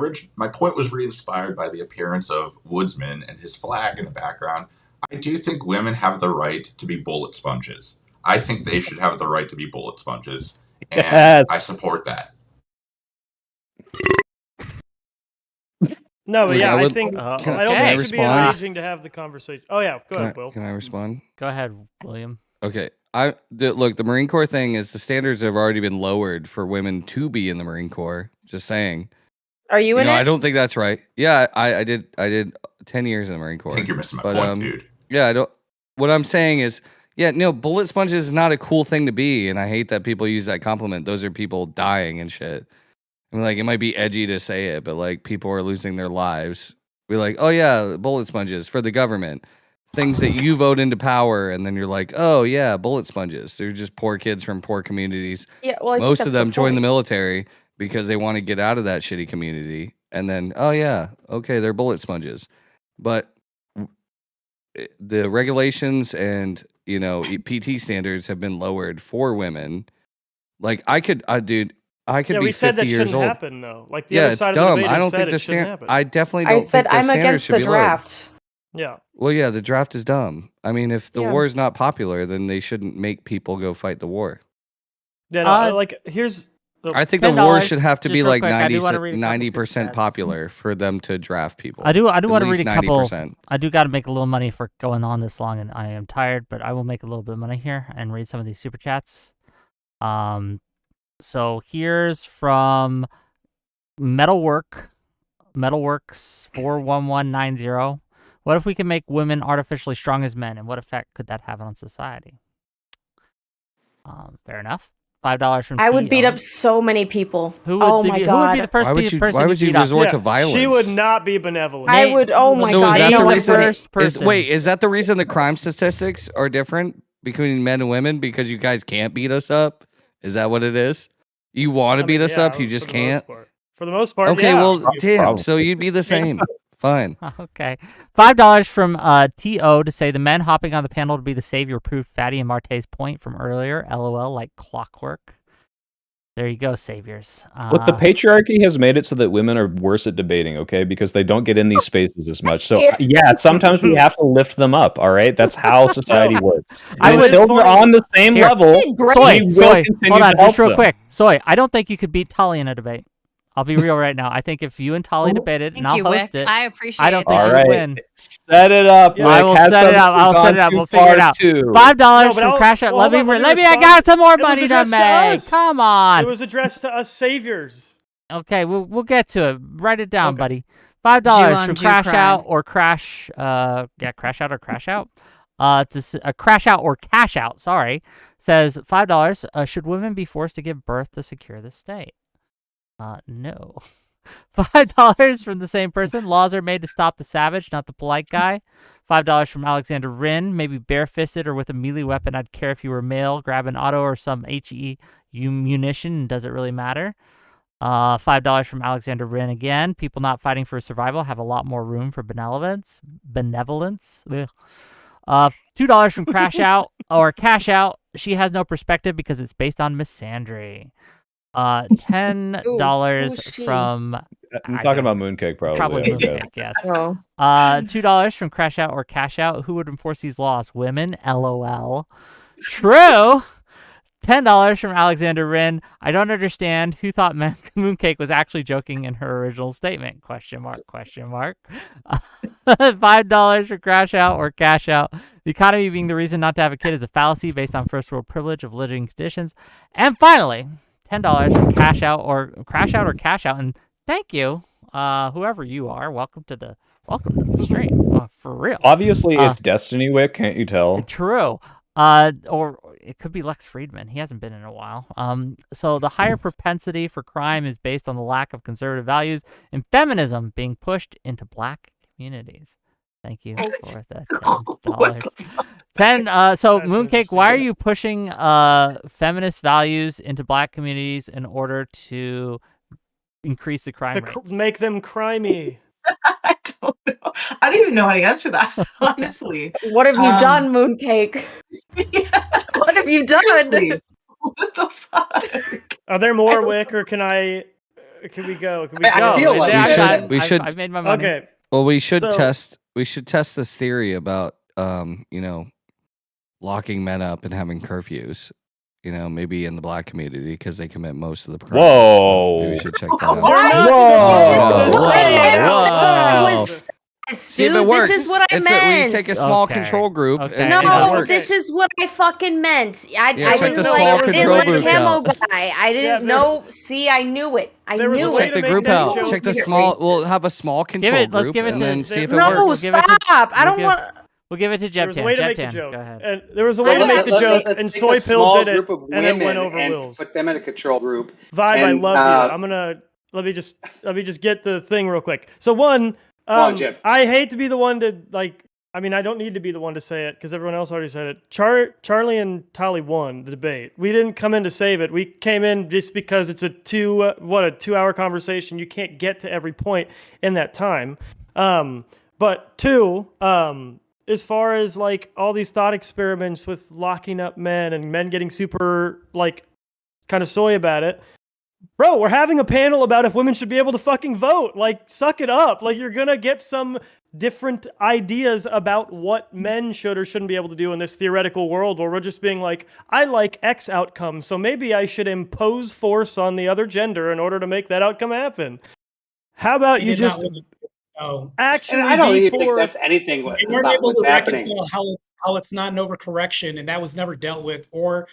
point was re-inspired by the appearance of Woodsman and his flag in the background. I do think women have the right to be bullet sponges. I think they should have the right to be bullet sponges. And I support that. No, but yeah, I think can I don't I think it should be respond? engaging to have the conversation. Oh yeah, go ahead, Will. Can I respond? Go ahead, William. Okay. Look, the Marine Corps thing is the standards have already been lowered for women to be in the Marine Corps. Just saying. Are you in it? I don't think that's right. Yeah, I did 10 years in the Marine Corps. I think you're missing my point, dude. Yeah, I don't. What I'm saying is, bullet sponges is not a cool thing to be, and I hate that people use that compliment. Those are people dying and shit. I mean, like, it might be edgy to say it, but like people are losing their lives. We're like, oh yeah, bullet sponges for the government. Things that you vote into power, and then you're like, oh yeah, bullet sponges. They're just poor kids from poor communities. Yeah, well, most of them join the military because they want to get out of that shitty community. And then, oh yeah, okay, they're bullet sponges. But the regulations and PT standards have been lowered for women. Like I could be 50 we said that years shouldn't old. happen though. Like the other It's side of dumb. the debate I don't think the standard. I definitely don't. I said think the I'm standards against should the be lowered. draft. Yeah. Well, yeah, the draft is dumb. I mean, if the Yeah. war is not popular, then they shouldn't make people go fight the war. Yeah. No, like here's. I think the war $10, should have to just be real like quick, I do wanna read a couple 90% stats. popular for them to draft people. I do want to read a least couple. 90%. I do got to make a little money for going on this long, and I am tired, but I will make a little bit of money here and read some of these super chats. So here's from Metalworks 41190. What if we can make women artificially strong as men, and what effect could that have on society? Fair enough. $5 from I would T.O. beat up so many people. Who would, oh my who god! would be the first person Why would you beat up? resort to violence? She would not be benevolent. I would. Oh my So god! is that You know the what? reason? First person. Wait, is that the reason the crime statistics are different between men and women? Because you guys can't beat us up? Is that what it is? You want to beat us up, you just can't. For the most part. Okay, yeah. well, damn. So you'd be the same. Fine. Okay. $5 from T.O. to say the men hopping on the panel to be the savior proved Fatty and Marte's point from earlier. LOL, like clockwork. There you go, saviors. Look, the patriarchy has made it so that women are worse at debating, okay? Because they don't get in these spaces as much. So, yeah, sometimes we have to lift them up, all right? That's how society works. And until they're on the same level, Soy, hold on, just real them. quick. Soy, I don't think you could beat Tully in a debate. I'll be real right now. I think if you and Tully debated, and I'll host it, I appreciate I don't think All you right. would win. Set it up. Yeah, I will set it up. I'll set it up. We'll figure it out. $5 from Crash Out. Let me. I got some more money to make. Come on. It was addressed to us saviors. Okay, we'll get to it. Write it down, buddy. $5 from Crash Out or Crash. Crash Out or Crash Out. Crash Out or Cash Out. Sorry, says $5. Should women be forced to give birth to secure the state? No. $5 from the same person. Laws are made to stop the savage, not the polite guy. $5 from Alexander Wrin. Maybe barefisted or with a melee weapon. I'd care if you were male. Grab an auto or some HE munition. Does it really matter? $5 from Alexander Wrin again. People not fighting for survival have a lot more room for benevolence. Ugh. $2 from Crash Out or Cash Out. She has no perspective because it's based on misandry. $10 from. I'm talking about Mooncake, probably. Probably Mooncake, yes. Oh. $2 from Crash Out or Cash Out. Who would enforce these laws? Women. LOL. True. $10 from Alexander Wrin. I don't understand. Who thought Mooncake was actually joking in her original statement? Question mark. $5 for Crash Out or Cash Out. The economy being the reason not to have a kid is a fallacy based on first world privilege of living conditions. And finally, $10 from Cash Out or Cash Out. And thank you, whoever you are. Welcome to the welcome to the stream. For real. Obviously, it's Destiny Wick. Can't you tell? True. Or it could be Lex Friedman. He hasn't been in a while. So the higher propensity for crime is based on the lack of conservative values and feminism being pushed into black communities. Thank you for the $10. So That's Mooncake, why are you pushing feminist values into black communities in order to increase the crime rates? Make them crimey. I don't know. I don't even know how to answer that, honestly. What have you done, Mooncake? What have you done? Seriously. What the fuck? Are there more, Wick, or can we go? Can we I go? feel like we should. I've made my money. Okay. Well, we should So- test. We should test this theory about locking men up and having curfews. Maybe in the black community because they commit most of the crimes. Whoa. Maybe we should check that out. See if it works. This is what I We meant. take a small Okay. control group. Okay. And No, see if it works. this is what I fucking meant. I Yeah, check didn't the like. small I didn't control like group camo out. guy. I didn't know. See, I knew it. I There was a knew way Check it. to the make group that out. joke. Check the small. We'll have a small control Let's group give it and to- then see if it No, works. Give it to- stop! I don't give- want. We'll give it to There Jeb was a Tam. way to Jeb make the Tam, joke, go ahead. and there was a way to make the joke, and Let's take Soy a Pill small did it, group of and it went women over and Will's. put them in a control group. Vibe, I And, love you. I'm gonna let me just get the thing real quick. So one, on, Jeb. I hate to be the one to like. I mean, I don't need to be the one to say it because everyone else already said it. Charlie and Tully won the debate. We didn't come in to save it. We came in just because it's a 2-hour conversation. You can't get to every point in that time. But two, as far as like all these thought experiments with locking up men and men getting super like kind of soy about it. Bro, we're having a panel about if women should be able to fucking vote. Like, suck it up. Like, you're gonna get some different ideas about what men should or shouldn't be able to do in this theoretical world where we're just being like, I like X outcome, so maybe I should impose force on the other gender in order to make that outcome happen. How about They you did not just win. No. actually And I don't be even think for... that's anything They weren't about able what's to happening. reconcile how it's not an overcorrection, and that was never dealt with or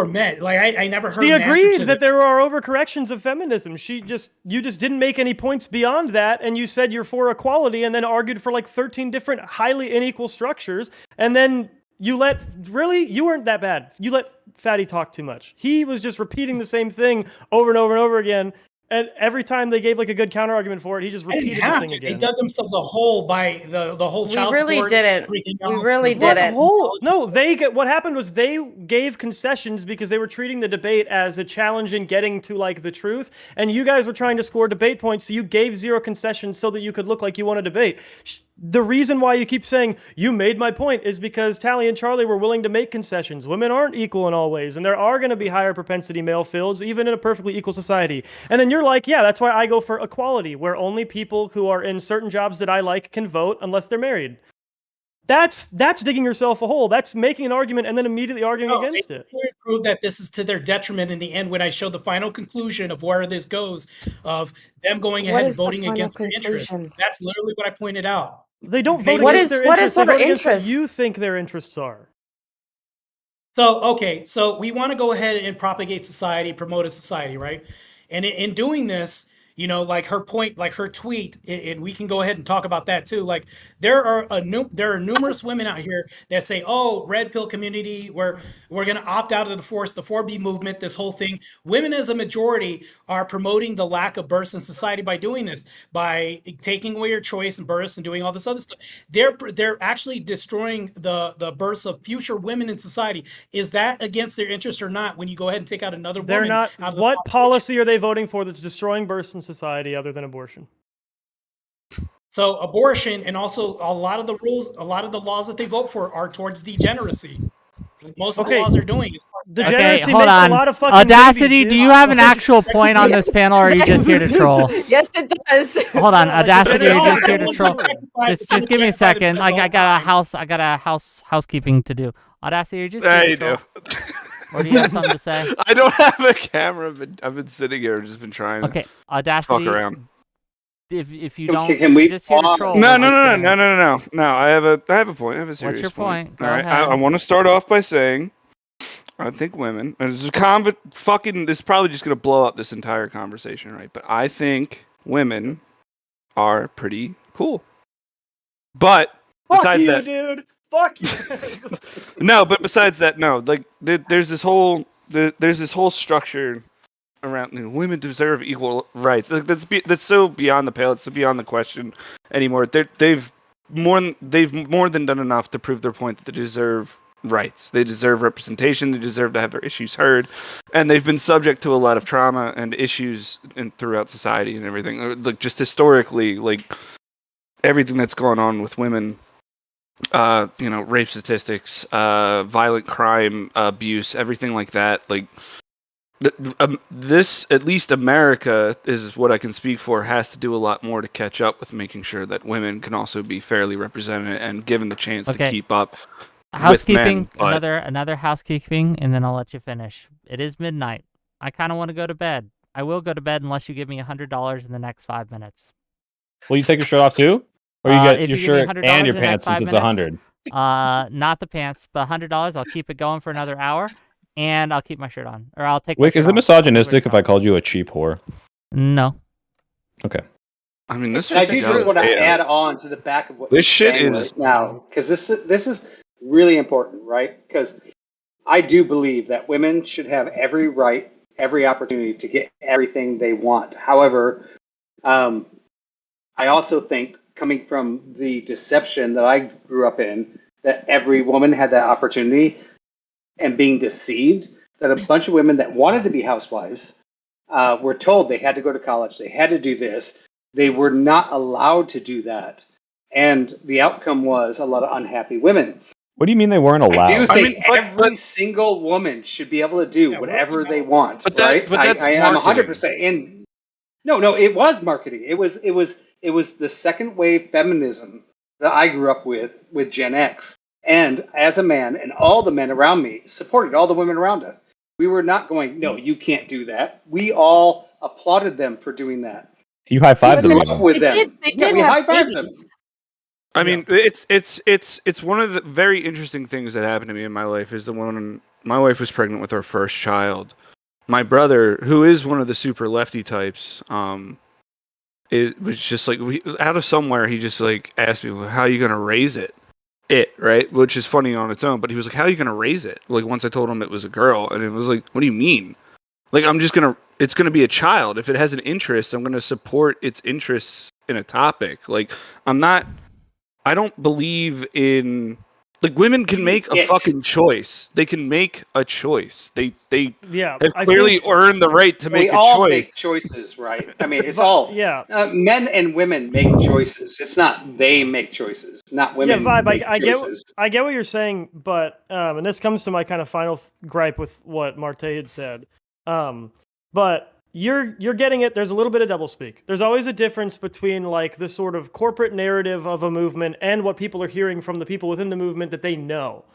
met. Like I never heard. She an answer agreed to that there are overcorrections of feminism. You just didn't make any points beyond that, and you said you're for equality, and then argued for like 13 different highly unequal structures, and then you weren't that bad. You let Fatty talk too much. He was just repeating the same thing over and over and over again, and every time they gave like a good counter argument for it, he just I didn't repeated the have thing to. again. They dug themselves a hole by the whole We child really support. didn't. Everything We else. really What didn't. hole? No, what happened was they gave concessions because they were treating the debate as a challenge in getting to like the truth, and you guys were trying to score debate points, so you gave zero concessions so that you could look like you won a debate. The reason why you keep saying you made my point is because Tally and Charlie were willing to make concessions. Women aren't equal in all ways, and there are going to be higher propensity male fields, even in a perfectly equal society. And then you're like, yeah, that's why I go for equality, where only people who are in certain jobs that I like can vote unless they're married. That's digging yourself a hole. That's making an argument and then immediately arguing against it. They prove that this is to their detriment in the end when I show the final conclusion of where this goes, of them going What ahead and is the voting final against their interests. conclusion? That's literally what I pointed out. They don't vote What against is- their what interests. is They our vote against what interest? you think their interests are. So we want to go ahead and propagate society, promote a society, right? And in doing this, like her point, like her tweet, and we can go ahead and talk about that too. Like there are numerous women out here that say, "Oh, red pill community, we're going to opt out of the Force, the 4B movement, this whole thing." Women as a majority are promoting the lack of births in society by doing this, by taking away your choice in births and doing all this other stuff. They're actually destroying the births of future women in society. Is that against their interest or not? When you go ahead and take out another They're woman, not. out of the What population? policy are they voting for that's destroying births in society other than abortion? So abortion and also a lot of the rules, a lot of the laws that they vote for are towards degeneracy. Most of the Okay. laws they're doing is Degeneracy hold makes on. a lot of fucking Audacity, babies, do dude. you have an actual point on this panel, or are you just here to troll? Yes, it does. Hold on, Audacity, are you just here to Everyone's troll? sacrificed Just give me a to justify second. themselves I all got a housekeeping to do. Audacity, are you just There here you to troll? do. Or do you have something to say? I don't have a camera, but I've been sitting here, just been trying Okay, to Audacity. fuck around. If you Can- don't, can if we you're just here to pause? troll. No, we're no, just no, gonna- no, no, no, no, no. I have a point. I have a serious What's your point? Go All right, ahead. I want to start off by saying, I think women. And this is this is probably just gonna blow up this entire conversation, right? But I think women are pretty cool. But Fuck besides you, that, dude. Fuck you. no. But besides that, no. Like there's this whole structure around women deserve equal rights. Like, that's so beyond the pale. It's so beyond the question anymore. They've more than done enough to prove their point that they deserve rights. They deserve representation. They deserve to have their issues heard, and they've been subject to a lot of trauma and issues throughout society and everything. Like just historically, like everything that's gone on with women. Rape statistics, violent crime, abuse, everything like that. Like this, at least America is what I can speak for, has to do a lot more to catch up with making sure that women can also be fairly represented and given the chance to keep up. Housekeeping, with men, another housekeeping, and then I'll let you finish. It is midnight. I kind of want to go to bed. I will go to bed unless you give me $100 in the next 5 minutes. Will you take your shirt off too? Or you get If your you give me shirt $100 and your in the next pants since 5 it's minutes, 100? not the pants, but $100. I'll keep it going for another hour, and I'll keep my shirt on, or I'll take. Wick, is it misogynistic if I called you a cheap whore? No. Okay. I mean, this I do just want to add on to the back of what this you're shit saying is right now, because this is really important, right? Because I do believe that women should have every right, every opportunity to get everything they want. However, I also think, coming from the deception that I grew up in, that every woman had that opportunity, and being deceived, that a bunch of women that wanted to be housewives were told they had to go to college, they had to do this. They were not allowed to do that. And the outcome was a lot of unhappy women. What do you mean they weren't allowed? I do think every single woman should be able to do whatever they want, right? I'm 100% in. No, it was marketing. It was the second wave feminism that I grew up with Gen X. And as a man, and all the men around me supported all the women around us. We were not going, no, you can't do that. We all applauded them for doing that. You high-fived them. With them. They did we have high-fived them. I mean, it's one of the very interesting things that happened to me in my life is the one my wife was pregnant with our first child. My brother, who is one of the super lefty types, it was just like out of somewhere he just like asked me, well, how are you gonna raise it? Right? Which is funny on its own, but he was like, how are you gonna raise it? Like once I told him it was a girl, and it was like, what do you mean? Like it's gonna be a child. If it has an interest, I'm gonna support its interests in a topic. Like I don't believe in like women can make a fucking choice. They can make a choice. They have clearly earned the right to make a choice. We all make choices, right? I mean, it's all men and women make choices. It's not they make choices, not women. Yeah, Vibe. Make choices. I get what you're saying, but and this comes to my kind of final gripe with what Marte had said. But you're getting it. There's a little bit of doublespeak. There's always a difference between like the sort of corporate narrative of a movement and what people are hearing from the people within the movement that they know.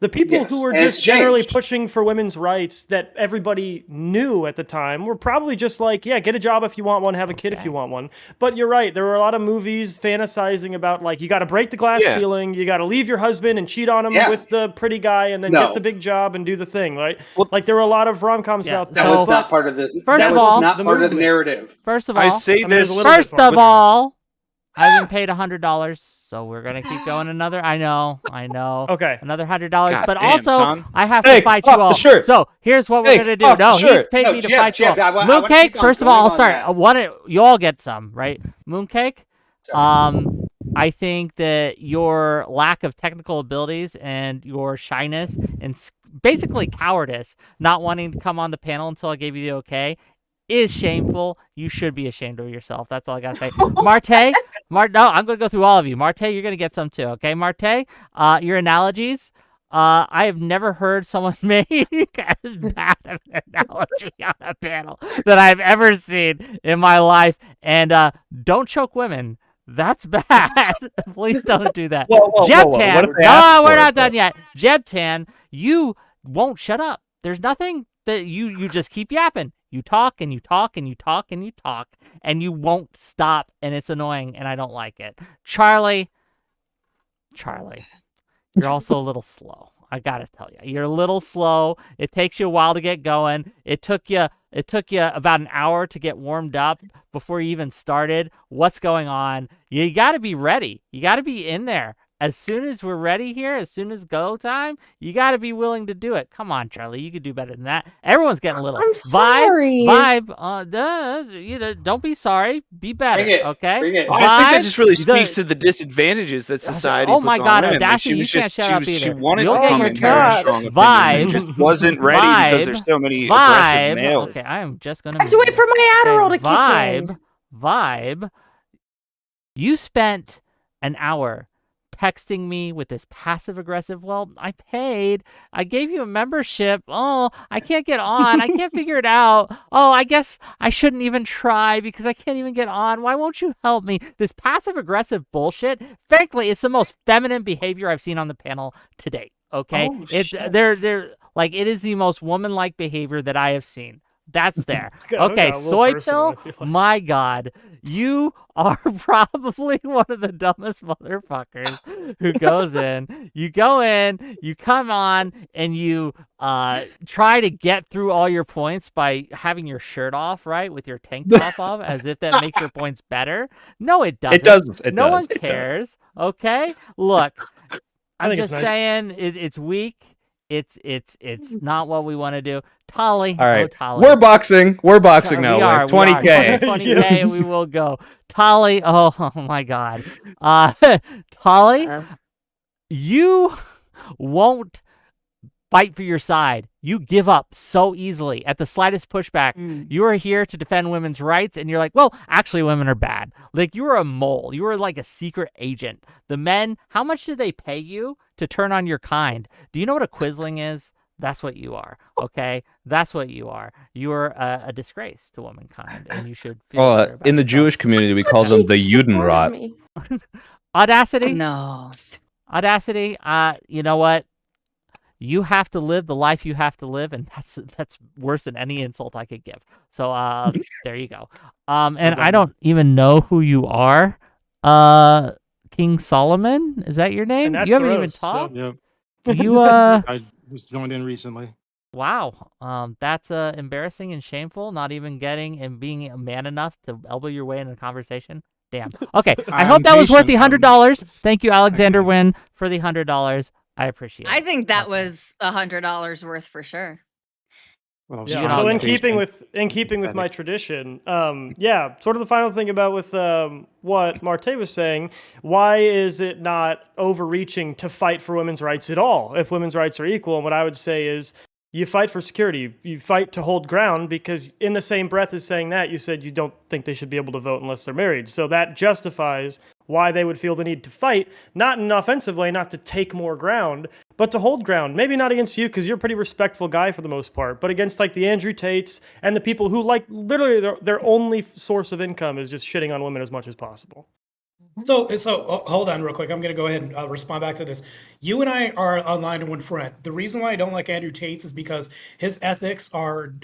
The people who were just generally pushing for women's rights that everybody knew at the time were probably just like, yeah, get a job if you want one, have a kid if you want one. But you're right. There were a lot of movies fantasizing about like, you got to break the glass ceiling. You got to leave your husband and cheat on him with the pretty guy and then get the big job and do the thing, right? Like there were a lot of rom-coms about that. That was not part of this. First that of all, was not part of the narrative. First of all, I say this. First of all, I've been paid $100, so we're gonna keep going. I know. Okay. Another $100, but damn, also son. I have to fight you all. So here's what we're gonna do. No, he paid me to fight you all. Mooncake. First of all, you all get some, right? Mooncake. I think that your lack of technical abilities and your shyness and basically cowardice, not wanting to come on the panel until I gave you the okay, is shameful. You should be ashamed of yourself. That's all I gotta say. Marte, no, I'm gonna go through all of you. Marte, you're gonna get some too. Okay, Marte, your analogies. I have never heard someone make as bad of an analogy on a panel that I've ever seen in my life. And don't choke women. That's bad. Please don't do that. Jebtan, no, we're not done yet. Jebtan, you won't shut up. There's nothing that you just keep yapping. You talk and you talk and you talk and you talk and you won't stop, and it's annoying and I don't like it. Charlie, you're also a little slow. I gotta tell you, you're a little slow. It takes you a while to get going. It took you It took you about an hour to get warmed up before you even started. What's going on? You got to be ready. You got to be in there. As soon as we're ready here, as soon as go time, you got to be willing to do it. Come on, Charlie. You could do better than that. Everyone's getting a little I'm sorry. vibe. Don't be sorry. Be better. Bring it. Okay. Bring it. I think that Vibe, just really speaks to the disadvantages that society oh puts my on God, women. Audacity, Like, you can't shut up she either. wanted You'll to get come your in there with a turn. strong opinion, Vibe. and just wasn't ready because there's so many aggressive males. Okay, I am just gonna. I have to wait for my Adderall to kick in. Vibe. You spent an hour texting me with this passive aggressive, well, I paid. I gave you a membership. Oh, I can't get on. I can't figure it out. Oh, I guess I shouldn't even try because I can't even get on. Why won't you help me? This passive aggressive bullshit, frankly, it's the most feminine behavior I've seen on the panel to date. Okay? They're like, it is the most woman-like behavior that I have seen. That's there. Okay, soy pill. My God, you are probably one of the dumbest motherfuckers who goes in. You go in, you come on, and you try to get through all your points by having your shirt off, right, with your tank top off, as if that makes your points better. No, it doesn't. It doesn't. No one cares. Okay, look, I'm just saying it's weak. It's not what we want to do. Tully. All right. Tully. We're boxing. We're boxing now. We are. 20K. 20K, we will go. Tully. Oh my God. Tully, you won't fight for your side. You give up so easily at the slightest pushback. You are here to defend women's rights, and you're like, well, actually, women are bad. Like, you are a mole. You are like a secret agent. The men, how much do they pay you to turn on your kind? Do you know what a quisling is? That's what you are, okay? That's what you are. You are a disgrace to womankind, and you should feel better about in the yourself. Jewish community, we call them the Judenrat. Audacity? No. Audacity, you know what? You have to live the life you have to live, and that's worse than any insult I could give. So there you go. And I don't even know who you are. King Solomon? Is that your name? You haven't even talked? Yeah. You I just joined in recently. Wow. That's embarrassing and shameful, not even getting and being a man enough to elbow your way in a conversation. Damn. Okay. I hope that was worth the $100. Thank you, Alexander Wynn, for the $100. I appreciate it. I think that was $100 worth for sure. Well, Yeah. So in keeping with my tradition, sort of the final thing about with what Marte was saying, why is it not overreaching to fight for women's rights at all if women's rights are equal? And what I would say is you fight for security. You fight to hold ground because in the same breath as saying that, you said you don't think they should be able to vote unless they're married. So that justifies why they would feel the need to fight, not in an offensive way, not to take more ground, but to hold ground. Maybe not against you because you're a pretty respectful guy for the most part, but against like the Andrew Tates and the people who like literally their only source of income is just shitting on women as much as possible. So hold on real quick. I'm going to go ahead and respond back to this. You and I are online in one front. The reason why I don't like Andrew Tate's is because his ethics are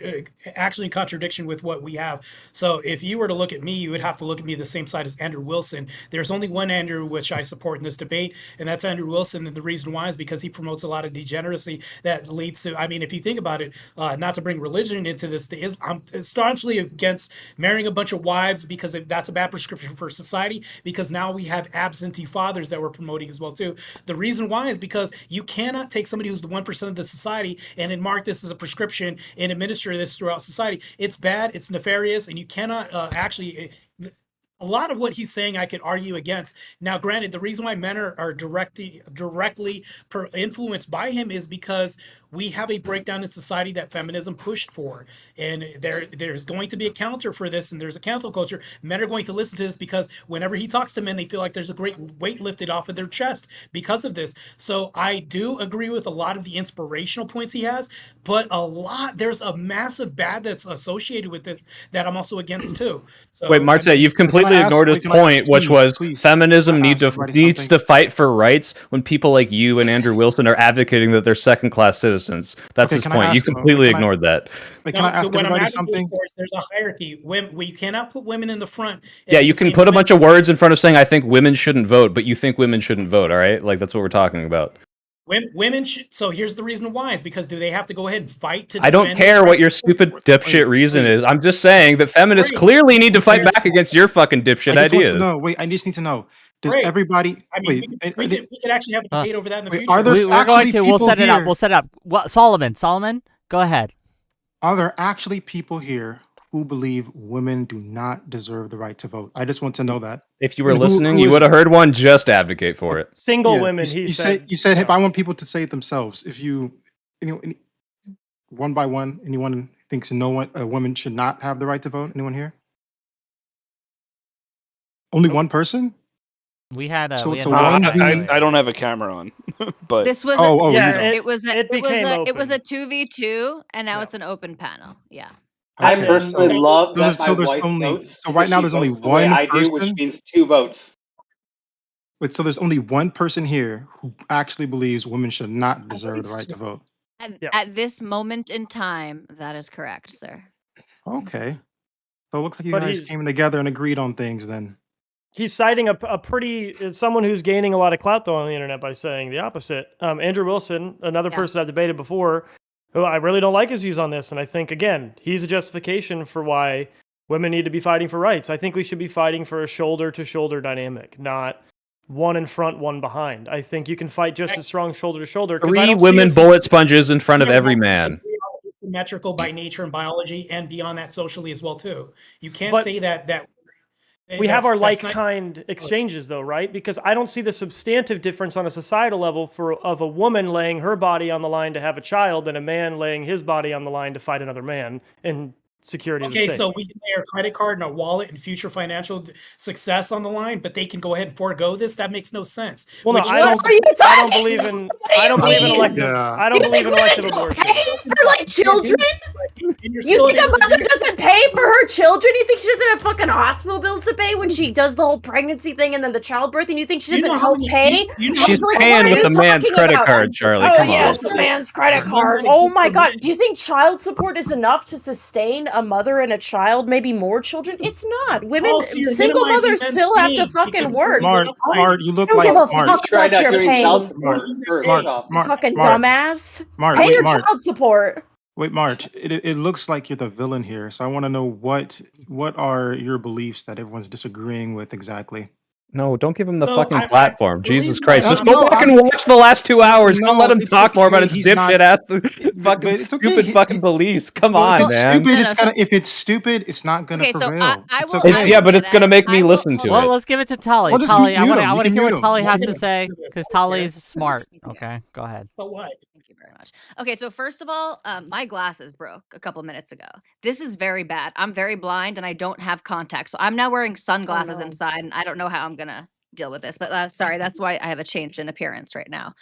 actually in contradiction with what we have. So if you were to look at me, you would have to look at me the same side as Andrew Wilson. There's only one Andrew which I support in this debate, and that's Andrew Wilson. And the reason why is because he promotes a lot of degeneracy that leads to, I mean, if you think about it, not to bring religion into this, I'm staunchly against marrying a bunch of wives because that's a bad prescription for society, because now we have absentee fathers that we're promoting as well too. The reason why is because you cannot take somebody who's the 1% of the society and then mark this as a prescription and administer this throughout society. It's bad, it's nefarious, and you cannot actually. A lot of what he's saying I could argue against. Now, granted, the reason why men are directly influenced by him is because we have a breakdown in society that feminism pushed for. And there's going to be a counter for this, and there's a cancel culture. Men are going to listen to this because whenever he talks to men, they feel like there's a great weight lifted off of their chest because of this. So I do agree with a lot of the inspirational points he has, but there's a massive bad that's associated with this that I'm also against too. So, wait, Marte, you've completely ignored his point, which was feminism needs to fight for rights when people like you and Andrew Wilson are advocating that they're second-class citizens. That's his point. You completely ignored that. Wait, can I ask everybody something? There's a hierarchy. We cannot put women in the front. Yeah, you can put a bunch of words in front of saying, I think women shouldn't vote, but you think women shouldn't vote, all right? Like, that's what we're talking about. Women should. So here's the reason why: is because do they have to go ahead and fight to? I don't defend this care right what your to stupid dipshit reason is. I'm just saying that feminists Great. clearly need to fight back against your fucking dipshit I just want to ideas. know. Wait, I just need to know. Does Great. everybody? I mean, wait, we could actually have a debate over that in the future. Are there We're going to. We'll people set it up. here- We'll set it up. What, Solomon, go ahead. Are there actually people here who believe women do not deserve the right to vote? I just want to know that. If you were And listening, who you is- would have heard one just advocate for it. Single Yeah, women. You, He you said. said, hey, I want people to say it themselves. If you, one by one, anyone thinks a woman should not have the right to vote? Anyone here? Only one person? We had a. So we it's had a one who- I don't have a camera on, but This was Oh, sir, you don't. it was a 2v2, and now it's an open panel. Yeah. I Okay, personally so- love so that there's- my so there's wife only- votes. so right because now she there's only votes the way one I do, which person? means 2 votes. Wait, so there's only one person here who actually believes women should not deserve the right to vote. At this moment in time, that is correct, sir. Okay. So it looks like you But guys he's- came together and agreed on things then. He's citing someone who's gaining a lot of clout though on the internet by saying the opposite. Andrew Wilson, another person I've debated before, who I really don't like his views on this, and I think again he's a justification for why women need to be fighting for rights. I think we should be fighting for a shoulder-to-shoulder dynamic, not one in front, one behind. I think you can fight just as strong shoulder to shoulder. 'cause I 3 don't see women us as- bullet sponges in front of every man. Symmetrical by nature and biology, and beyond that socially as well too. You can't But- say that We have our that's not- like-kind exchanges, though, right? Because I don't see the substantive difference on a societal level of a woman laying her body on the line to have a child and a man laying his body on the line to fight another man in security of the Okay, state. so we can lay our credit card and our wallet and future financial success on the line, but they can go ahead and forego this. That makes no sense. Well, no, Which I tells- don't believe in. I don't believe in elective. Yeah. I don't believe in elective abortion. For like children? And you're You still think a able to mother do- doesn't pay for her children? You think she doesn't have fucking hospital bills to pay when she does the whole pregnancy thing and then the childbirth? And you think she You doesn't know how help many- pay? you know- She's Like, paying what are with you a man's talking credit about? card, Charlie. Oh Come yes, on. the man's credit card. Oh my god. Do you think child support is enough to sustain a mother and a child, maybe more children? It's not. Women, Oh, so you're single minimizing mothers men's still have to pain fucking because work. Mart, you look I don't like give a Mart. fuck Try about not your doing pain. child support first off. Fucking Mart. dumbass. Mart, Pay wait, your Mart. child support. Wait, Mart. It looks like you're the villain here. So I want to know what are your beliefs that everyone's disagreeing with exactly? No, don't give him the So, fucking I- platform. the Jesus reason Christ. why Just I'm- go No, back I'm- and watch the last 2 hours. Don't No, let him it's talk more about okay, his he's not- dipshit ass fucking it's okay, stupid he- fucking beliefs. Come on, If it's man. stupid, No, it's gonna. If it's stupid, it's not gonna Okay, so prevail. I It's will. okay. It's, yeah, but it's gonna make me listen to Well, it. let's give it to Tully. Well, just Tully, I mute want him. to You can hear mute what him. Tully has Yeah. to say Yeah. because Tully is smart. Okay, go ahead. But what? Thank you very much. Okay, so first of all, my glasses broke a couple minutes ago. This is very bad. I'm very blind and I don't have contacts, so I'm now wearing sunglasses inside, and I don't know how I'm gonna deal with this. But sorry, that's why I have a change in appearance right now.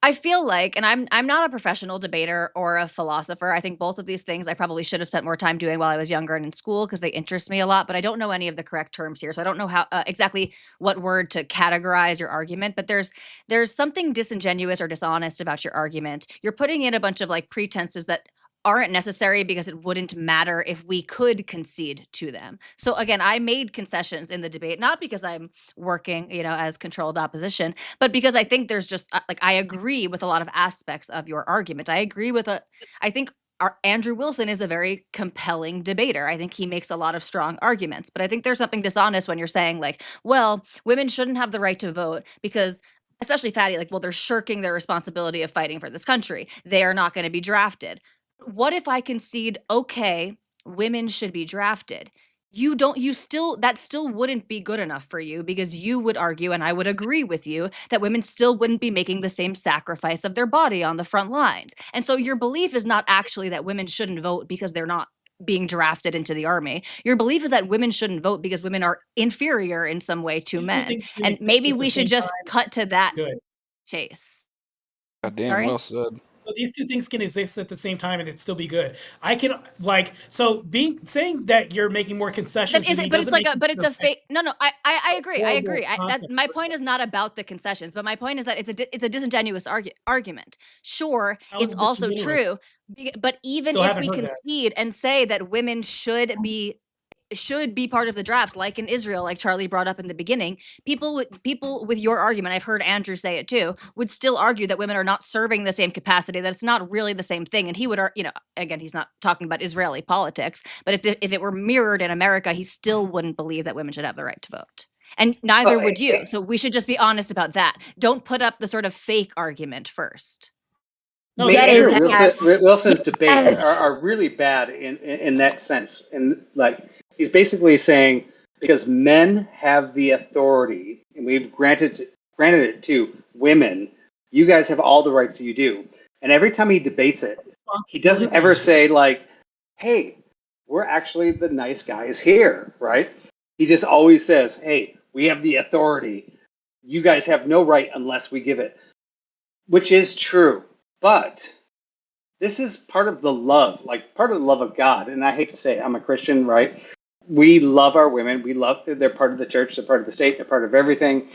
I feel like, and I'm not a professional debater or a philosopher. I think both of these things I probably should have spent more time doing while I was younger and in school because they interest me a lot. But I don't know any of the correct terms here, so I don't know how exactly what word to categorize your argument. But there's something disingenuous or dishonest about your argument. You're putting in a bunch of like pretenses that aren't necessary because it wouldn't matter if we could concede to them. So again, I made concessions in the debate, not because I'm working, as controlled opposition, but because I think there's just like I agree with a lot of aspects of your argument. I think Andrew Wilson is a very compelling debater. I think he makes a lot of strong arguments, but I think there's something dishonest when you're saying like, well, women shouldn't have the right to vote because especially Fatty, like, well, they're shirking their responsibility of fighting for this country. They are not going to be drafted. What if I concede, okay, women should be drafted? That still wouldn't be good enough for you because you would argue, and I would agree with you, that women still wouldn't be making the same sacrifice of their body on the front lines. And so your belief is not actually that women shouldn't vote because they're not being drafted into the army. Your belief is that women shouldn't vote because women are inferior in some way to These two men. things can And exist maybe at the we should same just time. cut to that Good. chase. God damn, Sorry? well said. So these two things can exist at the same time and it still be good. I can saying that you're making more concessions. But it's a fake. No, I agree. I horrible agree. concept. My point is not about the concessions, but my point is that it's a disingenuous argument. Sure, How is it's it also disingenuous? true, but even Still if haven't we heard that. concede and say that women should be should be part of the draft, like in Israel, like Charlie brought up in the beginning. People with your argument, I've heard Andrew say it too, would still argue that women are not serving the same capacity, that it's not really the same thing. And he would, again, he's not talking about Israeli politics, but if it were mirrored in America, he still wouldn't believe that women should have the right to vote. And neither would you. So we should just be honest about that. Don't put up the sort of fake argument first. No, Wilson's debates are really bad in that sense. And like, he's basically saying, because men have the authority and we've granted it to women, you guys have all the rights that you do. And every time he debates it, he doesn't ever say like, hey, we're actually the nice guys here, right? He just always says, hey, we have the authority. You guys have no right unless we give it, which is true. But this is part of the love, like part of the love of God. And I hate to say it, I'm a Christian, right? We love our women. They're part of the church. They're part of the state. They're part of everything.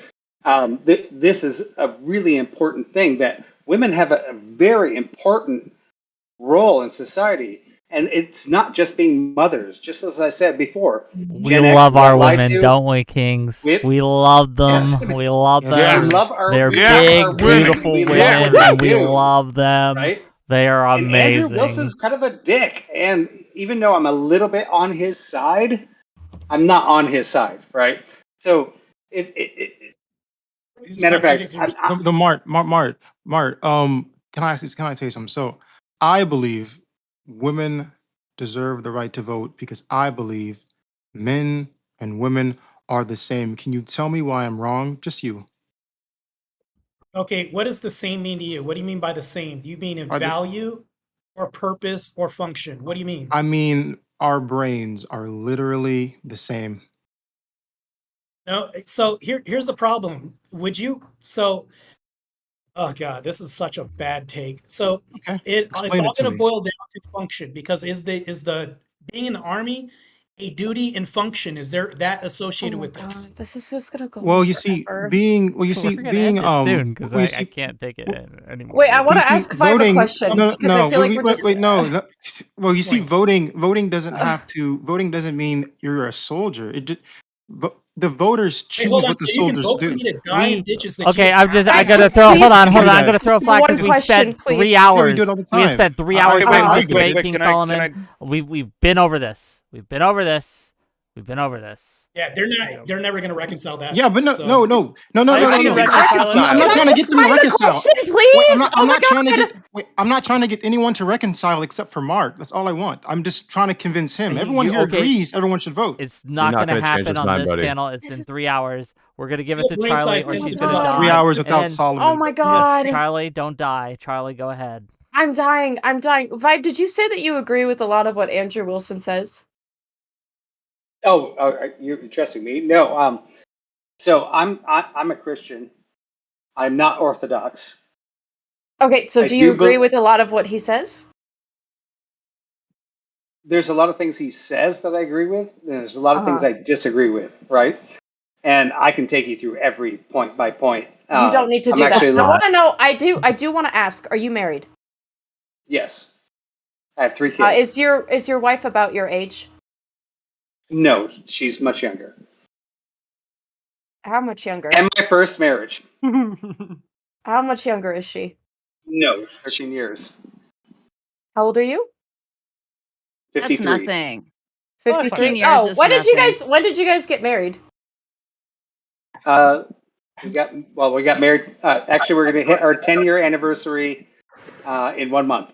This is a really important thing, that women have a very important role in society. And it's not just being mothers, just as I said before. We love our women, don't we, Kings? We love them. Yes. We love them. Yeah. We love our, They're big, beautiful women, and we love them. Right? They are amazing. And Andrew Wilson's kind of a dick. And even though I'm a little bit on his side, I'm not on his side, right? So, matter of fact, Mart, can I tell you something? So, I believe women deserve the right to vote because I believe men and women are the same. Can you tell me why I'm wrong? Just you. Okay, what does the same mean to you? What do you mean by the same? Do you mean in value or purpose or function? What do you mean? I mean, our brains are literally the same. No, so here's the problem. Oh God, this is such a bad take. So it's all going to boil down to function, because is the being in the army a duty and function? Is there that associated with this? This is just gonna go. Well, you see, being soon, because I can't take it anymore. Wait, I want to ask Vibe a question, because I feel like we're just no. Well, you see, voting doesn't mean you're a soldier. The voters choose what the soldiers do. Okay, I gotta throw. Hold on. I'm gonna throw a flag because we spent 3 hours. We have spent 3 hours on this debate, King Solomon. We've been over this. We've been over this. Yeah, they're never going to reconcile that. Yeah, but no. I'm not trying to get them to reconcile. Please. I'm not trying to get anyone to reconcile except for Mark. That's all I want. I'm just trying to convince him. Everyone here agrees everyone should vote. It's not going to happen on this panel. It's been 3 hours. We're going to give it to Charlie, or she's going to die. 3 hours without Solomon. Oh my God. Yes, Charlie, don't die. Charlie, go ahead. I'm dying. Vibe, did you say that you agree with a lot of what Andrew Wilson says? Oh, you're addressing me? No. So I'm a Christian. I'm not Orthodox. Okay, so do you agree with a lot of what he says? There's a lot of things he says that I agree with, and there's a lot of things I disagree with, right? And I can take you through every point by point. You don't need to do that. I want to know. I do want to ask. Are you married? Yes, I have 3 kids. Is your wife about your age? No, she's much younger. How much younger? And my first marriage. How much younger is she? No, 13 years. How old are you? 53. That's nothing. 53 years. Oh, when did you guys get married? We got married. Actually, we're going to hit our 10-year anniversary in 1 month.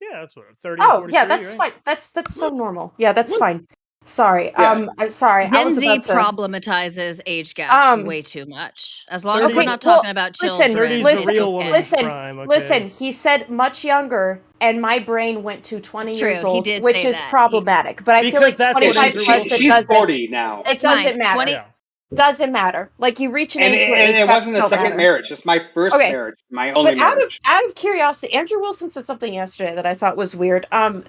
Yeah, that's what 30. Oh, yeah, that's fine. That's so normal. Yeah, that's fine. Sorry. Yeah. I'm sorry. Gen Z problematizes age gap way too much. As long as we're not talking about children. Listen. He said much younger, and my brain went to 20 years old, which is problematic. But I feel like 25 plus. She's 40 now. It doesn't matter. Doesn't matter. Like, you reach an age where age it wasn't a second marriage. It's my first marriage. My only marriage. Out of curiosity, Andrew Wilson said something yesterday that I thought was weird.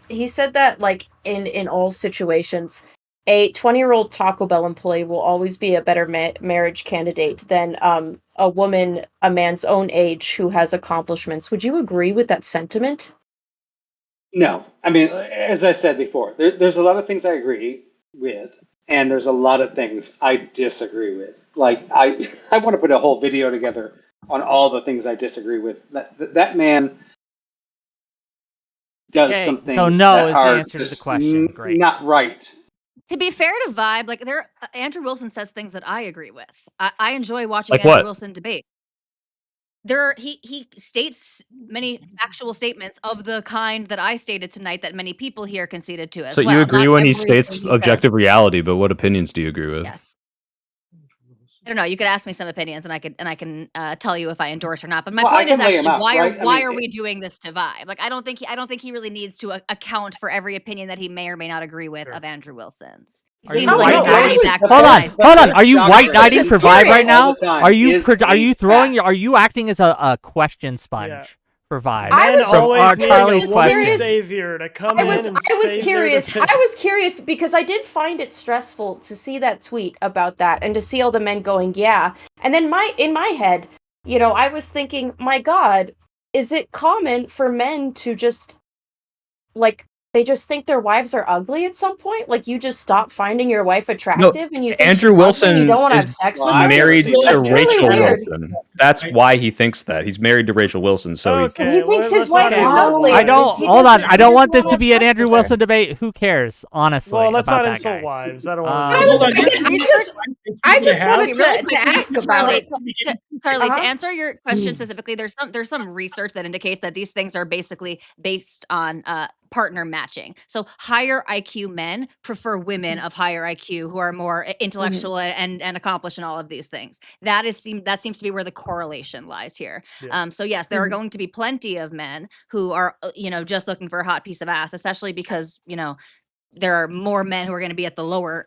He said that, like, in all situations, a 20-year-old Taco Bell employee will always be a better marriage candidate than a woman a man's own age who has accomplishments. Would you agree with that sentiment? No. I mean, as I said before, there's a lot of things I agree. with, and there's a lot of things I disagree with. Like I want to put a whole video together on all the things I disagree with. That man does some Okay, things so no that is the are answer to the just question. Great. not right. To be fair to Vibe, like Andrew Wilson says things that I agree with. I enjoy watching Like Andrew what? Wilson debate. He states many factual statements of the kind that I stated tonight that many people here conceded to as So well. you agree Not when he everything states he said. objective reality, but what opinions do you agree with? Yes. I don't know. You could ask me some opinions, and I can tell you if I endorse or not. But my Well, I point is can lay 'em actually out, right? I why mean, are we doing this to Vibe? Like I don't think he really needs to account for every opinion that he may or may not agree with of Andrew Wilson's. He Are you seems like a white guy knighting? who's Hold on, actualized. hold on. Are you white Doctrine knighting for Vibe right all now? the time Are you is are you a throwing? fact. Are you acting as a question sponge for Vibe? Men was from always need Charlie's a woman question. savior to come I in was and I was save curious. their I debate. was curious because I did find it stressful to see that tweet about that and to see all the men going, yeah. And then in my head, I was thinking, my God, is it common for men to just like they just think their wives are ugly at some point? Like you just stop finding your wife attractive and you think Andrew she's ugly and you don't Wilson want to have is sex Well, with her? I've never married seen to that. That's really Rachel weird. Wilson. That's why he thinks that. He's married to Rachel Wilson, so he's And he thinks his wife Okay, is ugly. I don't. He Hold on. doesn't- I he don't doesn't want this wanna to be have an sex Andrew with her. Wilson debate. Who cares, honestly, Well, let's about not that insult guy? wives. I don't But want I to. was, Hold on, I just wanted to ask about it. Charlie, Uh-huh. to answer your question specifically, there's some research that indicates that these things are basically based on partner matching. So higher IQ men prefer women of higher IQ who are more intellectual and accomplished in all of these things. That seems to be where the correlation lies here. Yeah. So yes, there are going to be plenty of men who are just looking for a hot piece of ass, especially because there are more men who are going to be at the lower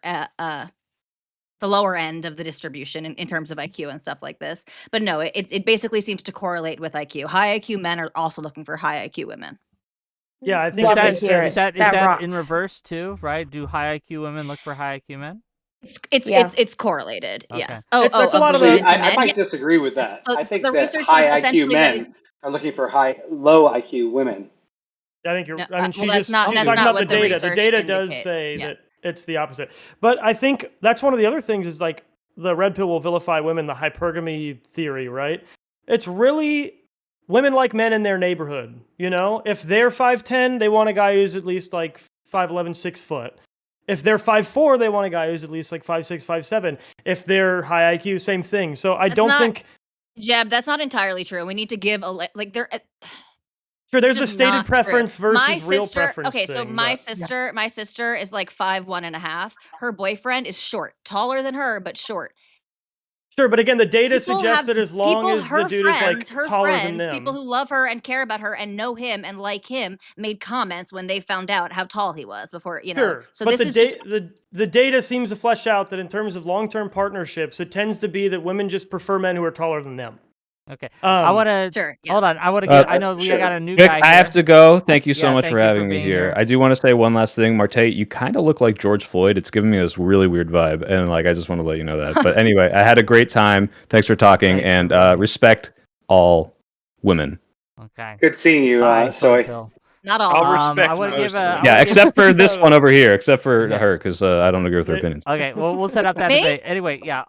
end of the distribution in terms of IQ and stuff like this. But no, it basically seems to correlate with IQ. High IQ men are also looking for high IQ women. Yeah, I think Love it to makes hear sense. Is that That in rocks. reverse too? Right? Do high IQ women look for high IQ men? It's correlated. Okay. Yes. It's a lot of women the- to I men. might Yeah. disagree with that. So I think the that research high says IQ essentially that men are looking for low IQ women. I think you're. No, I mean, well, that's she's not talking what about the the data. The research data does indicates. say Yeah. that it's the opposite. But I think that's one of the other things is like the red pill will vilify women, the hypergamy theory, right? It's really women like men in their neighborhood. If they're 5'10", they want a guy who's at least like 5'11", 6 foot. If they're 5'4", they want a guy who's at least like 5'6", 5'7". If they're high IQ, same thing. So I don't think. Jeb, that's not entirely true. We need to give there. Sure, there's It's a just stated not preference true. versus My real sister, preference. okay, so thing, my but- sister is like 5'1.5". Her boyfriend is short, taller than her, but short. Sure, but again, the data People suggests have that as long as the her dude is friends, like taller than them, people who love her and care about her and know him and like him, made comments when they found out how tall he was before. Sure, So but this the data seems to flesh out that in terms of long-term partnerships, it tends to be that women just prefer men who are taller than them. Okay. I want to Sure. Yes. hold on. I want to get. I know we got a new guy. I have here. to go. Thank you so Yeah, much thank for you for having me being here. here. I do want to say one last thing, Marte. You kind of look like George Floyd. It's giving me this really weird vibe, and I just want to let you know that. But anyway, I had a great time. Thanks for talking, and respect all women. Okay. Good seeing you, Soy. Not all. I'll respect I want to most give of a. them. Yeah, except for this one over here, except for Yeah. her, because I don't agree with her opinions. Okay. Well, we'll set up that Me? debate. Anyway, yeah.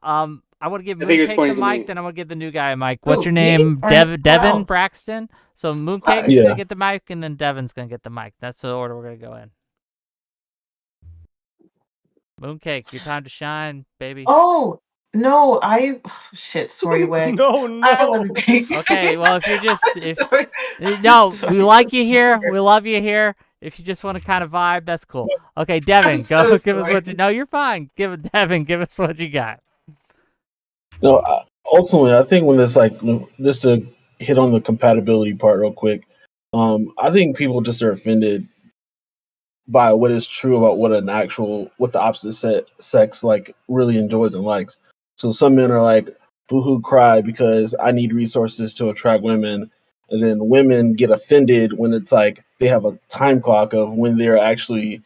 I want to give I think it's Mooncake the pointing to mic, me. then I'm gonna give the new guy a mic. What's Who, your me name? or Devin anyone else? Braxton. So Mooncake is Yeah. gonna get the mic, and then Devin's gonna get the mic. That's the order we're gonna go in. Mooncake, your time to shine, baby. Oh no, shit. Sorry, Wick. No. I was being. Okay. Well, if you're just Sorry. no, Sorry. we like you here. Sorry. We love you here. If you just want to kind of vibe, that's cool. Okay, Devin, I'm go so give us sorry. what you. No, you're fine. Devin, give us what you got. No, ultimately, I think when this just to hit on the compatibility part real quick, I think people just are offended by what is true about what the opposite sex really enjoys and likes. So some men are like, boohoo cry because I need resources to attract women. And then women get offended when it's like they have a time clock of when they're actually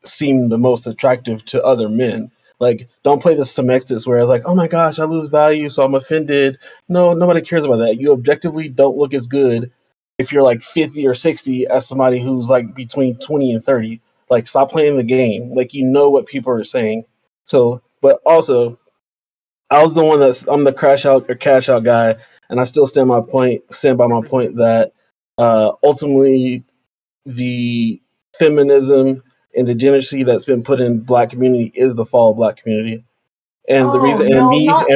seem the most attractive to other men. Like, don't play the semexis where it's like, oh my gosh, I lose value, so I'm offended. No, nobody cares about that. You objectively don't look as good if you're like 50 or 60 as somebody who's like between 20 and 30. Like, stop playing the game. Like, you know what people are saying. So, but also, I was the one I'm the cash out guy, and I still stand by my point that ultimately the feminism and degeneracy that's been put in Black community is the fall of Black community, and the Oh reason no, not.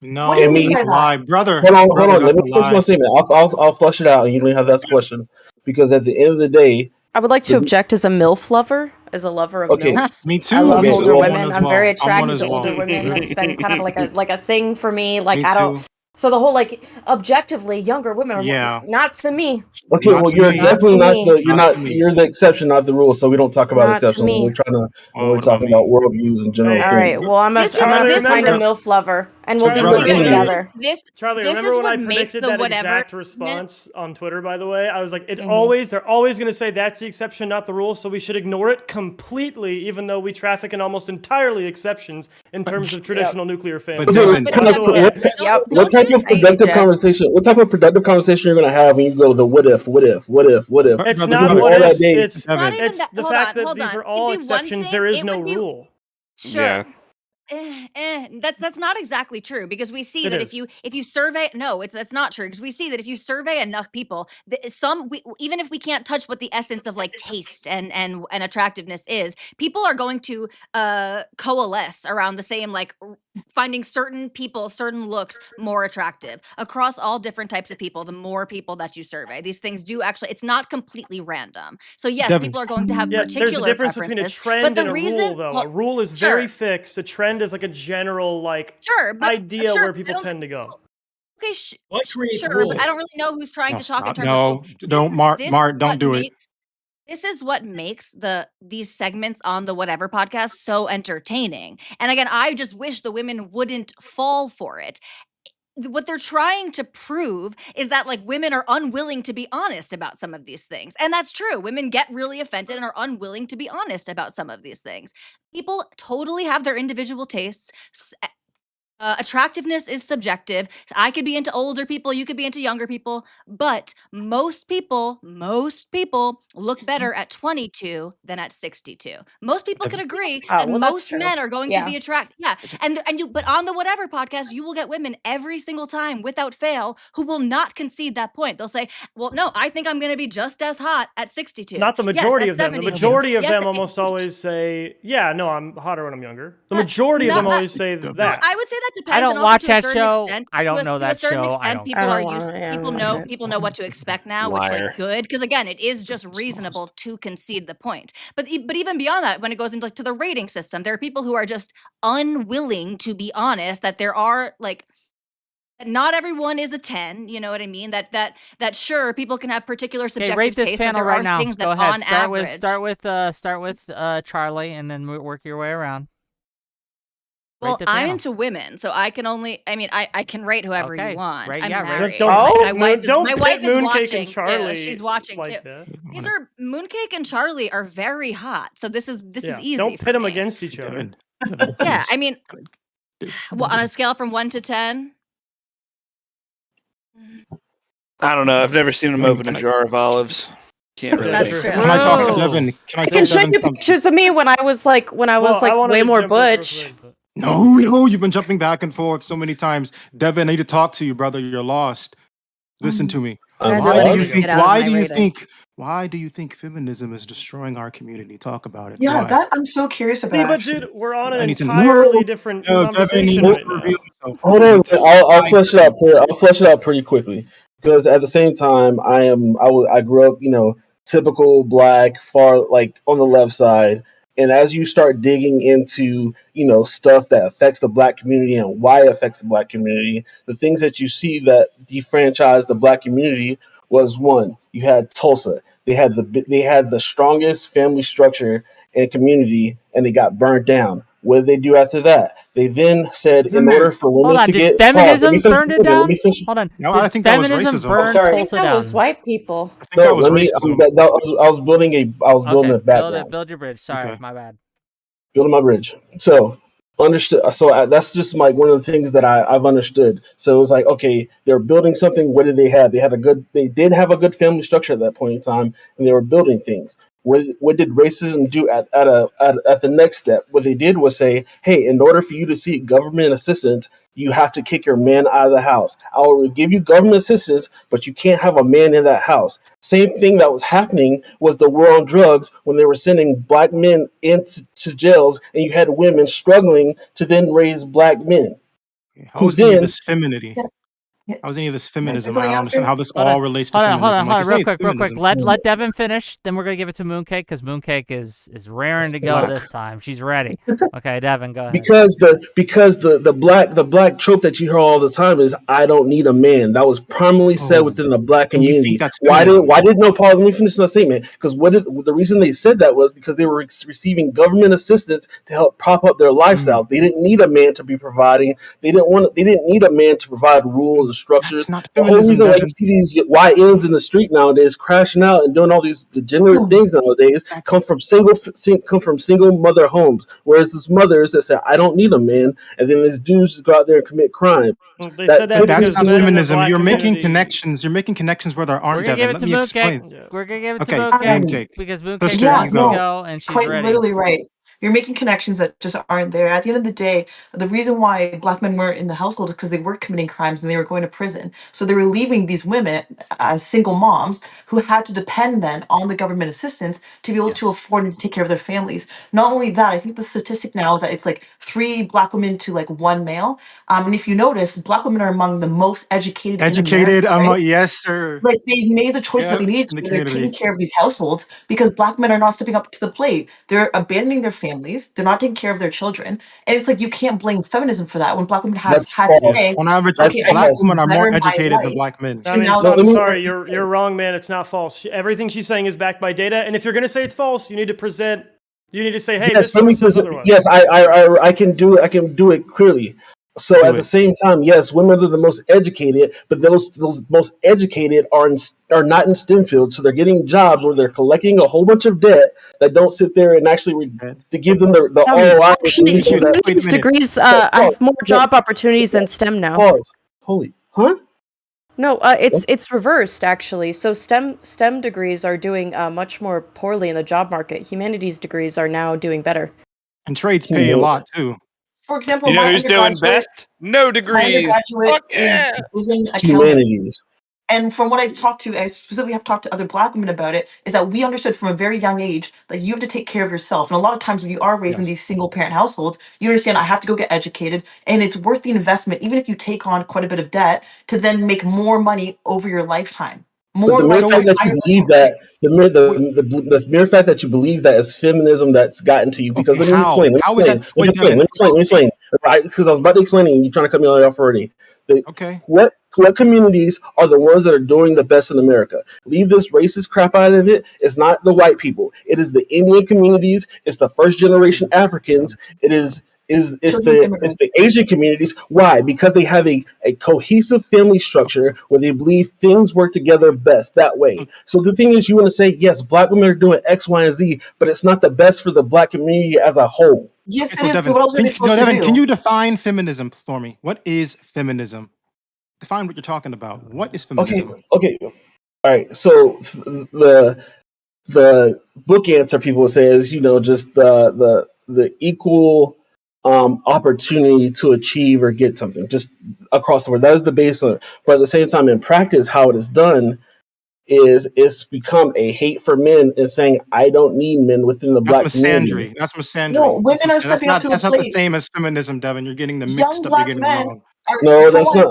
No, What do you mean that's by a that? lie, brother. hold Brother, on, let that's me a finish my lie. statement. I'll flush it out, and you don't have that question because at the end of the day, I would like to object as a MILF lover, as a lover of okay, MILFs. Me I too. love Me okay, too. older I'm well, one women. as I'm very well. I'm one attracted as to well. older women. That's been kind of like a thing for me. Like Me I don't. too. So the whole like objectively younger women are Yeah. not to me. okay, Not well, to you're me. Not definitely to not me. Not to me. you're the exception, not the rule. So we don't talk about Not to exceptions when me. we're What about talking about me? worldviews and general Hey, All right. things. Well, I'm This is Charlie, gonna this find a remember? MILF lover, and we'll be Charlie, Brother, MILFs remember? anyways, together. Charlie, this remember is when what I makes predicted the that whatever. exact response on Twitter? By the way, I was like, Mhm. they're always going to say that's the exception, not the rule. So we should ignore it completely, even though we traffic in almost entirely exceptions in terms of Yep. traditional nuclear But families. okay, Devin, But kind of, Jeff, Yeah. Yep. what don't type you of see? productive Jack. conversation? What type of productive conversation you're gonna have when you go the what if? It's brother, not Give me what all that ifs. data. Not Devin. even It's that. the fact that Hold these on. are It'd all be one exceptions. thing. There is It no would be rule. sure. That's not exactly true because we see It that is. if you survey that's not true because we see that if you survey enough people even if we can't touch what the essence of like taste and attractiveness is, people are going to coalesce around the same like finding certain people, certain looks more attractive across all different types of people. The more people that you survey, these things do actually, it's not completely random. So yes, Devin. people are going to have Yeah, there's a particular difference between a preferences, but trend the and a rule, though. A rule is very sure, fixed. A trend is like a general like but idea sure, where I people don't tend to go. okay, What creates sure, but I rules? don't really know who's trying No, to talk in stop. terms of rules. No, don't, Mart. This is Mart, don't what do it. makes this is what makes these segments on the Whatever podcast so entertaining. And again, I just wish the women wouldn't fall for it. What they're trying to prove is that like women are unwilling to be honest about some of these things. And that's true. Women get really offended and are unwilling to be honest about some of these things. People totally have their individual tastes. Attractiveness is subjective. I could be into older people, you could be into younger people, but most people look better at 22 than at 62. Most people could agree Oh, that well, that's most true. men are going to Yeah. be attracted. Yeah, but on the Whatever podcast, you will get women every single time without fail who will not concede that point. They'll say, "Well, no, I think I'm going to be just as hot at 62." Not the Yes, majority at of them. The 72. majority of Yes, them almost always say, "Yeah, no, I'm hotter when I'm younger." The majority of no, them always say so that. I would say that I depends, don't and also watch to a that certain show. extent. I don't know To a that certain show. I extent, don't. people I are don't used. wanna- yeah, People I'm know. not- People know what to expect now, which Liar. like good because again, it is just reasonable to concede the point. But even beyond that, when it goes into like to the rating system, there are people who are just unwilling to be honest. That there are like. Not everyone is a 10, you know what I mean? That sure people can have particular Okay, subjective rate this tastes, but panel there right are now. things that Go ahead. on average. Start with Charlie, and then work your way around. Well, Rate the I'm panel. into women, so I can only. I mean, I can rate whoever Okay, you want. rate- I'm yeah, rate- married. Don't my pit wife is don't my pit wife is Mooncake watching. and Charlie she's watching like too. that. These are Mooncake and Charlie are very hot, so this is Yeah, easy. don't for pit them me. against each other. Devin, Yeah, please. I mean, well, on a scale from 1 to 10. I don't know. I've never seen him Devin, open a jar of olives. Can't really. That's make true. a Can I talk to True. Devin? Can I I tell can show Devin you something? pictures of me when I was like Well, I wanted way to more jump in real butch. quick, but- No, you've been jumping back and forth so many times. Devin, I need to talk to you, brother. You're lost. Listen to me. I'm Why do you lost. think? Get out of Why my do you rating. think? Why do you think feminism is destroying our community? Talk about it. Yeah, Why? that I'm so curious See, about but actually. dude, we're on an I need to entirely know. different No, Devin, he conversation needs right to reveal now. himself. Hold on, I'll flesh it out. I'll flesh it out pretty quickly because at the same time, I grew up, typical black, far like on the left side, and as you start digging into stuff that affects the black community and why it affects the black community, the things that you see that defranchise the black community was one. You had Tulsa. They had the strongest family structure and community, and it got burned down. What did they do after that? They then said, in order for Hold women on. to Did get pause, let me feminism finish burn my it statement. Let me down? finish. Hold on. No, I Did think that was feminism racism. burn sorry. I think Tulsa that was down? white people. I think No, that was let me. racism. I was building Okay, a background, build your bridge. Sorry, Okay. my bad. building my bridge. So understood. That's just like one of the things that I've understood. So it was like, okay, they're building something. What did they have? They did have a good family structure at that point in time, and they were building things. What did racism do at the next step? What they did was say, hey, in order for you to seek government assistance, you have to kick your man out of the house. I will give you government assistance, but you can't have a man in that house. Same thing that was happening was the war on drugs when they were sending black men into jails, and you had women struggling to then raise black men. How is any of this femininity? How is any of this feminism? I don't understand how this all relates to feminism. Hold on, real quick. Let Devin finish. Then we're gonna give it to Mooncake because Mooncake is raring to go this time. She's ready. Okay, Devin, go ahead. Because the black trope that you hear all the time is I don't need a man. That was primarily said within the black community. You think that's why did no Paul? Let me finish that statement. Because the reason they said that was because they were receiving government assistance to help prop up their lifestyles. They didn't need a man to be providing. They didn't need a man to provide rules and structures. The whole reason why you see these YNs in the street nowadays crashing out and doing all these degenerate things nowadays come from single mother homes. Whereas there's mothers that say I don't need a man, and then these dudes just go out there and commit crime. That's not feminism. You're making connections. You're making connections where there aren't. We're gonna give it to Mooncake. We're gonna give it to Mooncake because Mooncake wants to go and she's quite ready. literally right. You're making connections that just aren't there. At the end of the day, the reason why black men weren't in the household is because they were committing crimes and they were going to prison. So they were leaving these women as single moms who had to depend then on the government assistance to be able to afford and to take care of their families. Not only that, I think the statistic now is that it's like 3 black women to like 1 male. And if you notice, black women are among the most educated. Educated, in America, right? yes, sir. Like they made the choices that they needed to. They're taking care of these households because black men are not stepping up to the plate. They're abandoning their families. They're not taking care of their children. And it's like you can't blame feminism for that when black women have had to say, on average, okay, black women are more educated than black men. I mean, I'm sorry, you're wrong, man. It's not false. Everything she's saying is backed by data. And if you're gonna say it's false, you need to present. You need to say, hey, yes, this says otherwise. Yes, I can do it clearly. So at the same time, yes, women are the most educated, but those most educated are not in STEM fields, so they're getting jobs where they're collecting a whole bunch of debt that don't sit there and actually to give them the ROI. Actually, humanities degrees have more job opportunities than STEM now. Pause. Holy, huh? No, it's reversed actually. So STEM degrees are doing much more poorly in the job market. Humanities degrees are now doing better. And trades pay a lot too. For example, You know my who's doing undergraduate- best? No my degrees. undergraduate is in accounting. Humanities. And from what I've talked to, I specifically have talked to other black women about it, is that we understood from a very young age that you have to take care of yourself. And a lot of times when you are raised in these single parent households, you understand I have to go get educated and it's worth the investment, even if you take on quite a bit of debt, to then make more money over your lifetime. But the mere fact that you believe that, the mere fact that you believe that is feminism that's gotten to you. Because let me explain. Let me explain. Right? Because I was about to explain it, and you're trying to cut me off already. What communities are the ones that are doing the best in America? Leave this racist crap out of it. It's not the white people. It is the Indian communities. It's the first generation Africans. It's the Asian communities. Why? Because they have a cohesive family structure where they believe things work together best that way. So the thing is, you want to say, yes, black women are doing X, Y, and Z, but it's not the best for the black community as a whole. Yes, So Devin, can you define feminism for me? What is feminism? Define what you're talking about. What is feminism? Okay. All right. So the book answer people would say is, just the equal opportunity to achieve or get something just across the board. That is the baseline. But at the same time, in practice, how it is done is it's become a hate for men and saying I don't need men within the black community. That's misandry. No, women are stepping up to the That's not plate. the same as feminism, Devin. You're getting them Young mixed up. black You're getting men them wrong. No, that's not.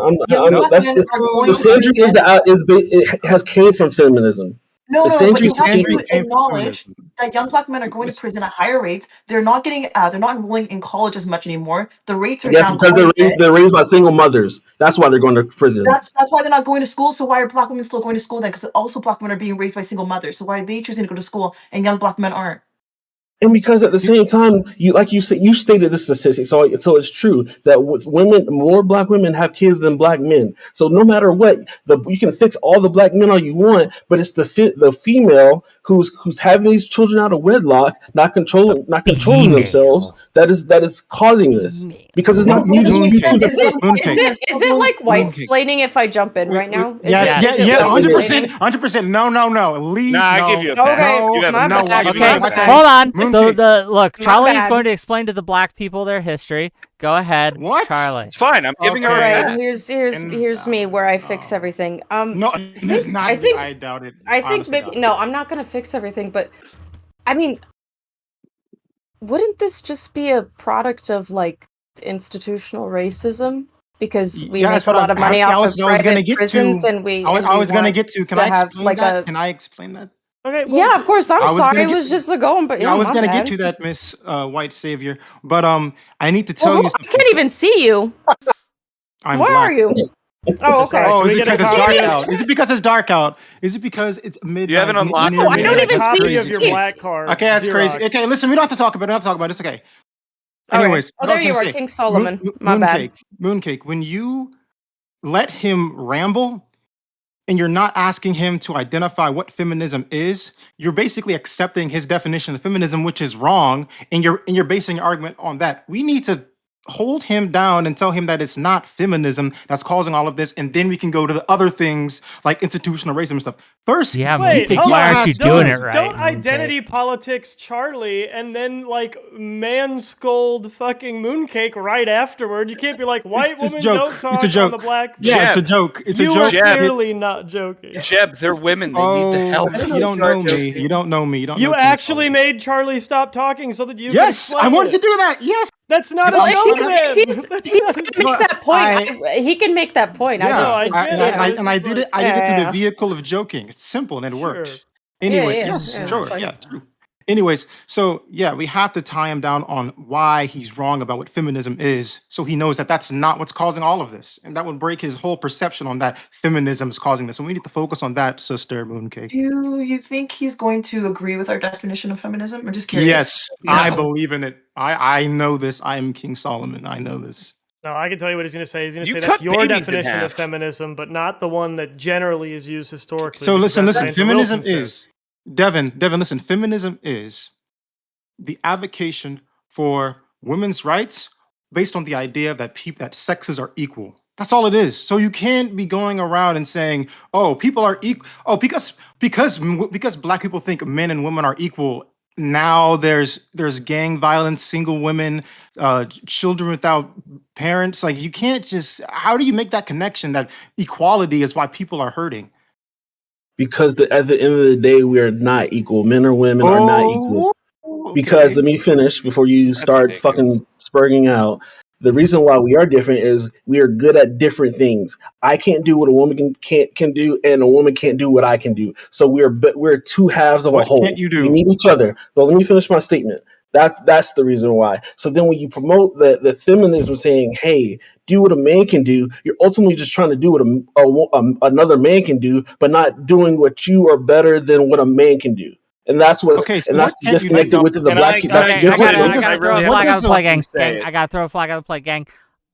Misandry has came from feminism. No, but you have came to acknowledge that young black men are going to prison at higher rates. They're not getting, they're not enrolling in college as much anymore. The rates are down. Because they're raised by single mothers. That's why they're going to prison. That's why they're not going to school. So why are black women still going to school then? Because also black women are being raised by single mothers. So why are they choosing to go to school and young black men aren't? And because at the same time, you said, you stated this statistic, so it's true that with women, more black women have kids than black men. So no matter what, you can fix all the black men all you want, but it's the female who's having these children out of wedlock, not controlling themselves, that is causing this. Because it's not Is Mooncake. it like white splaining if I jump in right now? Yes, Is it yeah, white 100%, splaining? 100%. No. Leave. Nah, I no. give you a pass. Okay, You have a my pass. bad. Okay, My bad. hold on. Mooncake. Look, My Charlie is bad. going to explain to the black people their history. Go ahead, What? Charlie. It's fine. I'm giving her a Alright, pass. here's me where I fix everything. No, it's not. I doubt it. I think Honestly, maybe doubt it. no, I'm not gonna fix everything, but I mean, wouldn't this just be a product of like institutional racism? Because we make a lot of money off of private prisons, and we. I was gonna get to. Can I explain like that? Can I explain that? Okay. Yeah, of course. I'm sorry. gonna It was just a going, but Yeah, I was my gonna bad. get to that, Miss White Savior. But I need to tell Well, you I something. can't even see you. I'm Where black. are you? Oh, okay. Oh, is it because it's dark out? Is it because it's dark out? Is it because it's midnight? You haven't unlocked No, I don't even see copy you. of your black card. Okay, that's Xerox. crazy. Okay, listen, we don't have to talk about it. It's okay. Okay. Anyways, Oh, what I there was you gonna are, say, King Solomon. My bad. Mooncake. When you let him ramble and you're not asking him to identify what feminism is, you're basically accepting his definition of feminism, which is wrong, and you're basing your argument on that. We need to hold him down and tell him that it's not feminism that's causing all of this, and then we can go to the other things like institutional racism and stuff. First, Yeah, Wait, Mooncake, hold why on. aren't you Don't- doing it right? Don't Mooncake? identity politics Charlie and then like man scold fucking Mooncake right afterward. You can't be like white It's a women joke. don't It's talk a joke. on the black. Yeah, it's a Jeb. joke. It's a You joke. are clearly not joking. Jeb, they're women. They need the help. You don't know me. You don't know me. You don't know You King actually Solomon. made Charlie stop talking so that you could Yes, I explain wanted to it. do that. Yes. That's not Well, a if joke. he's gonna make that point, he can make that point. Yeah, I get it. and I did it. I did it through the vehicle of joking. It's simple and it worked. Sure. Anyway, Yeah, yes, yeah, sure, that's fine. yeah, true. Anyways, so yeah, we have to tie him down on why he's wrong about what feminism is, so he knows that that's not what's causing all of this, and that would break his whole perception on that feminism is causing this. And we need to focus on that, Sister Mooncake. Do you think he's going to agree with our definition of feminism? I'm just curious. Yes, I believe in it. I know this. I am King Solomon. I know this. No, I can tell you what he's going to say. He's going to You say cut that's your babies in definition of half. feminism, but not the one that generally is used historically. So because listen. that's what Feminism Wilson is says. Devin. Listen. Feminism is the advocation for women's rights based on the idea that sexes are equal. That's all it is. So you can't be going around and saying, "Oh, people are equal." Oh, because black people think men and women are equal. Now there's gang violence, single women, children without parents. Like you can't just. How do you make that connection that equality is why people are hurting? Because at the end of the day, we are not equal. Men or women are not equal. Because let me finish before you start fucking spurging out. The reason why we are different is we are good at different things. I can't do what a woman can do, and a woman can't do what I can do. So we're two halves of a whole. Can't you do? We need each other. So let me finish my statement. That's the reason why. So then when you promote the feminism saying, hey, do what a man can do, you're ultimately just trying to do what another man can do, but not doing what you are better than what a man can do. And that's what's disconnected with the black people. I gotta throw a flag out of the play, gang. I gotta throw a flag out of the play, gang.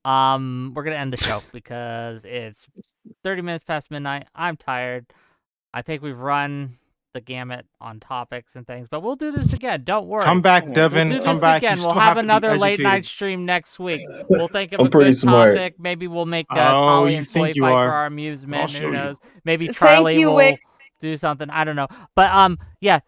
We're gonna end the show because it's 30 minutes past midnight. I'm tired. I think we've run the gamut on topics and things, but we'll do this again. Don't worry. Come back, Devin. We'll do Come this back. again. You We'll still have have to be another late educated. night stream next week. We'll think of I'm a pretty good smart. topic. Maybe we'll make Oh, Tully you and Soy think you fight are. for our I'll amusement. show Who you. knows? Maybe Thank Charlie you, will Wick. do something. I don't know. But yeah.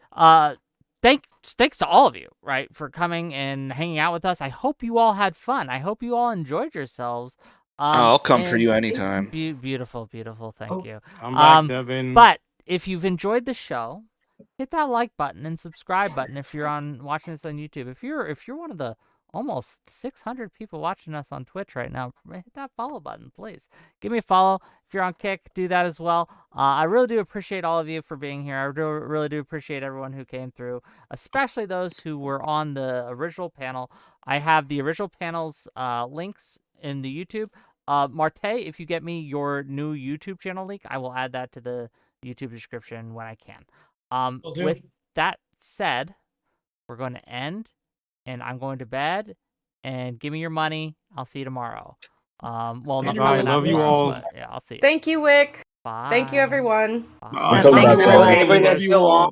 Thanks to all of you, right, for coming and hanging out with us. I hope you all had fun. I hope you all enjoyed yourselves. I'll come for and you anytime. Beautiful. Thank you. Come back, Devin. But if you've enjoyed the show, hit that like button and subscribe button if you're watching this on YouTube. If you're one of the almost 600 people watching us on Twitch right now, hit that follow button, please. Give me a follow. If you're on Kick, do that as well. I really do appreciate all of you for being here. I really do appreciate everyone who came through, especially those who were on the original panel. I have the original panel's links in the YouTube. Marte, if you get me your new YouTube channel link, I will add that to the YouTube description when I can. With that said, We're going to end, and I'm going to bed. And give me your money. I'll see you tomorrow. Well, Andrew, probably I not love you tomorrow, all. but yeah, I'll see you. Thank you, Wick. Bye. Thank you, everyone. Bye. I'm coming Thanks, back, everyone. Tyler. Anybody that's still on.